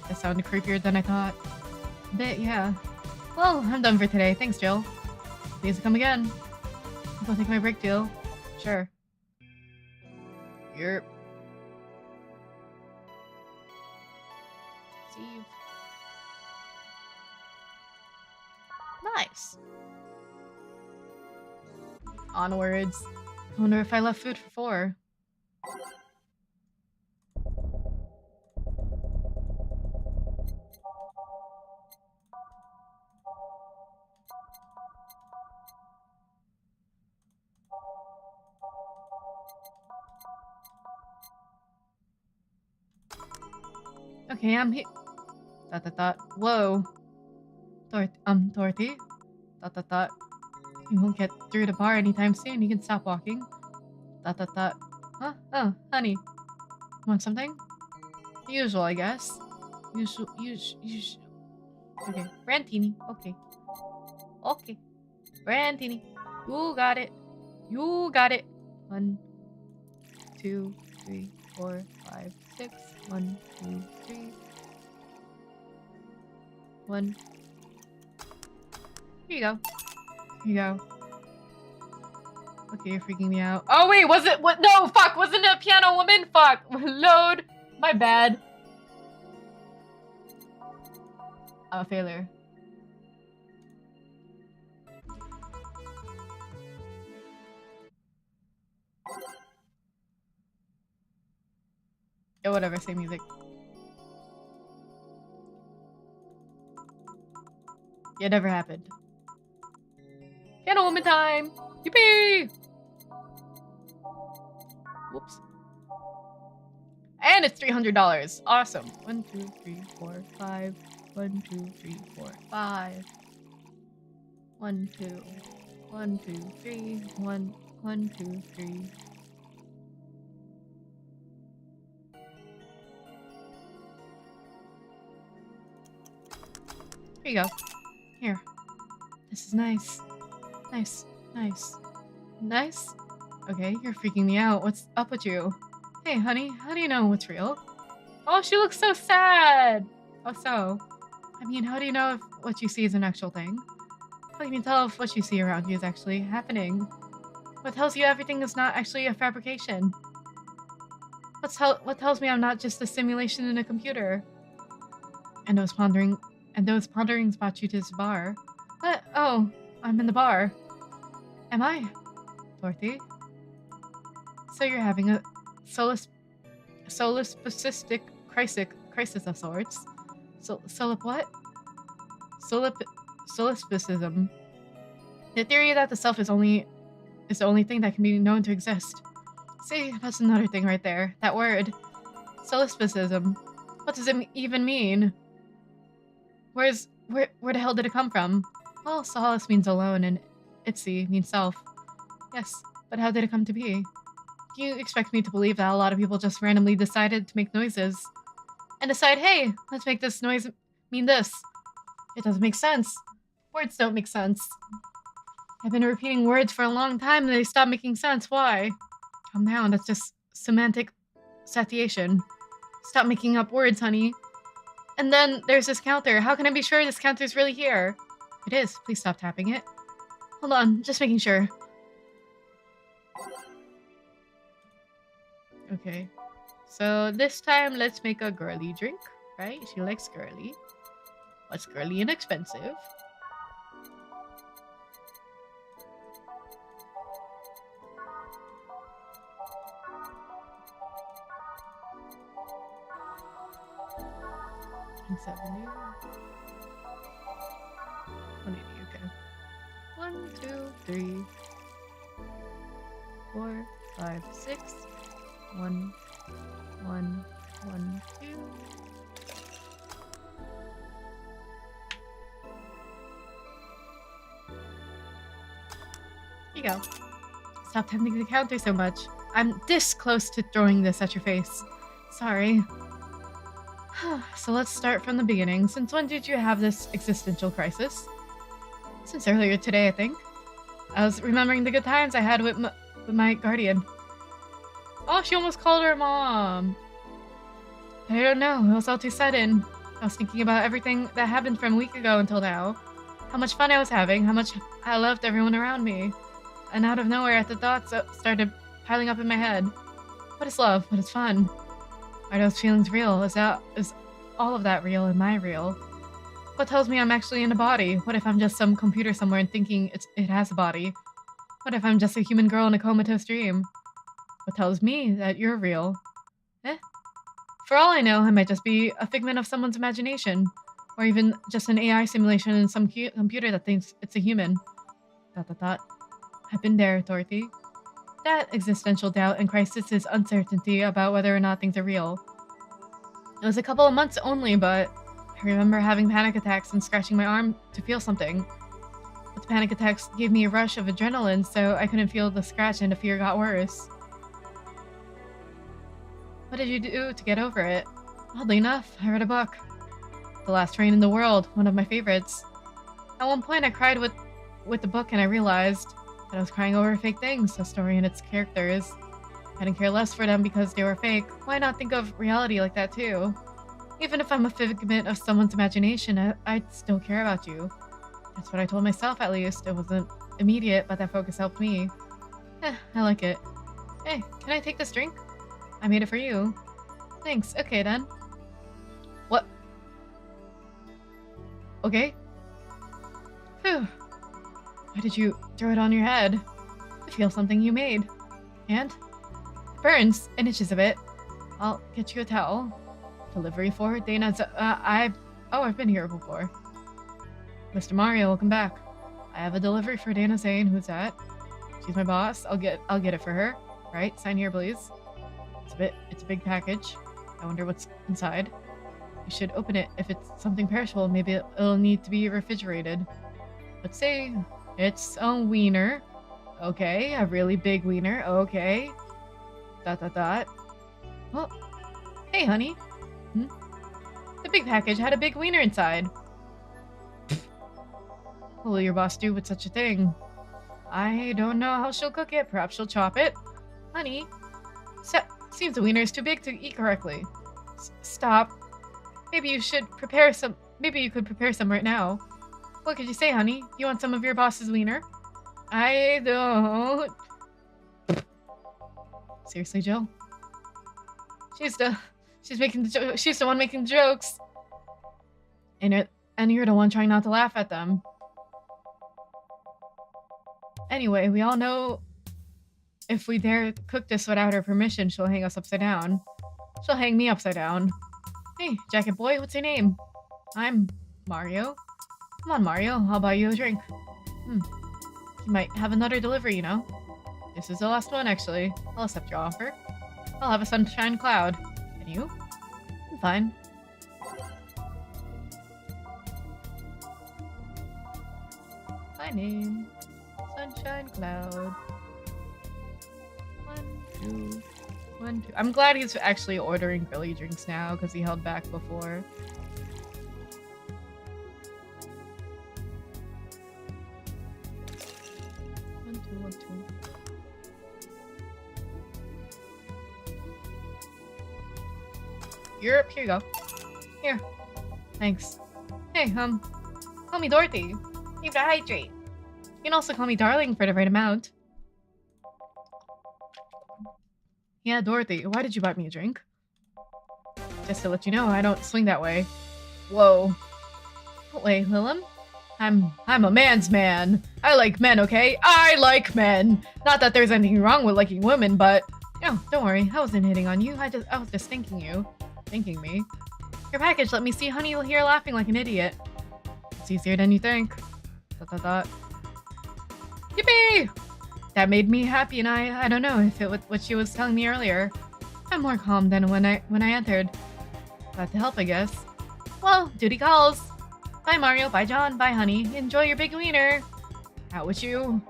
That sounded creepier than I thought. A bit, yeah. Well, I'm done for today. Thanks, Jill. Please come again. Go take my break deal. Sure. Yerp. Steve. Nice. Onwards. I wonder if I left food for 4. Okay, I'm here. Whoa. Dorothy. You won't get through the bar anytime soon. You can stop walking. Huh? Oh, honey. Want something? Usual, I guess. Usual. Okay, Brantini. Okay. Brantini. You got it. 1, 2, 3, 4, 5, 6. 1, 2, 3. 1. Here you go. Okay, you're freaking me out. Oh wait, was it what? No, fuck, wasn't it a piano woman? Fuck, load. My bad. I'm a failure. Yeah, whatever, same music. Yeah, never happened. Piano woman time! Yippee! Whoops. And it's $300. Awesome. 1, 2, 3, 4, 5. 1, 2, 3, 4, 5. 1, 2. 1, 2, 3. 1, 2, 3. Here you go. Here. This is nice. Nice? Okay, you're freaking me out. What's up with you? Hey, honey, how do you know what's real? Oh, she looks so sad! Oh, so? I mean, how do you know if what you see is an actual thing? How can you tell if what you see around you is actually happening? What tells you everything is not actually a fabrication? What tells me I'm not just a simulation in a computer? And those ponderings brought you to this bar. What? Oh, I'm in the bar. Am I? Dorothy? So you're having a solipsistic crisis of sorts. Solipsism. The theory that the self is the only thing that can be known to exist. See, that's another thing right there. That word. Solipsism. What does it even mean? Where the hell did it come from? Well, solace means alone and Itzy means self. Yes, but how did it come to be? Do you expect me to believe that a lot of people just randomly decided to make noises? And decide, hey, let's make this noise mean this. It doesn't make sense. Words don't make sense. I've been repeating words for a long time and they stop making sense. Why? Calm down, that's just semantic satiation. Stop making up words, honey. And then there's this counter. How can I be sure this counter's really here? It is. Please stop tapping it. Hold on, just making sure. Okay. So this time, let's make a girly drink, right? She likes girly. What's girly and expensive? And 70. 180, okay. 1, 2, 3, 4, 5, 6. 1, 1, 1, 2. Here you go. Stop tempting the counter so much. I'm this close to throwing this at your face. Sorry. So let's start from the beginning. Since when did you have this existential crisis? Since earlier today, I think. I was remembering the good times I had with my guardian. Oh, she almost called her mom. I don't know, it was all too sudden. I was thinking about everything that happened from a week ago until now. How much fun I was having, how much I loved everyone around me. And out of nowhere, the thoughts started piling up in my head. What is love? What is fun? Are those feelings real? Is all of that real? Am I real? What tells me I'm actually in a body? What if I'm just some computer somewhere and thinking it has a body? What if I'm just a human girl in a comatose dream? What tells me that you're real? For all I know, I might just be a figment of someone's imagination. Or even just an AI simulation in some computer that thinks it's a human. ... I've been there, Dorothy. That existential doubt and crisis is uncertainty about whether or not things are real. It was a couple of months only, but I remember having panic attacks and scratching my arm to feel something. But the panic attacks gave me a rush of adrenaline, so I couldn't feel the scratch and the fear got worse. What did you do to get over it? Oddly enough, I read a book. The Last Train in the World, one of my favorites. At one point I cried with the book and I realized that I was crying over fake things, a story and its characters. I didn't care less for them because they were fake. Why not think of reality like that too? Even if I'm a figment of someone's imagination, I'd still care about you. That's what I told myself at least. It wasn't immediate, but that focus helped me. I like it. Hey, can I take this drink? I made it for you. Thanks. Okay then. What? Okay. Phew. Why did you throw it on your head? I feel something you made. And? It burns. It itches a bit. I'll get you a towel. Delivery for Dana's. I've been here before. Mr. Mario, welcome back. I have a delivery for Dana Zane. Who's that? She's my boss. I'll get it for her. Right? Sign here, please. It's a big package. I wonder what's inside. You should open it. If it's something perishable, maybe it'll need to be refrigerated. Let's see. It's a wiener. Okay, a really big wiener. Okay. ... Oh. Hey, honey. The big package had a big wiener inside. What will your boss do with such a thing? I don't know how she'll cook it. Perhaps she'll chop it. Honey. Seems the wiener is too big to eat correctly. Stop. Maybe you could prepare some right now. What could you say, honey? You want some of your boss's wiener? I don't. Seriously, Jill? She's the one making the jokes. And you're the one trying not to laugh at them. Anyway, we all know if we dare cook this without her permission, she'll hang us upside down. She'll hang me upside down. Hey, jacket boy, what's your name? I'm Mario. Come on, Mario, I'll buy you a drink. You might have another delivery, you know. This is the last one, actually. I'll accept your offer. I'll have a sunshine cloud. And you? I'm fine. My name. Sunshine cloud. 1, 2, 1, 2. I'm glad he's actually ordering girly drinks now because he held back before. Europe, here you go. Here. Thanks. Hey, call me Dorothy. You have to hydrate. You can also call me darling for the right amount. Yeah, Dorothy, why did you buy me a drink? Just to let you know, I don't swing that way. Whoa. What way, Willem? I'm a man's man. I like men, okay? I like men! Not that there's anything wrong with liking women, but... Oh, don't worry, I wasn't hitting on you. I was just thinking you. Thinking me. Your package, let me see, honey, you'll hear laughing like an idiot. It's easier than you think. ... Yippee! That made me happy, and I don't know if it was what she was telling me earlier. I'm more calm than when I entered. Glad to help, I guess. Well, duty calls. Bye, Mario. Bye, John. Bye, honey. Enjoy your big wiener. Out with you.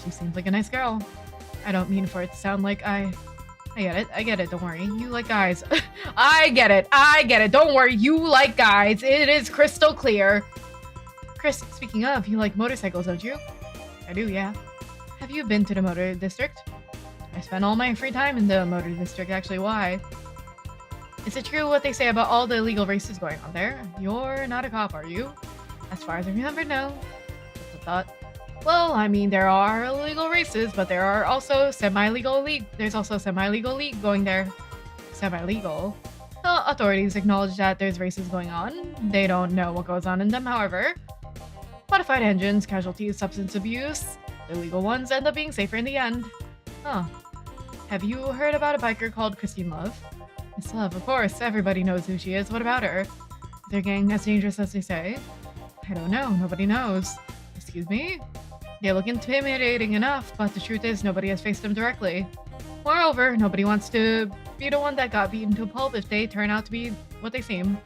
She seems like a nice girl. I don't mean for it to sound like I I get it, don't worry. You like guys. I get it, don't worry. You like guys. It is crystal clear. Chris, speaking of, you like motorcycles, don't you? I do, yeah. Have you been to the motor district? I spend all my free time in the motor district, actually. Why? Is it true what they say about all the illegal races going on there? You're not a cop, are you? As far as I remember, no. What's the thought? Well, I mean, there are illegal races, but there are also semi-legal league. There's also semi-legal league going there. Semi-legal. The authorities acknowledge that there's races going on. They don't know what goes on in them, however. Modified engines, casualties, substance abuse. The legal ones end up being safer in the end. Huh. Have you heard about a biker called Christine Love? Miss Love, of course. Everybody knows who she is. What about her? Is their gang as dangerous as they say? I don't know. Nobody knows. Excuse me? They look intimidating enough, but the truth is nobody has faced them directly. Moreover, nobody wants to be the one that got beaten to a pulp if they turn out to be what they seem.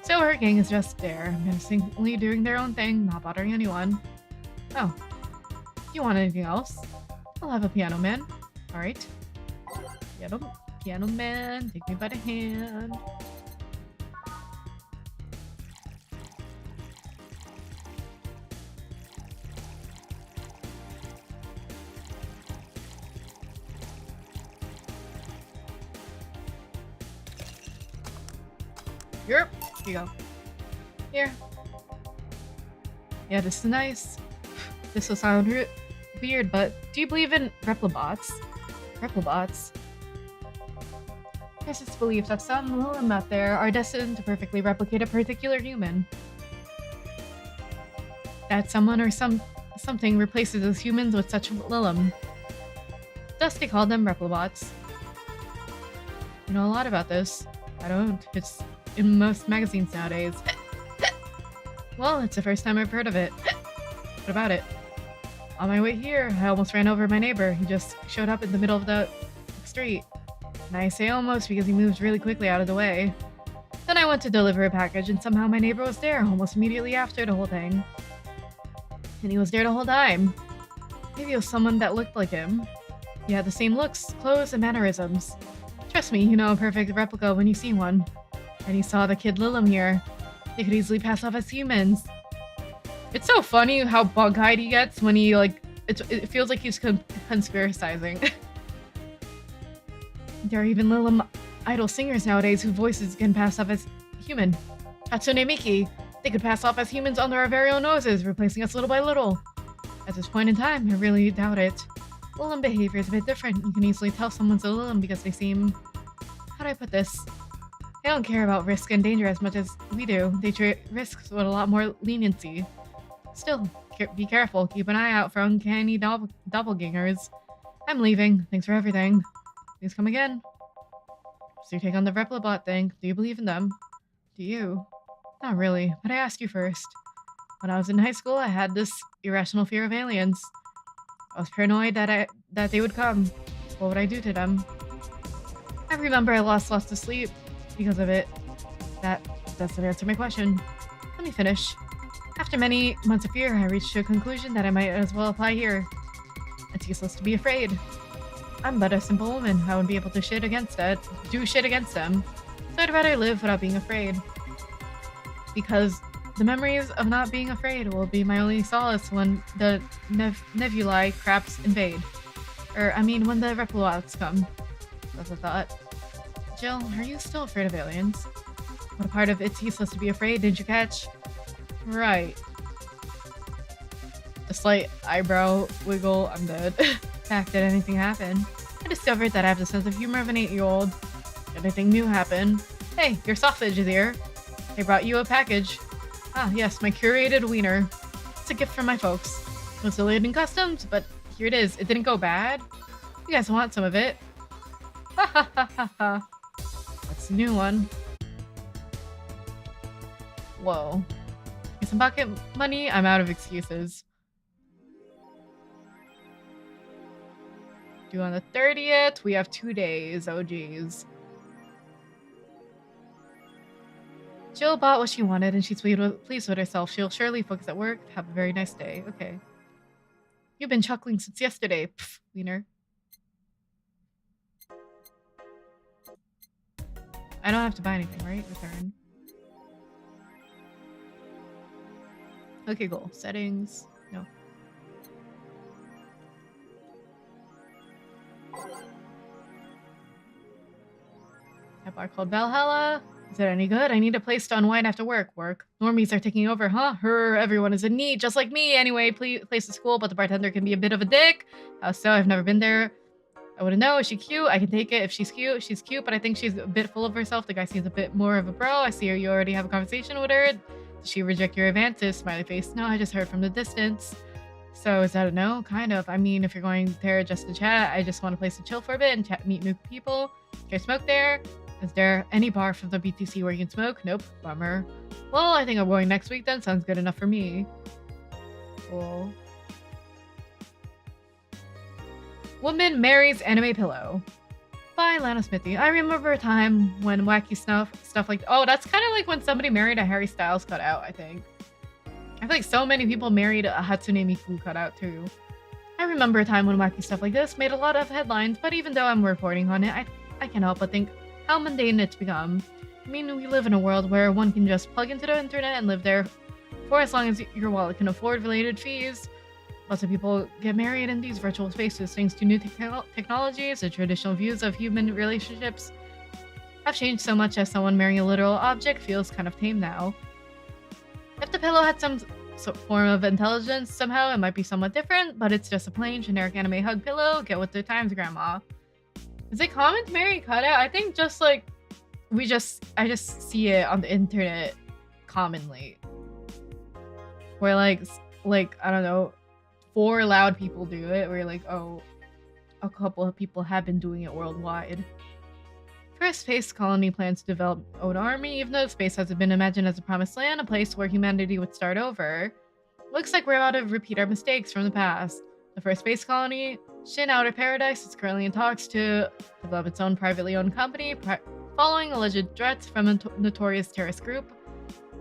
So her gang is just there, menacingly doing their own thing, not bothering anyone. Oh. You want anything else? I'll have a piano man. Alright. Piano man, take me by the hand. Here you go. Here. Yeah, this is nice. This will sound weird, but do you believe in replibots? Replibots? There's this belief that some Lilim out there are destined to perfectly replicate a particular human. That someone or something replaces those humans with such Lilim. Thus they call them replibots. You know a lot about this. I don't. It's in most magazines nowadays. Well, it's the first time I've heard of it. What about it? On my way here, I almost ran over my neighbor. He just showed up in the middle of the street. And I say almost because he moved really quickly out of the way. Then I went to deliver a package and somehow my neighbor was there almost immediately after the whole thing. And he was there the whole time. Maybe it was someone that looked like him. He had the same looks, clothes, and mannerisms. Trust me, you know a perfect replica when you see one. And he saw the kid Lilim here. They could easily pass off as humans. It's so funny how bug-eyed he gets when he, like, it feels like he's conspiracizing. There are even Lilim idol singers nowadays whose voices can pass off as human. Hatsune Miki, they could pass off as humans under our very own noses, replacing us little by little. At this point in time, I really doubt it. Lilim behavior is a bit different. You can easily tell someone's a Lilim because they seem... How do I put this? They don't care about risk and danger as much as we do. They treat risks with a lot more leniency. Still, be careful. Keep an eye out for uncanny doppelgangers. I'm leaving. Thanks for everything. Please come again. So you take on the Replibot thing. Do you believe in them? Do you? Not really, but I asked you first. When I was in high school, I had this irrational fear of aliens. I was paranoid that they would come. What would I do to them? I remember I lost lots of sleep because of it. That doesn't answer my question. Let me finish. After many months of fear, I reached a conclusion that I might as well apply here. It's useless to be afraid. I'm but a simple woman. I wouldn't be able to do shit against them. So I'd rather live without being afraid. Because the memories of not being afraid will be my only solace when the nebulae craps invade. When the Replibots come. That's a thought. Jill, are you still afraid of aliens? What part of it's useless to be afraid did you catch? Right. A slight eyebrow wiggle, I'm dead. Fact, did anything happen? I discovered that I have the sense of humor of an 8-year-old. Anything new happened? Hey, your sausage is here. They brought you a package. Ah, yes, my curated wiener. It's a gift from my folks. It was delayed in customs, but here it is. It didn't go bad. You guys want some of it? Ha ha ha ha ha. That's the new one. Whoa. Get some pocket money? I'm out of excuses. Due on the 30th. We have 2 days. Oh, geez. Jill bought what she wanted and she's pleased with herself. She'll surely focus at work. Have a very nice day. Okay. You've been chuckling since yesterday. Pfft, wiener. I don't have to buy anything, right? Return. Okay, cool. Settings. No. A bar called Valhalla. Is it any good? I need a place to unwind after work. Normies are taking over, huh? Everyone is in need, just like me. Anyway, place is cool, but the bartender can be a bit of a dick. How so? I've never been there. I wouldn't know. Is she cute? I can take it if she's cute. She's cute, but I think she's a bit full of herself. The guy seems a bit more of a bro. I see you already have a conversation with her. Did she reject your advances? Smiley face. No, I just heard from the distance. So is that a no? Kind of. I mean, if you're going there just to chat, I just want a place to chill for a bit and chat, meet new people. Can I smoke there? Is there any bar from the BTC where you can smoke? Nope. Bummer. Well, I think I'm going next week then. Sounds good enough for me. Cool. Woman marries anime pillow. By Lana Smithy. I remember a time when wacky stuff like... Oh, that's kind of like when somebody married a Harry Styles cutout, I think. I feel like so many people married a Hatsune Miku cutout too. I remember a time when wacky stuff like this made a lot of headlines, but even though I'm reporting on it, I can't help but think how mundane it's become. I mean, we live in a world where one can just plug into the internet and live there for as long as your wallet can afford related fees. Lots of people get married in these virtual spaces thanks to new technologies. The traditional views of human relationships have changed so much as someone marrying a literal object feels kind of tame now. If the pillow had some form of intelligence somehow, it might be somewhat different, but it's just a plain generic anime hug pillow. Get with the times, grandma. Is it common to marry cutout? I think just like I just see it on the internet commonly. Where like I don't know, 4 loud people do it, where you're like, oh, a couple of people have been doing it worldwide. First space colony plans to develop own army, even though space hasn't been imagined as a promised land, a place where humanity would start over. Looks like we're about to repeat our mistakes from the past. The first space colony, Shin Outer Paradise, is currently in talks to develop its own privately owned company, following alleged threats from a notorious terrorist group.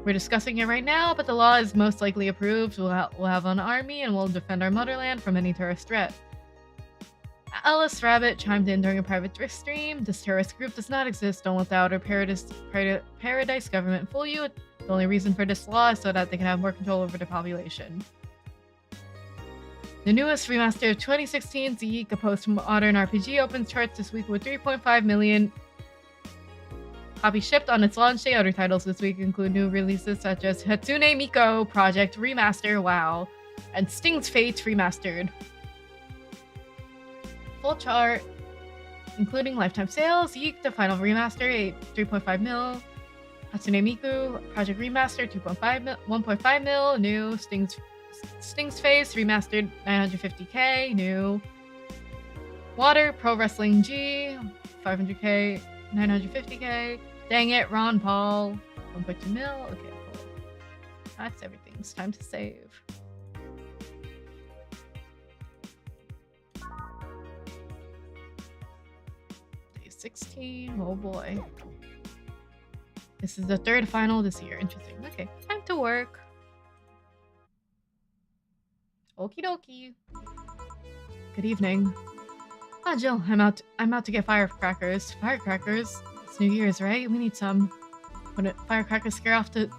We're discussing it right now, but the law is most likely approved. We'll have an army and we'll defend our motherland from any terrorist threat. Alice Rabbit chimed in during a private stream. This terrorist group does not exist. Don't let the Outer Paradise government fool you. The only reason for this law is so that they can have more control over the population. The newest remaster of 2016's Yeek, a post-modern RPG, opens charts this week with 3.5 million copies shipped on its launch day. Other titles this week include new releases such as Hatsune Miku Project Remaster, wow, and Sting's Fate Remastered. Full chart, including lifetime sales, Yeek, the final remaster, 3.5 mil. Hatsune Miku Project Remaster, 1.5 mil. New Sting's Face Remastered, 950k. New Water Pro Wrestling G, 500k, 950k. Dang it, Ron Paul, 1.2 mil. Okay, cool. That's everything. It's time to save. Day 16. Oh boy. This is the 3rd final this year. Interesting. Okay, time to work. Okie dokie. Good evening. Ah, Jill, I'm out to get firecrackers. Firecrackers? It's New Year's, right? We need some. Would firecrackers scare off the...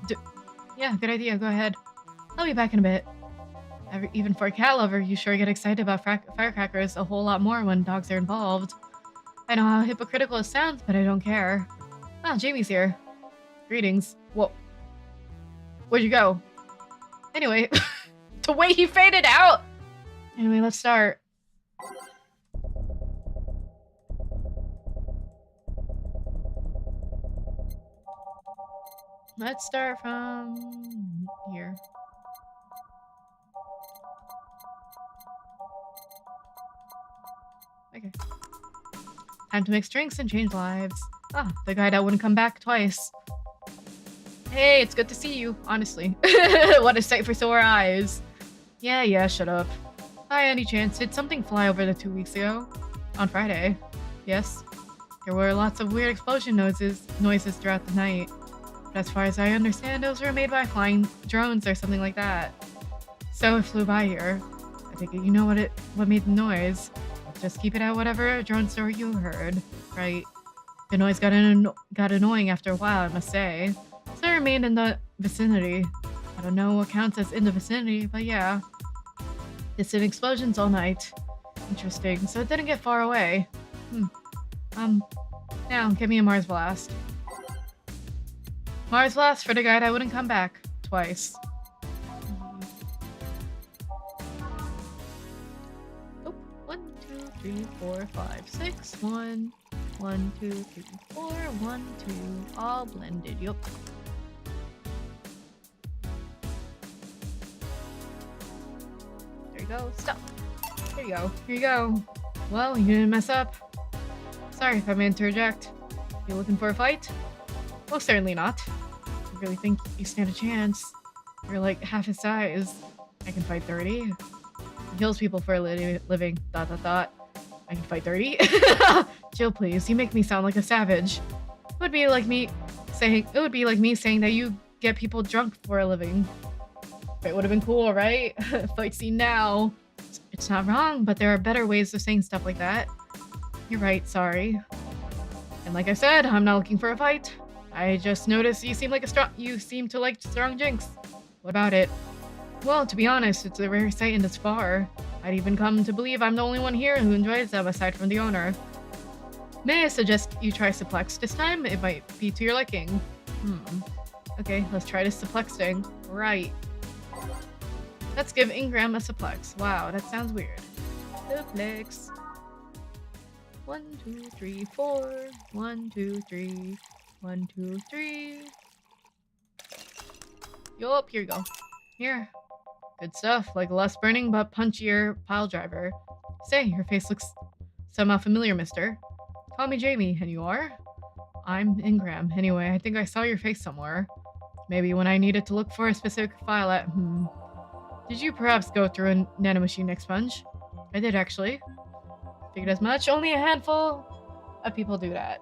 Yeah, good idea. Go ahead. I'll be back in a bit. Even for a cat lover, you sure get excited about firecrackers a whole lot more when dogs are involved. I know how hypocritical it sounds, but I don't care. Ah, Jamie's here. Greetings. Whoa. Where'd you go? Anyway, the way he faded out! Anyway, let's start. Let's start from here. Okay. Time to mix drinks and change lives. Ah, the guy that wouldn't come back twice. Hey, it's good to see you, honestly. What a sight for sore eyes. Yeah, shut up. By any chance, did something fly over the 2 weeks ago? On Friday. Yes. There were lots of weird explosion noises throughout the night. But as far as I understand, those were made by flying drones or something like that. So it flew by here. I think you know what made the noise. Just keep it at whatever drone story you heard, right? The noise got annoying after a while, I must say. So I remained in the vicinity. I don't know what counts as in the vicinity, but yeah. Distant explosions all night. Interesting, so it didn't get far away. Now, give me a Mars Blast. Mars Blast for the guide I wouldn't come back. Twice. Oh, 1, 2, 3, 4, 5, 6. 1, 1, 2, 3, 4, 1, 2. All blended, yup. There you go, stop. Here you go, here you go. Well, you didn't mess up. Sorry if I meant to interject. You looking for a fight? Most certainly not. I really think you stand a chance. You're like half his size. I can fight 30. He kills people for a living. ... I can fight 30. Jill, please. You make me sound like a savage. It would be like me saying that you get people drunk for a living. It would have been cool, right? Fight scene now. It's not wrong, but there are better ways of saying stuff like that. You're right, sorry. And like I said, I'm not looking for a fight. I just noticed you seem to like strong jinx. What about it? Well, to be honest, it's a rare sight in this bar. I'd even come to believe I'm the only one here who enjoys them aside from the owner. May I suggest you try suplex this time? It might be to your liking. Okay, let's try this suplex thing. Right. Let's give Ingram a suplex. Wow, that sounds weird. Suplex. 1, 2, 3, 4. 1, 2, 3. 1, 2, 3. Yup, here you go. Here. Good stuff, like less burning but punchier pile driver. Say, your face looks somehow familiar, mister. Call me Jamie, and you are? I'm Ingram. Anyway, I think I saw your face somewhere. Maybe when I needed to look for a specific file at, Did you perhaps go through a nanomachine expunge? I did, actually. Figured as much. Only a handful of people do that.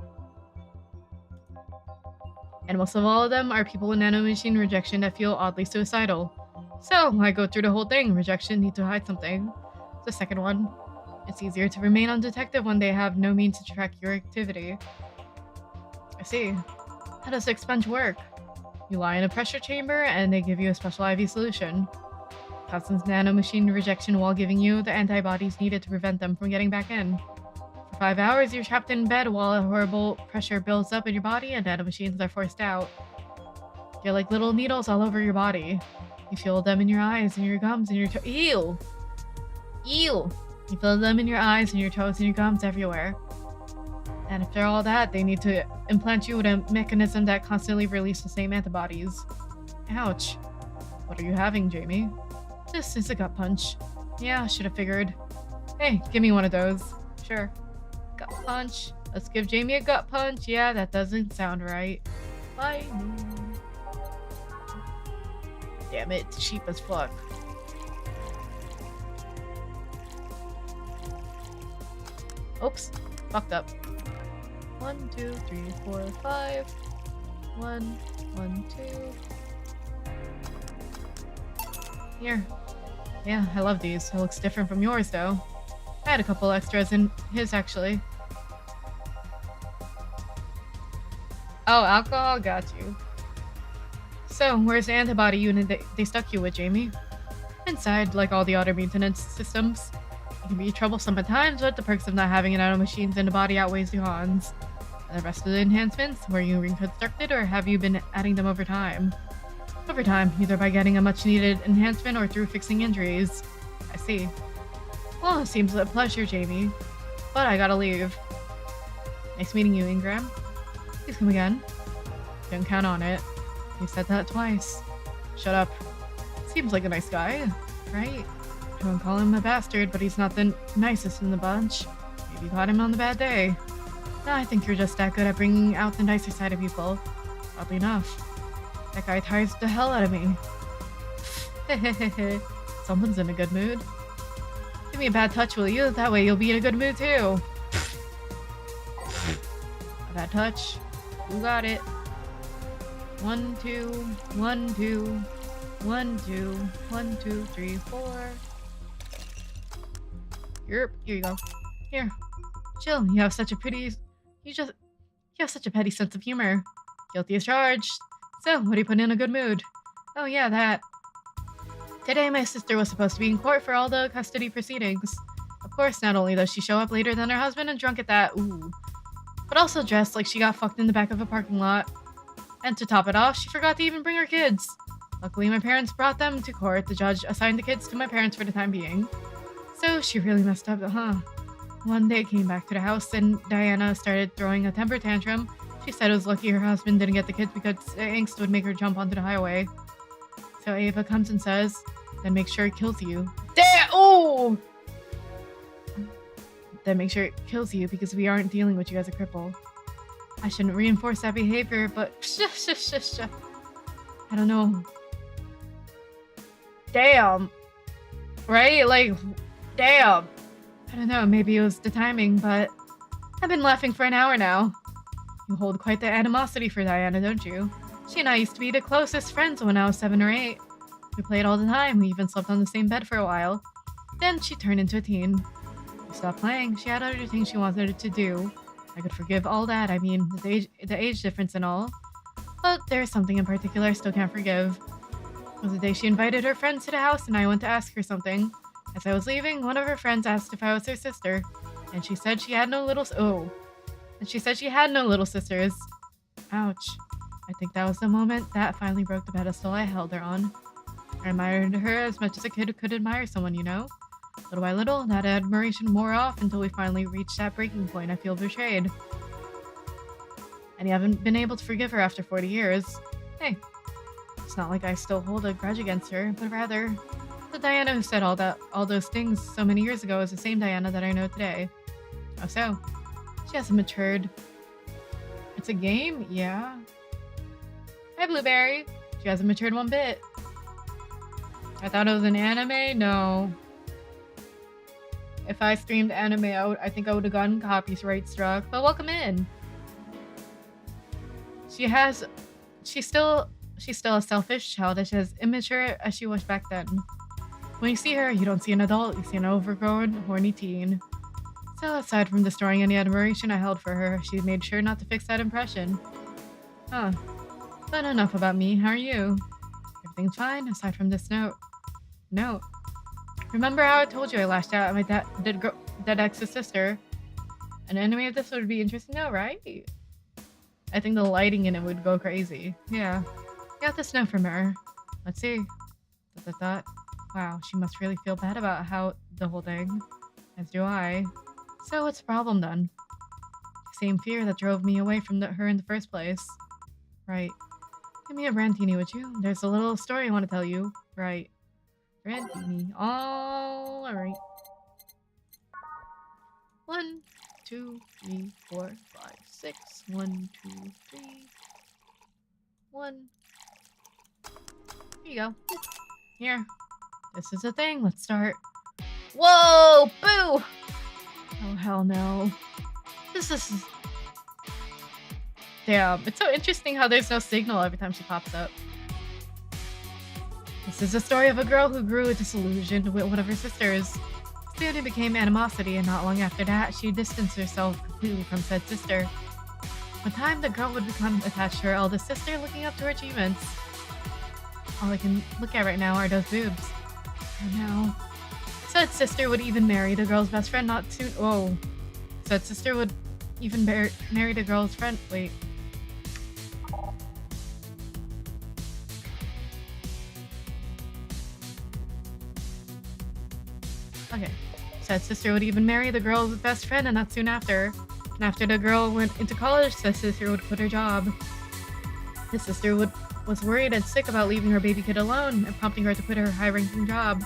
And most of all of them are people with nanomachine rejection that feel oddly suicidal. So, I go through the whole thing. Rejection need to hide something. The second one. It's easier to remain undetected when they have no means to track your activity. I see. How does expunge work? You lie in a pressure chamber and they give you a special IV solution. Causes nanomachine rejection while giving you the antibodies needed to prevent them from getting back in. For 5 hours, you're trapped in bed while a horrible pressure builds up in your body and nanomachines are forced out. They're like little needles all over your body. You feel them in your eyes and your gums and your toes. Ew! Ew! You feel them in your eyes and your toes and your gums everywhere. And after all that, they need to implant you with a mechanism that constantly releases the same antibodies. Ouch. What are you having, Jamie? This is a gut punch. Yeah, should have figured. Hey, give me one of those. Sure. Gut punch. Let's give Jamie a gut punch. Yeah, that doesn't sound right. Bye. Damn it, it's cheap as fuck. Oops, fucked up. 1, 2, 3, 4, 5. 1, 1, 2. Here. Yeah, I love these. It looks different from yours, though. I had a couple extras in his, actually. Oh, alcohol? Got you. So, where's the antibody unit they stuck you with, Jamie? Inside, like all the other maintenance systems. It can be troublesome at times, but the perks of not having nanomachines in the body outweighs the cons. And the rest of the enhancements, were you reconstructed or have you been adding them over time? Over time, either by getting a much-needed enhancement or through fixing injuries. I see. Well, it seems a pleasure, Jamie. But I gotta leave. Nice meeting you, Ingram. Please come again. Don't count on it. You said that twice. Shut up. Seems like a nice guy, right? I won't call him a bastard, but he's not the nicest in the bunch. Maybe you caught him on the bad day. No, I think you're just that good at bringing out the nicer side of people. Oddly enough. That guy tires the hell out of me. Hehehe. Someone's in a good mood. Give me a bad touch, will you? That way you'll be in a good mood too. A bad touch. You got it. 1, 2, 1, 2, 1, 2, 1, 2, 3, 4. Here you go. Here. Jill, you have such a pretty... You have such a petty sense of humor. Guilty as charged. So, what do you put in a good mood? Oh yeah, that. Today, my sister was supposed to be in court for all the custody proceedings. Of course, not only does she show up later than her husband and drunk at that, but also dressed like she got fucked in the back of a parking lot. And to top it off, she forgot to even bring her kids. Luckily, my parents brought them to court. The judge assigned the kids to my parents for the time being. So she really messed up, huh? One day, came back to the house and Diana started throwing a temper tantrum. She said it was lucky her husband didn't get the kids because the angst would make her jump onto the highway. So Ava comes and says, then make sure it kills you. Damn! Oh! Then make sure it kills you because we aren't dealing with you as a cripple. I shouldn't reinforce that behavior, but I don't know. Damn. Right? Like, damn. I don't know, maybe it was the timing, but I've been laughing for an hour now. You hold quite the animosity for Diana, don't you? She and I used to be the closest friends when I was 7 or 8. We played all the time, we even slept on the same bed for a while. Then she turned into a teen. We stopped playing, she had other things she wanted to do. I could forgive all that, I mean, the age difference and all. But there's something in particular I still can't forgive. It was the day she invited her friends to the house and I went to ask her something. As I was leaving, one of her friends asked if I was her sister, and she said she had no little sisters. Ouch. I think that was the moment that finally broke the pedestal I held her on. I admired her as much as a kid could admire someone, you know? Little by little, that admiration wore off until we finally reached that breaking point. I feel betrayed. And you haven't been able to forgive her after 40 years. Hey, it's not like I still hold a grudge against her, but rather, the Diana who said all those things so many years ago is the same Diana that I know today. Oh, so? She hasn't matured. It's a game? Yeah. Hi, Blueberry. She hasn't matured one bit. I thought it was an anime? No. If I streamed anime, I think I would have gotten copyright struck. But welcome in. She's still as selfish, childish, as immature as she was back then. When you see her, you don't see an adult, you see an overgrown, horny teen. So aside from destroying any admiration I held for her, she made sure not to fix that impression. Huh. But enough about me, how are you? Everything's fine, aside from this note. Note. Remember how I told you I lashed out at my dead ex's sister? An anime of this would be interesting though, right? I think the lighting in it would go crazy. Yeah. Got this note from her. Let's see. Thought. Wow, she must really feel bad about the whole thing. As do I. So what's the problem then? Same fear that drove me away from her in the first place. Right. Give me a Brandini, would you? There's a little story I want to tell you. Right. Brandini. Alright. 1, 2, 3, 4, 5, 6. 1, 2, 3. 1. Here you go. Here. This is a thing. Let's start. Whoa! Boo! Oh, hell no. This is... Damn. It's so interesting how there's no signal every time she pops up. This is the story of a girl who grew disillusioned with one of her sisters. Soon it became animosity, and not long after that, she distanced herself completely from said sister. With time, the girl would become attached to her eldest sister, looking up to her achievements. All I can look at right now are those boobs. Oh no. Said sister would even marry the girl's best friend not soon. Whoa. Said sister would even marry the girl's friend. Wait. Okay. Said sister would even marry the girl's best friend and not soon after. And after the girl went into college, said sister would quit her job. The sister was worried and sick about leaving her baby kid alone and prompting her to quit her high-ranking job.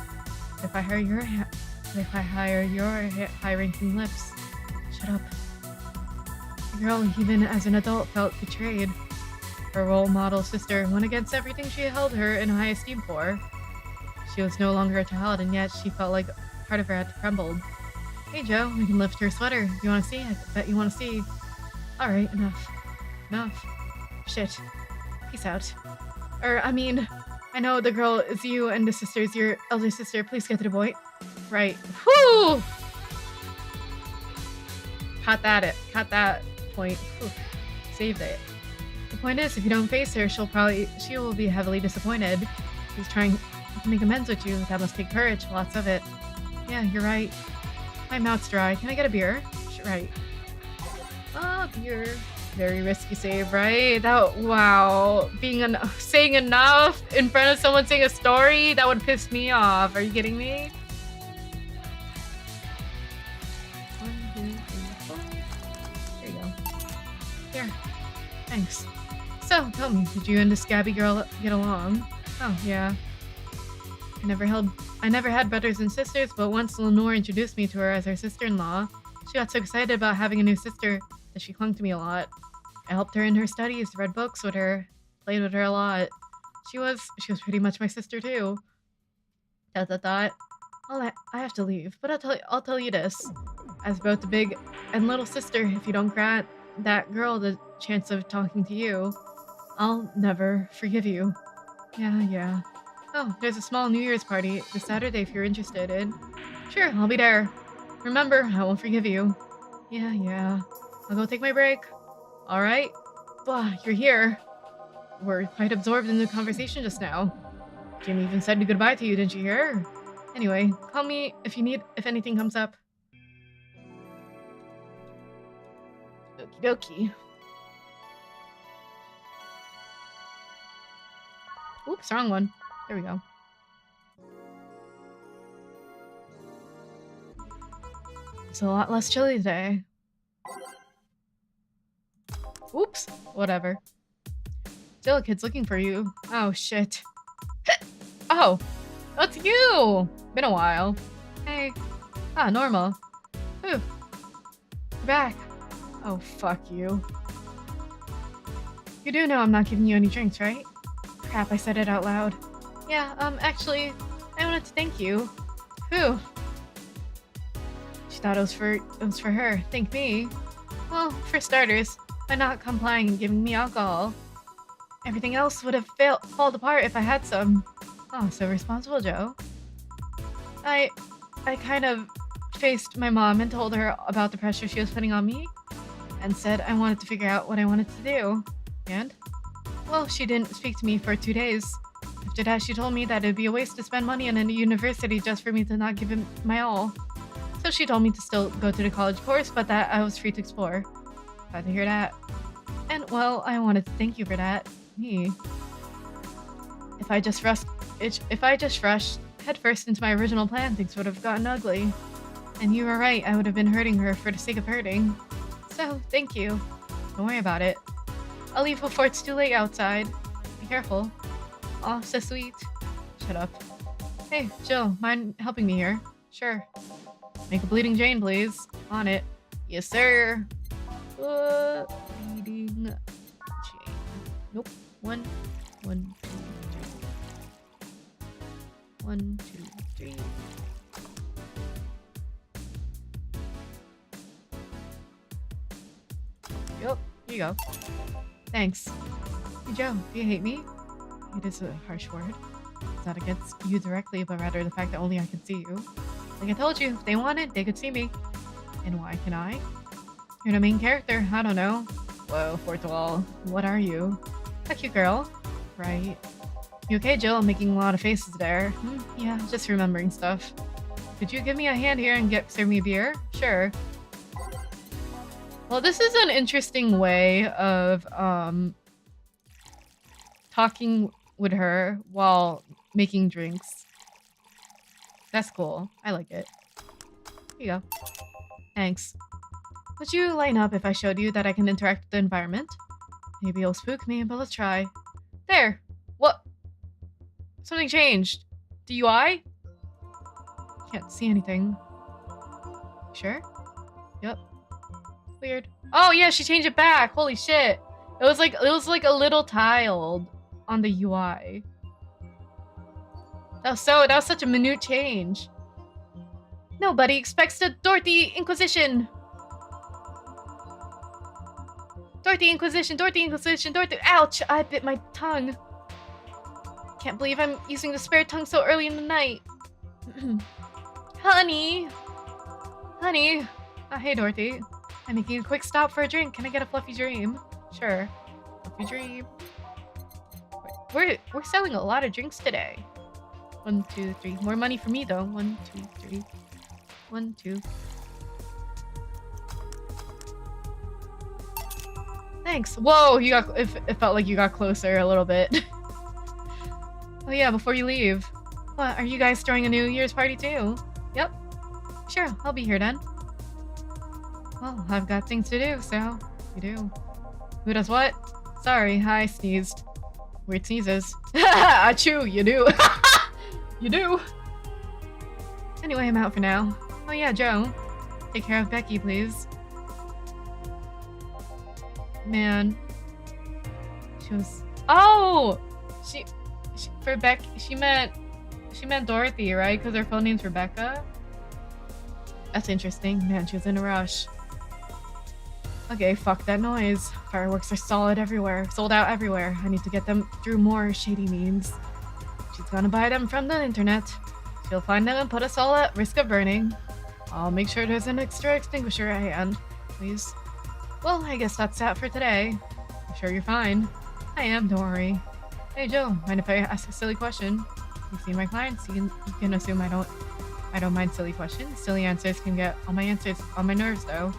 If I hire your high-ranking lips. Shut up. The girl, even as an adult, felt betrayed. Her role model sister went against everything she held her in high esteem for. She was no longer a child, and yet she felt like part of her had crumbled. Hey Joe, we can lift your sweater. You wanna see? I bet you wanna see. Alright, enough. Enough. Shit. Peace out. I know the girl is you and the sister is your elder sister. Please get to the point. Right. Whoo! Caught that point. Whew. saved it. The point is, if you don't face her, she will be heavily disappointed. She's trying to make amends with you. That must take courage, lots of it. Yeah, you're right. My mouth's dry. Can I get a beer? Right. Oh, beer. Very risky save, right? Wow. Saying enough in front of someone saying a story, that would piss me off. Are you kidding me? 1, 2, 3, 4. There you go. Here. Thanks. So, tell me, did you and this scabby girl get along? Oh, yeah. I never had brothers and sisters, but once Lenore introduced me to her as her sister-in-law, she got so excited about having a new sister that she clung to me a lot. I helped her in her studies, read books with her, played with her a lot. She was pretty much my sister too. ... I have to leave, but I'll tell you this. As both the big and little sister, if you don't grant that girl the chance of talking to you, I'll never forgive you. Yeah. Oh, there's a small New Year's party this Saturday if you're interested in. Sure, I'll be there. Remember, I won't forgive you. Yeah. I'll go take my break. Alright? Blah, you're here. We're quite absorbed in the conversation just now. Jim even said goodbye to you, didn't you hear? Anyway, call me if anything comes up. Okie dokie. Oops, wrong one. There we go. It's a lot less chilly today. Oops, whatever. Still, a kid's looking for you. Oh, shit. Oh, that's you! Been a while. Hey. Ah, normal. Ooh. You're back. Oh, fuck you. You do know I'm not giving you any drinks, right? Crap, I said it out loud. Yeah, actually, I wanted to thank you. Who? She thought it was for her. Thank me. Well, for starters, by not complying and giving me alcohol. Everything else would have fallen apart if I had some. Oh, so responsible, Joe. I kind of faced my mom and told her about the pressure she was putting on me, and said I wanted to figure out what I wanted to do. And? Well, she didn't speak to me for 2 days. After that, she told me that it'd be a waste to spend money on a university just for me to not give it my all. So she told me to still go to the college course, but that I was free to explore. Glad to hear that. And, well, I wanted to thank you for that. Me. If I just rushed headfirst into my original plan, things would have gotten ugly. And you were right, I would have been hurting her for the sake of hurting. So, thank you. Don't worry about it. I'll leave before it's too late outside. Be careful. Aw, so sweet. Shut up. Hey, Jill, mind helping me here? Sure. Make a bleeding Jane, please. On it. Yes, sir. Bleeding Jane. Nope. 1, 1, 2, 3. 1, 2, 3. Yup, here you go. Thanks. Hey, Joe, do you hate me? It is a harsh word. It's not against you directly, but rather the fact that only I can see you. Like I told you, if they wanted, they could see me. And why can I? You're the main character, I don't know. Whoa, fourth wall. What are you? A cute girl. Right. You okay, Jill? I'm making a lot of faces there. Yeah, just remembering stuff. Could you give me a hand here and serve me a beer? Sure. Well, this is an interesting way of talking with her while making drinks. That's cool. I like it. Here you go. Thanks. Would you lighten up if I showed you that I can interact with the environment? Maybe it'll spook me, but let's try. There! What? Something changed. DUI? Can't see anything. Sure? Yep. Weird. Oh yeah, she changed it back! Holy shit! It was like a little tiled on the UI. That was such a minute change. Nobody expects the Dorothy Inquisition! Dorothy Inquisition, Dorothy Inquisition, Dorothy— Ouch! I bit my tongue. Can't believe I'm using the spare tongue so early in the night. Honey! Honey! Hey, Dorothy. I'm making a quick stop for a drink. Can I get a fluffy dream? Sure. Hope you dream. We're selling a lot of drinks today. 1, 2, 3. More money for me though. 1, 2, 3. 1, 2. Thanks. Whoa, you got. It felt like you got closer a little bit. Oh yeah, before you leave. What, are you guys throwing a New Year's party too? Yep. Sure, I'll be here then. Well, I've got things to do, so you do. Who does what? Sorry, I sneezed. Weird sneezes. Achoo, you do. You do. Anyway, I'm out for now. Oh yeah, Joe. Take care of Becky, please. Man. She was... Oh! She for Becky, she meant Dorothy, right? Because her full name's Rebecca? That's interesting. Man, she was in a rush. Okay, fuck that noise. Fireworks are sold out everywhere. I need to get them through more shady means. She's gonna buy them from the internet. She'll find them and put us all at risk of burning. I'll make sure there's an extra extinguisher at hand, please. Well, I guess that's that for today. I'm sure you're fine. I am, don't worry. Hey Joe, mind if I ask a silly question? You've seen my clients, you can assume I don't mind silly questions. Silly answers can get on my nerves though.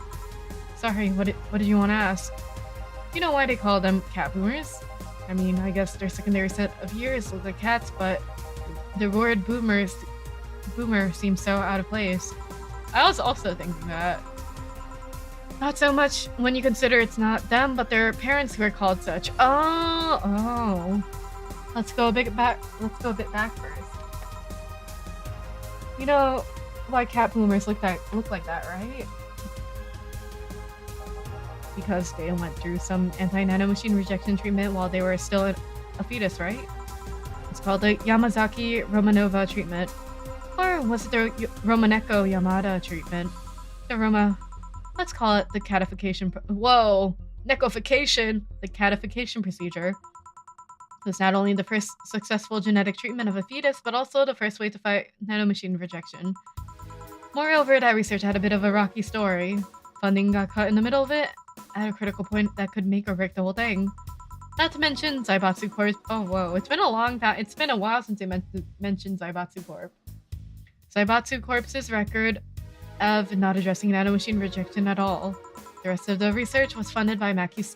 Sorry, what did you want to ask? You know why they call them cat boomers? I mean, I guess their secondary set of years look like cats, but the word boomer seems so out of place. I was also thinking that. Not so much when you consider it's not them, but their parents who are called such. Oh. Let's go a bit back first. You know why cat boomers look like that, right? Because they went through some anti-nanomachine rejection treatment while they were still a fetus, right? It's called the Yamazaki-Romanova treatment. Or was it the Romaneko-Yamada treatment? Let's call it the catification... Neckification! The catification procedure. It was not only the first successful genetic treatment of a fetus, but also the first way to fight nanomachine rejection. Moreover, that research had a bit of a rocky story. Funding got cut in the middle of it, at a critical point that could make or break the whole thing. Not to mention Zaibatsu Corp. Oh, whoa. It's been a long time. It's been a while since I mentioned Zaibatsu Corp. Zaibatsu Corp's record of not addressing nanomachine rejection at all. The rest of the research was funded by Maki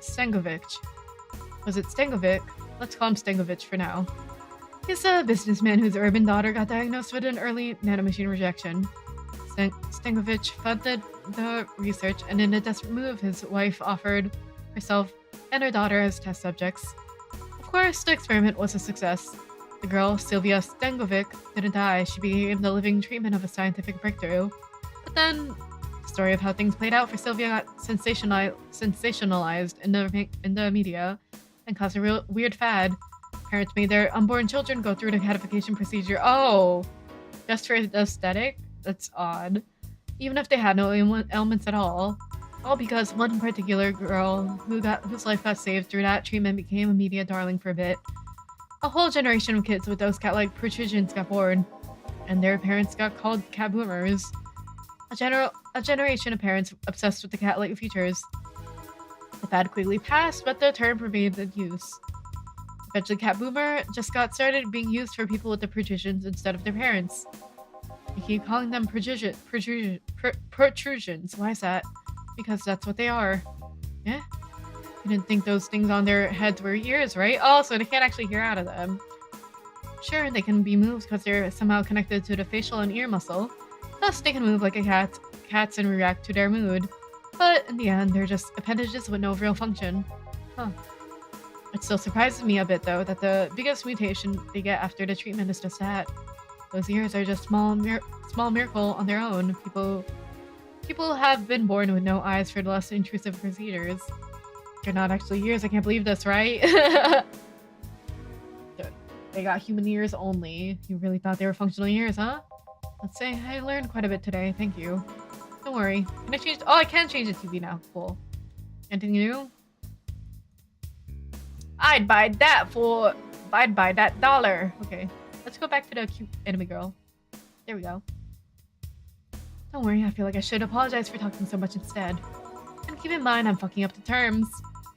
Stengovic. Was it Stengovic? Let's call him Stengovic for now. He's a businessman whose urban daughter got diagnosed with an early nanomachine rejection. Stengovic funded the research, and in a desperate move, his wife offered herself and her daughter as test subjects. Of course, the experiment was a success. The girl, Sylvia Stengovic, didn't die. She became the living treatment of a scientific breakthrough. But then, the story of how things played out for Sylvia got sensationalized in the media and caused a real weird fad. Parents made their unborn children go through the catification procedure. Oh, just for the aesthetic? That's odd. Even if they had no ailments at all. All because one particular girl whose life got saved through that treatment became a media darling for a bit. A whole generation of kids with those cat-like protrusions got born, and their parents got called cat boomers. A generation of parents obsessed with the cat-like features. The fad quickly passed, but the term remained in use. Eventually, cat boomer just got started being used for people with the protrusions instead of their parents. We keep calling them protrusions. Why is that? Because that's what they are. Yeah? You didn't think those things on their heads were ears, right? Oh, so they can't actually hear out of them. Sure, they can be moved because they're somehow connected to the facial and ear muscle. Thus, they can move like a cat's and react to their mood. But in the end, they're just appendages with no real function. Huh. It still surprises me a bit, though, that the biggest mutation they get after the treatment is just that. Those ears are just small miracle on their own. People have been born with no eyes for the less intrusive procedures. They're not actually ears. I can't believe this, right? They got human ears only. You really thought they were functional ears, huh? Let's say I learned quite a bit today. Thank you. Don't worry. Can I change? Oh, I can change the TV now. Cool. Anything new? I'd buy that $1. Okay. Let's go back to the cute enemy girl. There we go. Don't worry, I feel like I should apologize for talking so much instead. And keep in mind, I'm fucking up the terms.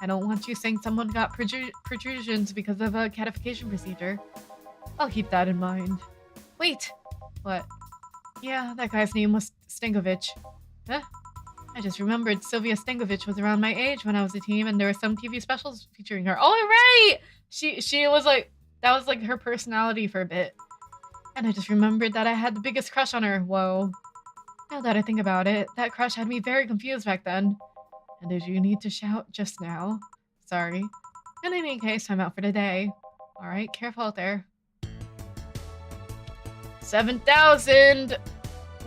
I don't want you saying someone got protrusions because of a catification procedure. I'll keep that in mind. Wait! What? Yeah, that guy's name was Stankovic. Huh? I just remembered Sylvia Stankovic was around my age when I was a teen, and there were some TV specials featuring her. Oh, right! She was like, that was like her personality for a bit. And I just remembered that I had the biggest crush on her. Whoa. Now that I think about it, that crush had me very confused back then. And did you need to shout just now? Sorry. In any case, I'm out for the day. Alright, careful out there. 7,000!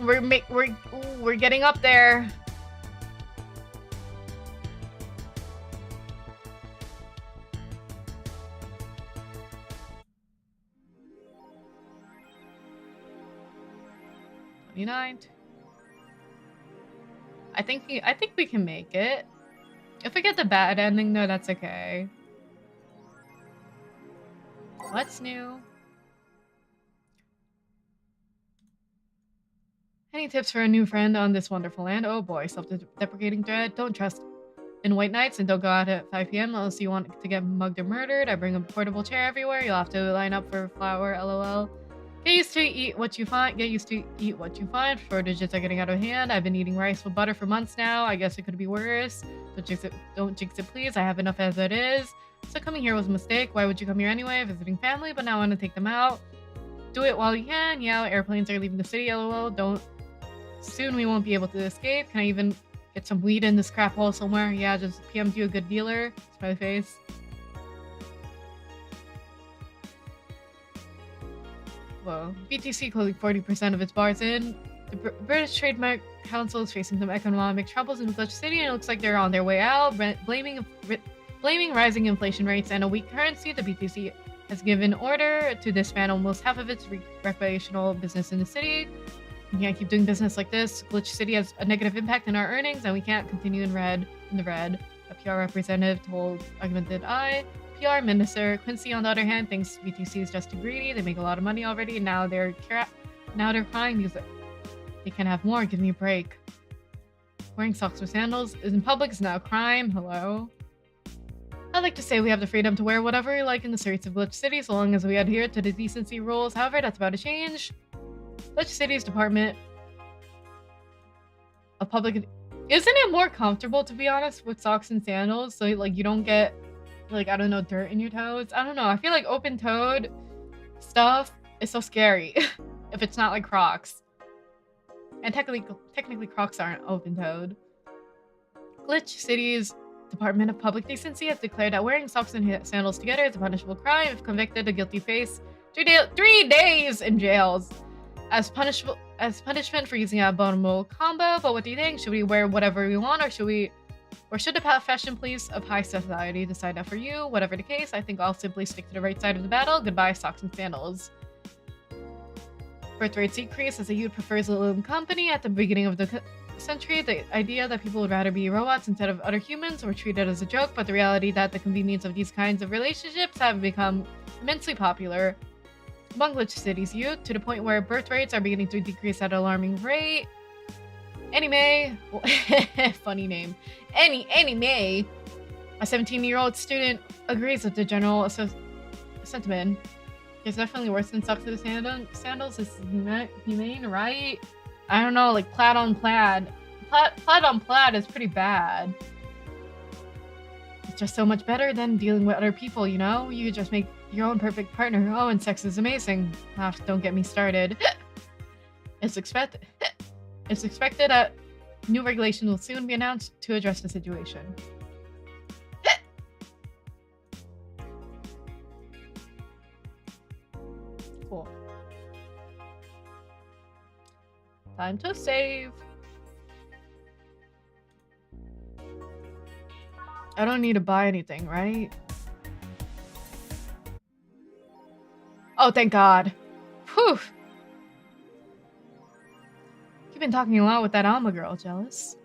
We're getting up there. $29. I think we can make it. If we get the bad ending though, that's okay. What's new? Any tips for a new friend on this wonderful land? Oh boy, self-deprecating thread. Don't trust in white nights and don't go out at 5 p.m. unless you want to get mugged or murdered. I bring a portable chair everywhere. You'll have to line up for flour, lol. Get used to eat what you find. Shortages are getting out of hand. I've been eating rice with butter for months now. I guess it could be worse. Don't jinx it, please. I have enough as it is. So coming here was a mistake. Why would you come here anyway? Visiting family, but now I want to take them out. Do it while you can. Yeah, airplanes are leaving the city, lol. Don't. Soon we won't be able to escape. Can I even get some weed in this crap hole somewhere? Yeah, just PM'd you a good dealer. Smiley face. Whoa. BTC closing 40% of its bars in. The British Trademark Council is facing some economic troubles in Glitch City, and it looks like they're on their way out. Blaming rising inflation rates and a weak currency, the BTC has given order to disband almost half of its recreational business in the city. We can't keep doing business like this. Glitch City has a negative impact on our earnings, and we can't continue in the red. A PR representative told Augmented Eye. PR Minister Quincy, on the other hand, thinks BTC is just too greedy. They make a lot of money already, and now they're crying because they can have more. Give me a break. Wearing socks with sandals in public is now a crime. Hello. I'd like to say we have the freedom to wear whatever we like in the streets of Glitch City, so long as we adhere to the decency rules. However, that's about to change. Glitch City's Department of Public... Isn't it more comfortable, to be honest, with socks and sandals? So, like, you don't get, like, I don't know, dirt in your toes? I don't know. I feel like open-toed stuff is so scary if it's not like Crocs. And technically Crocs aren't open-toed. Glitch City's Department of Public Decency has declared that wearing socks and sandals together is a punishable crime. If convicted, the guilty face 3 days in jails as punishment for using an abominable combo. But what do you think? Should we wear whatever we want, or should the fashion police of high society decide that for you? Whatever the case, I think I'll simply stick to the right side of the battle. Goodbye, socks and sandals. Birth rates decrease as the youth prefers a little company. At the beginning of the century, the idea that people would rather be robots instead of other humans were treated as a joke, but the reality that the convenience of these kinds of relationships have become immensely popular among Glitch City's youth, to the point where birth rates are beginning to decrease at an alarming rate. Anime, funny name. Anime, a 17-year-old student agrees with the general sentiment. It's definitely worse than socks with sandals. This is humane, right? I don't know, like plaid on plaid. Plaid on plaid is pretty bad. It's just so much better than dealing with other people, you know? You just make your own perfect partner. Oh, and sex is amazing. Don't get me started. It's expected that new regulations will soon be announced to address the situation. Cool. Time to save. I don't need to buy anything, right? Oh, thank God. Whew. You've been talking a lot with that Alma girl, jealous.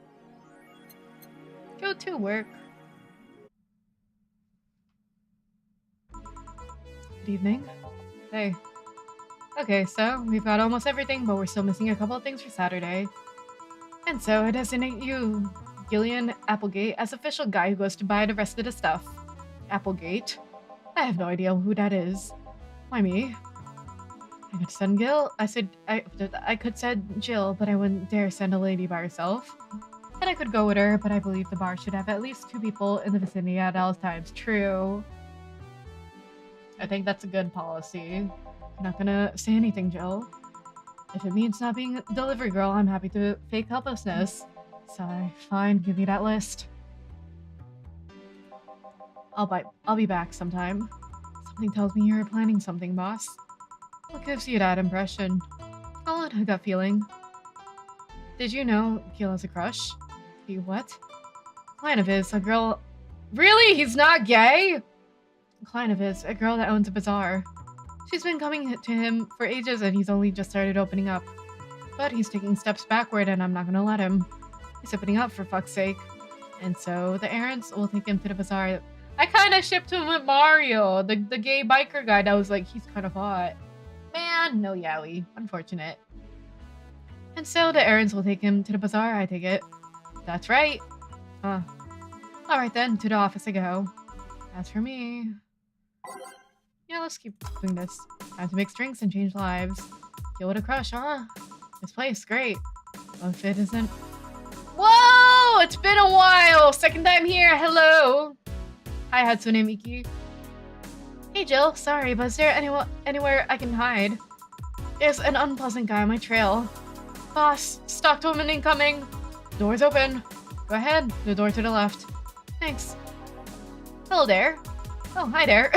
Go to work. Good evening. Hey. Okay, so we've got almost everything, but we're still missing a couple of things for Saturday. And so I designate you Gillian Applegate as official guy who goes to buy the rest of the stuff. Applegate? I have no idea who that is. Why me? I could send Gil. I could send Jill, but I wouldn't dare send a lady by herself. And I could go with her, but I believe the bar should have at least 2 people in the vicinity at all times. True. I think that's a good policy. I'm not gonna say anything, Jill. If it means not being a delivery girl, I'm happy to fake helplessness. Sigh. Fine, give me that list. I'll be back sometime. Something tells me you're planning something, boss. What gives you that impression? Call it a gut feeling. Did you know Gil has a crush? He what? Client of his, a girl... Really? He's not gay? A client of his, a girl that owns a bazaar. She's been coming to him for ages and he's only just started opening up. But he's taking steps backward and I'm not gonna let him. He's opening up for fuck's sake. And so the errands will take him to the bazaar. I kinda shipped him with Mario, the gay biker guy that was like, he's kind of hot. Man, no yaoi. Unfortunate. And so the errands will take him to the bazaar, I take it. That's right. Alright then, to the office I go. As for me... Yeah, let's keep doing this. Time to mix drinks and change lives. Deal with a crush, huh? This place, great. Well, if it isn't... Whoa! It's been a while! Second time here, hello! Hi, Hatsune Miki. Hey, Jill. Sorry, but is there anywhere I can hide? There's an unpleasant guy on my trail. Boss, stalked woman incoming. Door's open. Go ahead. The door to the left. Thanks. Hello there. Oh, hi there.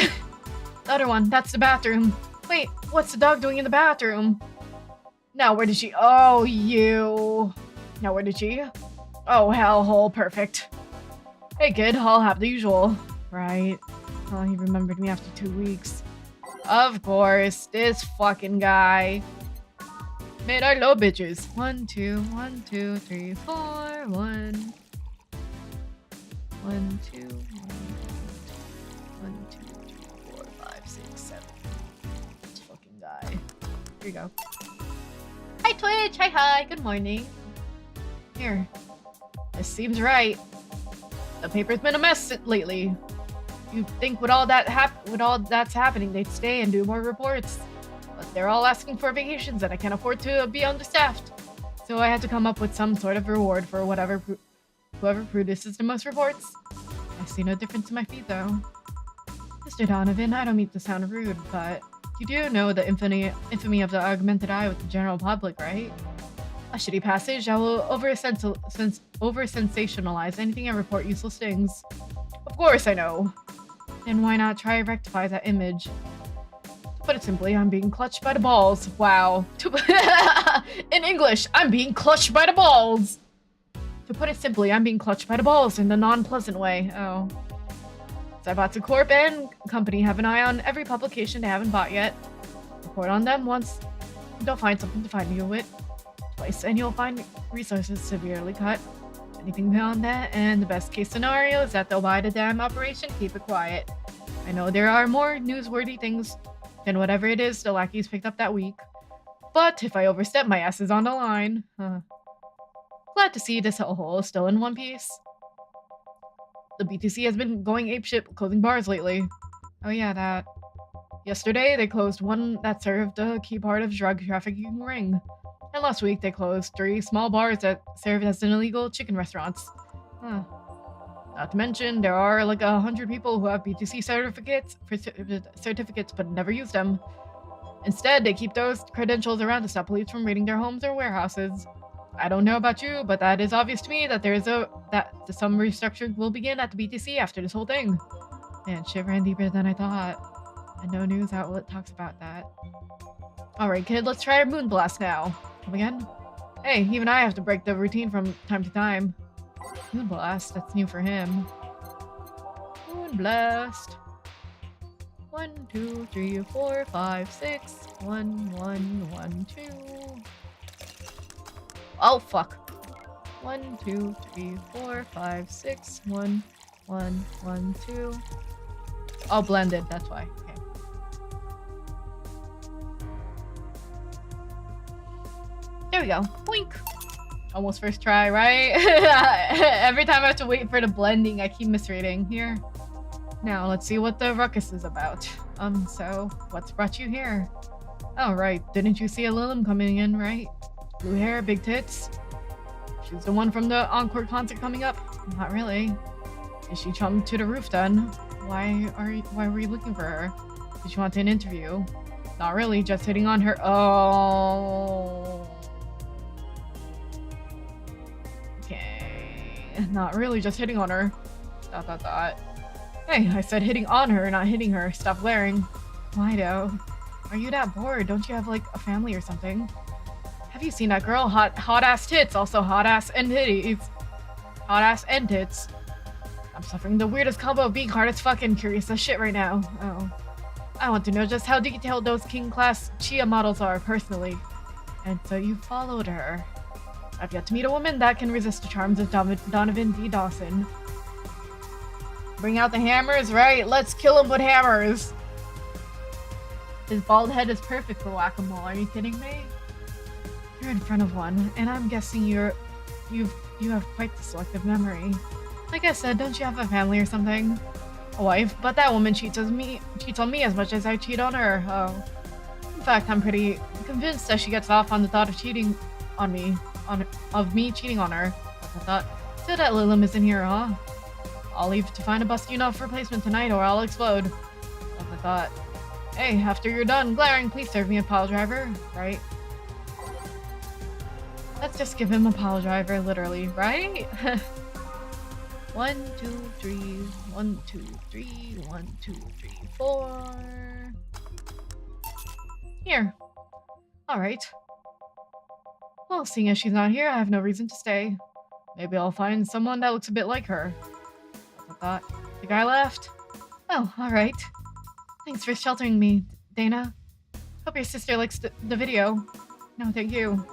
The other one, that's the bathroom. Wait, what's the dog doing in the bathroom? Now where did she? Oh, you. Now where did she? Oh, hellhole, perfect. Hey kid, I'll have the usual. Right. Oh, he remembered me after 2 weeks. Of course, this fucking guy. Man, I love bitches. 1, 2, 1, 2, 3, 4, 1. 1, 2, 1, 2, 3, 4, 5, 6, 7. This fucking guy. Here you go. Hi Twitch! Hi! Good morning. Here. This seems right. The paper's been a mess lately. You'd think with all that's happening, they'd stay and do more reports. But they're all asking for vacations and I can't afford to be understaffed. So I had to come up with some sort of reward for whoever produces the most reports. I see no difference in my feed though. Mr. Donovan, I don't mean to sound rude, but you do know the infamy of the augmented eye with the general public, right? A shitty passage, I will over-sensationalize anything and report useless things. Of course I know. Then why not try to rectify that image? To put it simply, I'm being clutched by the balls. Wow. In English, I'm being clutched by the balls. To put it simply, I'm being clutched by the balls in the non-pleasant way. Oh. Zaibatsu Corp and company have an eye on every publication they haven't bought yet. Report on them once. They'll find something to find you with. Twice, and you'll find resources severely cut. Anything beyond that, and the best case scenario is that they'll buy the damn operation, keep it quiet. I know there are more newsworthy things than whatever it is the lackeys picked up that week. But if I overstep, my ass is on the line. Glad to see this hole is still in one piece. The BTC has been going apeshit closing bars lately. Oh yeah, that. Yesterday, they closed one that served a key part of drug trafficking ring. And last week, they closed 3 small bars that served as illegal chicken restaurants. Not to mention, there are like 100 people who have BTC certificates but never use them. Instead, they keep those credentials around to stop police from raiding their homes or warehouses. I don't know about you, but that is obvious to me that some restructuring will begin at the BTC after this whole thing. Man, shit ran deeper than I thought. And no news outlet talks about that. Alright kid, let's try our Moonblast now. Come again? Hey, even I have to break the routine from time to time. Moonblast, that's new for him. Moonblast. 1, 2, 3, 4, 5, 6. 1, 1, 1, 2. Oh, fuck. 1, 2, 3, 4, 5, 6. 1, 1, 1, 2. Oh, blended, that's why. Okay. There we go. Boink. Almost first try, right? Every time I have to wait for the blending, I keep misreading. Here. Now, let's see what the ruckus is about. So, what's brought you here? Oh, right. Didn't you see a Lilim coming in, right? Blue hair, big tits. She's the one from the Encore concert coming up? Not really. Is she chummed to the roof then? Why were you looking for her? Did you want an interview? Not really, just hitting on her. Oh. Okay. Not really, just hitting on her. ... Hey, I said hitting on her, not hitting her. Stop glaring. Why though? Are you that bored? Don't you have like a family or something? Have you seen that girl? Hot ass tits, also hot ass and titties. Hot ass and tits. I'm suffering the weirdest combo of being hard as fucking curious as shit right now. Oh. I want to know just how detailed those king class Chia models are personally. And so you followed her. I've yet to meet a woman that can resist the charms of Donovan D. Dawson. Bring out the hammers, right? Let's kill him with hammers. His bald head is perfect for whack-a-mole. Are you kidding me? You're in front of one, and I'm guessing you have quite the selective memory. Like I said, don't you have a family or something? A wife? But that woman cheats on me as much as I cheat on her. Oh. In fact, I'm pretty convinced that she gets off on the thought of cheating on me, of me cheating on her. That's a thought. So that Lilim isn't here, huh? I'll leave to find a busty enough replacement tonight, or I'll explode. That's a thought. Hey, after you're done glaring, please serve me a pile driver, right? Let's just give him a pile driver, literally, right? 1, 2, 3, 1, 2, 3, 1, 2, 3, 4. Here. Alright. Well, seeing as she's not here, I have no reason to stay. Maybe I'll find someone that looks a bit like her. I thought. The guy left? Oh, alright. Thanks for sheltering me, Dana. Hope your sister likes the video. No, thank you.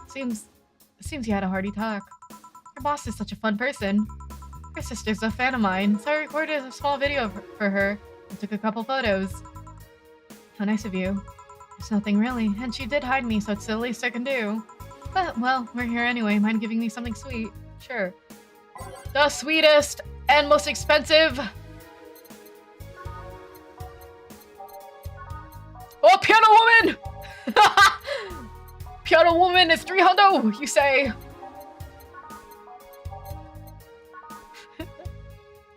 Seems you had a hearty talk. Her boss is such a fun person. Her sister's a fan of mine, so I recorded a small video for her and took a couple photos. How nice of you. There's nothing really, and she did hide me, so it's the least I can do. But, well, we're here anyway. Mind giving me something sweet? Sure. The sweetest and most expensive. Oh, piano woman! Piano woman is 300, you say?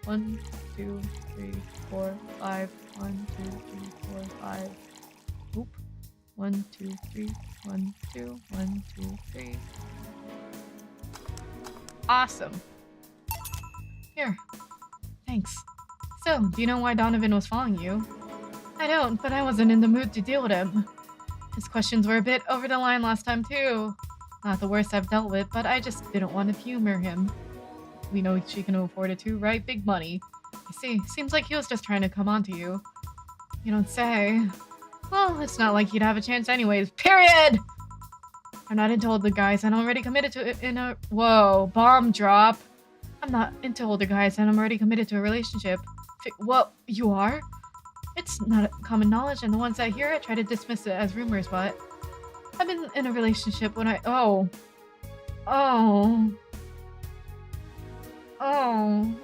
1, 2, 3, 4, 5. 1, 2, 3, 4, 5. Oop. 1, 2, 3. 1, 2. 1, 2, 3. Awesome. Here. Thanks. So, do you know why Donovan was following you? I don't, but I wasn't in the mood to deal with him. His questions were a bit over the line last time too. Not the worst I've dealt with, but I just didn't want to humor him. We know she can afford it too, right? Big money. I see. Seems like he was just trying to come on to you. You don't say. Well, it's not like you'd have a chance anyways. Period! I'm not into older guys, and I'm already committed to it in a... Whoa, bomb drop. I'm not into older guys, and I'm already committed to a relationship. What? You are? It's not common knowledge, and the ones that hear it try to dismiss it as rumors, but... I've been in a relationship when I... Oh,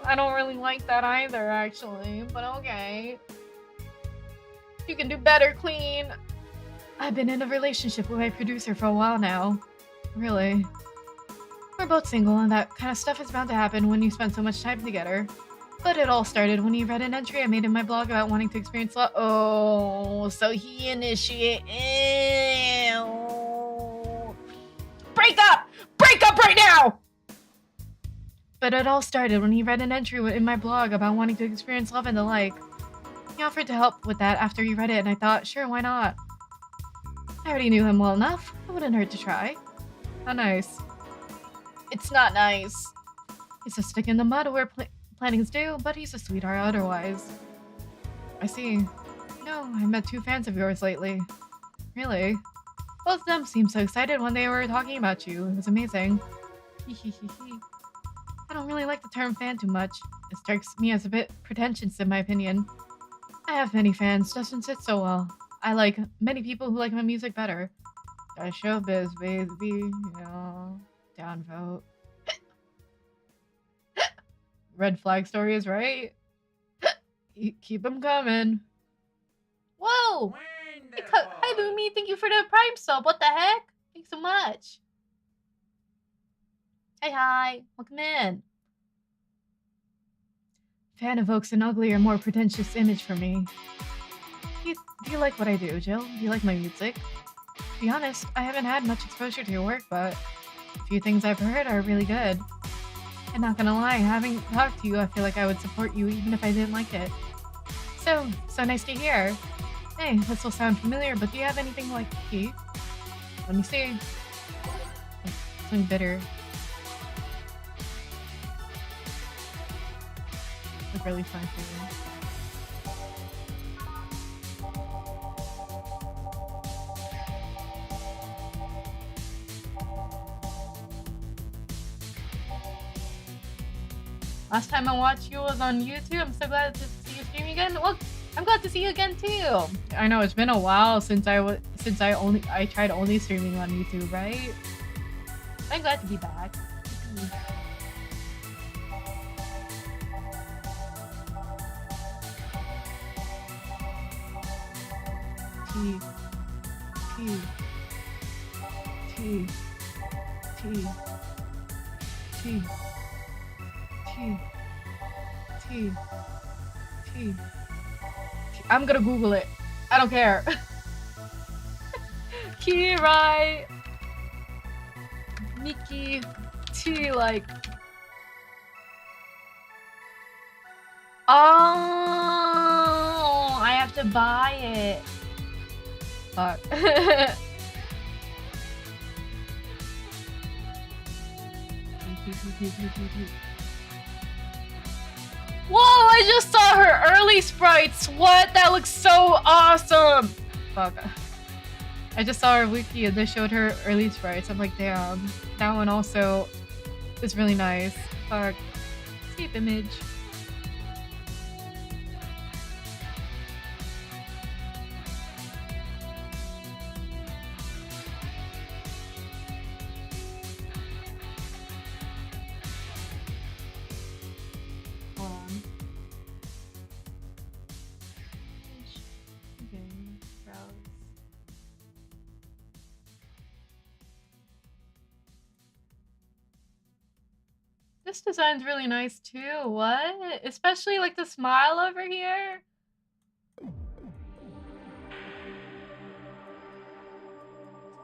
I don't really like that either, actually, but okay. You can do better, Queen. I've been in a relationship with my producer for a while now. Really. We're both single, and that kind of stuff is bound to happen when you spend so much time together. But it all started when he read an entry I made in my blog about wanting to experience love. Oh, so he initiated. Break up! Break up right now! But it all started when he read an entry in my blog about wanting to experience love and the like. He offered to help with that after he read it, and I thought, sure, why not? I already knew him well enough. It wouldn't hurt to try. How nice. It's not nice. He's a stick in the mud where planning's due, but he's a sweetheart otherwise. I see. No, I met 2 fans of yours lately. Really? Both of them seemed so excited when they were talking about you. It was amazing. I don't really like the term fan too much. It strikes me as a bit pretentious in my opinion. I have many fans, doesn't sit so well. I like many people who like my music better. Showbiz, baby, you know. Downvote. Red flag story is right. Keep them coming. Whoa! Hi, Lumi. Thank you for the Prime sub. What the heck? Thanks so much. Hi. Welcome in. Fan evokes an uglier, more pretentious image for me. Do you like what I do, Jill? Do you like my music? To be honest, I haven't had much exposure to your work, but a few things I've heard are really good. I'm not gonna lie, having talked to you, I feel like I would support you even if I didn't like it. So nice to hear. Hey, this will sound familiar, but do you have anything like tea? Let me see. Something bitter. Look really fun for you. Last time I watched you was on YouTube. I'm so glad to see you streaming again. Well, I'm glad to see you again too. I know it's been a while since I tried only streaming on YouTube, right? I'm glad to be back. Tea. I'm gonna Google it. I don't care. Kirai, Nikki, tea like. Oh, I have to buy it. Fuck. Whoa, I just saw her early sprites. What? That looks so awesome. Fuck. I just saw her wiki and they showed her early sprites. I'm like, damn. That one also is really nice. Fuck. Save image. This design's really nice too. What? Especially like the smile over here.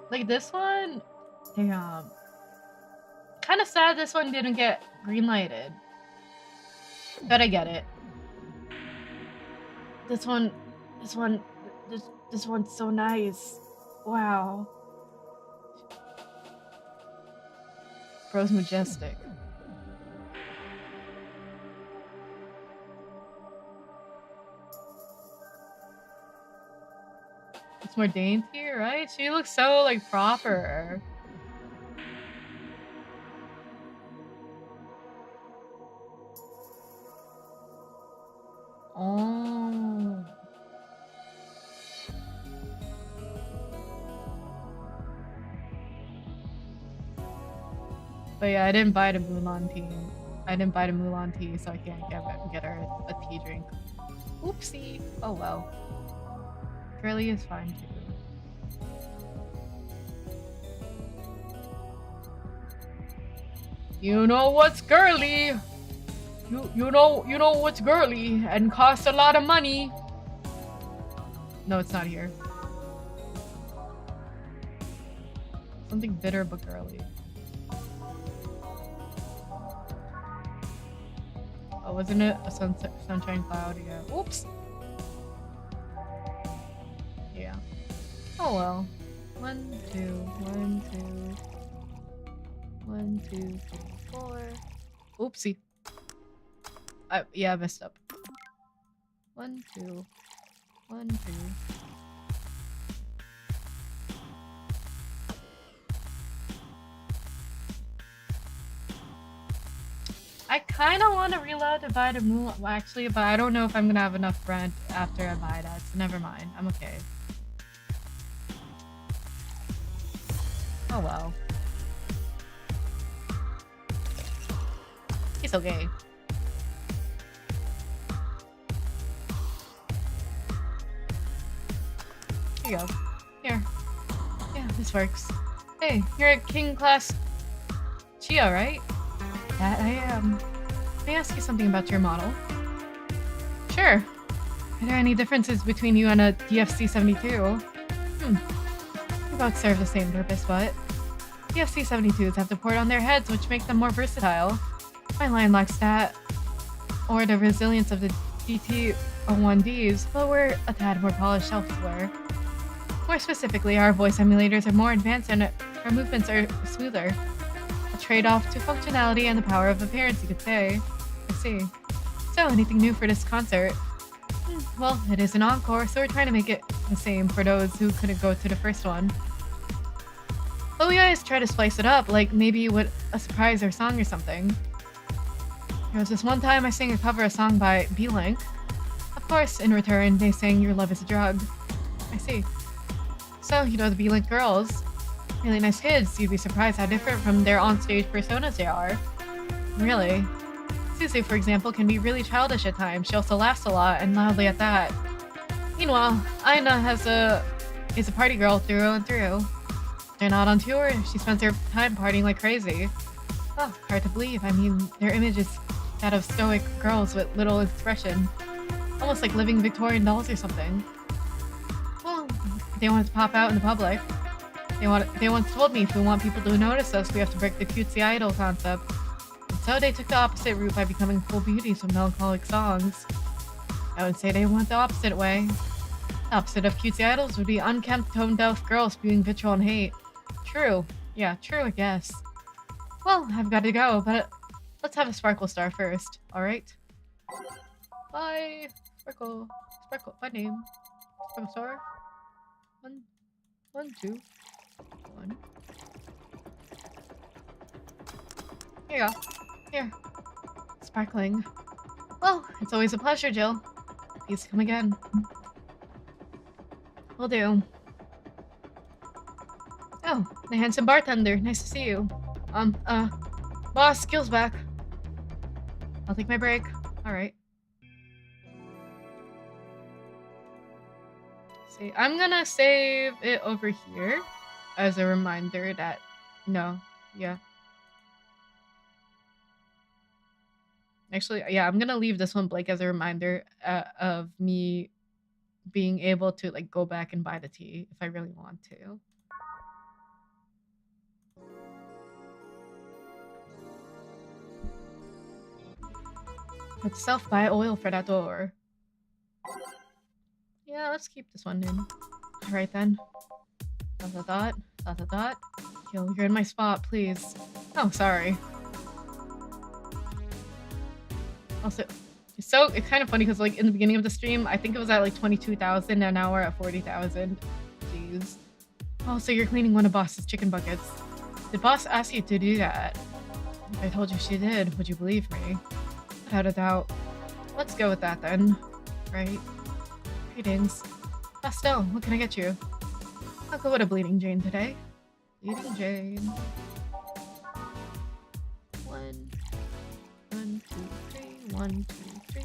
Like this one? Damn. Kind of sad this one didn't get green-lighted. But I get it. This one's so nice. Wow. Bro's majestic. It's more dainty, right? She looks so like proper. Oh. But yeah, I didn't buy the Mulan tea. So I can't get her a tea drink. Oopsie. Oh well. Girly is fine too. You know what's girly? You know what's girly and costs a lot of money. No, it's not here. Something bitter but girly. Oh, wasn't it a sunshine cloud? Yeah. Oops. Yeah. Oh well. 1, 2, 1, 2. 1, 2, 3, 4. Oopsie. Yeah, I messed up. 1, 2. 1, 2. I kind of want to reload to buy the Mulan. Well, actually, but I don't know if I'm gonna have enough rent after I buy that. So never mind. I'm okay. Oh well. He's okay. Here you go. Here. Yeah, this works. Hey, you're a King Class Chia, right? That I am. May I ask you something about your model? Sure. Are there any differences between you and a DFC-72? They both serve the same purpose, but DFC-72s have the port on their heads, which make them more versatile. My line lacks that, or the resilience of the DT-01Ds, but we're a tad more polished elsewhere. More specifically, our voice emulators are more advanced and our movements are smoother. A trade-off to functionality and the power of appearance, you could say. I see. So, anything new for this concert? Well, it is an encore, so we're trying to make it the same for those who couldn't go to the first one. But we always try to spice it up, like maybe with a surprise or song or something. There was this one time I sang a cover of a song by B-Link. Of course, in return, they sang Your Love is a Drug. I see. So, you know the B-Link girls. Really nice kids. You'd be surprised how different from their onstage personas they are. Really. Suzu, for example, can be really childish at times. She also laughs a lot, and loudly at that. Meanwhile, Aina is a party girl through and through. They're not on tour. She spends her time partying like crazy. Oh, hard to believe. I mean, their image is that of stoic girls with little expression. Almost like living Victorian dolls or something. Well, they want to pop out in the public. They once told me if we want people to notice us, we have to break the cutesy idol concept. And so they took the opposite route by becoming full beauties with melancholic songs. I would say they went the opposite way. The opposite of cutesy idols would be unkempt, tone-deaf girls spewing vitriol and hate. True. Yeah, true, I guess. Well, I've got to go, but let's have a Sparkle Star first, alright? Bye, Sparkle. Sparkle, my name. Sparkle Star. 1, 2, 1. Here you go. Here. Sparkling. Well, it's always a pleasure, Jill. Please come again. Will do. Oh, the handsome bartender. Nice to see you. Boss, skills back. I'll take my break. Alright. See, I'm gonna save it over here as a reminder that no, yeah. Actually, yeah, I'm gonna leave this one blank as a reminder of me being able to like go back and buy the tea if I really want to. Let's self-buy oil for that door. Yeah, let's keep this one in. Alright then. Dot dot dot. Dot dot dot. Yo, you're in my spot, please. Oh, sorry. Also, it's kind of funny because like in the beginning of the stream, I think it was at like 22,000 and now we're at 40,000. Jeez. Oh, so you're cleaning one of Boss's chicken buckets. Did Boss ask you to do that? I told you she did. Would you believe me? Without a doubt. Let's go with that then. Right? Greetings. Pastel, what can I get you? I'll go with a Bleeding Jane today. Bleeding Jane. 1, 2, 3. 1, 2, 3.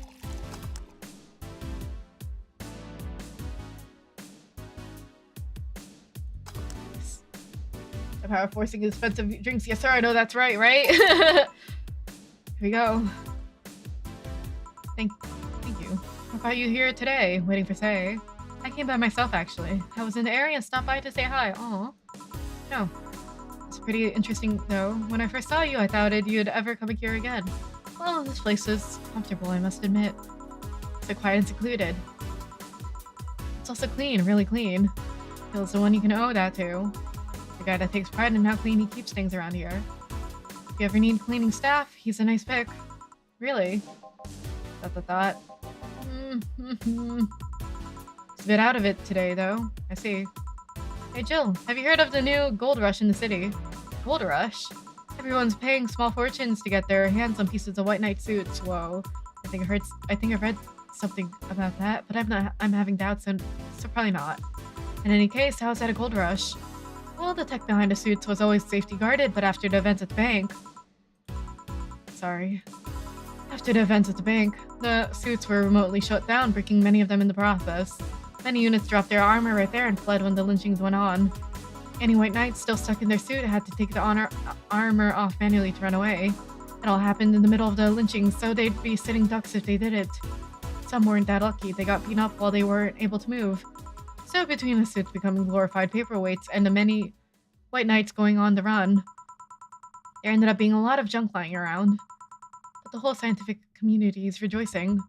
The power of forcing expensive drinks. Yes, sir. I know that's right, right? Here we go. Thank you. What brought you here today? Waiting for Say. I came by myself, actually. I was in the area and stopped by to say hi. Aw. No. It's pretty interesting, though. When I first saw you, I doubted you'd ever come here again. Well, this place is comfortable, I must admit. So quiet and secluded. It's also clean, really clean. Feels the one you can owe that to. The guy that takes pride in how clean he keeps things around here. If you ever need cleaning staff, he's a nice pick. Really? Thought. It's a bit out of it today, though. I see. Hey, Jill, have you heard of the new gold rush in the city? Gold rush? Everyone's paying small fortunes to get their hands on pieces of white knight suits. Whoa. I think I've read something about that, but I'm having doubts, and so probably not. In any case, how's that a gold rush? Well, the tech behind the suits was always safety guarded, but after the events at the bank... Sorry. After the events at the bank, the suits were remotely shut down, breaking many of them in the process. Many units dropped their armor right there and fled when the lynchings went on. Any white knights still stuck in their suit had to take the armor off manually to run away. It all happened in the middle of the lynchings, so they'd be sitting ducks if they didn't. Some weren't that lucky, they got beaten up while they weren't able to move. So between the suits becoming glorified paperweights and the many white knights going on the run, there ended up being a lot of junk lying around. But the whole scientific community is rejoicing.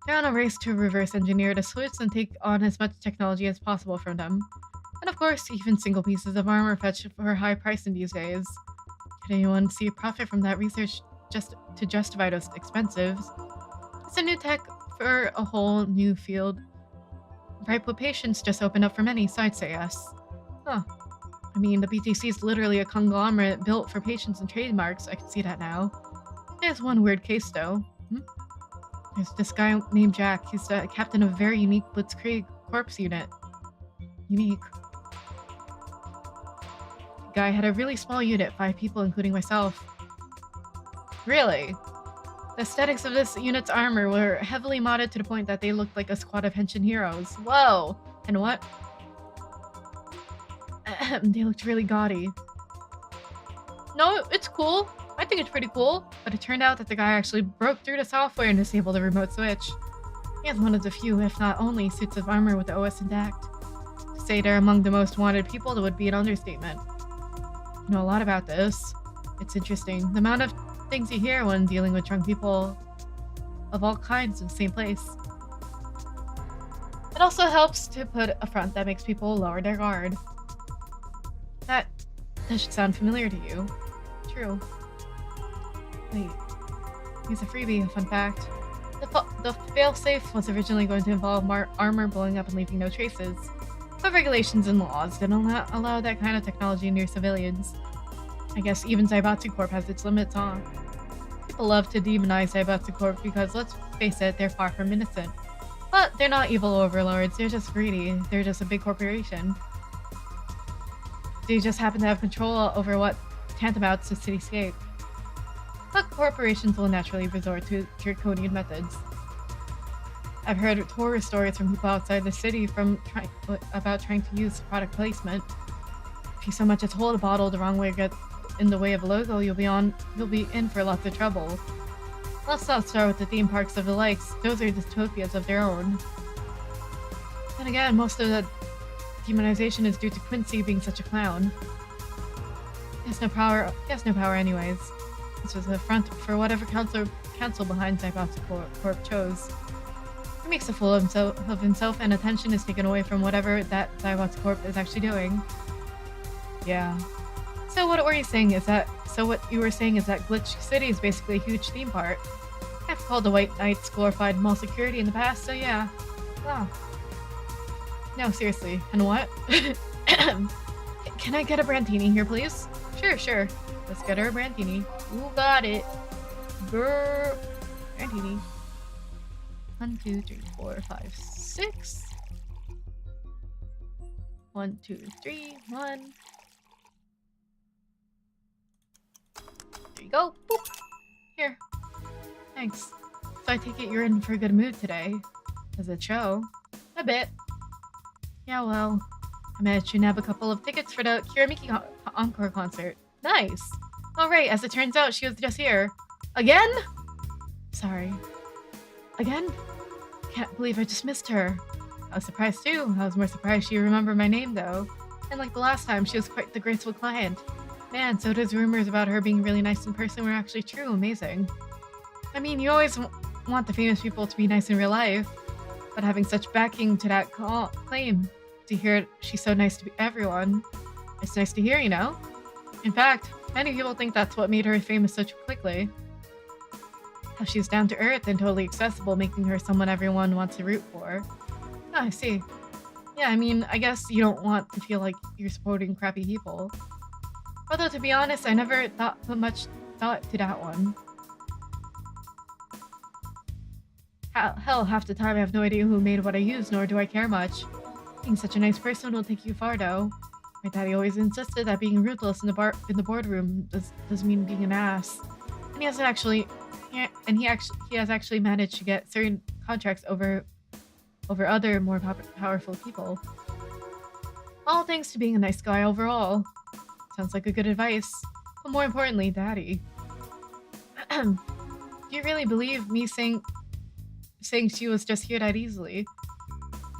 They're on a race to reverse engineer the suits and take on as much technology as possible from them. And of course, even single pieces of armor fetch for a high price in these days. Could anyone see a profit from that research just to justify those expenses? It's a new tech for a whole new field. Ripe with patience just opened up for many, so I'd say yes. Huh. I mean, the BTC is literally a conglomerate built for patients and trademarks. I can see that now. There's one weird case, though. There's this guy named Jack. He's the captain of a very unique Blitzkrieg Corps unit. Unique. The guy had a really small unit, 5 people, including myself. Really? The aesthetics of this unit's armor were heavily modded to the point that they looked like a squad of henshin heroes. Whoa! And what? They looked really gaudy. No, it's cool. I think it's pretty cool. But it turned out that the guy actually broke through the software and disabled the remote switch. He has one of the few, if not only, suits of armor with the OS intact. To say they're among the most wanted people would be an understatement. You know a lot about this. It's interesting. The amount of things you hear when dealing with drunk people of all kinds in the same place. It also helps to put a front that makes people lower their guard. That should sound familiar to you. True. Wait. Here's a freebie, a fun fact. The failsafe was originally going to involve armor blowing up and leaving no traces. But regulations and laws didn't allow that kind of technology near civilians. I guess even Zaibatsu Corp has its limits, huh? People love to demonize Zaibatsu Corp because, let's face it, they're far from innocent. But they're not evil overlords, they're just greedy. They're just a big corporation. They just happen to have control over what tantamounts to cityscape. But corporations will naturally resort to draconian methods. I've heard horror stories from people outside the city about trying to use product placement. If you so much as hold a bottle the wrong way or get in the way of a logo, you'll be in for lots of trouble. Let's not start with the theme parks of the likes. Those are dystopias of their own. And again, most of the demonization is due to Quincy being such a clown. He has no power anyways. This was a front for whatever council behind Zaibatsu Corp chose. He makes a fool of himself and attention is taken away from whatever that Zaibatsu Corp is actually doing. Yeah. So what you were saying is that Glitch City is basically a huge theme park. I've called the White Knights glorified mall security in the past, so yeah. Wow. No, seriously. And what? Can I get a Brandini here, please? Sure. Let's get her a Brandini. Who got it? Grrr. Brandini. 1, 2, 3, 4, 5, 6. 1, 2, 3, 1. There you go. Boop. Here. Thanks. So I take it you're in for a good mood today. Does it show? A bit. Yeah, well, I managed to nab a couple of tickets for the Kiramiki Encore concert. Nice! Alright, as it turns out, she was just here. Again? Sorry. Again? Can't believe I just missed her. I was surprised too. I was more surprised she remembered my name though. And like the last time, she was quite the graceful client. Man, so those rumors about her being really nice in person were actually true. Amazing. I mean, you always want the famous people to be nice in real life, but having such backing to that claim, to hear she's so nice to everyone, it's nice to hear, you know? In fact, many people think that's what made her famous so quickly. How she's down to earth and totally accessible, making her someone everyone wants to root for. Oh, I see. Yeah, I mean, I guess you don't want to feel like you're supporting crappy people. Although, to be honest, I never put much thought to that one. Hell, half the time I have no idea who made what I use, nor do I care much. Being such a nice person will take you far, though. My daddy always insisted that being ruthless in the boardroom doesn't mean being an ass. And he hasn't actually Yeah, and he has actually managed to get certain contracts over other more powerful people. All thanks to being a nice guy overall. Sounds like a good advice. But more importantly, Daddy. Do you really believe me saying she was just here that easily?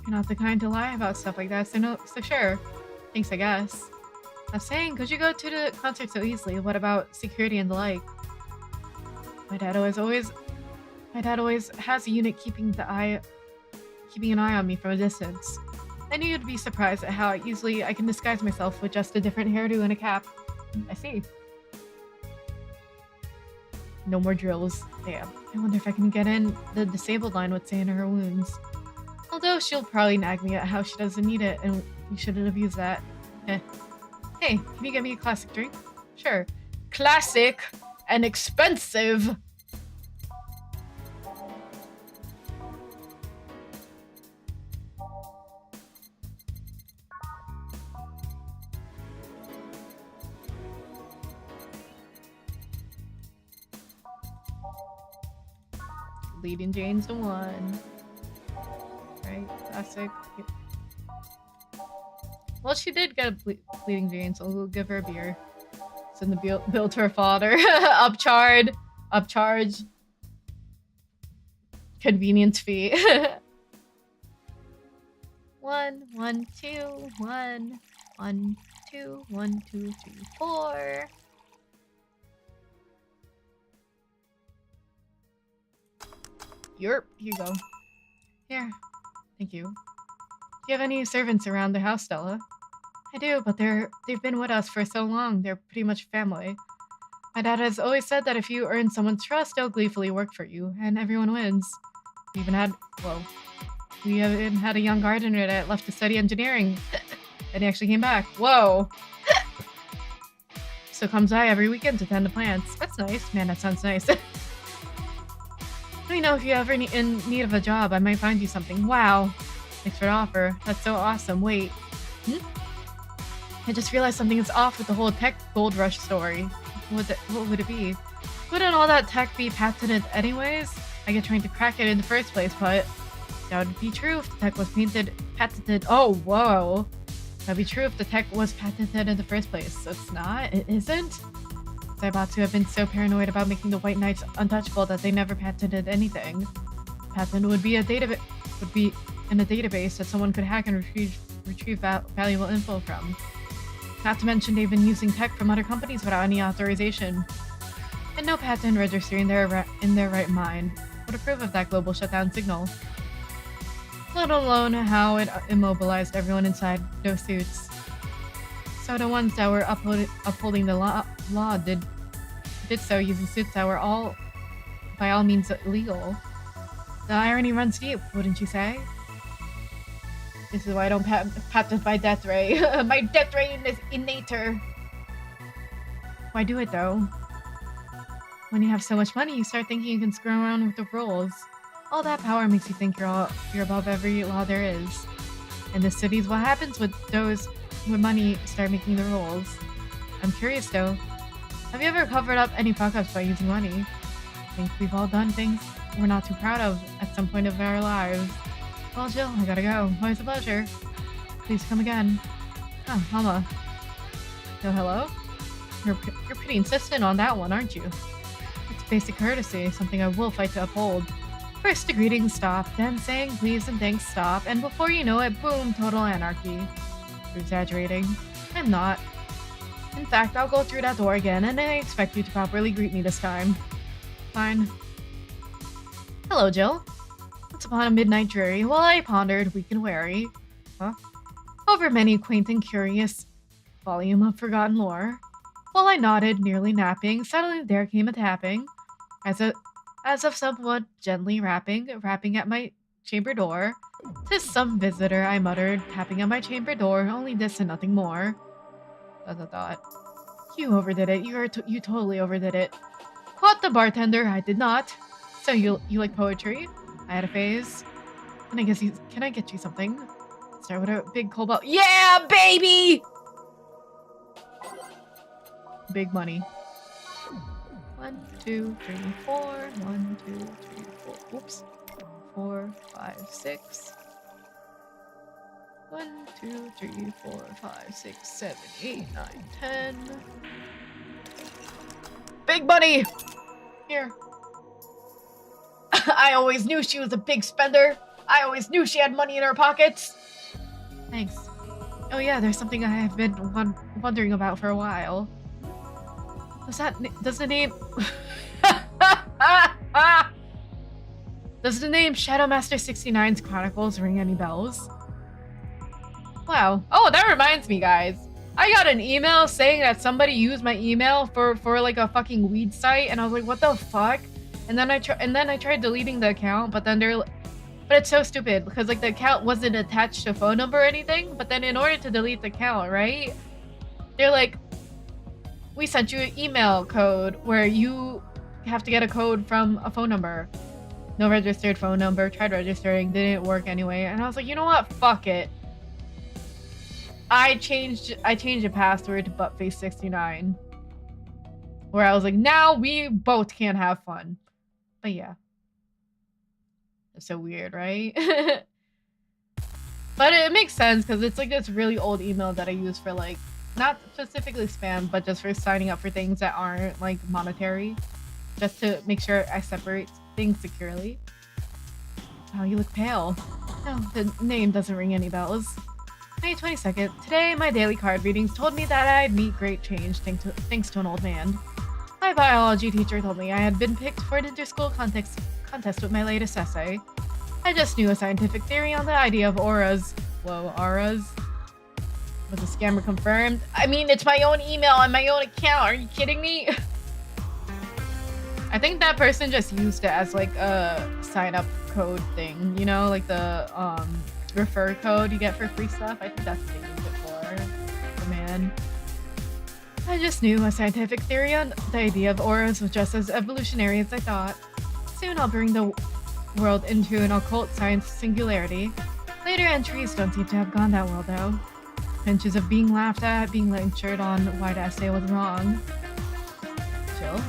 You're not the kind to lie about stuff like that, so sure. Thanks, I guess. I'm saying, could you go to the concert so easily? What about security and the like? My dad always has a unit keeping an eye on me from a distance. I knew you'd be surprised at how easily I can disguise myself with just a different hairdo and a cap. I see. No more drills. Damn. I wonder if I can get in the disabled line with Santa her wounds. Although she'll probably nag me at how she doesn't need it, and we shouldn't have used that. Eh. Hey, can you get me a classic drink? Sure. Classic and expensive! Leading Jane's the one. Right, classic. Yep. Well, she did get a Bleeding Jane, so we'll give her a beer. Send the bill to her father. Upcharge. Convenience fee. 1, 1, 2, 1, 1, 2, 1, 2, 3, 4. Here you go. Here. Thank you. Do you have any servants around the house, Stella? I do, but they've been with us for so long. They're pretty much family. My dad has always said that if you earn someone's trust, they'll gleefully work for you, and everyone wins. We even had a young gardener that left to study engineering, and he actually came back. Whoa! So comes by every weekend to tend the plants. That's nice. Man, that sounds nice. Let me know if you're ever in need of a job. I might find you something. Wow. Thanks for the offer. That's so awesome. Wait. I just realized something is off with the whole tech gold rush story. What would it be? Wouldn't all that tech be patented anyways? I get trying to crack it in the first place, but that would be true if the tech was patented. Oh, whoa. That'd be true if the tech was patented in the first place. So it's not? It isn't? Zaibatsu have been so paranoid about making the White Knights untouchable that they never patented anything. Patent would be in a database that someone could hack and retrieve valuable info from. Not to mention they've been using tech from other companies without any authorization. And no patent registry in their right mind would approve of that global shutdown signal. Let alone how it immobilized everyone inside those suits. So the ones that were upholding the law did so using suits that were all, by all means, illegal. The irony runs deep, wouldn't you say? This is why I don't patent my death ray. My death ray is innater. Why do it though? When you have so much money, you start thinking you can screw around with the rules. All that power makes you think you're above every law there is. In the cities, what happens with those with money start making the rules? I'm curious though. Have you ever covered up any fuck-ups by using money? I think we've all done things we're not too proud of at some point of our lives. Well, Jill, I gotta go. Always a pleasure. Please come again. Oh, Mama. Oh, hello? You're pretty insistent on that one, aren't you? It's basic courtesy, something I will fight to uphold. First the greetings stop, then saying please and thanks stop, and before you know it, boom, total anarchy. You're exaggerating. I'm not. In fact, I'll go through that door again, and I expect you to properly greet me this time. Fine. Hello, Jill. Once upon a midnight dreary, while I pondered, weak and weary, over many quaint and curious volume of forgotten lore. While I nodded, nearly napping, suddenly there came a tapping, as of someone gently rapping at my chamber door. "'Tis some visitor," I muttered, tapping at my chamber door, only this and nothing more. ... You overdid it. You totally overdid it. Quoth the bartender. I did not. So you like poetry? I had a phase. Can I get you something? Start with a big cobalt. Yeah, baby! Big money. 1, 2, 3, 4. 1, 2, 3, 4. Oops. 4, 5, 6. 1, 2, 3, 4, 5, 6, 7, 8, 9, 10. Big money! Here. I always knew she was a big spender. I always knew she had money in her pockets. Thanks. Oh yeah, there's something I have been wondering about for a while. Does the name... Does the name Shadowmaster 69's Chronicles ring any bells? Wow. Oh, that reminds me, guys. I got an email saying that somebody used my email for like a fucking weed site, and I was like, what the fuck? And then I tried deleting the account, but it's so stupid because like the account wasn't attached to a phone number or anything. But then in order to delete the account, right? They're like, we sent you an email code where you have to get a code from a phone number. No registered phone number. Tried registering, didn't work anyway. And I was like, you know what? Fuck it. I changed the password to buttface69. Where I was like, now we both can have fun. But yeah. It's so weird, right? But it makes sense because it's like this really old email that I use for like, not specifically spam, but just for signing up for things that aren't like monetary. Just to make sure I separate things securely. Wow, you look pale. No, the name doesn't ring any bells. May 22nd. Today, my daily card readings told me that I'd meet great change thanks to an old man. My biology teacher told me I had been picked for an interschool contest with my latest essay. I just knew a scientific theory on the idea of auras. Whoa, auras? Was the scammer confirmed? I mean, it's my own email and my own account. Are you kidding me? I think that person just used it as like a sign-up code thing. You know, like the refer code you get for free stuff. I think that's what they use it for. Oh, man. I just knew a scientific theory on the idea of auras was just as evolutionary as I thought. Soon I'll bring the world into an occult science singularity. Later entries don't seem to have gone that well, though. Pinches of being laughed at, being lectured on why the essay was wrong. Chill.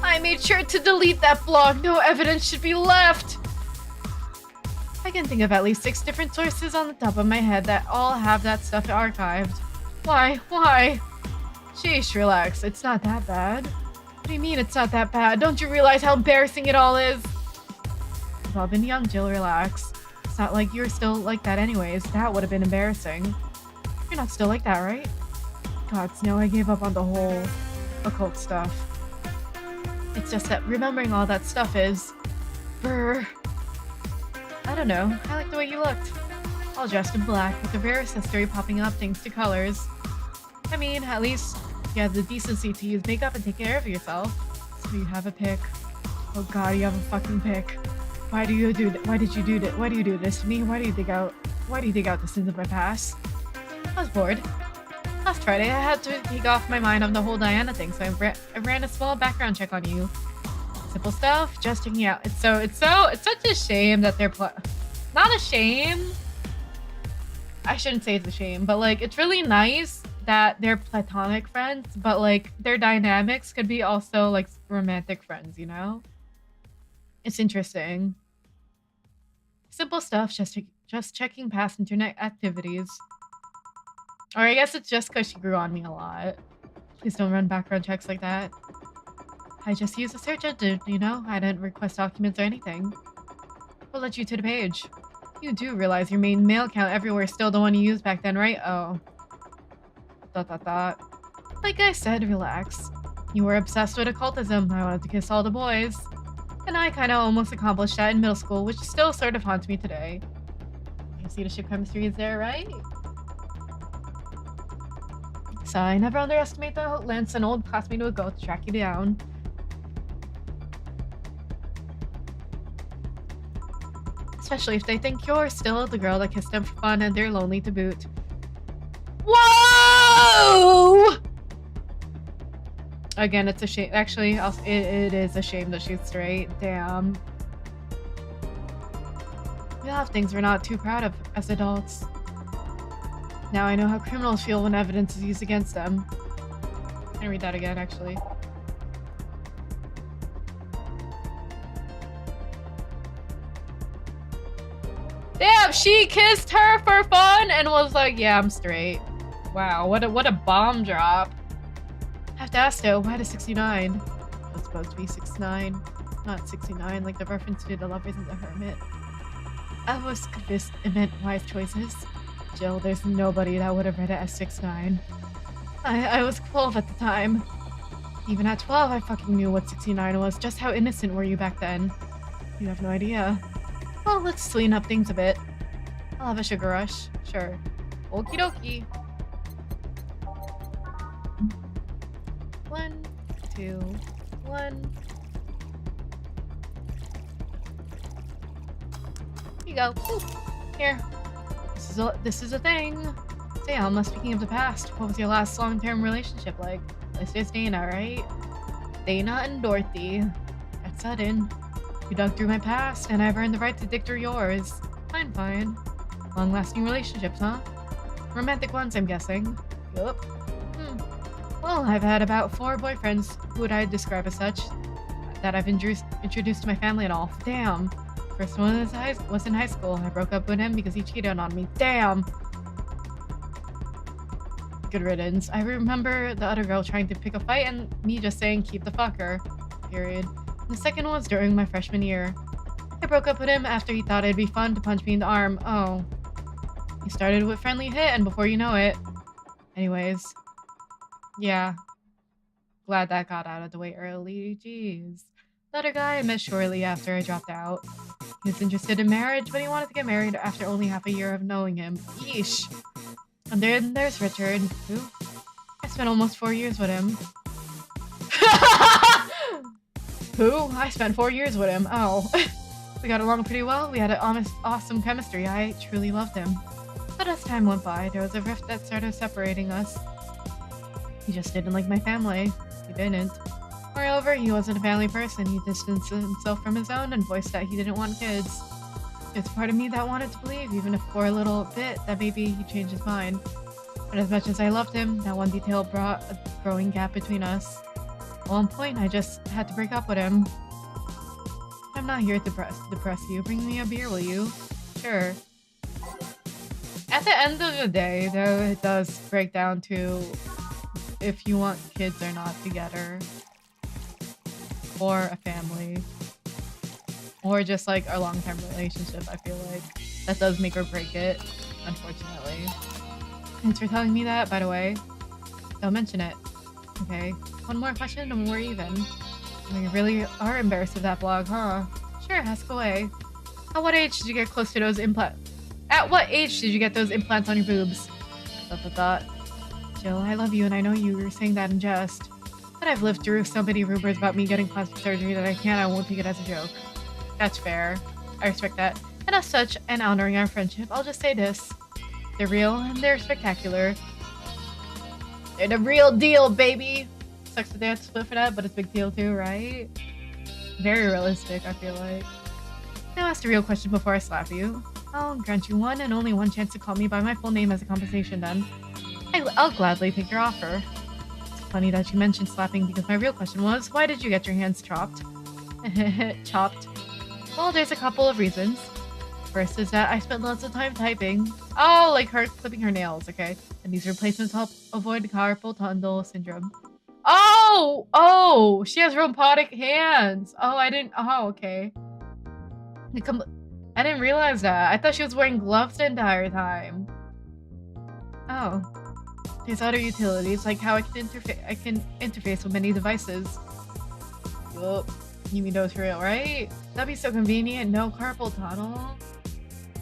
I made sure to delete that blog. No evidence should be left. I can think of at least 6 different sources on the top of my head that all have that stuff archived. Why? Why? Sheesh, relax. It's not that bad. What do you mean it's not that bad? Don't you realize how embarrassing it all is? We've all been young, Jill. Relax. It's not like you're still like that anyways. That would have been embarrassing. You're not still like that, right? Gods, no, I gave up on the whole occult stuff. It's just that remembering all that stuff is... Brr. I don't know. I like the way you looked. All dressed in black, with the rarest history popping up thanks to colors. I mean, at least you have the decency to use makeup and take care of yourself. So you have a pick. Oh god, you have a fucking pick. Why do you do that? Why did you do that? Why do you do this to me? Why do you dig out the sins of my past? I was bored. Last Friday, I had to take off my mind on the whole Diana thing, so I ran a small background check on you. Simple stuff, just checking out. It's such a shame that they're not a shame. I shouldn't say it's a shame, but like it's really nice that they're platonic friends, but like their dynamics could be also like romantic friends, you know? It's interesting. Simple stuff, just checking past internet activities. Or I guess it's just because she grew on me a lot. Please don't run background checks like that. I just used a search engine, you know? I didn't request documents or anything. We'll let you to the page. You do realize your main mail account everywhere is still the one you used back then, right? Oh. ... Like I said, relax. You were obsessed with occultism. I wanted to kiss all the boys. And I kinda almost accomplished that in middle school, which still sort of haunts me today. You see the ship chemistry is there, right? So I never underestimate the lengths an old classmate would go to track you down. Especially if they think you're still the girl that kissed them for fun and they're lonely to boot. Whoa! Again, it's a shame. Actually, it is a shame that she's straight. Damn. We all have things we're not too proud of as adults. Now I know how criminals feel when evidence is used against them. I'm gonna read that again, actually. Damn, she kissed her for fun and was like, yeah, I'm straight. Wow, what a bomb drop. I have to ask though, why the 69? It was supposed to be 69, not 69, like the reference to The Lovers of the Hermit. I was convinced it meant wise choices. Jill, there's nobody that would have read it as 69. I was 12 at the time. Even at 12, I fucking knew what 69 was. Just how innocent were you back then? You have no idea. Well, let's sweeten up things a bit. I'll have a sugar rush. Sure. Okie dokie. 1, 2, 1. Here you go. Ooh. Here. This is a thing. Say, Alma, speaking of the past, what was your last long-term relationship like? This is Dana, right? Dana and Dorothy. That's sudden. You dug through my past, and I've earned the right to dig through yours. Fine. Long-lasting relationships, huh? Romantic ones, I'm guessing. Yup. Well, I've had about 4 boyfriends, who would I describe as such, that I've introduced to my family and all. Damn. First one was in high school. I broke up with him because he cheated on me. Damn. Good riddance. I remember the other girl trying to pick a fight and me just saying, keep the fucker. Period. The second was during my freshman year. I broke up with him after he thought it'd be fun to punch me in the arm. Oh. He started with friendly hit and before you know it. Anyways. Yeah. Glad that got out of the way early. Jeez. The other guy I met shortly after I dropped out. He was interested in marriage, but he wanted to get married after only half a year of knowing him. Yeesh. And then there's Richard, who I spent almost 4 years with him. Who? I spent 4 years with him. Oh. We got along pretty well. We had an awesome chemistry. I truly loved him. But as time went by, there was a rift that started separating us. He just didn't like my family. He didn't. Moreover, he wasn't a family person. He distanced himself from his own and voiced that he didn't want kids. There's part of me that wanted to believe, even if for a little bit, that maybe he changed his mind. But as much as I loved him, that one detail brought a growing gap between us. At one point, I just had to break up with him. I'm not here to depress you. Bring me a beer, will you? Sure. At the end of the day, though, it does break down to if you want kids or not together. Or a family. Or just like a long-term relationship, I feel like. That does make or break it, unfortunately. Thanks for telling me that, by the way. Don't mention it. Okay, one more question and we're even. You really are embarrassed of that blog, huh? Sure, ask away. At what age did you get close to those implants? At what age did you get those implants on your boobs? ... Jill, I love you and I know you were saying that in jest. But I've lived through so many rumors about me getting plastic surgery that I won't take it as a joke. That's fair. I respect that. And as such, and honoring our friendship, I'll just say this. They're real and they're spectacular. They're the real deal, baby! Sucks that they have to split for that, but it's a big deal too, right? Very realistic, I feel like. Now ask the real question before I slap you. I'll grant you one and only one chance to call me by my full name as a compensation then. I'll gladly take your offer. It's funny that you mentioned slapping because my real question was, why did you get your hands chopped? Chopped. Well, there's a couple of reasons. First is that I spent lots of time typing. Oh, like her clipping her nails, okay? And these replacements help avoid carpal tunnel syndrome. Oh, she has robotic hands. Oh, okay. I didn't realize that. I thought she was wearing gloves the entire time. Oh. There's other utilities, like how I can interface with many devices. Yup. You mean those for real, right? That'd be so convenient. No carpal tunnel.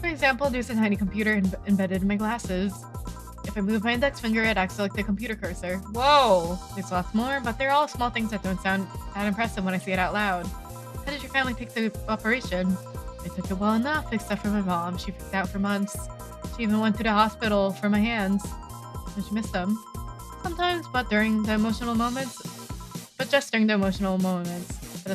For example, there's a tiny computer embedded in my glasses. If I move my index finger, it acts like the computer cursor. Whoa! There's lots more, but they're all small things that don't sound that impressive when I say it out loud. How did your family take the operation? They took it well enough, except for my mom. She freaked out for months. She even went to the hospital for my hands. Did you miss them? Sometimes, but during the emotional moments. But just during the emotional moments. But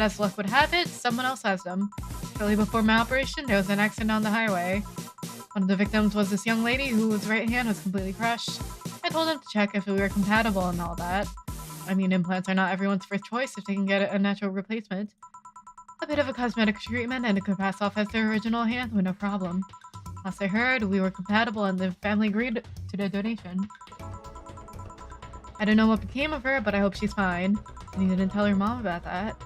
as luck would have it, someone else has them. Shortly before my operation, there was an accident on the highway. One of the victims was this young lady whose right hand was completely crushed. I told him to check if we were compatible and all that. I mean, implants are not everyone's first choice if they can get a natural replacement. A bit of a cosmetic treatment and it could pass off as their original hand with no problem. Last I heard, we were compatible and the family agreed to the donation. I don't know what became of her, but I hope she's fine. And you didn't tell her mom about that.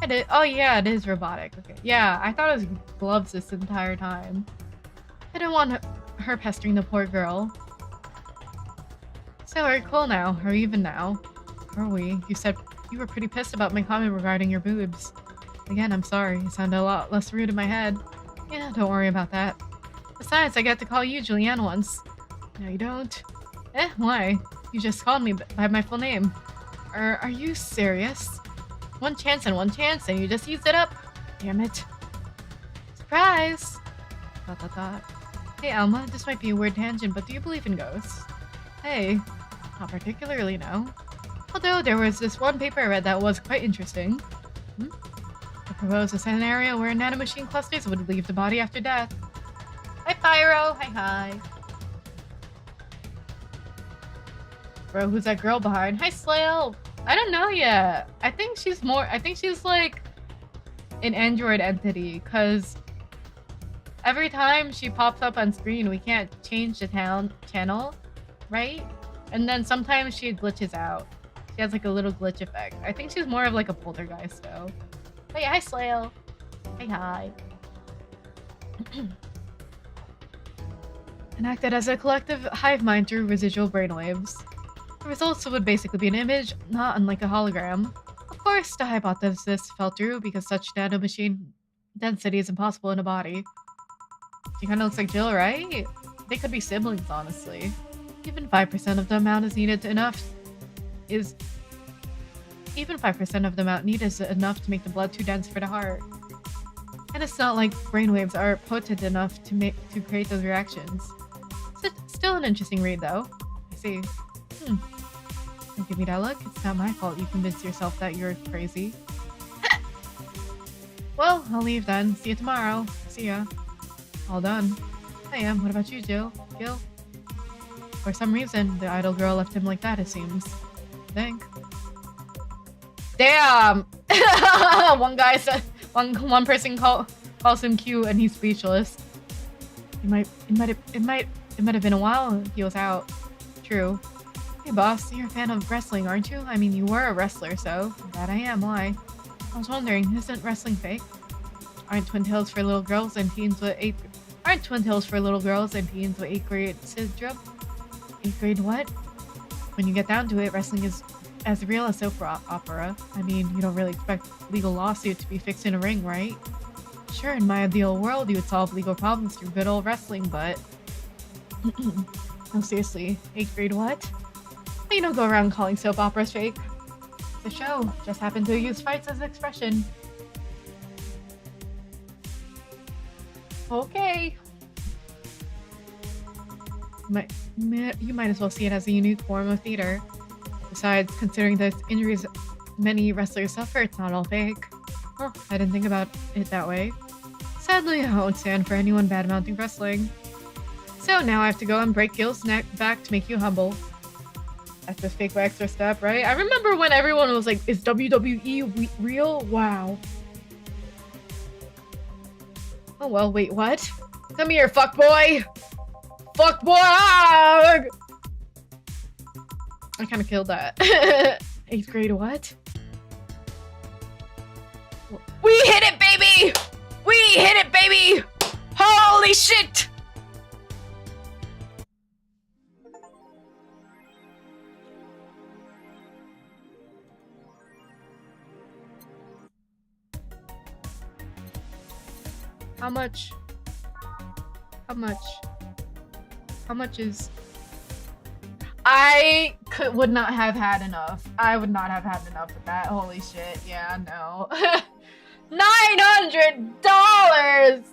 I did. Oh yeah, it is robotic. Okay. Yeah, I thought it was gloves this entire time. I didn't want her pestering the poor girl. So we're cool now, or even now. Are we? You said you were pretty pissed about my comment regarding your boobs. Again, I'm sorry. It sounded a lot less rude in my head. Yeah, don't worry about that. Besides, I get to call you Julianne once. No, you don't. Why? You just called me by my full name. Are you serious? One chance and you just used it up? Damn it. Surprise! ... Hey, Alma, this might be a weird tangent, but do you believe in ghosts? Hey, not particularly, no. Although there was this one paper I read that was quite interesting. It proposed a scenario where nanomachine clusters would leave the body after death. Hi, Pyro! Hi. Bro, who's that girl behind? Hi, Slail! I don't know yet. I think she's like an android entity, because every time she pops up on screen, we can't change the channel, right? And then sometimes she glitches out. She has like a little glitch effect. I think she's more of like a poltergeist though. But yeah, hi Slail. Hi. And acted as a collective hive mind through residual brainwaves. The results would basically be an image, not unlike a hologram. Of course, the hypothesis fell through because such nanomachine density is impossible in a body. She kinda looks like Jill, right? They could be siblings, honestly. Even 5% of the amount is needed enough is enough to make the blood too dense for the heart. And it's not like brainwaves are potent enough to create those reactions. Still an interesting read, though. I see. Don't give me that look. It's not my fault you convinced yourself that you're crazy. Well, I'll leave then. See you tomorrow. See ya. All done. I am. What about you, Jill? Gil? For some reason, the idle girl left him like that, it seems. I think. Damn! One guy said, one person calls him cute and he's speechless. It might have been a while he was out. True. Hey boss, you're a fan of wrestling, aren't you? I mean, you were a wrestler, so that I am. Why? I was wondering, isn't wrestling fake? Aren't twin tails for little girls and teens with 8th grade syndrome? 8th grade what? When you get down to it, wrestling is as real as soap opera. I mean, you don't really expect legal lawsuit to be fixed in a ring, right? Sure, in my ideal world, you would solve legal problems through good old wrestling, but... No, seriously, 8th grade what? You don't go around calling soap operas fake. It's a show. Just happened to use fights as an expression. Okay. You might as well see it as a unique form of theater. Besides, considering the injuries many wrestlers suffer, it's not all fake. Huh, I didn't think about it that way. Sadly, I won't stand for anyone bad-mouthing wrestling. So now I have to go and break Gil's neck back to make you humble. That's just fake by extra step, right? I remember when everyone was like, is WWE real? Wow. Oh well, wait, what? Come here, fuckboy! Fuckboy! I kind of killed that. 8th grade what? We hit it, baby! We hit it, baby! Holy shit! How much? How much is... would not have had enough. I would not have had enough of that. Holy shit. Yeah, no. $900!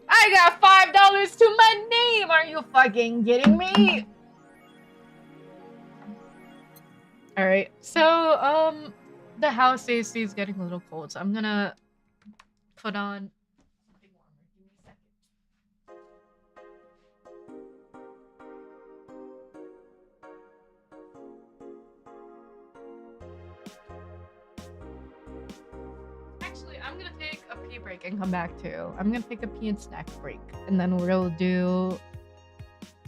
I got $5 to my name! Are you fucking kidding me? Alright, so, the house AC is getting a little cold, so I'm gonna put on... Actually, I'm gonna take a pee break and come back too. I'm gonna take a pee and snack break, and then we'll do.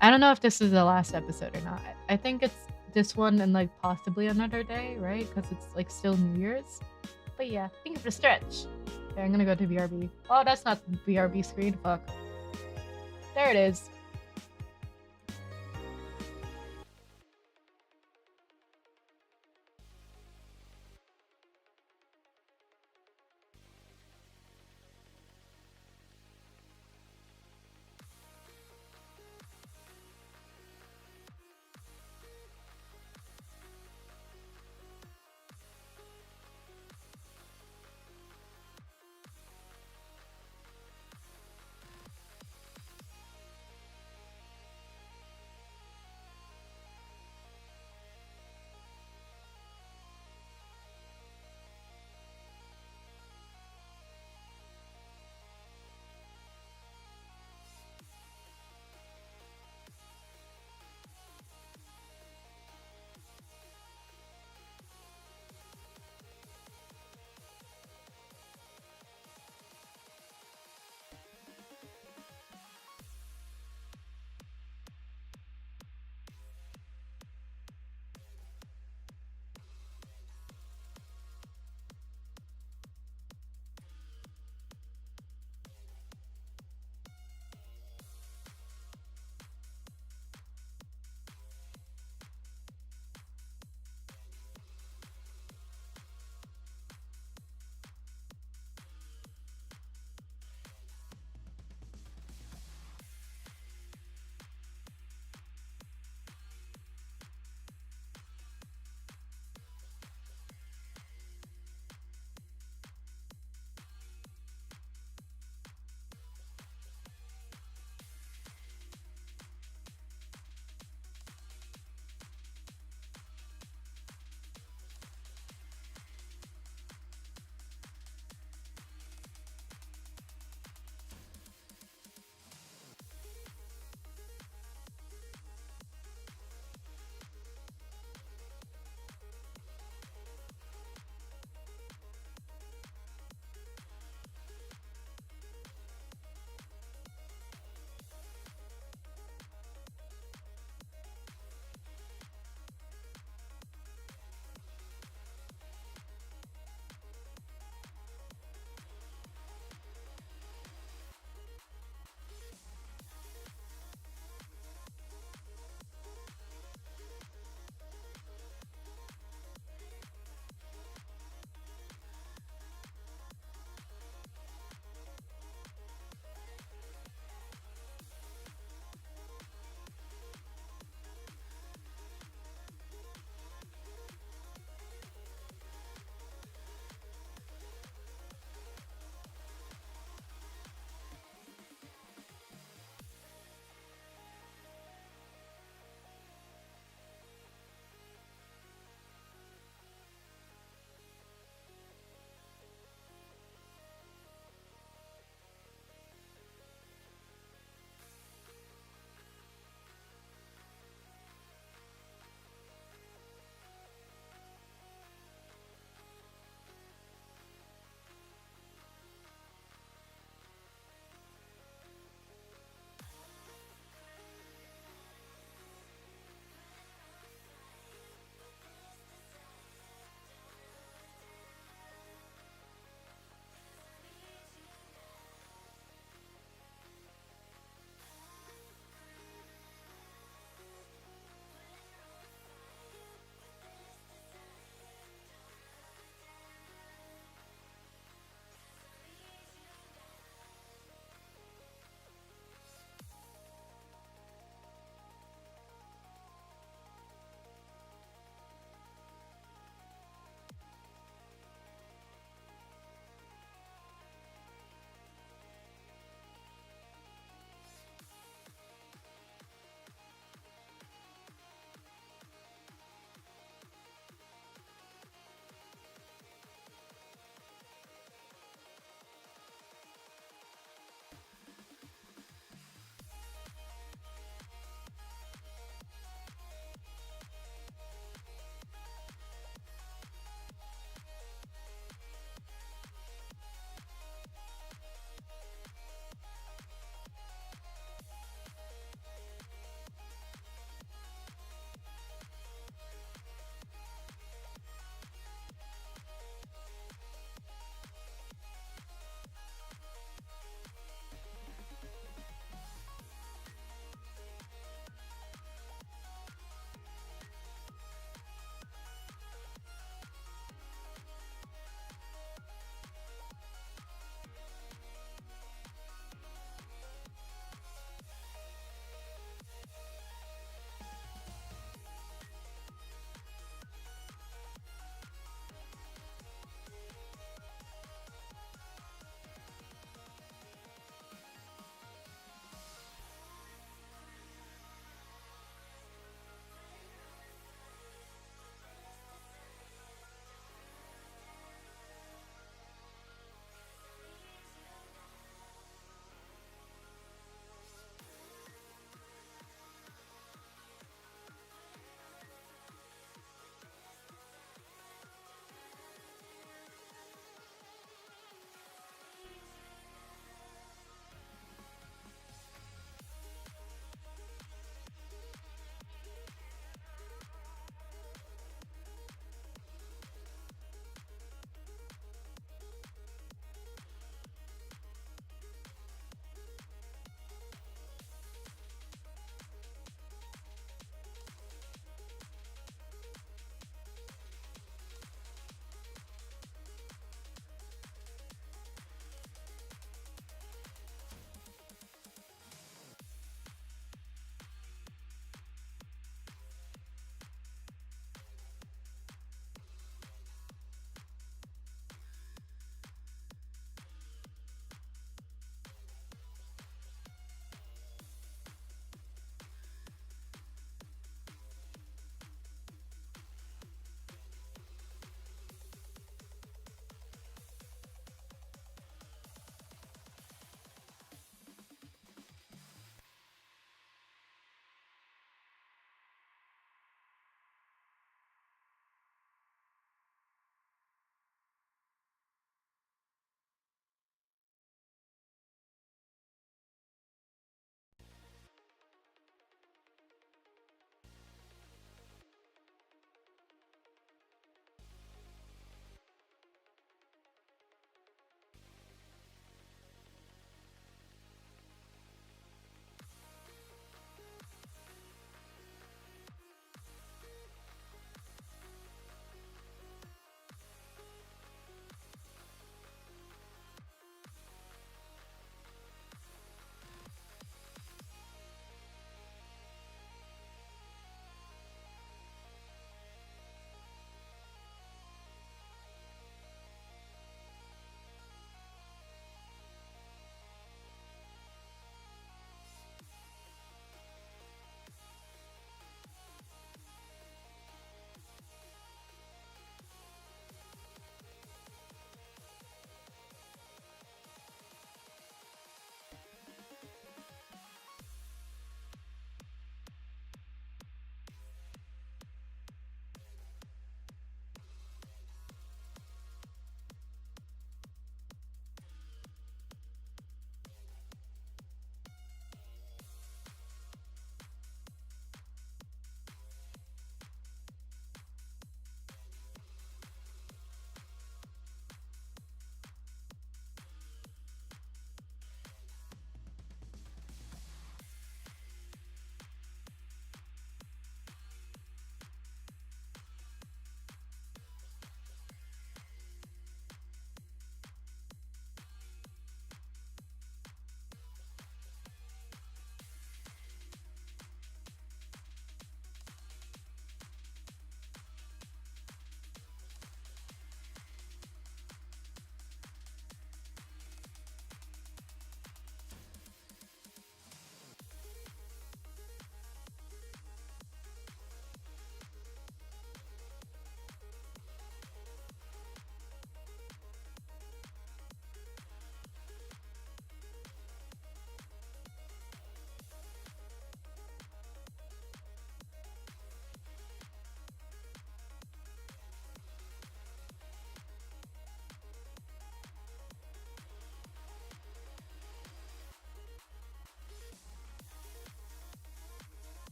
I don't know if this is the last episode or not. I think it's this one and like possibly another day, right? Because it's like still New Year's. But yeah, think of the stretch. Okay, I'm gonna go to VRB. Oh, that's not the VRB screen. Fuck. There it is.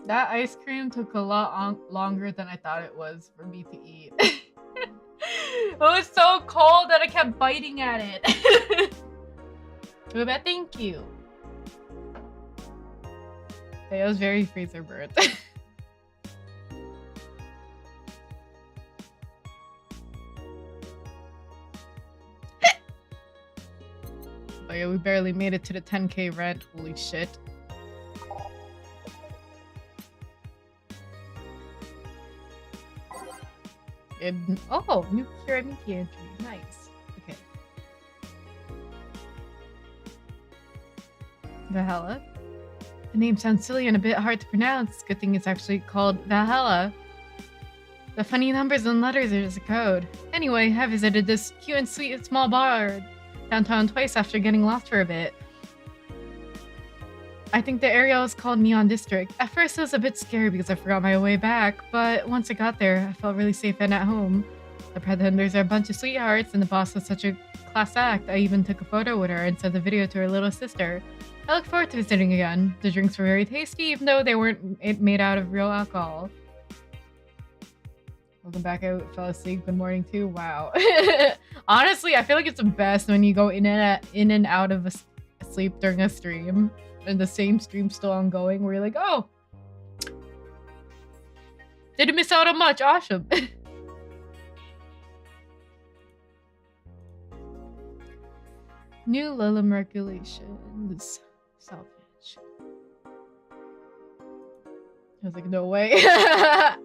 That ice cream took a lot longer than I thought it was for me to eat. It was so cold that I kept biting at it. But thank you. It was very freezer burnt. But yeah, we barely made it to the 10K rent. Holy shit. Oh, new Kiramiki entry. Nice. Okay. Valhalla. The name sounds silly and a bit hard to pronounce. Good thing it's actually called Valhalla. The funny numbers and letters are just a code. Anyway, I visited this cute and sweet small bar downtown twice after getting lost for a bit. I think the area was called Neon District. At first it was a bit scary because I forgot my way back, but once I got there, I felt really safe and at home. The pretenders are a bunch of sweethearts and the boss was such a class act. I even took a photo with her and sent the video to her little sister. I look forward to visiting again. The drinks were very tasty even though they weren't made out of real alcohol. Welcome back, I fell asleep. Good morning too. Wow. Honestly, I feel like it's the best when you go in and out of sleep during a stream. And the same stream's still ongoing where you're like, oh, didn't miss out on much. Awesome. New Lilim regulations. Salvage. I was like, no way. I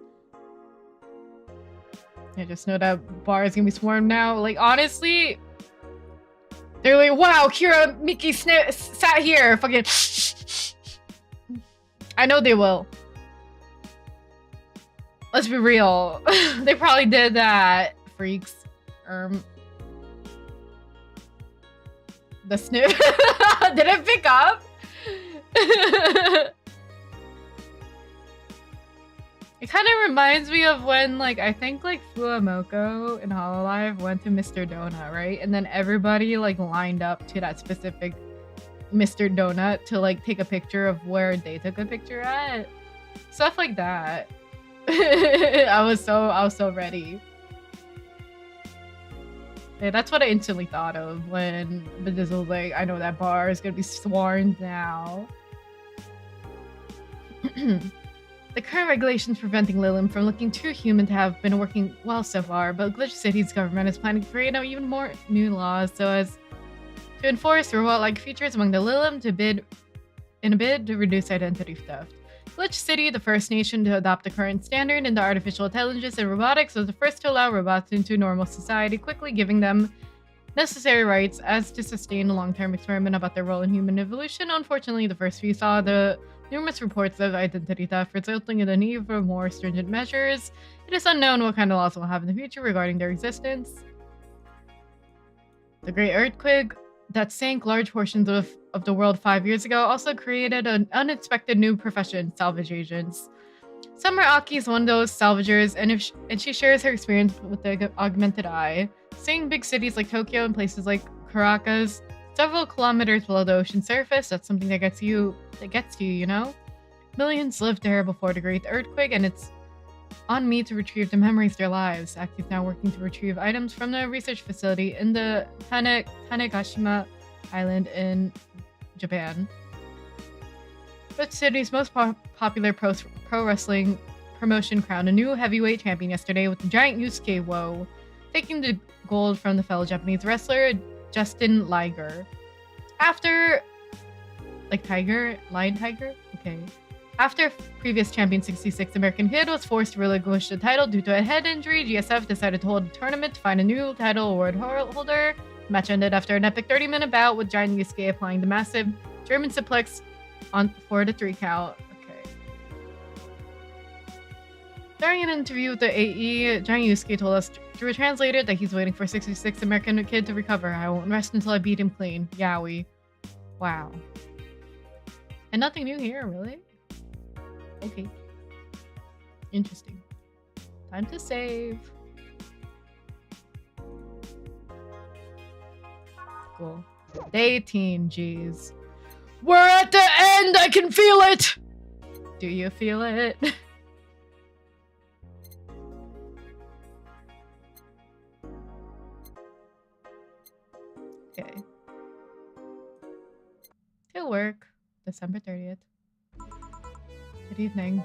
just know that bar is gonna be swarmed now. Like, honestly, they're like, wow, Kira Miki sat here. Fucking. I know they will. Let's be real. They probably did that. Freaks. The sniff. Did it pick up? It kind of reminds me of when, like, I think, like, Fuamoko in Hololive went to Mr. Donut, right? And then everybody, like, lined up to that specific Mr. Donut to, like, take a picture of where they took a picture at. Stuff like that. I was so ready. Yeah, that's what I instantly thought of when Bedazzle was like, I know that bar is gonna be swarmed now. The current regulations preventing Lilim from looking too human to have been working well so far, but Glitch City's government is planning to create out even more new laws so as to enforce robot-like features among the Lilim in a bid to reduce identity theft. Glitch City, the first nation to adopt the current standard in the artificial intelligence and robotics, was the first to allow robots into normal society, quickly giving them necessary rights as to sustain a long-term experiment about their role in human evolution. Unfortunately, the first few saw the numerous reports of identity theft, resulting in the need for more stringent measures. It is unknown what kind of laws will have in the future regarding their existence. The Great Earthquake that sank large portions of the world 5 years ago also created an unexpected new profession, salvage agents. Summer Aki is one of those salvagers, and she shares her experience with the augmented eye. Seeing big cities like Tokyo and places like Caracas, several kilometers below the ocean surface, that's something that gets to you, you know? Millions lived there before the Great Earthquake, and it's on me to retrieve the memories of their lives. Aki is now working to retrieve items from the research facility in the Tanegashima Island in Japan. Glitch City's most popular pro wrestling promotion crowned a new heavyweight champion yesterday with the giant Yusuke Wo, taking the gold from the fellow Japanese wrestler Justin Liger. After... like tiger? Lion tiger? Okay. After previous champion 66 American Kid was forced to relinquish the title due to a head injury, GSF decided to hold a tournament to find a new title award holder. The match ended after an epic 30-minute bout with Giant Yusuke applying the massive German suplex for the 3 count. Okay. During an interview with the AE, Giant Yusuke told us through a translator that he's waiting for 66 American Kid to recover. I won't rest until I beat him clean. Yowie. Wow. And nothing new here, really? Okay. Interesting. Time to save. Cool. Day 18, jeez. We're at the end! I can feel it! Do you feel it? Okay. To work, December 30th. Good evening.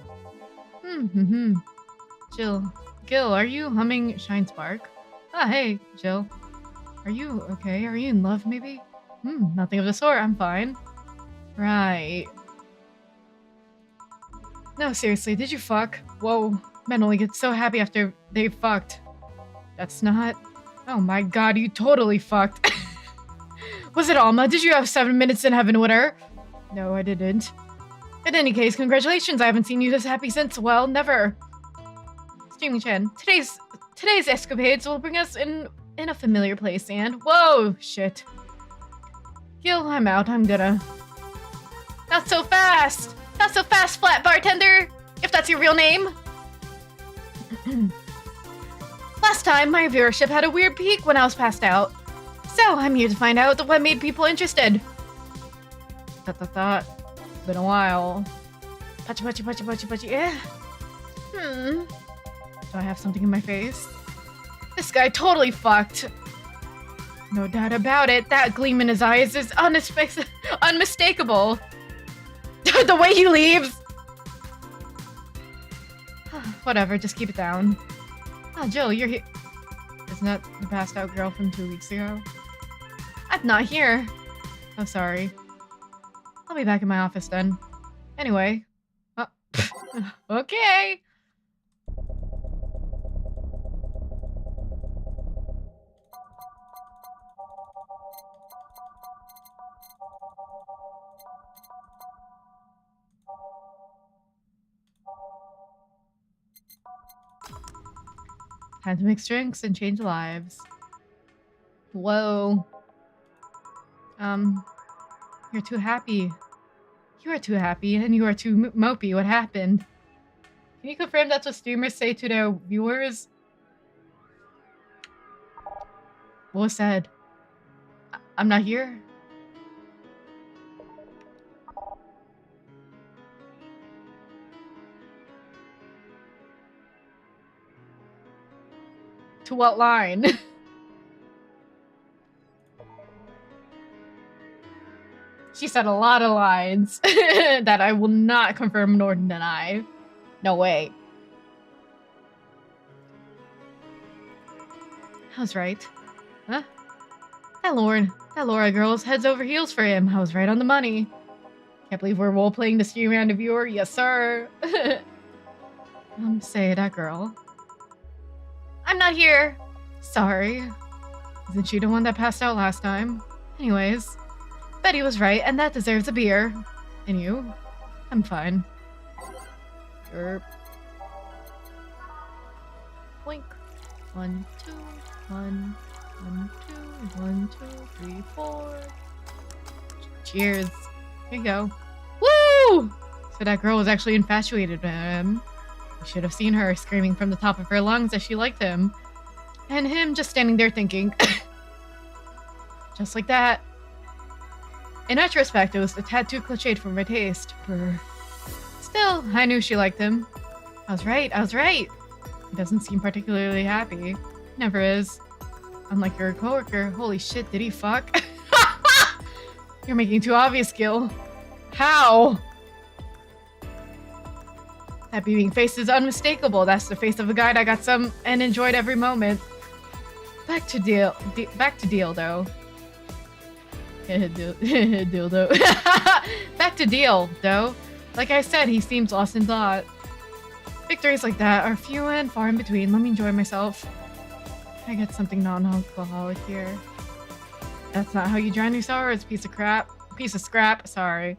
Gil, are you humming Shine Spark? Ah, hey, Jill. Are you okay? Are you in love, maybe? Nothing of the sort. I'm fine. Right. No, seriously, did you fuck? Whoa, men only get so happy after they fucked. That's not... Oh my god, you totally fucked. Was it Alma? Did you have 7 minutes in heaven with her? No, I didn't. In any case, congratulations, I haven't seen you this happy since, well, never. Streaming-chan, today's escapades will bring us in a familiar place, and... Whoa, shit. Gil, I'm out, I'm gonna... Not so fast! Not so fast, flat bartender! If that's your real name! Last time, my viewership had a weird peak when I was passed out. So, I'm here to find out what made people interested. Been a while. Pachi, yeah. Do I have something in my face? This guy totally fucked. No doubt about it, that gleam in his eyes is unmistakable. The way he leaves! Whatever, just keep it down. Oh, Jill, you're here. Isn't that the passed out girl from 2 weeks ago? I'm not here. Oh, sorry. I'll be back in my office then. Anyway. Okay. Time to mix drinks and change lives. Whoa. You're too happy. You are too happy, and you are too mopey. What happened? Can you confirm that's what streamers say to their viewers? What was said? I'm not here? To what line? She said a lot of lines that I will not confirm nor deny. No way. I was right. Huh? That Laura girl's heads over heels for him. I was right on the money. Can't believe we're role-playing the streamer and the viewer. Yes, sir. Say that girl. I'm not here. Sorry. Isn't she the one that passed out last time? Anyways, Betty was right, and that deserves a beer. And you? I'm fine. Sure. Blink. 1, 2, 1, 1, 2, 1, 2, 3, 4. Cheers. Here you go. Woo! So that girl was actually infatuated with him. You should have seen her screaming from the top of her lungs that she liked him. And him just standing there thinking. Just like that. In retrospect, it was a tad too cliched for my taste. Still, I knew she liked him. I was right. He doesn't seem particularly happy. Never is. Unlike your coworker. Holy shit, did he fuck? You're making too obvious, Gil. How? That beaming face is unmistakable. That's the face of a guy that got some and enjoyed every moment. Back to deal though. Dildo. Back to deal though. Like I said, he seems lost in thought. Victories like that are few and far in between. Let me enjoy myself. Can I get something non-alcoholic here? That's not how you drown your sorrows, piece of crap. Piece of scrap, sorry.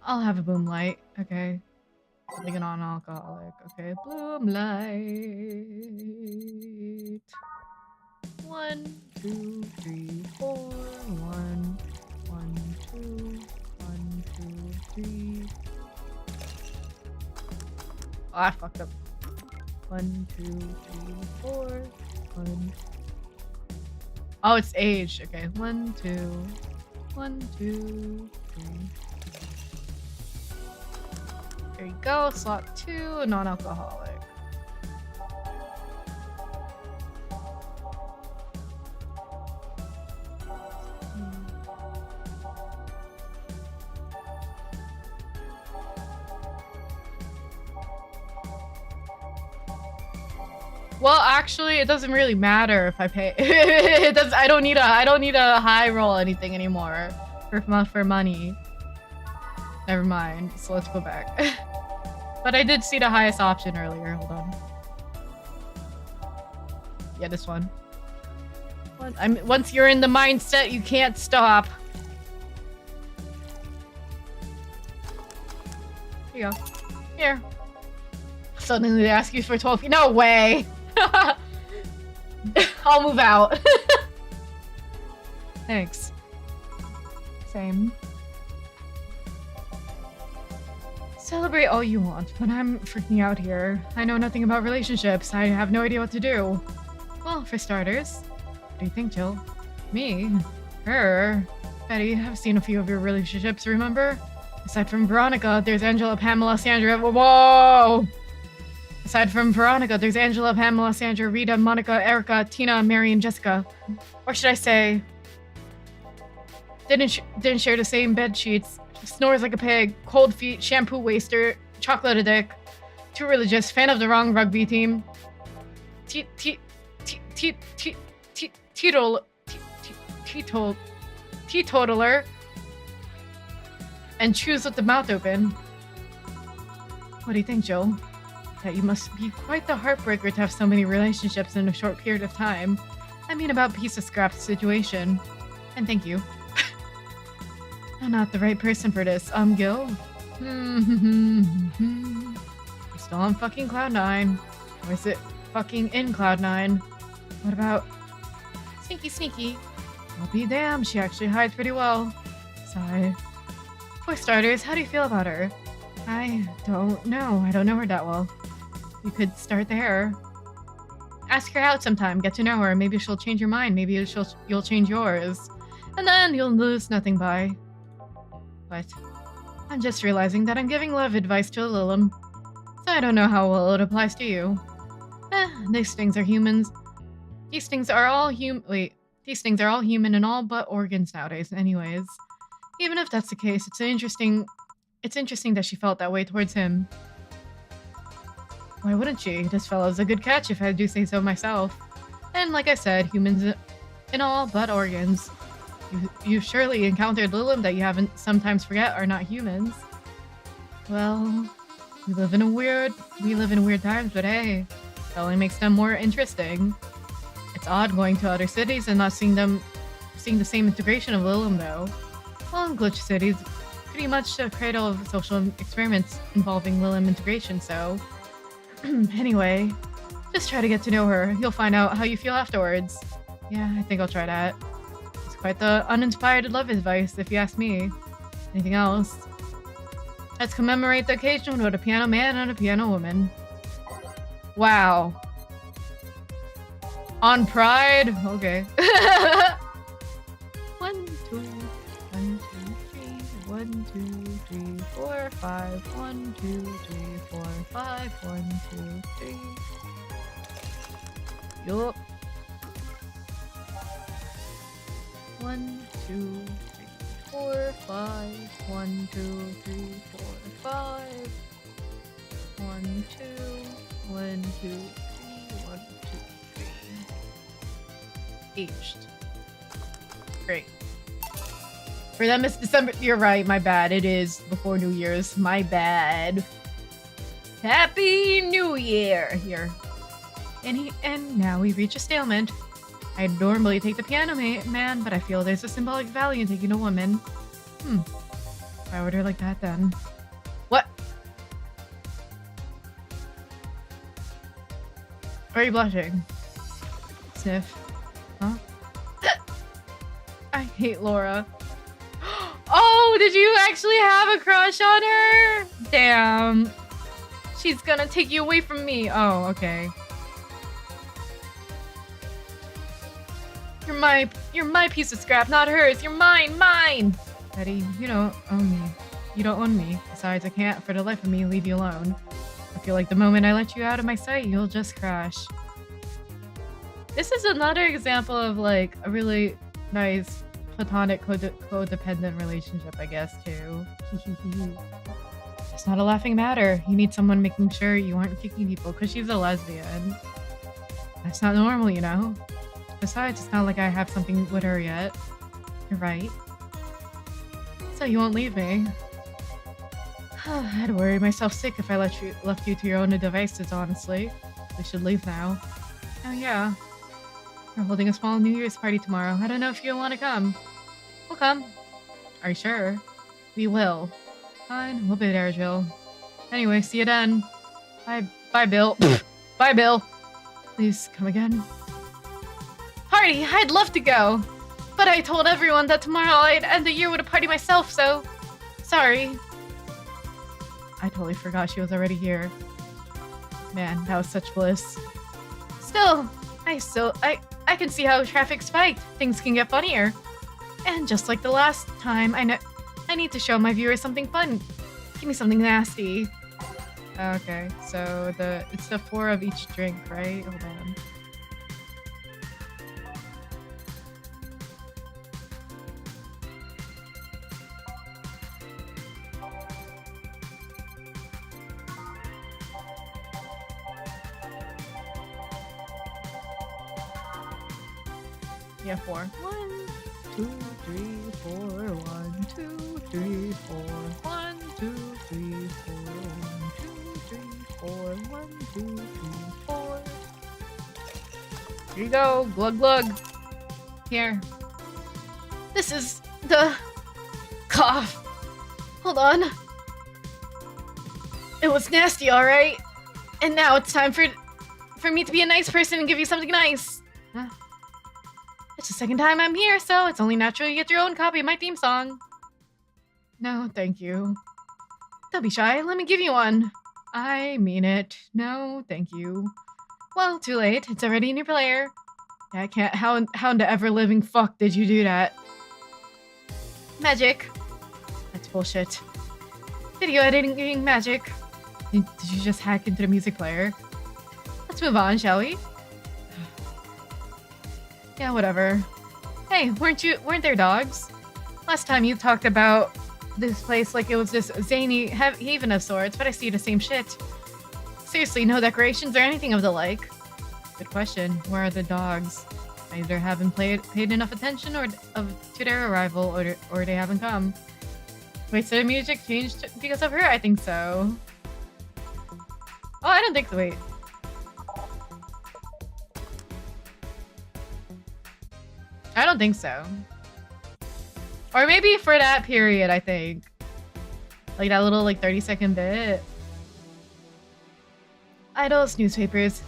I'll have a boom light. Okay. Something non-alcoholic. Okay, bloom light. 1, 2, 3, 4. 1, 1, 2, 1, 2, 3. Oh, I fucked up. 1, 2, 3, 4. 1. Oh, it's age. Okay, 1, 2. 1, 2, 3. There you go. Slot 2, non-alcoholic. Well, actually, it doesn't really matter if I pay. It does. I don't need a high roll anything anymore for money. Never mind. So let's go back. But I did see the highest option earlier. Hold on. Yeah, this one. Once you're in the mindset, you can't stop. Here you go. Here. Suddenly they ask you for 12 feet. No way! I'll move out. Thanks. Same. Celebrate all you want, but I'm freaking out here. I know nothing about relationships. I have no idea what to do. Well, for starters, what do you think, Jill? Me? Her? Betty, I've seen a few of your relationships, remember? Aside from Veronica, there's Angela, Pamela, Sandra. Whoa! Aside from Veronica, there's Angela, Pamela, Sandra, Rita, Monica, Erica, Tina, Mary, and Jessica. Or should I say, didn't share the same bed sheets, snores like a pig, cold feet, shampoo waster, chocolate addict, too religious, fan of the wrong rugby team, teetotaler, and chews with the mouth open. What do you think, Jill? That you must be quite the heartbreaker to have so many relationships in a short period of time. I mean about piece of scrap situation. And thank you. I'm not the right person for this, Gil. I'm still on fucking Cloud 9. Or is it fucking in Cloud 9? What about Sneaky? I'll be damned, she actually hides pretty well. Sigh. For starters, how do you feel about her? I don't know. I don't know her that well. You could start there. Ask her out sometime, get to know her. Maybe she'll change your mind. Maybe you'll change yours. And then you'll lose nothing by... What? I'm just realizing that I'm giving love advice to Lilim. So I don't know how well it applies to you. These things are humans. These things are all human and all but organs nowadays anyways. Even if that's the case, it's interesting that she felt that way towards him. Why wouldn't she? This fellow's a good catch if I do say so myself. And like I said, humans in all but organs. You've surely encountered Lilim that you haven't sometimes forget are not humans. Well, we live in weird times, but hey, it only makes them more interesting. It's odd going to other cities and not seeing the same integration of Lilim though. Well, in Glitch City's pretty much the cradle of social experiments involving Lilim integration, so... Anyway, just try to get to know her. You'll find out how you feel afterwards. Yeah, I think I'll try that. It's quite the uninspired love advice, if you ask me. Anything else? Let's commemorate the occasion with a piano man and a piano woman. Wow. On Pride? Okay. 1, 2, 1, 2, 3, 1, 2, 3, 4, 5. 1, 2, 3, 4, 5. 1, 2, 3. Yup. 1, 2, 3, 4, 5. 1, 2, 3, 4, 5. 1, 2, 1, 2, 3, 1, 2, 3. Aged. Great. For them, it's December. You're right. My bad. It is before New Year's. My bad. Happy New Year here. And now we reach a stalemate. I'd normally take the piano man, but I feel there's a symbolic value in taking a woman. I order like that then. What? Are you blushing? Sniff. Huh? I hate Laura. Oh, did you actually have a crush on her? Damn. She's gonna take you away from me. Oh, okay. You're my piece of scrap, not hers. You're mine. Betty, you don't own me. You don't own me. Besides, I can't for the life of me leave you alone. I feel like the moment I let you out of my sight, you'll just crash. This is another example of like a really nice platonic codependent relationship, I guess, too. It's not a laughing matter. You need someone making sure you aren't kicking people because she's a lesbian. That's not normal, you know? Besides, it's not like I have something with her yet. You're right. So you won't leave me. I'd worry myself sick if I left you to your own devices, honestly. We should leave now. Oh yeah. We're holding a small New Year's party tomorrow. I don't know if you'll want to come. We'll come. Are you sure? We will. Fine, we'll be there, Jill. Anyway, see you then. Bye, Bill. Bye, Bill. Please, come again. Party! I'd love to go! But I told everyone that tomorrow I'd end the year with a party myself, so... Sorry. I totally forgot she was already here. Man, that was such bliss. Still, I can see how traffic spiked. Things can get funnier. And just like the last time, I need to show my viewers something fun. Give me something nasty. Okay, so it's the 4 of each drink, right? Hold on. Yeah, 4. 1, 2, 3, 4. 1, 2, 3, 4. 1, 2, 3, 4. 1, 2, 3, 4. 1, 2, 3, 4. Here you go. Glug glug. Here. This is the cough. Hold on. It was nasty, alright? And now it's time for me to be a nice person and give you something nice. Huh? It's the second time I'm here, so it's only natural you get your own copy of my theme song. No, thank you. Don't be shy, let me give you one. I mean it. No, thank you. Well, too late. It's already in your player. Yeah, I can't. How in the ever-living fuck did you do that? Magic. That's bullshit. Video editing magic. Did you just hack into the music player? Let's move on, shall we? Yeah, whatever. Hey, weren't there dogs? Last time you talked about this place like it was this zany haven of sorts, but I see the same shit. Seriously, no decorations or anything of the like. Good question. Where are the dogs? I either haven't paid enough attention to their arrival, or they haven't come. Wait, so the music changed because of her? I think so. Oh, I don't think so. Wait. I don't think so. Or maybe for that period, I think. Like that little 30-second bit. Idols, newspapers.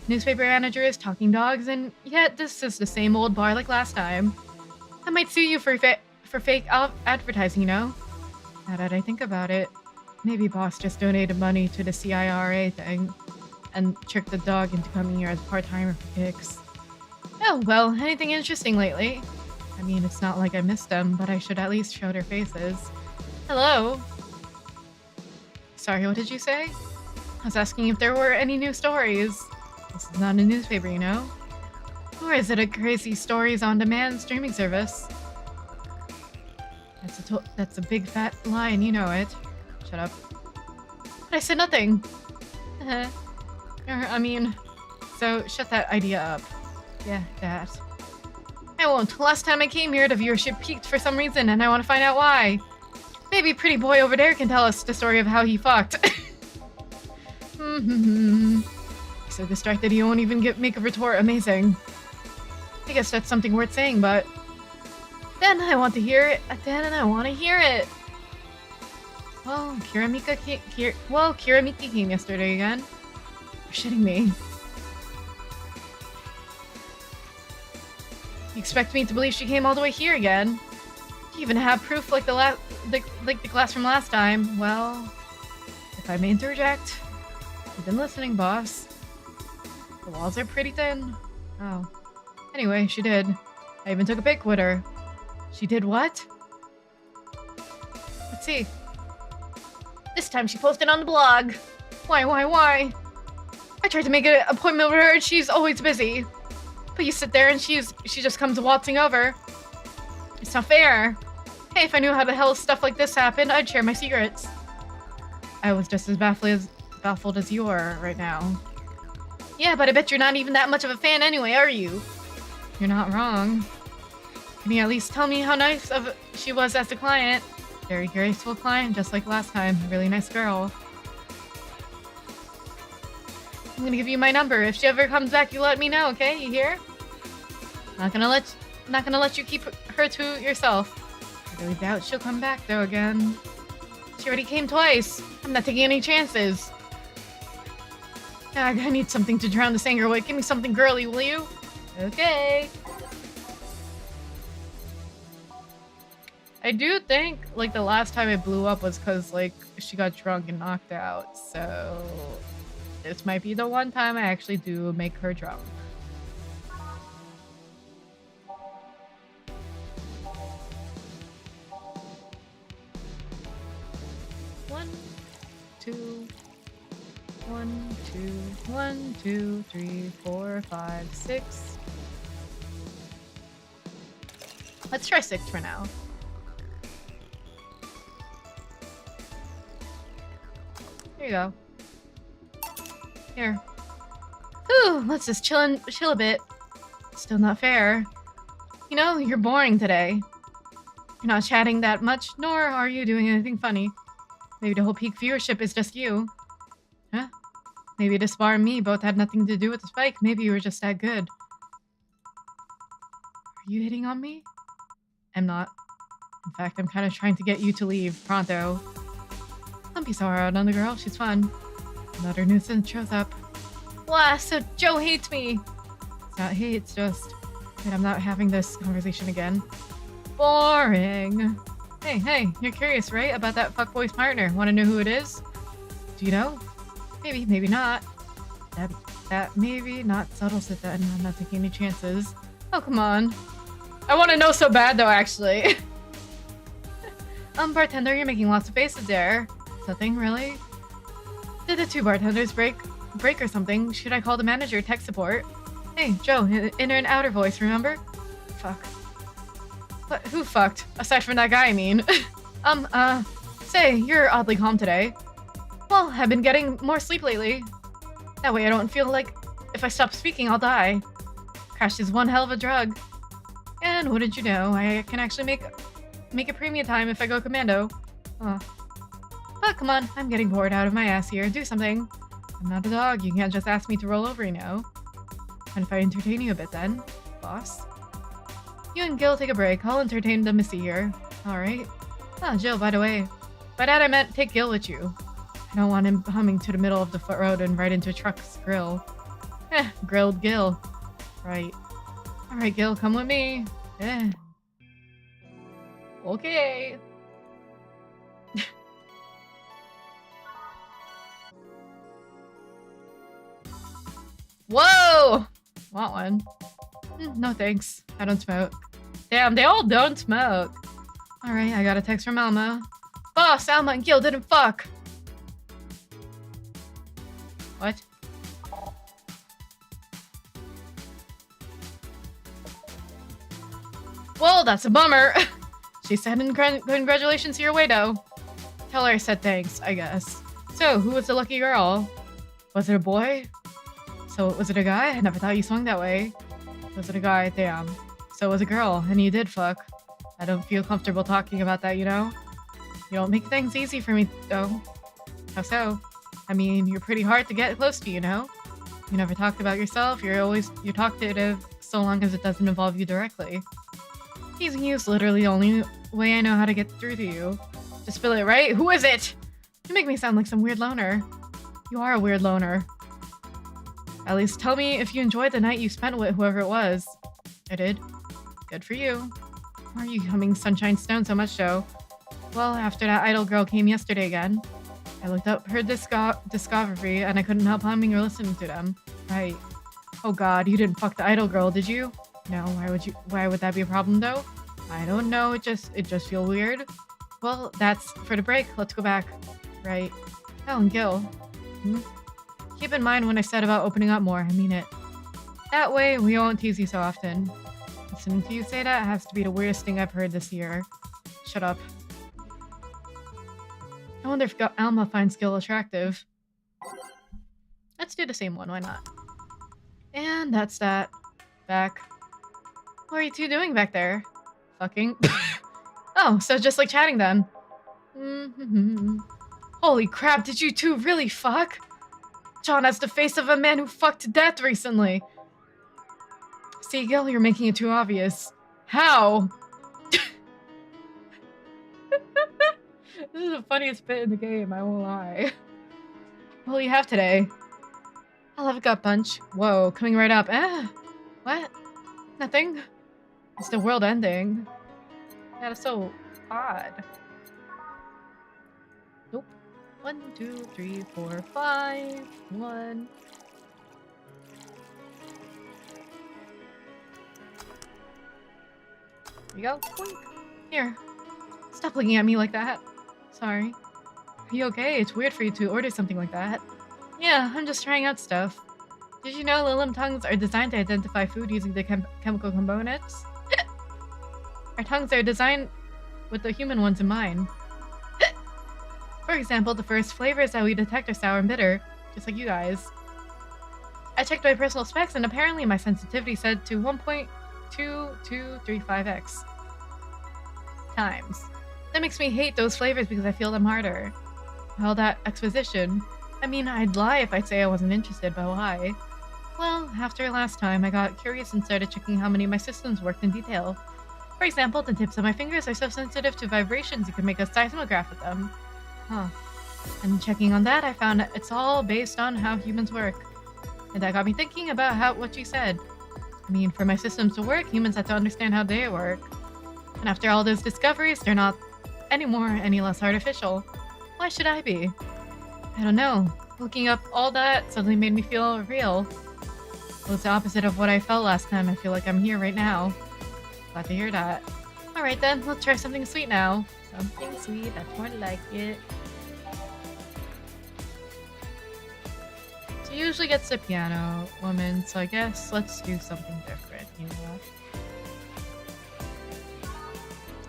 Newspaper managers, talking dogs, and yet this is the same old bar like last time. That might sue you for fake advertising, you know? Now that I think about it, maybe boss just donated money to the CIRA thing and tricked the dog into coming here as a part-timer for kicks. Oh, well, anything interesting lately? I mean, it's not like I missed them, but I should at least show their faces. Hello? Sorry, what did you say? I was asking if there were any new stories. This is not a newspaper, you know? Or is it a crazy stories on demand streaming service? That's a big fat lie and you know it. Shut up. But I said nothing. I mean, so shut that idea up. Yeah, that. I won't. Last time I came here, the viewership peaked for some reason, and I want to find out why. Maybe pretty boy over there can tell us the story of how he fucked. So distracted he won't even make a retort. Amazing. I guess that's something worth saying, but... Then I want to hear it. Well, Kiramiki came yesterday again. You're shitting me. You expect me to believe she came all the way here again? Do you even have proof like the glass from last time? Well, if I may interject, you've been listening, boss. The walls are pretty thin. Oh. Anyway, she did. I even took a pic with her. She did what? Let's see. This time she posted on the blog. Why? I tried to make an appointment with her and she's always busy. But you sit there and she just comes waltzing over. It's not fair. Hey, if I knew how the hell stuff like this happened, I'd share my secrets. I was just as baffled as you are right now. Yeah, but I bet you're not even that much of a fan anyway, are you? You're not wrong. Can you at least tell me how nice she was as a client? Very graceful client, just like last time. Really nice girl. I'm gonna give you my number. If she ever comes back, you let me know, okay? You hear? Not gonna let you keep her to yourself. I really doubt she'll come back though again. She already came twice. I'm not taking any chances. I need something to drown this anger with. Give me something girly, will you? Okay. I do think, like, the last time it blew up was because, like, she got drunk and knocked out. So, this might be the one time I actually do make her drunk. One, two, 3, 4, 5, 6. Let's try 6 for now. Here you go. Here. Ooh, let's just chill a bit. Still not fair. You know, you're boring today. You're not chatting that much, nor are you doing anything funny. Maybe the whole peak viewership is just you. Huh? Maybe this bar and me both had nothing to do with the spike. Maybe you were just that good. Are you hitting on me? I'm not. In fact, I'm kind of trying to get you to leave pronto. Don't be so hard on the girl. She's fun. Another nuisance shows up. Wow, so Joe hates me. It's not hate, it's just that I'm not having this conversation again. Boring. Hey, you're curious, right? About that fuckboy's partner. Want to know who it is? Do you know? Maybe not. That maybe not settles it then. I'm not taking any chances. Oh, come on. I want to know so bad, though, actually. Bartender, you're making lots of faces there. Nothing, really? Did the 2 bartenders break or something? Should I call the manager, tech support? Hey, Joe, inner and outer voice, remember? Fuck. What? Who fucked? Aside from that guy, I mean. Say, you're oddly calm today. Well, I've been getting more sleep lately. That way I don't feel like if I stop speaking, I'll die. Crash is one hell of a drug. And wouldn't you know, I can actually make a premium time if I go commando. Oh. But come on, I'm getting bored out of my ass here. Do something. I'm not a dog. You can't just ask me to roll over, you know. And if I entertain you a bit then, boss? You and Gil take a break. I'll entertain the missy here. Alright. Oh, Jill, by the way. By that I meant take Gil with you. I don't want him humming to the middle of the foot road and right into a truck's grill. Grilled Gil. Right. Alright, Gil, come with me. Okay. Whoa! Want one? No thanks. I don't smoke. Damn, they all don't smoke. Alright, I got a text from Alma. Boss, Alma and Gil didn't fuck. What? Well, that's a bummer. She said congratulations to your way, though. Tell her I said thanks, I guess. So, who was the lucky girl? Was it a boy? So, was it a guy? I never thought you swung that way. Was it a guy? Damn. So it was a girl, and you did fuck. I don't feel comfortable talking about that, you know? You don't make things easy for me, though. How so? I mean, you're pretty hard to get close to, you know? You never talked about yourself. You're talkative so long as it doesn't involve you directly. Teasing you is literally the only way I know how to get through to you. Just spill it, right? Who is it? You make me sound like some weird loner. You are a weird loner. At least tell me if you enjoyed the night you spent with whoever it was. I did. Good for you. Why are you humming Sunshine Stone so much, Joe? Well, after that idol girl came yesterday again, I looked up her discography and I couldn't help humming or listening to them. Right. Oh god, you didn't fuck the idol girl, did you? No, why would that be a problem though? I don't know, it just feels weird. Well, that's for the break. Let's go back. Right. Oh, and Gil. Keep in mind when I said about opening up more, I mean it. That way, we won't tease you so often. Listening to you say that has to be the weirdest thing I've heard this year. Shut up. I wonder if Alma finds Gil attractive. Let's do the same one, why not? And that's that. Back. What are you two doing back there? Fucking. Oh, so just like chatting then. Holy crap, did you two really fuck? John has the face of a man who fucked to death recently. See, Gil, you're making it too obvious. How? This is the funniest bit in the game, I won't lie. What will you have today? I'll have a gut punch. Whoa, coming right up. What? Nothing? It's the world ending. That is so odd. Nope. 1, 2, 3, 4, 5. 1. There you go. Boink. Here. Stop looking at me like that. Sorry. Are you okay? It's weird for you to order something like that. Yeah, I'm just trying out stuff. Did you know Lilim tongues are designed to identify food using the chemical components? Our tongues are designed with the human ones in mind. For example, the first flavors that we detect are sour and bitter, just like you guys. I checked my personal specs and apparently my sensitivity said to 1.2235x times. That makes me hate those flavors because I feel them harder. All that exposition. I mean, I'd lie if I'd say I wasn't interested, but why? Well, after last time, I got curious and started checking how many of my systems worked in detail. For example, the tips of my fingers are so sensitive to vibrations you can make a seismograph with them. Huh. And checking on that, I found it's all based on how humans work. And that got me thinking about what you said. I mean, for my systems to work, humans have to understand how they work. And after all those discoveries, they're not any less artificial. Why should I be? I don't know. Looking up all that suddenly made me feel real. It was the opposite of what I felt last time. I feel like I'm here right now. Glad to hear that. Alright then, let's try something sweet now. Something sweet, that's more like it. So usually gets the piano woman, so I guess let's do something different, you know?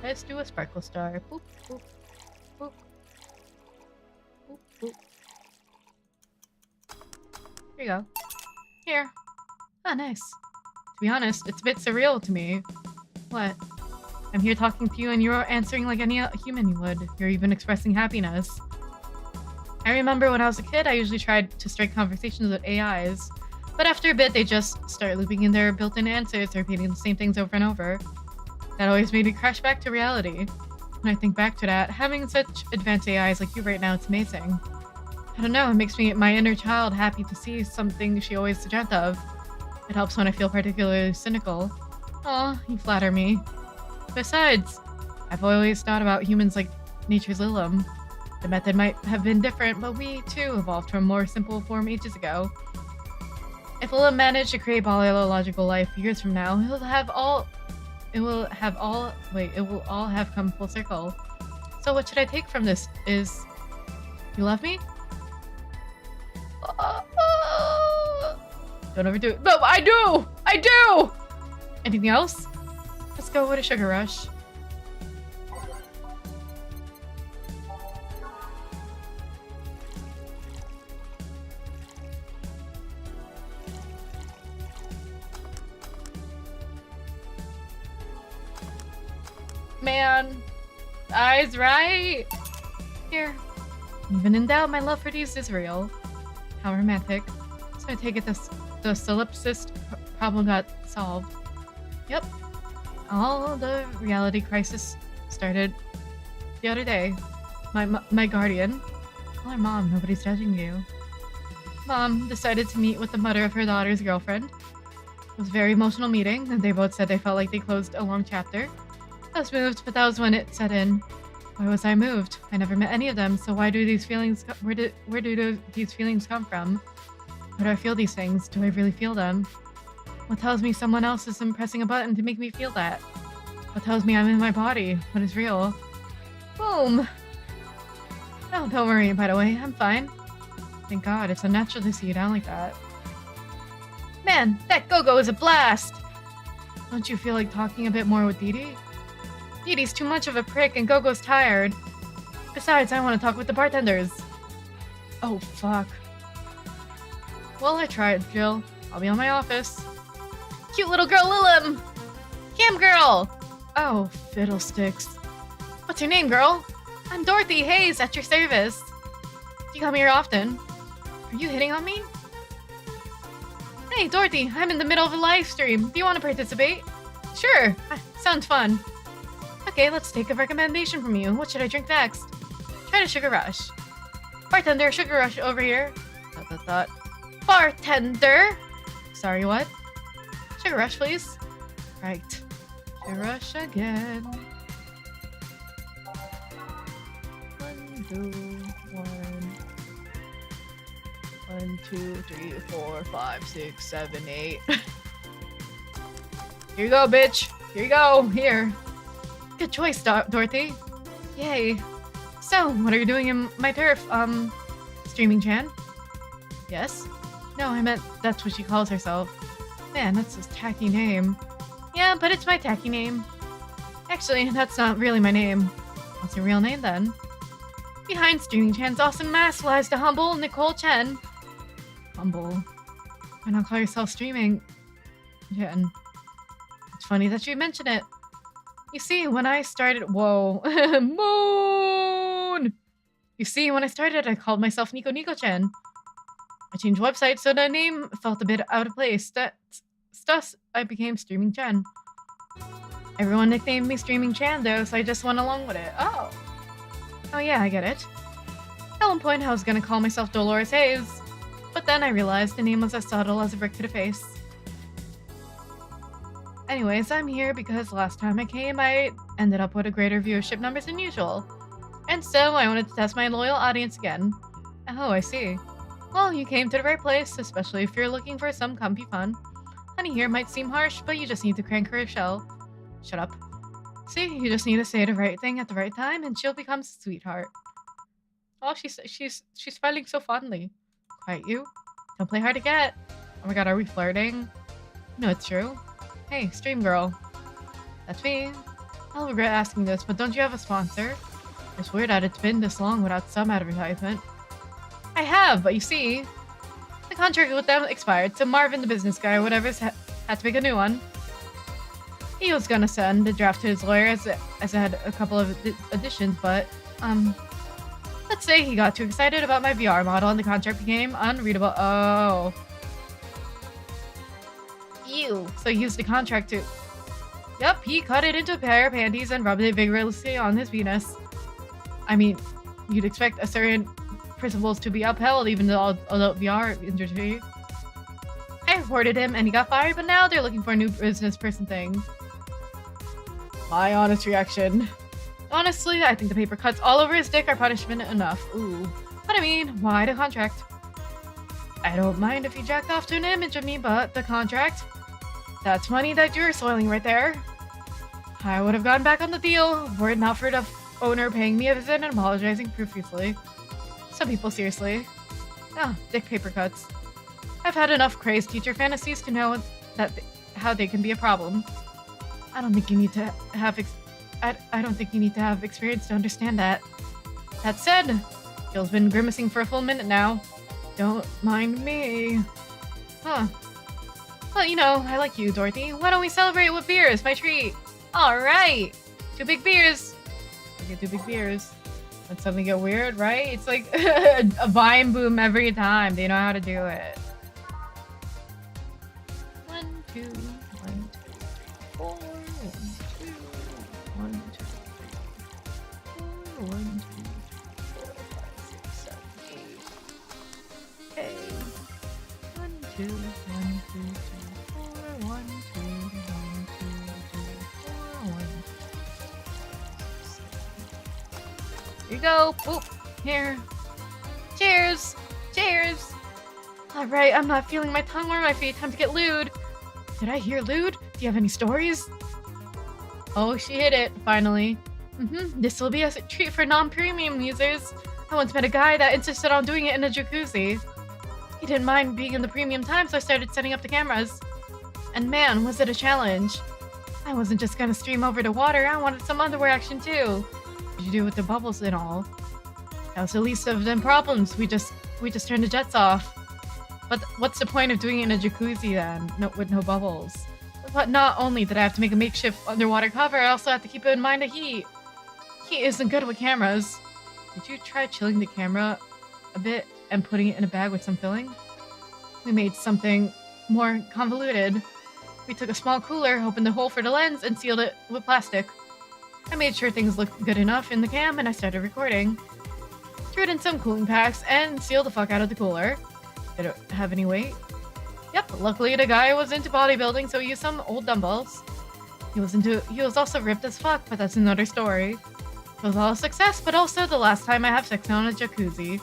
Let's do a sparkle star. Boop, boop, boop. Boop, boop. Here you go. Here. Ah, nice. To be honest, it's a bit surreal to me. What? I'm here talking to you and you're answering like any human you would. You're even expressing happiness. I remember when I was a kid, I usually tried to strike conversations with AIs. But after a bit, they just start looping in their built-in answers, repeating the same things over and over. That always made me crash back to reality. When I think back to that, having such advanced AIs like you right now, it's amazing. I don't know, it makes my inner child happy to see something she always dreamt of. It helps when I feel particularly cynical. Aw, you flatter me. Besides, I've always thought about humans like nature's Lilim. The method might have been different, but we too evolved from a more simple form ages ago. If Lilim managed to create biological life years from now, it will all have come full circle. So what should I take from this is... You love me? Don't overdo it. No, I do! I do! Anything else? Let's go with a sugar rush. Man, eyes right. Here. Even in doubt, my love for these is real. How romantic. So I take it the solipsist problem got solved. Yep. All the reality crisis started the other day. My guardian. Tell her mom, nobody's judging you. Mom decided to meet with the mother of her daughter's girlfriend. It was a very emotional meeting, and they both said they felt like they closed a long chapter. I was moved, but that was when it set in. Why was I moved? I never met any of them, so why do these feelings... Where do these feelings come from? Why do I feel these things? Do I really feel them? What tells me someone else isn't pressing a button to make me feel that? What tells me I'm in my body? What is real? Boom! Oh, don't worry, by the way, I'm fine. Thank God, it's unnatural to see you down like that. Man, that go-go is a blast! Don't you feel like talking a bit more with Dee Dee? Dee Dee's too much of a prick and Go-go's tired. Besides, I want to talk with the bartenders. Oh, fuck. Well, I tried, Jill. I'll be on my office. Cute little girl Lilim! Cam girl! Oh, fiddlesticks. What's your name, girl? I'm Dorothy Hayes, at your service. Do you come here often? Are you hitting on me? Hey, Dorothy, I'm in the middle of a live stream. Do you want to participate? Sure, sounds fun. Okay, let's take a recommendation from you. What should I drink next? Try the Sugar Rush. Bartender, Sugar Rush over here. Bartender! Sorry, what? Sugar Rush, please. Right. Sugar Rush again. 1, 2, 1, 2, 3, 4, 5, 6, 7, 8. Here you go, bitch. Here you go. Here. Good choice, Dorothy. Yay. So, what are you doing in my turf? Streaming Chan? Yes? No, I meant that's what she calls herself. Man, that's his tacky name. Yeah, but it's my tacky name. Actually, that's not really my name. What's your real name, then? Behind Streaming Chan's awesome mask lies the humble Nicole Chen. Humble. Why not call yourself Streaming Chen? It's funny that you mention it. You see, when I started— Whoa. Moon! You see, when I started, I called myself Nico Chen. I changed websites so the name felt a bit out of place. Thus, I became Streaming Chen. Everyone nicknamed me Streaming Chan, though, so I just went along with it. Oh. Oh yeah, I get it. At one point, I was gonna call myself Dolores Hayes, but then I realized the name was as subtle as a brick to the face. Anyways, I'm here because last time I came, I ended up with a greater viewership numbers than usual. And so I wanted to test my loyal audience again. Oh, I see. Well, you came to the right place, especially if you're looking for some comfy fun. Honey here might seem harsh, but you just need to crank her shell. Shut up. See, you just need to say the right thing at the right time, and she'll become a sweetheart. Oh, she's smiling so fondly. Quiet you. Don't play hard to get. Oh my god, are we flirting? No, it's true. Hey, stream girl. That's me. I'll regret asking this, but don't you have a sponsor? It's weird that it's been this long without some advertisement. I have, but you see, the contract with them expired, so Marvin, the business guy or whatever's had to make a new one. He was gonna send the draft to his lawyer as it had a couple of additions, but, let's say he got too excited about my VR model and the contract became unreadable. Oh. Ew. So he used the contract to— Yep, he cut it into a pair of panties and rubbed it vigorously on his penis. I mean, you'd expect a certain principles to be upheld even though adult VR industry. I reported him and he got fired, but now they're looking for a new business person thing. My honest reaction. Honestly, I think the paper cuts all over his dick are punishment enough. Ooh. But I mean, why the contract? I don't mind if you jacked off to an image of me, but the contract? That's money that you're soiling right there. I would have gone back on the deal were it not for the owner paying me a visit and apologizing profusely. Some people, seriously. Ah, dick paper cuts. I've had enough crazed teacher fantasies to know that how they can be a problem. I don't think you need to have I don't think you need to have experience to understand that. That said, Gil's been grimacing for a full minute now. Don't mind me. Huh. Well, you know, I like you, Dorothy. Why don't we celebrate with beers? My treat. Alright! 2 big beers. I get 2 big beers. When something get weird, right? It's like a vine boom every time. They know how to do it. 1, 2, 1, 2, 4, 1, 2, 1, 2, 3, 4, 1, 2, 4, 5, 6, 7, 8. Okay. 1, 2, 1, 2, 3, 4, 1, 2, 1, 2, 3, 4, 1. Here you go. Oop. Here. Cheers. Cheers. Alright, I'm not feeling my tongue or my feet. Time to get lewd. Did I hear lewd? Do you have any stories? Oh, she hit it, finally. This will be a treat for non-premium users. I once met a guy that insisted on doing it in a jacuzzi. He didn't mind being in the premium time, so I started setting up the cameras. And man, was it a challenge. I wasn't just gonna stream over the water, I wanted some underwear action too. What did you do with the bubbles and all? That was the least of them problems. We just turned the jets off. But what's the point of doing it in a jacuzzi then, with no bubbles? But not only did I have to make a makeshift underwater cover, I also had to keep in mind the heat. Heat isn't good with cameras. Did you try chilling the camera a bit and putting it in a bag with some filling? We made something more convoluted. We took a small cooler, opened the hole for the lens, and sealed it with plastic. I made sure things looked good enough in the cam, and I started recording. Threw it in some cooling packs, and sealed the fuck out of the cooler. Did it have any weight? Yep, luckily the guy was into bodybuilding, so he used some old dumbbells. He was also ripped as fuck, but that's another story. It was all a success, but also the last time I have sex on a jacuzzi.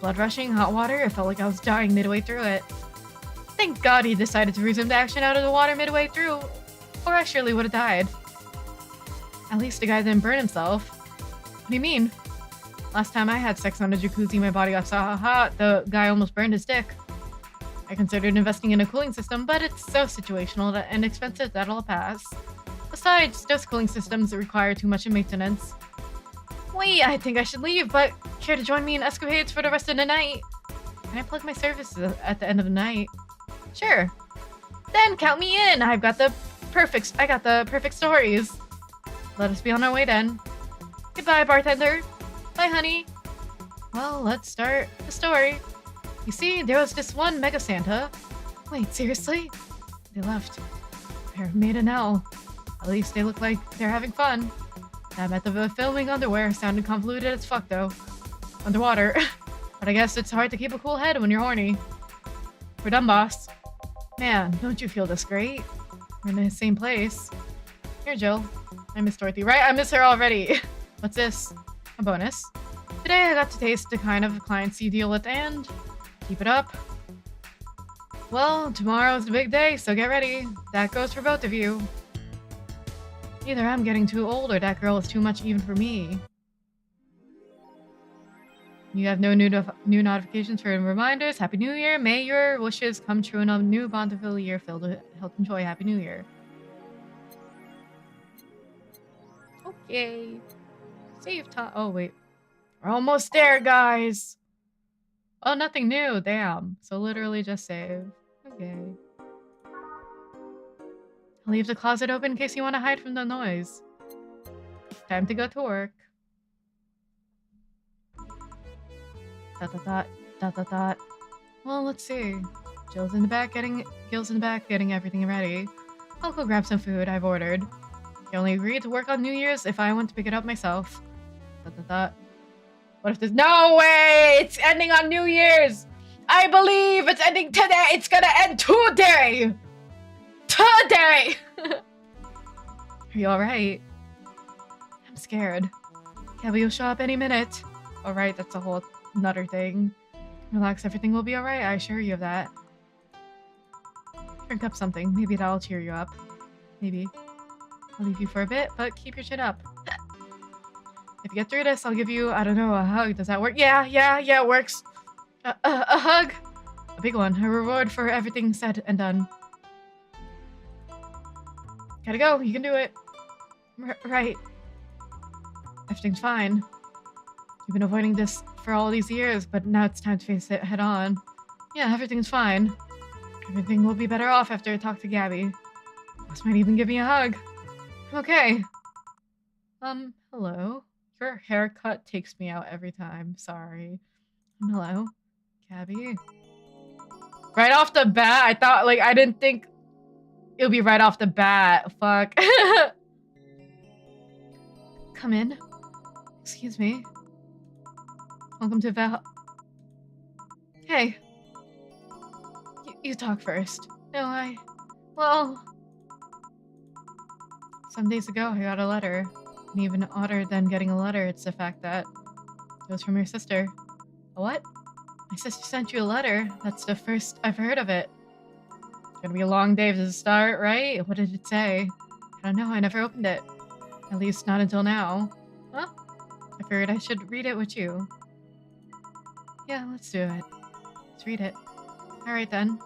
Blood rushing, hot water, it felt like I was dying midway through it. Thank God he decided to resume the action out of the water midway through, or I surely would have died. At least the guy didn't burn himself. What do you mean? Last time I had sex on a jacuzzi, my body got so hot, the guy almost burned his dick. I considered investing in a cooling system, but it's so situational and expensive that I'll pass. Besides, those cooling systems require too much maintenance. Wait, I think I should leave, but care to join me in escapades for the rest of the night? Can I plug my services at the end of the night? Sure. Then count me in. I got the perfect stories. Let us be on our way then. Goodbye, bartender. Bye, honey. Well, let's start the story. You see, there was this one Mega Santa. Wait, seriously? They left. They're made an L. At least they look like they're having fun. That method of filming underwear sounded convoluted as fuck, though. Underwater. But I guess it's hard to keep a cool head when you're horny. We're done, boss. Man, don't you feel this great? We're in the same place. Here, Jill. I miss Dorothy. Right? I miss her already. What's this? A bonus. Today I got to taste the kind of clients you deal with and keep it up. Well, tomorrow's the big day, so get ready. That goes for both of you. Either I'm getting too old or that girl is too much even for me. You have no new notifications for reminders. Happy New Year. May your wishes come true in a new bountiful year filled with health and joy. Happy New Year. Okay. Save time. Oh, wait. We're almost there, guys. Oh, nothing new. Damn. So literally just save. Okay. I'll leave the closet open in case you want to hide from the noise. Time to go to work. Dot dot dot dot dot dot. Well, let's see. Gil's in the back getting everything ready. I'll go grab some food I've ordered. I only agreed to work on New Year's if I want to pick it up myself. Dot dot dot. What if there's no way? It's ending on New Year's! I believe it's ending today! It's gonna end today! Today! Are you alright? I'm scared. Gabby will show up any minute. Alright, that's a whole another thing. Relax, everything will be alright, I assure you of that. Drink up something, maybe that'll cheer you up. Maybe. I'll leave you for a bit, but keep your chin up. If you get through this, I'll give you, I don't know, a hug. Does that work? Yeah, it works. A hug. A big one. A reward for everything said and done. Gotta go. You can do it. Right. Everything's fine. You've been avoiding this for all these years, but now it's time to face it head on. Yeah, everything's fine. Everything will be better off after I talk to Gabby. Boss might even give me a hug. Okay. Hello. Your haircut takes me out every time. Sorry. Hello. Gabby. Right off the bat, I thought, like, I didn't think it would be right off the bat. Fuck. Come in. Excuse me. Welcome to Val. Hey. You talk first. No, well... Some days ago, I got a letter. And even odder than getting a letter, it's the fact that it was from your sister. A what? My sister sent you a letter. That's the first I've heard of it. It's gonna be a long day to start, right? What did it say? I don't know, I never opened it. At least not until now. Huh? I figured I should read it with you. Yeah, let's do it. Let's read it. Alright then.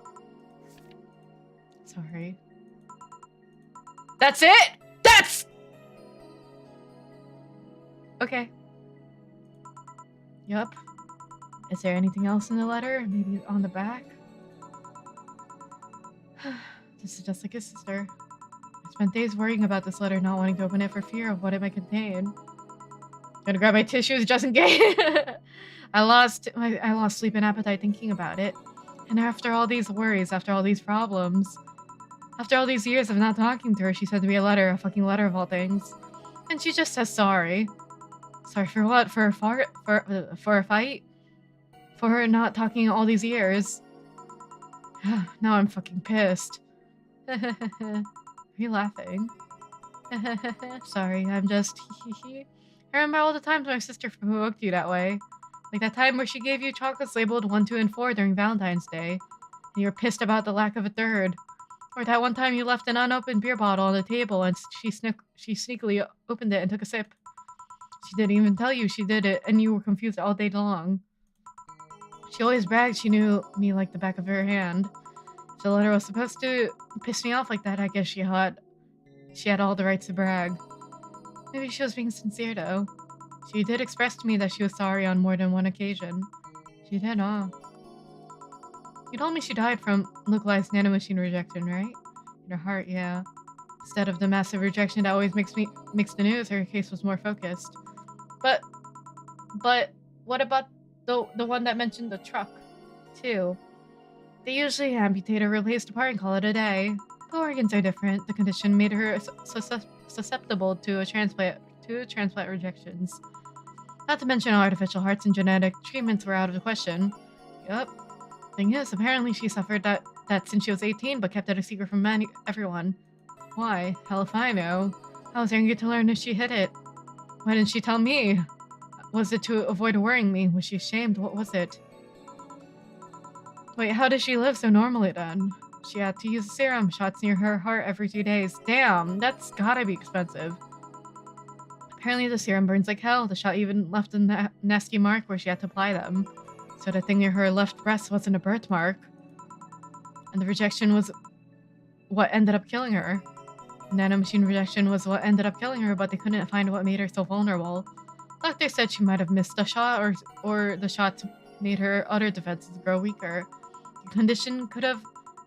Sorry. That's it? That's... Okay. Yup. Is there anything else in the letter? Maybe on the back? This is just like his sister. I spent days worrying about this letter, not wanting to open it for fear of what it might contain. Gonna grab my tissues just in case. I lost sleep and appetite thinking about it. And after all these worries, after all these problems, after all these years of not talking to her, she sent me a letter, a fucking letter of all things. And she just says sorry. Sorry for what? For a fart? For a fight? For her not talking all these years. Now I'm fucking pissed. Are you laughing? Sorry, I'm just I remember all the times my sister provoked you that way. Like that time where she gave you chocolates labeled 1, 2, and 4 during Valentine's Day. And you were pissed about the lack of a third. Or that one time you left an unopened beer bottle on the table and she sneakily opened it and took a sip. She didn't even tell you she did it, and you were confused all day long. She always bragged she knew me like the back of her hand. If the letter was supposed to piss me off like that, I guess she had all the rights to brag. Maybe she was being sincere, though. She did express to me that she was sorry on more than one occasion. She did, huh? You told me she died from localized nanomachine rejection, right? In her heart, yeah. Instead of the massive rejection that always makes the news, her case was more focused. But what about the one that mentioned the truck, too? They usually amputate or replace the part and call it a day. But organs are different. The condition made her susceptible to transplant rejections. Not to mention artificial hearts and genetic treatments were out of the question. Yup. Thing is, apparently she suffered that since she was 18, but kept it a secret from everyone. Why? Hell if I know. I was angry to learn that she hid it. Why didn't she tell me? Was it to avoid worrying me? Was she ashamed? What was it? Wait, how does she live so normally then? She had to use a serum, shots near her heart every 2 days. Damn, that's gotta be expensive. Apparently the serum burns like hell. The shot even left a nasty mark where she had to apply them. So the thing near her left breast wasn't a birthmark. And the rejection was what ended up killing her. Nanomachine rejection was what ended up killing her, but they couldn't find what made her so vulnerable. Doctor said she might have missed a shot, or the shots made her other defenses grow weaker. The condition could have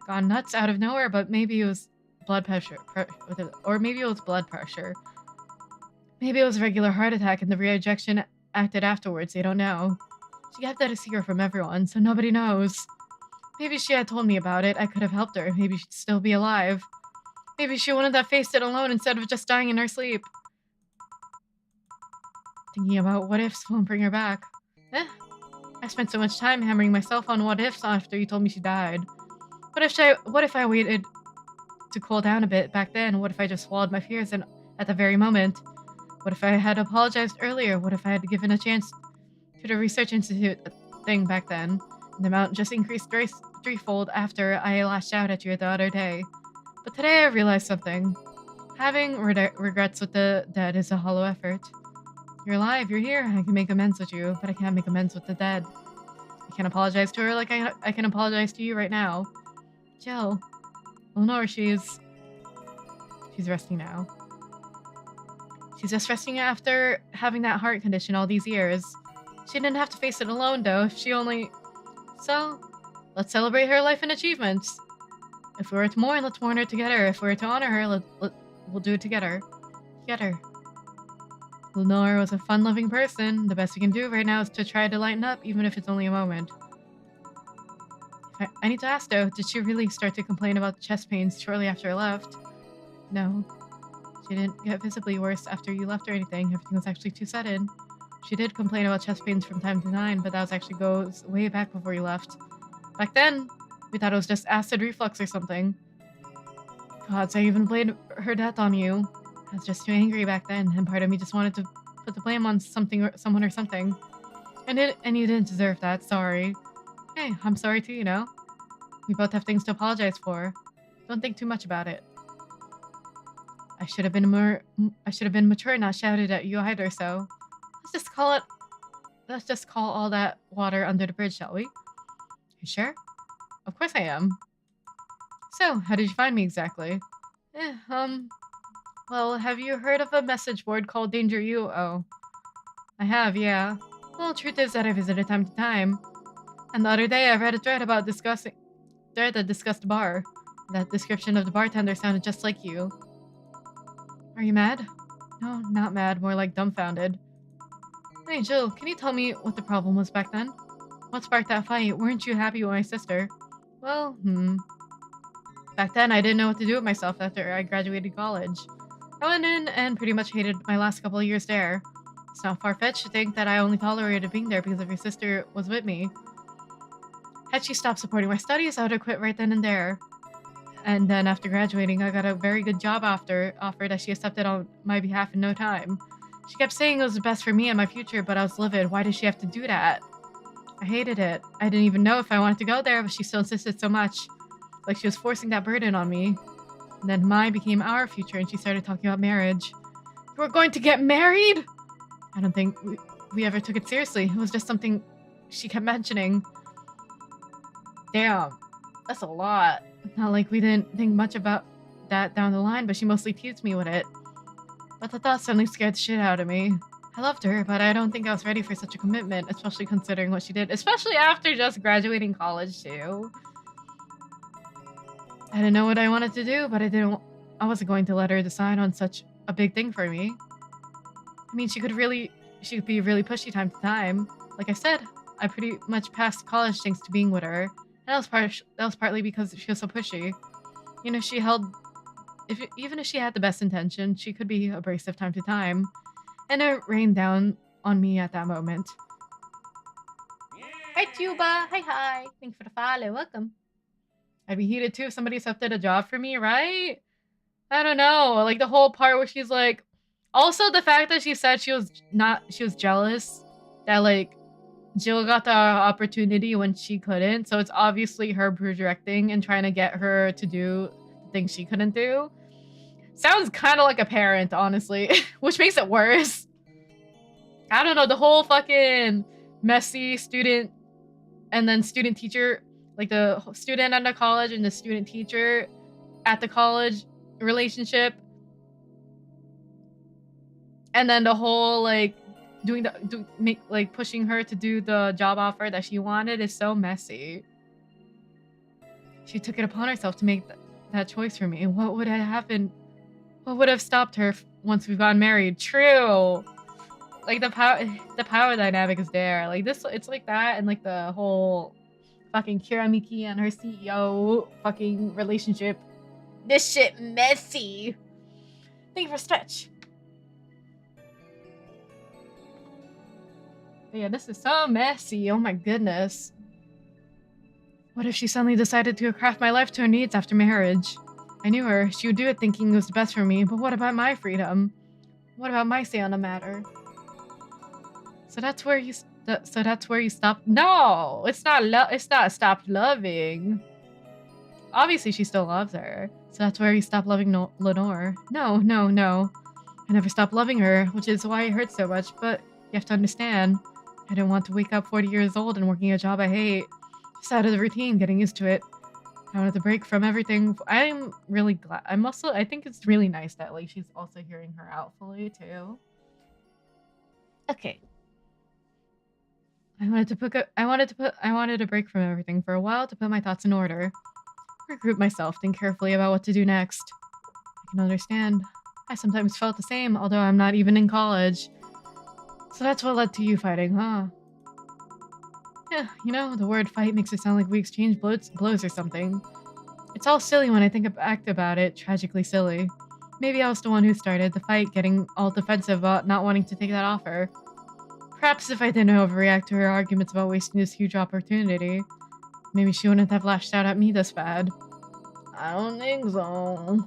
gone nuts out of nowhere, but maybe it was blood pressure, or maybe it was blood pressure. Maybe it was a regular heart attack and the rejection acted afterwards, they don't know. She kept that a secret from everyone, so nobody knows. Maybe she had told me about it, I could have helped her, maybe she'd still be alive. Maybe she wouldn't have faced it alone instead of just dying in her sleep. Thinking about what ifs won't bring her back. I spent so much time hammering myself on what ifs after you told me she died. What if I waited to cool down a bit back then? What if I just swallowed my fears at the very moment? What if I had apologized earlier? What if I had given a chance to the Research Institute thing back then? And the amount just increased threefold after I lashed out at you the other day. But today I realized something. Having regrets with the dead is a hollow effort. You're alive, you're here, I can make amends with you, but I can't make amends with the dead. I can't apologize to her like I can apologize to you right now. Jill. Lenore, she's resting now. She's just resting after having that heart condition all these years. She didn't have to face it alone, though, if she only... So, let's celebrate her life and achievements. If we were to mourn, let's mourn her together. If we were to honor her, we'll do it together. Together. Lenore was a fun-loving person. The best we can do right now is to try to lighten up, even if it's only a moment. I need to ask, though, did she really start to complain about chest pains shortly after I left? No. She didn't get visibly worse after you left or anything. Everything was actually too sudden. She did complain about chest pains from time to time, but that actually goes way back before you left. Back then, we thought it was just acid reflux or something. Gods, I even blamed her death on you. I was just too angry back then, and part of me just wanted to put the blame on someone or something. And you didn't deserve that, sorry. Hey, I'm sorry too, you know? We both have things to apologize for. Don't think too much about it. I should have been mature, not shouted at you either, so let's just call it let's just call all that water under the bridge, shall we? You sure? Of course I am. So, how did you find me exactly? Eh, well, have you heard of a message board called Danger U? Oh, I have, yeah. Well, truth is that I visit it time to time. And the other day I read a thread that discussed the bar. That description of the bartender sounded just like you. Are you mad? No, not mad, more like dumbfounded. Hey, Jill, can you tell me what the problem was back then? What sparked that fight? Weren't you happy with my sister? Well, back then I didn't know what to do with myself after I graduated college. I went in and pretty much hated my last couple of years there. It's not far-fetched to think that I only tolerated being there because of your sister was with me. Had she stopped supporting my studies, I would have quit right then and there. And then after graduating, I got a very good job offer that she accepted on my behalf in no time. She kept saying it was the best for me and my future, but I was livid. Why did she have to do that? I hated it. I didn't even know if I wanted to go there, but she still insisted so much. Like she was forcing that burden on me. And then mine became our future, and she started talking about marriage. We're going to get married? I don't think we ever took it seriously. It was just something she kept mentioning. Damn, that's a lot. Not like we didn't think much about that down the line, but she mostly teased me with it. But the thought suddenly scared the shit out of me. I loved her, but I don't think I was ready for such a commitment, especially considering what she did, especially after just graduating college too. I didn't know what I wanted to do, but I wasn't going to let her decide on such a big thing for me. I mean, she could be really pushy time to time. Like I said, I pretty much passed college thanks to being with her. And that was partly because she was so pushy. You know, even if she had the best intention, she could be abrasive time to time. And it rained down on me at that moment. Hi, Tuba. Hi. Thanks for the follow. Welcome. I'd be heated too if somebody accepted a job for me, right? I don't know. Like the whole part where she's like, also the fact that she said she was jealous that like Jill got the opportunity when she couldn't. So it's obviously her projecting and trying to get her to do things she couldn't do. Sounds kind of like a parent, honestly, which makes it worse. I don't know, the whole fucking messy student and then student teacher, like the student at the college and the student teacher at the college relationship. And then the whole like pushing her to do the job offer that she wanted is so messy. She took it upon herself to make that choice for me. What would have happened? What would have stopped her once we've gotten married? True. Like the power dynamic is there. Like this, it's like that, and like the whole fucking Kiramiki and her CEO fucking relationship. This shit messy. Thank you for stretch. But yeah, this is so messy. Oh my goodness. What if she suddenly decided to craft my life to her needs after marriage? I knew her. She would do it thinking it was the best for me, but what about my freedom? What about my say on the matter? So that's where you stopped. No, it's not. It's not stopped loving. Obviously, she still loves her. So that's where you stopped loving Lenore. No. I never stopped loving her, which is why it hurts so much. But you have to understand, I didn't want to wake up 40 years old and working a job I hate. Just out of the routine, getting used to it. I wanted to break from everything. I'm really glad. I think it's really nice that like she's also hearing her out fully too. Okay. I wanted to break from everything for a while to put my thoughts in order. Regroup myself, think carefully about what to do next. I can understand. I sometimes felt the same, although I'm not even in college. So that's what led to you fighting, huh? Yeah, you know, the word fight makes it sound like we exchanged blows or something. It's all silly when I think back about it, tragically silly. Maybe I was the one who started the fight, getting all defensive about not wanting to take that offer. Perhaps if I didn't overreact to her arguments about wasting this huge opportunity, maybe she wouldn't have lashed out at me this bad. I don't think so.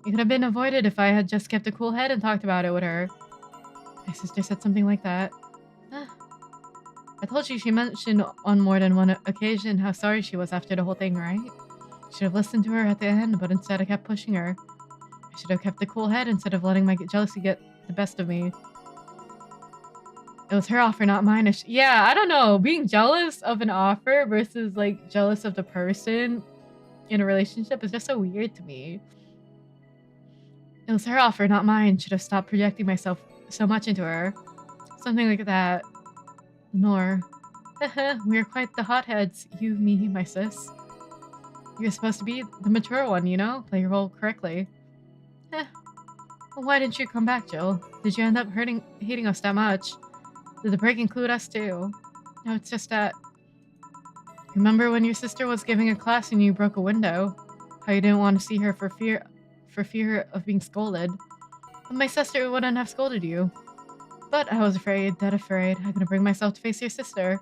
It could have been avoided if I had just kept a cool head and talked about it with her. My sister said something like that. I told you she mentioned on more than one occasion how sorry she was after the whole thing, right? I should have listened to her at the end, but instead I kept pushing her. I should have kept a cool head instead of letting my jealousy get the best of me. It was her offer, not mine. Yeah, I don't know. Being jealous of an offer versus like jealous of the person in a relationship is just so weird to me. It was her offer, not mine. Should have stopped projecting myself so much into her. Something like that. Nor. We're quite the hotheads. You, me, my sis. You're supposed to be the mature one, you know? Play your role correctly. Well, why didn't you come back, Jill? Did you end up hating us that much? Did the break include us too? No, it's just that. Remember when your sister was giving a class and you broke a window? How you didn't want to see her for fear of being scolded. But my sister wouldn't have scolded you. But I was afraid, dead afraid. I couldn't bring myself to face your sister.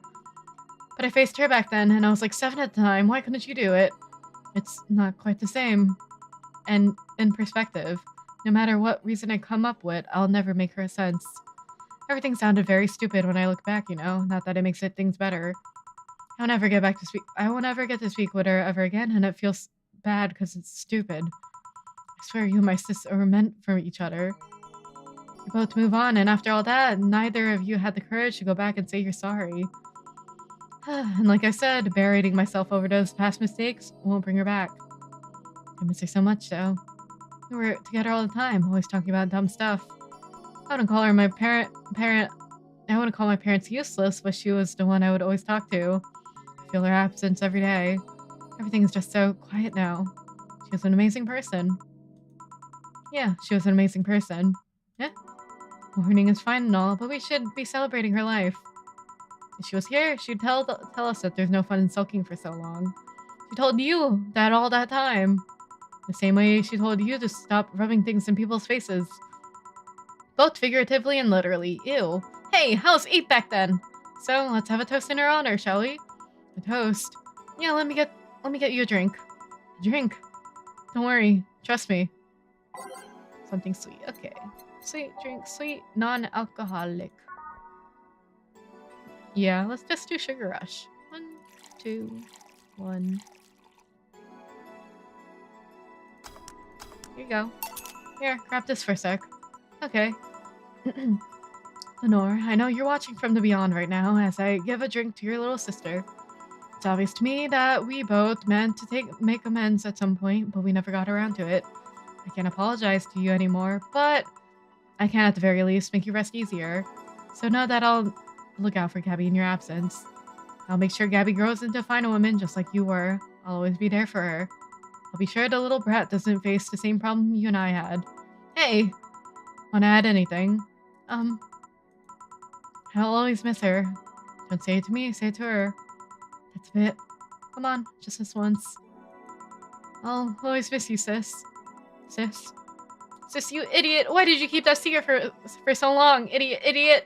But I faced her back then, and I was like 7 at the time. Why couldn't you do it? It's not quite the same. And in perspective, no matter what reason I come up with, I'll never make her sense. Everything sounded very stupid when I look back, you know? Not that it makes things better. I won't ever get to speak with her ever again, and it feels bad because it's stupid. I swear you and my sister were meant for each other. You both move on, and after all that, neither of you had the courage to go back and say you're sorry. And like I said, berating myself over those past mistakes won't bring her back. I miss her so much, though. We were together all the time, always talking about dumb stuff. I wouldn't call her my I wouldn't call my parents useless, but she was the one I would always talk to. I feel her absence every day. Everything is just so quiet now. She was an amazing person. Yeah, she was an amazing person. Yeah? Mourning is fine and all, but we should be celebrating her life. If she was here, she'd tell us that there's no fun in sulking for so long. She told you that all that time. The same way she told you to stop rubbing things in people's faces. Both figuratively and literally. Ew. Hey, how's 8 back then? So, let's have a toast in her honor, shall we? A toast? Yeah, let me get you a drink. A drink? Don't worry. Trust me. Something sweet. Okay. Sweet drink, sweet, non-alcoholic. Yeah, let's just do Sugar Rush. 1, 2, 1. Here you go. Here, grab this for a sec. Okay. Lenore, I know you're watching from the beyond right now as I give a drink to your little sister. It's obvious to me that we both meant to make amends at some point, but we never got around to it. I can't apologize to you anymore, but I can at the very least make your rest easier. So know that I'll look out for Gabby in your absence. I'll make sure Gabby grows into a fine woman just like you were. I'll always be there for her. I'll be sure the little brat doesn't face the same problem you and I had. Hey! Wanna add anything? I'll always miss her. Don't say it to me, say it to her. That's a bit. Come on, just this once. I'll always miss you, sis. Sis? Sis, you idiot! Why did you keep that secret for so long? Idiot!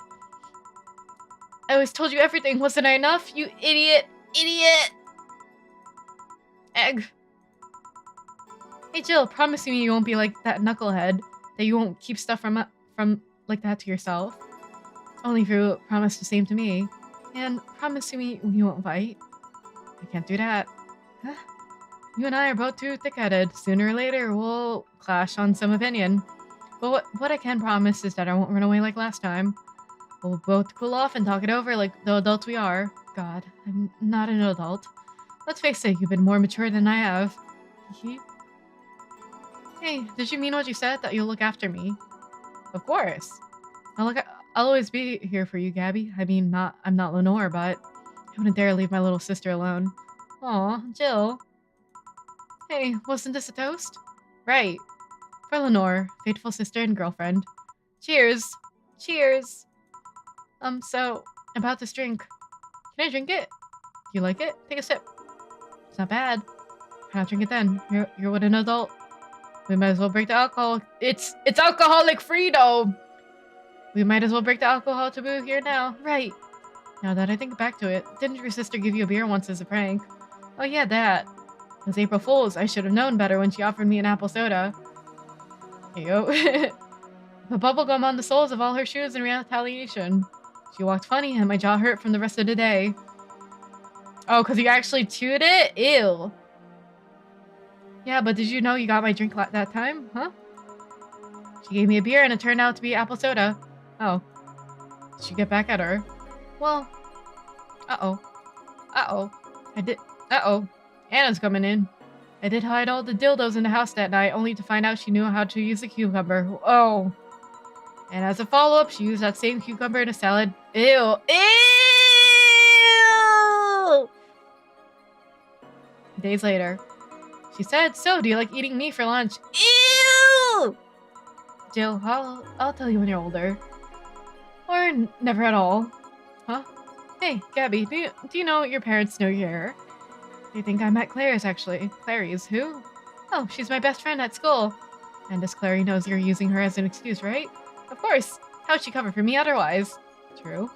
I always told you everything, wasn't I enough? You idiot! Egg. Hey Jill, promise me you won't be like that knucklehead. That you won't keep stuff from like that to yourself. Only if you promise the same to me. And promise me you won't fight. I can't do that. Huh? You and I are both too thick-headed. Sooner or later, we'll clash on some opinion. But what I can promise is that I won't run away like last time. We'll both cool off and talk it over like the adults we are. God, I'm not an adult. Let's face it, you've been more mature than I have. Hey, did you mean what you said? That you'll look after me? Of course. I'll always be here for you, Gabby. I mean, I'm not Lenore, but I wouldn't dare leave my little sister alone. Aw, Jill. Hey, wasn't this a toast? Right. For Lenore, faithful sister and girlfriend. Cheers. Cheers. So, about this drink. Can I drink it? Do you like it? Take a sip. It's not bad. Why not drink it then? You're with an adult. We might as well break the alcohol. It's alcoholic free though. We might as well break the alcohol taboo here now. Right. Now that I think back to it, didn't your sister give you a beer once as a prank? Oh yeah, that. It was April Fool's. I should have known better when she offered me an apple soda. Here you go. Put bubblegum on the soles of all her shoes in retaliation. She walked funny and my jaw hurt from the rest of the day. Oh, because you actually chewed it? Ew. Yeah, but did you know you got my drink that time? Huh? She gave me a beer and it turned out to be apple soda. Oh. Did she get back at her? Well, uh-oh. Uh-oh. Uh-oh. Anna's coming in. I did hide all the dildos in the house that night, only to find out she knew how to use a cucumber. Oh. And as a follow-up, she used that same cucumber in a salad. Ew. Ew! Days later. She said, so, do you like eating meat for lunch? Ew! Jill, I'll tell you when you're older. Or never at all. Huh? Hey, Gabby, do you know your parents know you're here? They think I'm at Claire's, actually. Clary's who? Oh, she's my best friend at school. And this Clary knows you're using her as an excuse, right? Of course. How'd she cover for me otherwise? True.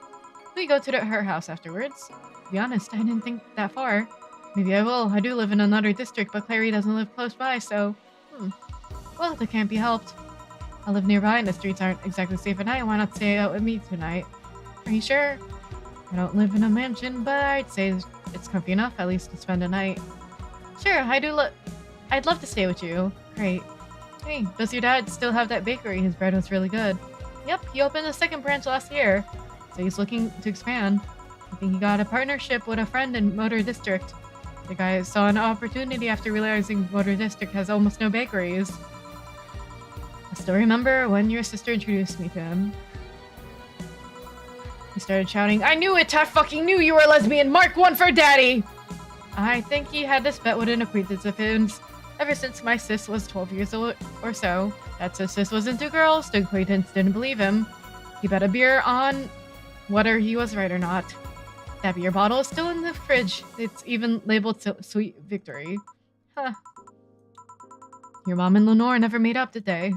We go to her house afterwards. To be honest, I didn't think that far. Maybe I will. I do live in another district, but Clary doesn't live close by, so... Well, that can't be helped. I live nearby and the streets aren't exactly safe at night. Why not stay out with me tonight? Are you sure? I don't live in a mansion, but I'd say it's comfy enough, at least to spend a night. Sure, I'd love to stay with you. Great. Hey, does your dad still have that bakery? His bread was really good. Yep, he opened a second branch last year, so he's looking to expand. I think he got a partnership with a friend in Motor District. The guy saw an opportunity after realizing Motor District has almost no bakeries. I still remember when your sister introduced me to him. He started shouting, I knew it! I fucking knew you were a lesbian! Mark 1 for daddy! I think he had this bet with an acquaintance of his. Ever since my sis was 12 years old or so, that sis was into girls, the acquaintance didn't believe him. He bet a beer on whether he was right or not. That beer bottle is still in the fridge. It's even labeled Sweet Victory. Huh. Your mom and Lenore never made up, did they?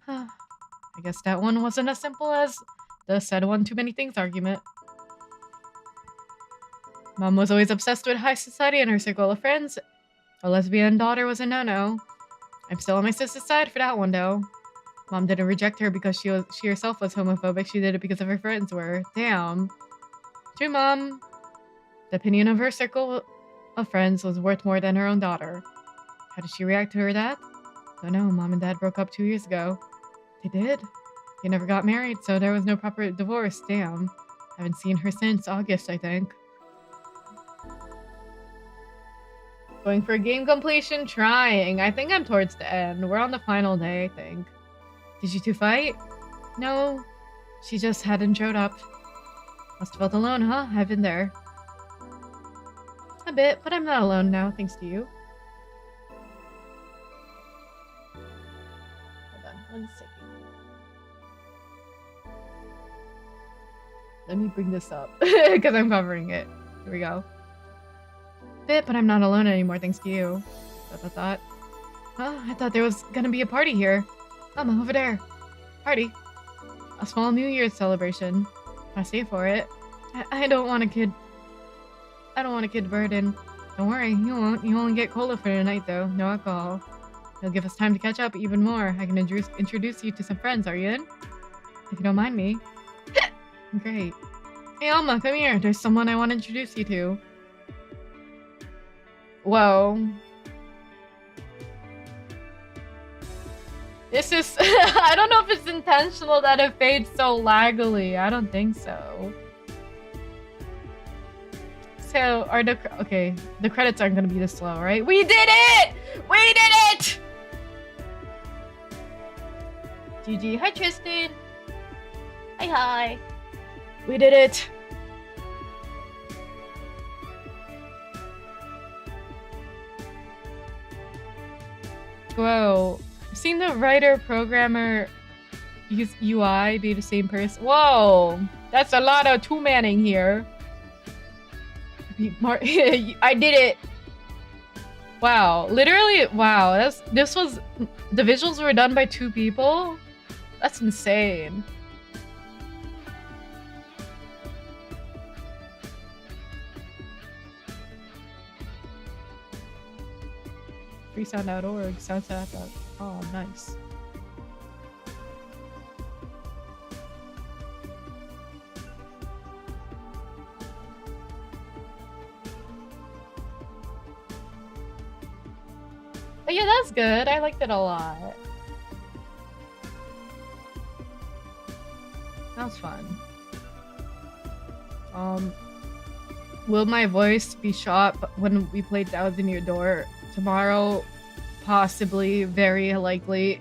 Huh. I guess that one wasn't as simple as the said one too many things argument. Mom was always obsessed with high society and her circle of friends. A lesbian daughter was a no-no. I'm still on my sister's side for that one, though. Mom didn't reject her because she herself was homophobic. She did it because of her friends were. Damn. True, Mom. The opinion of her circle of friends was worth more than her own daughter. How did she react to her dad? Don't know. Mom and Dad broke up 2 years ago. They did? They never got married, so there was no proper divorce. Damn. Haven't seen her since August, I think. Going for game completion, trying. I think I'm towards the end. We're on the final day, I think. Did you two fight? No. She just hadn't showed up. Must have felt alone, huh? I've been there. A bit, but I'm not alone now, thanks to you. Hold on, 1 second. Let me bring this up, because I'm covering it. Here we go. Bit, but I'm not alone anymore, thanks to you. Thought. Oh, I thought there was gonna be a party here. Mama, over there. Party. A small New Year's celebration. I stay for it. I don't want a kid. I don't want a kid burden. Don't worry, you won't. You only get cola for tonight, though. No alcohol. It'll give us time to catch up even more. I can introduce you to some friends. Are you in? If you don't mind me. Great. Hey, Alma, come here. There's someone I want to introduce you to. Whoa. This is... I don't know if it's intentional that it fades so laggily. I don't think so. So, are the... Okay, the credits aren't gonna be this slow, right? We did it! We did it! GG. Hi, Tristan. Hi. We did it. Whoa. I've seen the writer programmer use UI be the same person. Whoa. That's a lot of two-manning here. I did it. Wow. Literally, wow. This was... The visuals were done by 2 people? That's insane. freesound.org, soundsound.com. Oh, nice. But yeah, that's good. I liked it a lot. That was fun. Will my voice be shot when we play Thousand Year Door tomorrow? Possibly, very likely.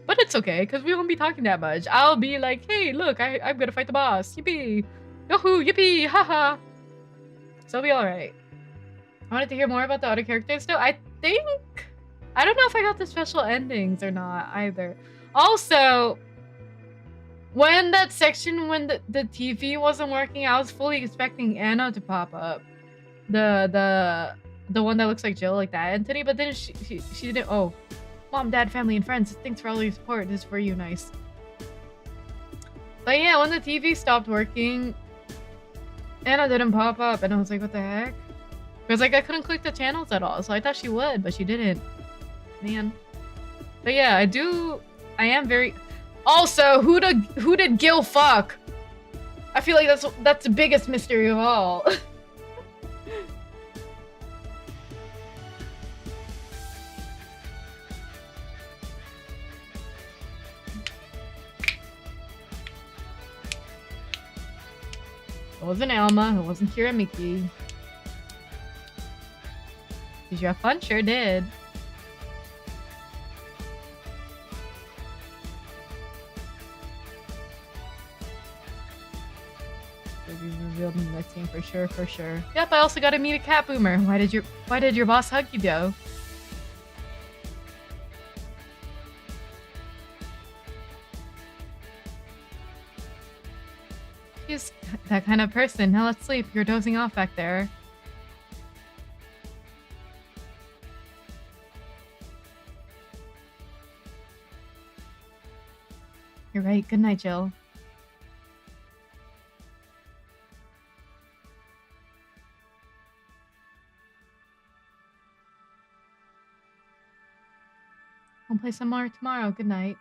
But it's okay, because we won't be talking that much. I'll be like, hey, look, I'm gonna fight the boss. Yippee! Yahoo! Yippee! Haha! So it'll be alright. I wanted to hear more about the other characters though. I don't know if I got the special endings or not either. Also, when that section when the TV wasn't working, I was fully expecting Anna to pop up. The one that looks like Jill, like that entity, but then she didn't. Oh, mom, dad, family, and friends, thanks for all your support. This is for you, nice. But yeah, when the TV stopped working, Anna didn't pop up, and I was like, what the heck? Because like I couldn't click the channels at all, so I thought she would, but she didn't. Man. But yeah, I am very. Also, who did Gil fuck? I feel like that's the biggest mystery of all. It wasn't Alma. It wasn't Kira Miki. Did you have fun? Sure did. You revealed me next game for sure, for sure. Yep, I also got to meet a cat boomer. Why did your boss hug you though? She's that kind of person. Now let's sleep. You're dozing off back there. You're right. Good night, Jill. We'll play some more tomorrow. Good night.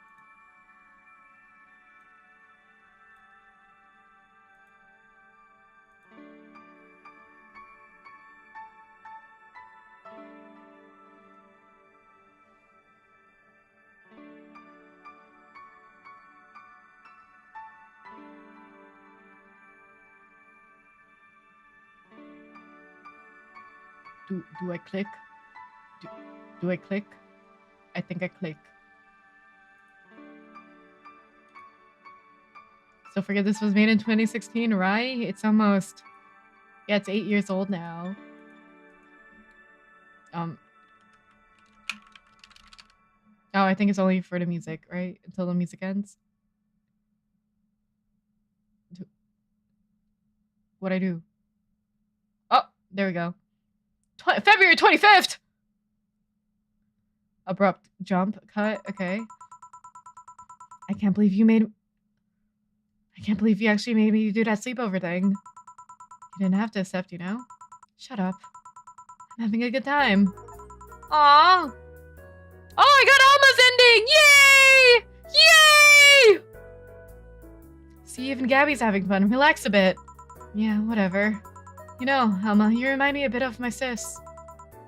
Do I click? Do I click? I think I click. So forget this was made in 2016, right? It's almost... Yeah, it's 8 years old now. Oh, I think it's only for the music, right? Until the music ends. What'd I do? Oh, there we go. February 25th! Abrupt jump cut. Okay. I can't believe you actually made me do that sleepover thing. You didn't have to accept, you know? Shut up. I'm having a good time. Aww. Oh, I got Alma's ending! Yay! Yay! See, even Gabby's having fun. Relax a bit. Yeah, whatever. You know, Alma, you remind me a bit of my sis.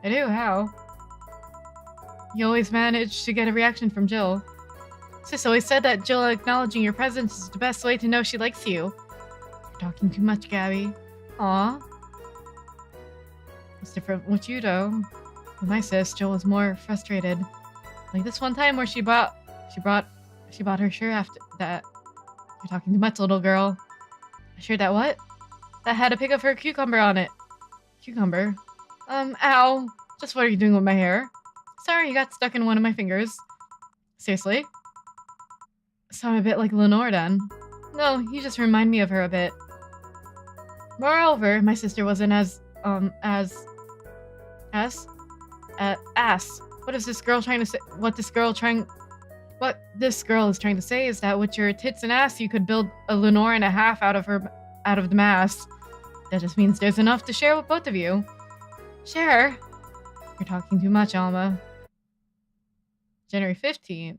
I do, how? You always manage to get a reaction from Jill. Sis always said that Jill acknowledging your presence is the best way to know she likes you. You're talking too much, Gabby. Aw. It's different with you, though. With my sis, Jill was more frustrated. Like this one time where she bought her shirt after that. You're talking too much, little girl. A shirt that what? That had a pic of her cucumber on it. Cucumber? Ow. Just what are you doing with my hair? Sorry, you got stuck in one of my fingers. Seriously? So I'm a bit like Lenore then. No, you just remind me of her a bit. Moreover, my sister wasn't ass. What is this girl trying to say? What this girl is trying to say is that with your tits and ass, you could build a Lenore and a half out of the mass. That just means there's enough to share with both of you. Share? You're talking too much, Alma. January 15th.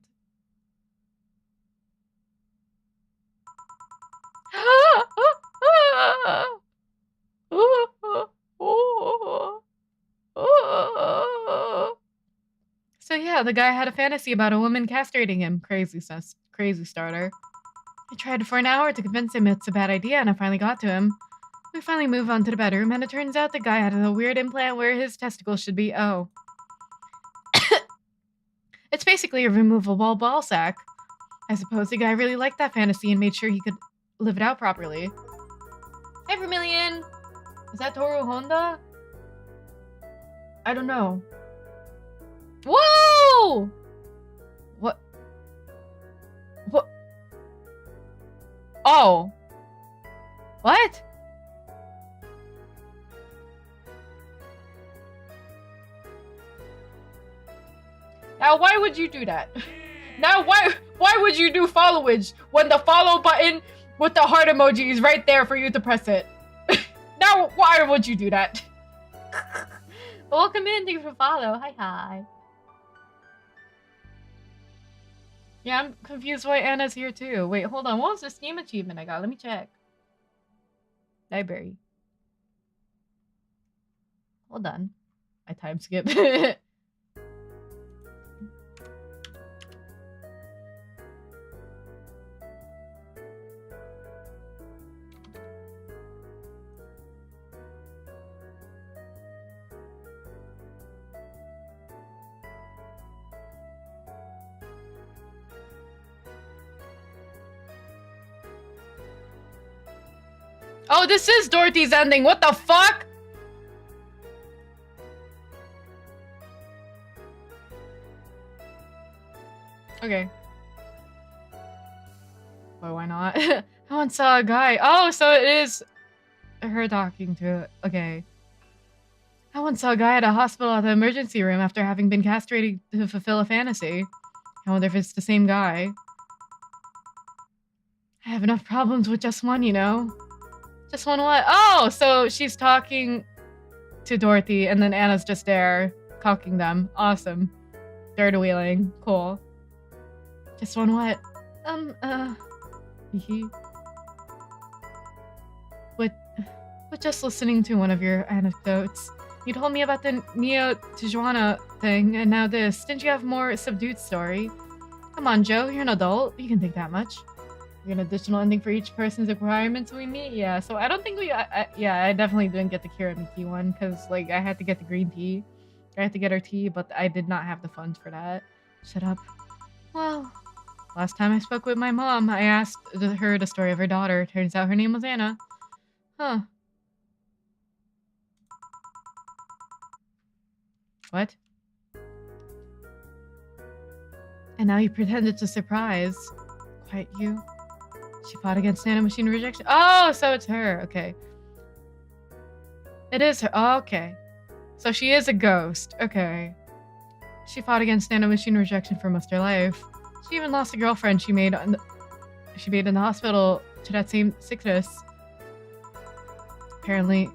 So yeah, the guy had a fantasy about a woman castrating him. Crazy starter. I tried for an hour to convince him it's a bad idea, and I finally got to him. We finally move on to the bedroom, and it turns out the guy had a weird implant where his testicles should be. Oh. It's basically a removable ball sack. I suppose the guy really liked that fantasy and made sure he could live it out properly. Hey, Vermilion! Is that Toru Honda? I don't know. Whoa! What? What? Oh. What? Now, why would you do that? Now, why would you do followage when the follow button with the heart emoji is right there for you to press it? Now, why would you do that? Welcome in, thank you for follow. Hi. Yeah, I'm confused why Anna's here too. Wait, hold on. What was the Steam achievement I got? Let me check. Library. Hold on. I time skip. Oh, this is Dorothy's ending. What the fuck? Okay. But why not? I once saw a guy. Oh, so it is her talking to. Okay. I once saw a guy at a hospital at the emergency room after having been castrated to fulfill a fantasy. I wonder if it's the same guy. I have enough problems with just one, you know. Just one what? Oh, so she's talking to Dorothy and then Anna's just there, cocking them. Awesome. Third wheeling. Cool. Just one what? But just listening to one of your anecdotes. You told me about the Neo Tijuana thing, and now this. Didn't you have more subdued story? Come on, Joe, you're an adult. You can think that much. An additional ending for each person's requirements we meet. Yeah, so I don't think I definitely didn't get the Kira Miki one because like I had to get the green tea. I had to get her tea, but I did not have the funds for that. Shut up. Well, last time I spoke with my mom, I asked her the story of her daughter. Turns out her name was Anna. Huh. What? And now you pretended to surprise. Quite you. She fought against nanomachine rejection. Oh, so it's her. Okay. It is her. Oh, okay. So she is a ghost. Okay. She fought against nanomachine rejection for most of her life. She even lost a girlfriend she made in the hospital to that same sickness. Apparently,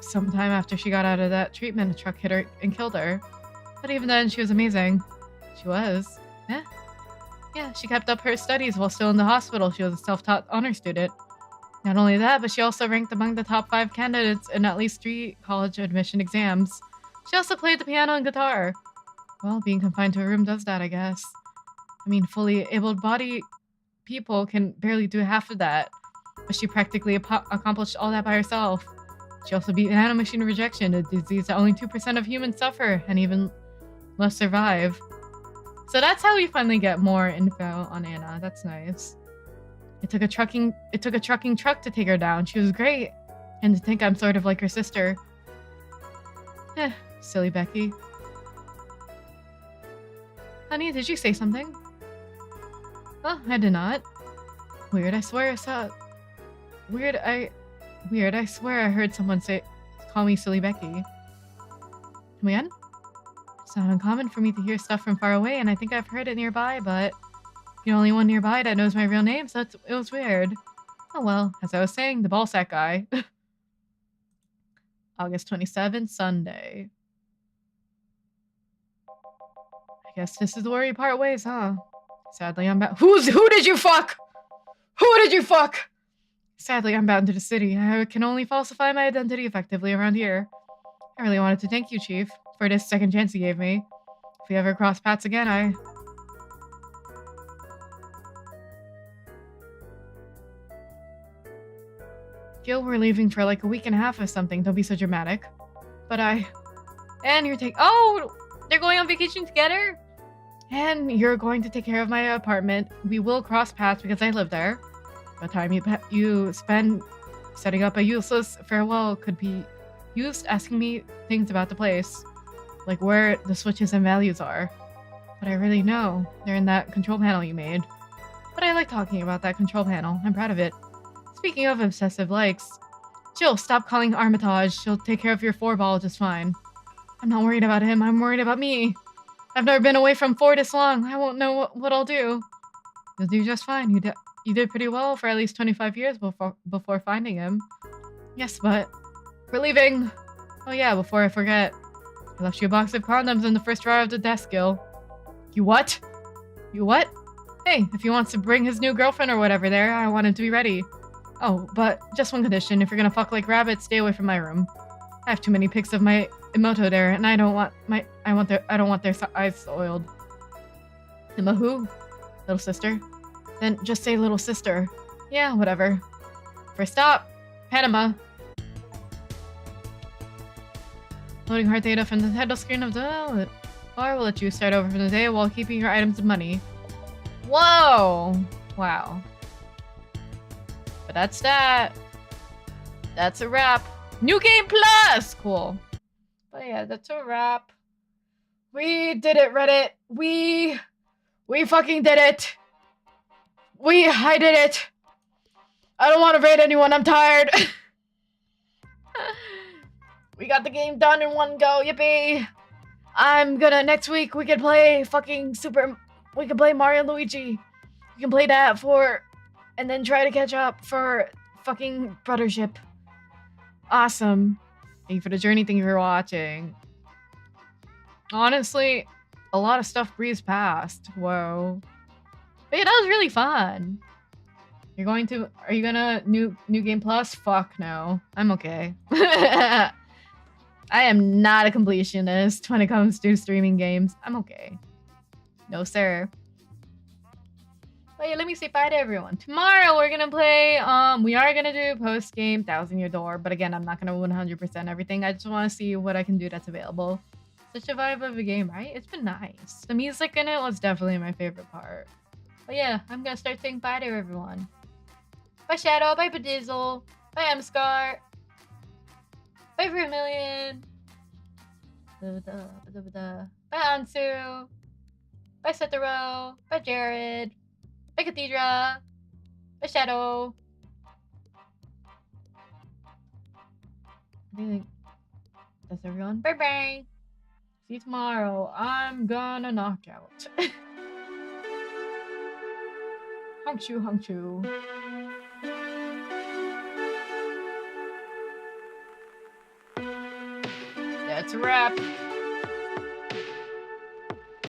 sometime after she got out of that treatment, a truck hit her and killed her. But even then, she was amazing. She was. Yeah. Yeah, she kept up her studies while still in the hospital. She was a self-taught honor student. Not only that, but she also ranked among the top 5 candidates in at least 3 college admission exams. She also played the piano and guitar. Well, being confined to a room does that, I guess. I mean, fully able-bodied people can barely do half of that. But she practically accomplished all that by herself. She also beat nanomachine rejection, a disease that only 2% of humans suffer, and even less survive. So that's how we finally get more info on Anna. That's nice. It took a trucking truck to take her down. She was great. And to think I'm sort of like her sister. Silly Becky. Honey, did you say something? Oh, I did not. Weird, I swear I saw... Weird, I swear I heard someone call me Silly Becky. Come again? It's not uncommon for me to hear stuff from far away, and I think I've heard it nearby, but you're the only one nearby that knows my real name, so it was weird. Oh well, as I was saying, the ballsack guy. August 27th, Sunday. I guess this is where we part ways, huh? Sadly, I'm bound. Who did you fuck? Who did you fuck? Sadly, I'm bound to the city. I can only falsify my identity effectively around here. I really wanted to thank you, Chief, for this second chance you gave me. If we ever cross paths again, I Gil, we're leaving for like a week and a half or something. Don't be so dramatic. But and you're oh, they're going on vacation together? And you're going to take care of my apartment. We will cross paths because I live there. The time you spend setting up a useless farewell could be used asking me things about the place. Like where the switches and values are. But I really know. They're in that control panel you made. But I like talking about that control panel. I'm proud of it. Speaking of obsessive likes, Jill, stop calling Armitage. She'll take care of your 4-ball just fine. I'm not worried about him. I'm worried about me. I've never been away from 4 this long. I won't know what I'll do. You'll do just fine. You did pretty well for at least 25 years before finding him. Yes, but we're leaving. Oh yeah, before I forget. I left you a box of condoms in the first drawer of the desk, Gil. You what? You what? Hey, if he wants to bring his new girlfriend or whatever there, I want him to be ready. Oh, but just one condition. If you're gonna fuck like rabbits, stay away from my room. I have too many pics of my Emoto there, and I don't want their eyes soiled. Emma who? Little sister? Then just say little sister. Yeah, whatever. First stop, Panama. Loading hard data from the title screen of the bar will let you start over from the day while keeping your items and money. Whoa! Wow. But that's that. That's a wrap. New Game Plus! Cool. But yeah, that's a wrap. We did it, Reddit. We fucking did it. I did it. I don't want to raid anyone. I'm tired. We got the game done in one go. Yippee. Next week we can play we can play Mario and Luigi. We can play that and then try to catch up for fucking Brothership. Awesome. Thank you for the journey. Thank you for watching. Honestly, a lot of stuff breezed past. Whoa. But yeah, that was really fun. Are you gonna new game plus? Fuck no. I'm okay. I am not a completionist when it comes to streaming games. I'm okay. No, sir. But yeah, let me say bye to everyone. Tomorrow we're gonna play, we are gonna do post-game 1,000 Year Door, but again, I'm not gonna 100% everything. I just wanna see what I can do that's available. Such a vibe of a game, right? It's been nice. The music in it was definitely my favorite part. But yeah, I'm gonna start saying bye to everyone. Bye Shadow, bye Bedizzle, bye Mscar, bye Vermilion, bye Ansu, bye Setero, bye Jared, bye Cathedra, bye Shadow. I think that's everyone. Bye bye. See you tomorrow. I'm gonna knock out. Hung Chu. That's a wrap.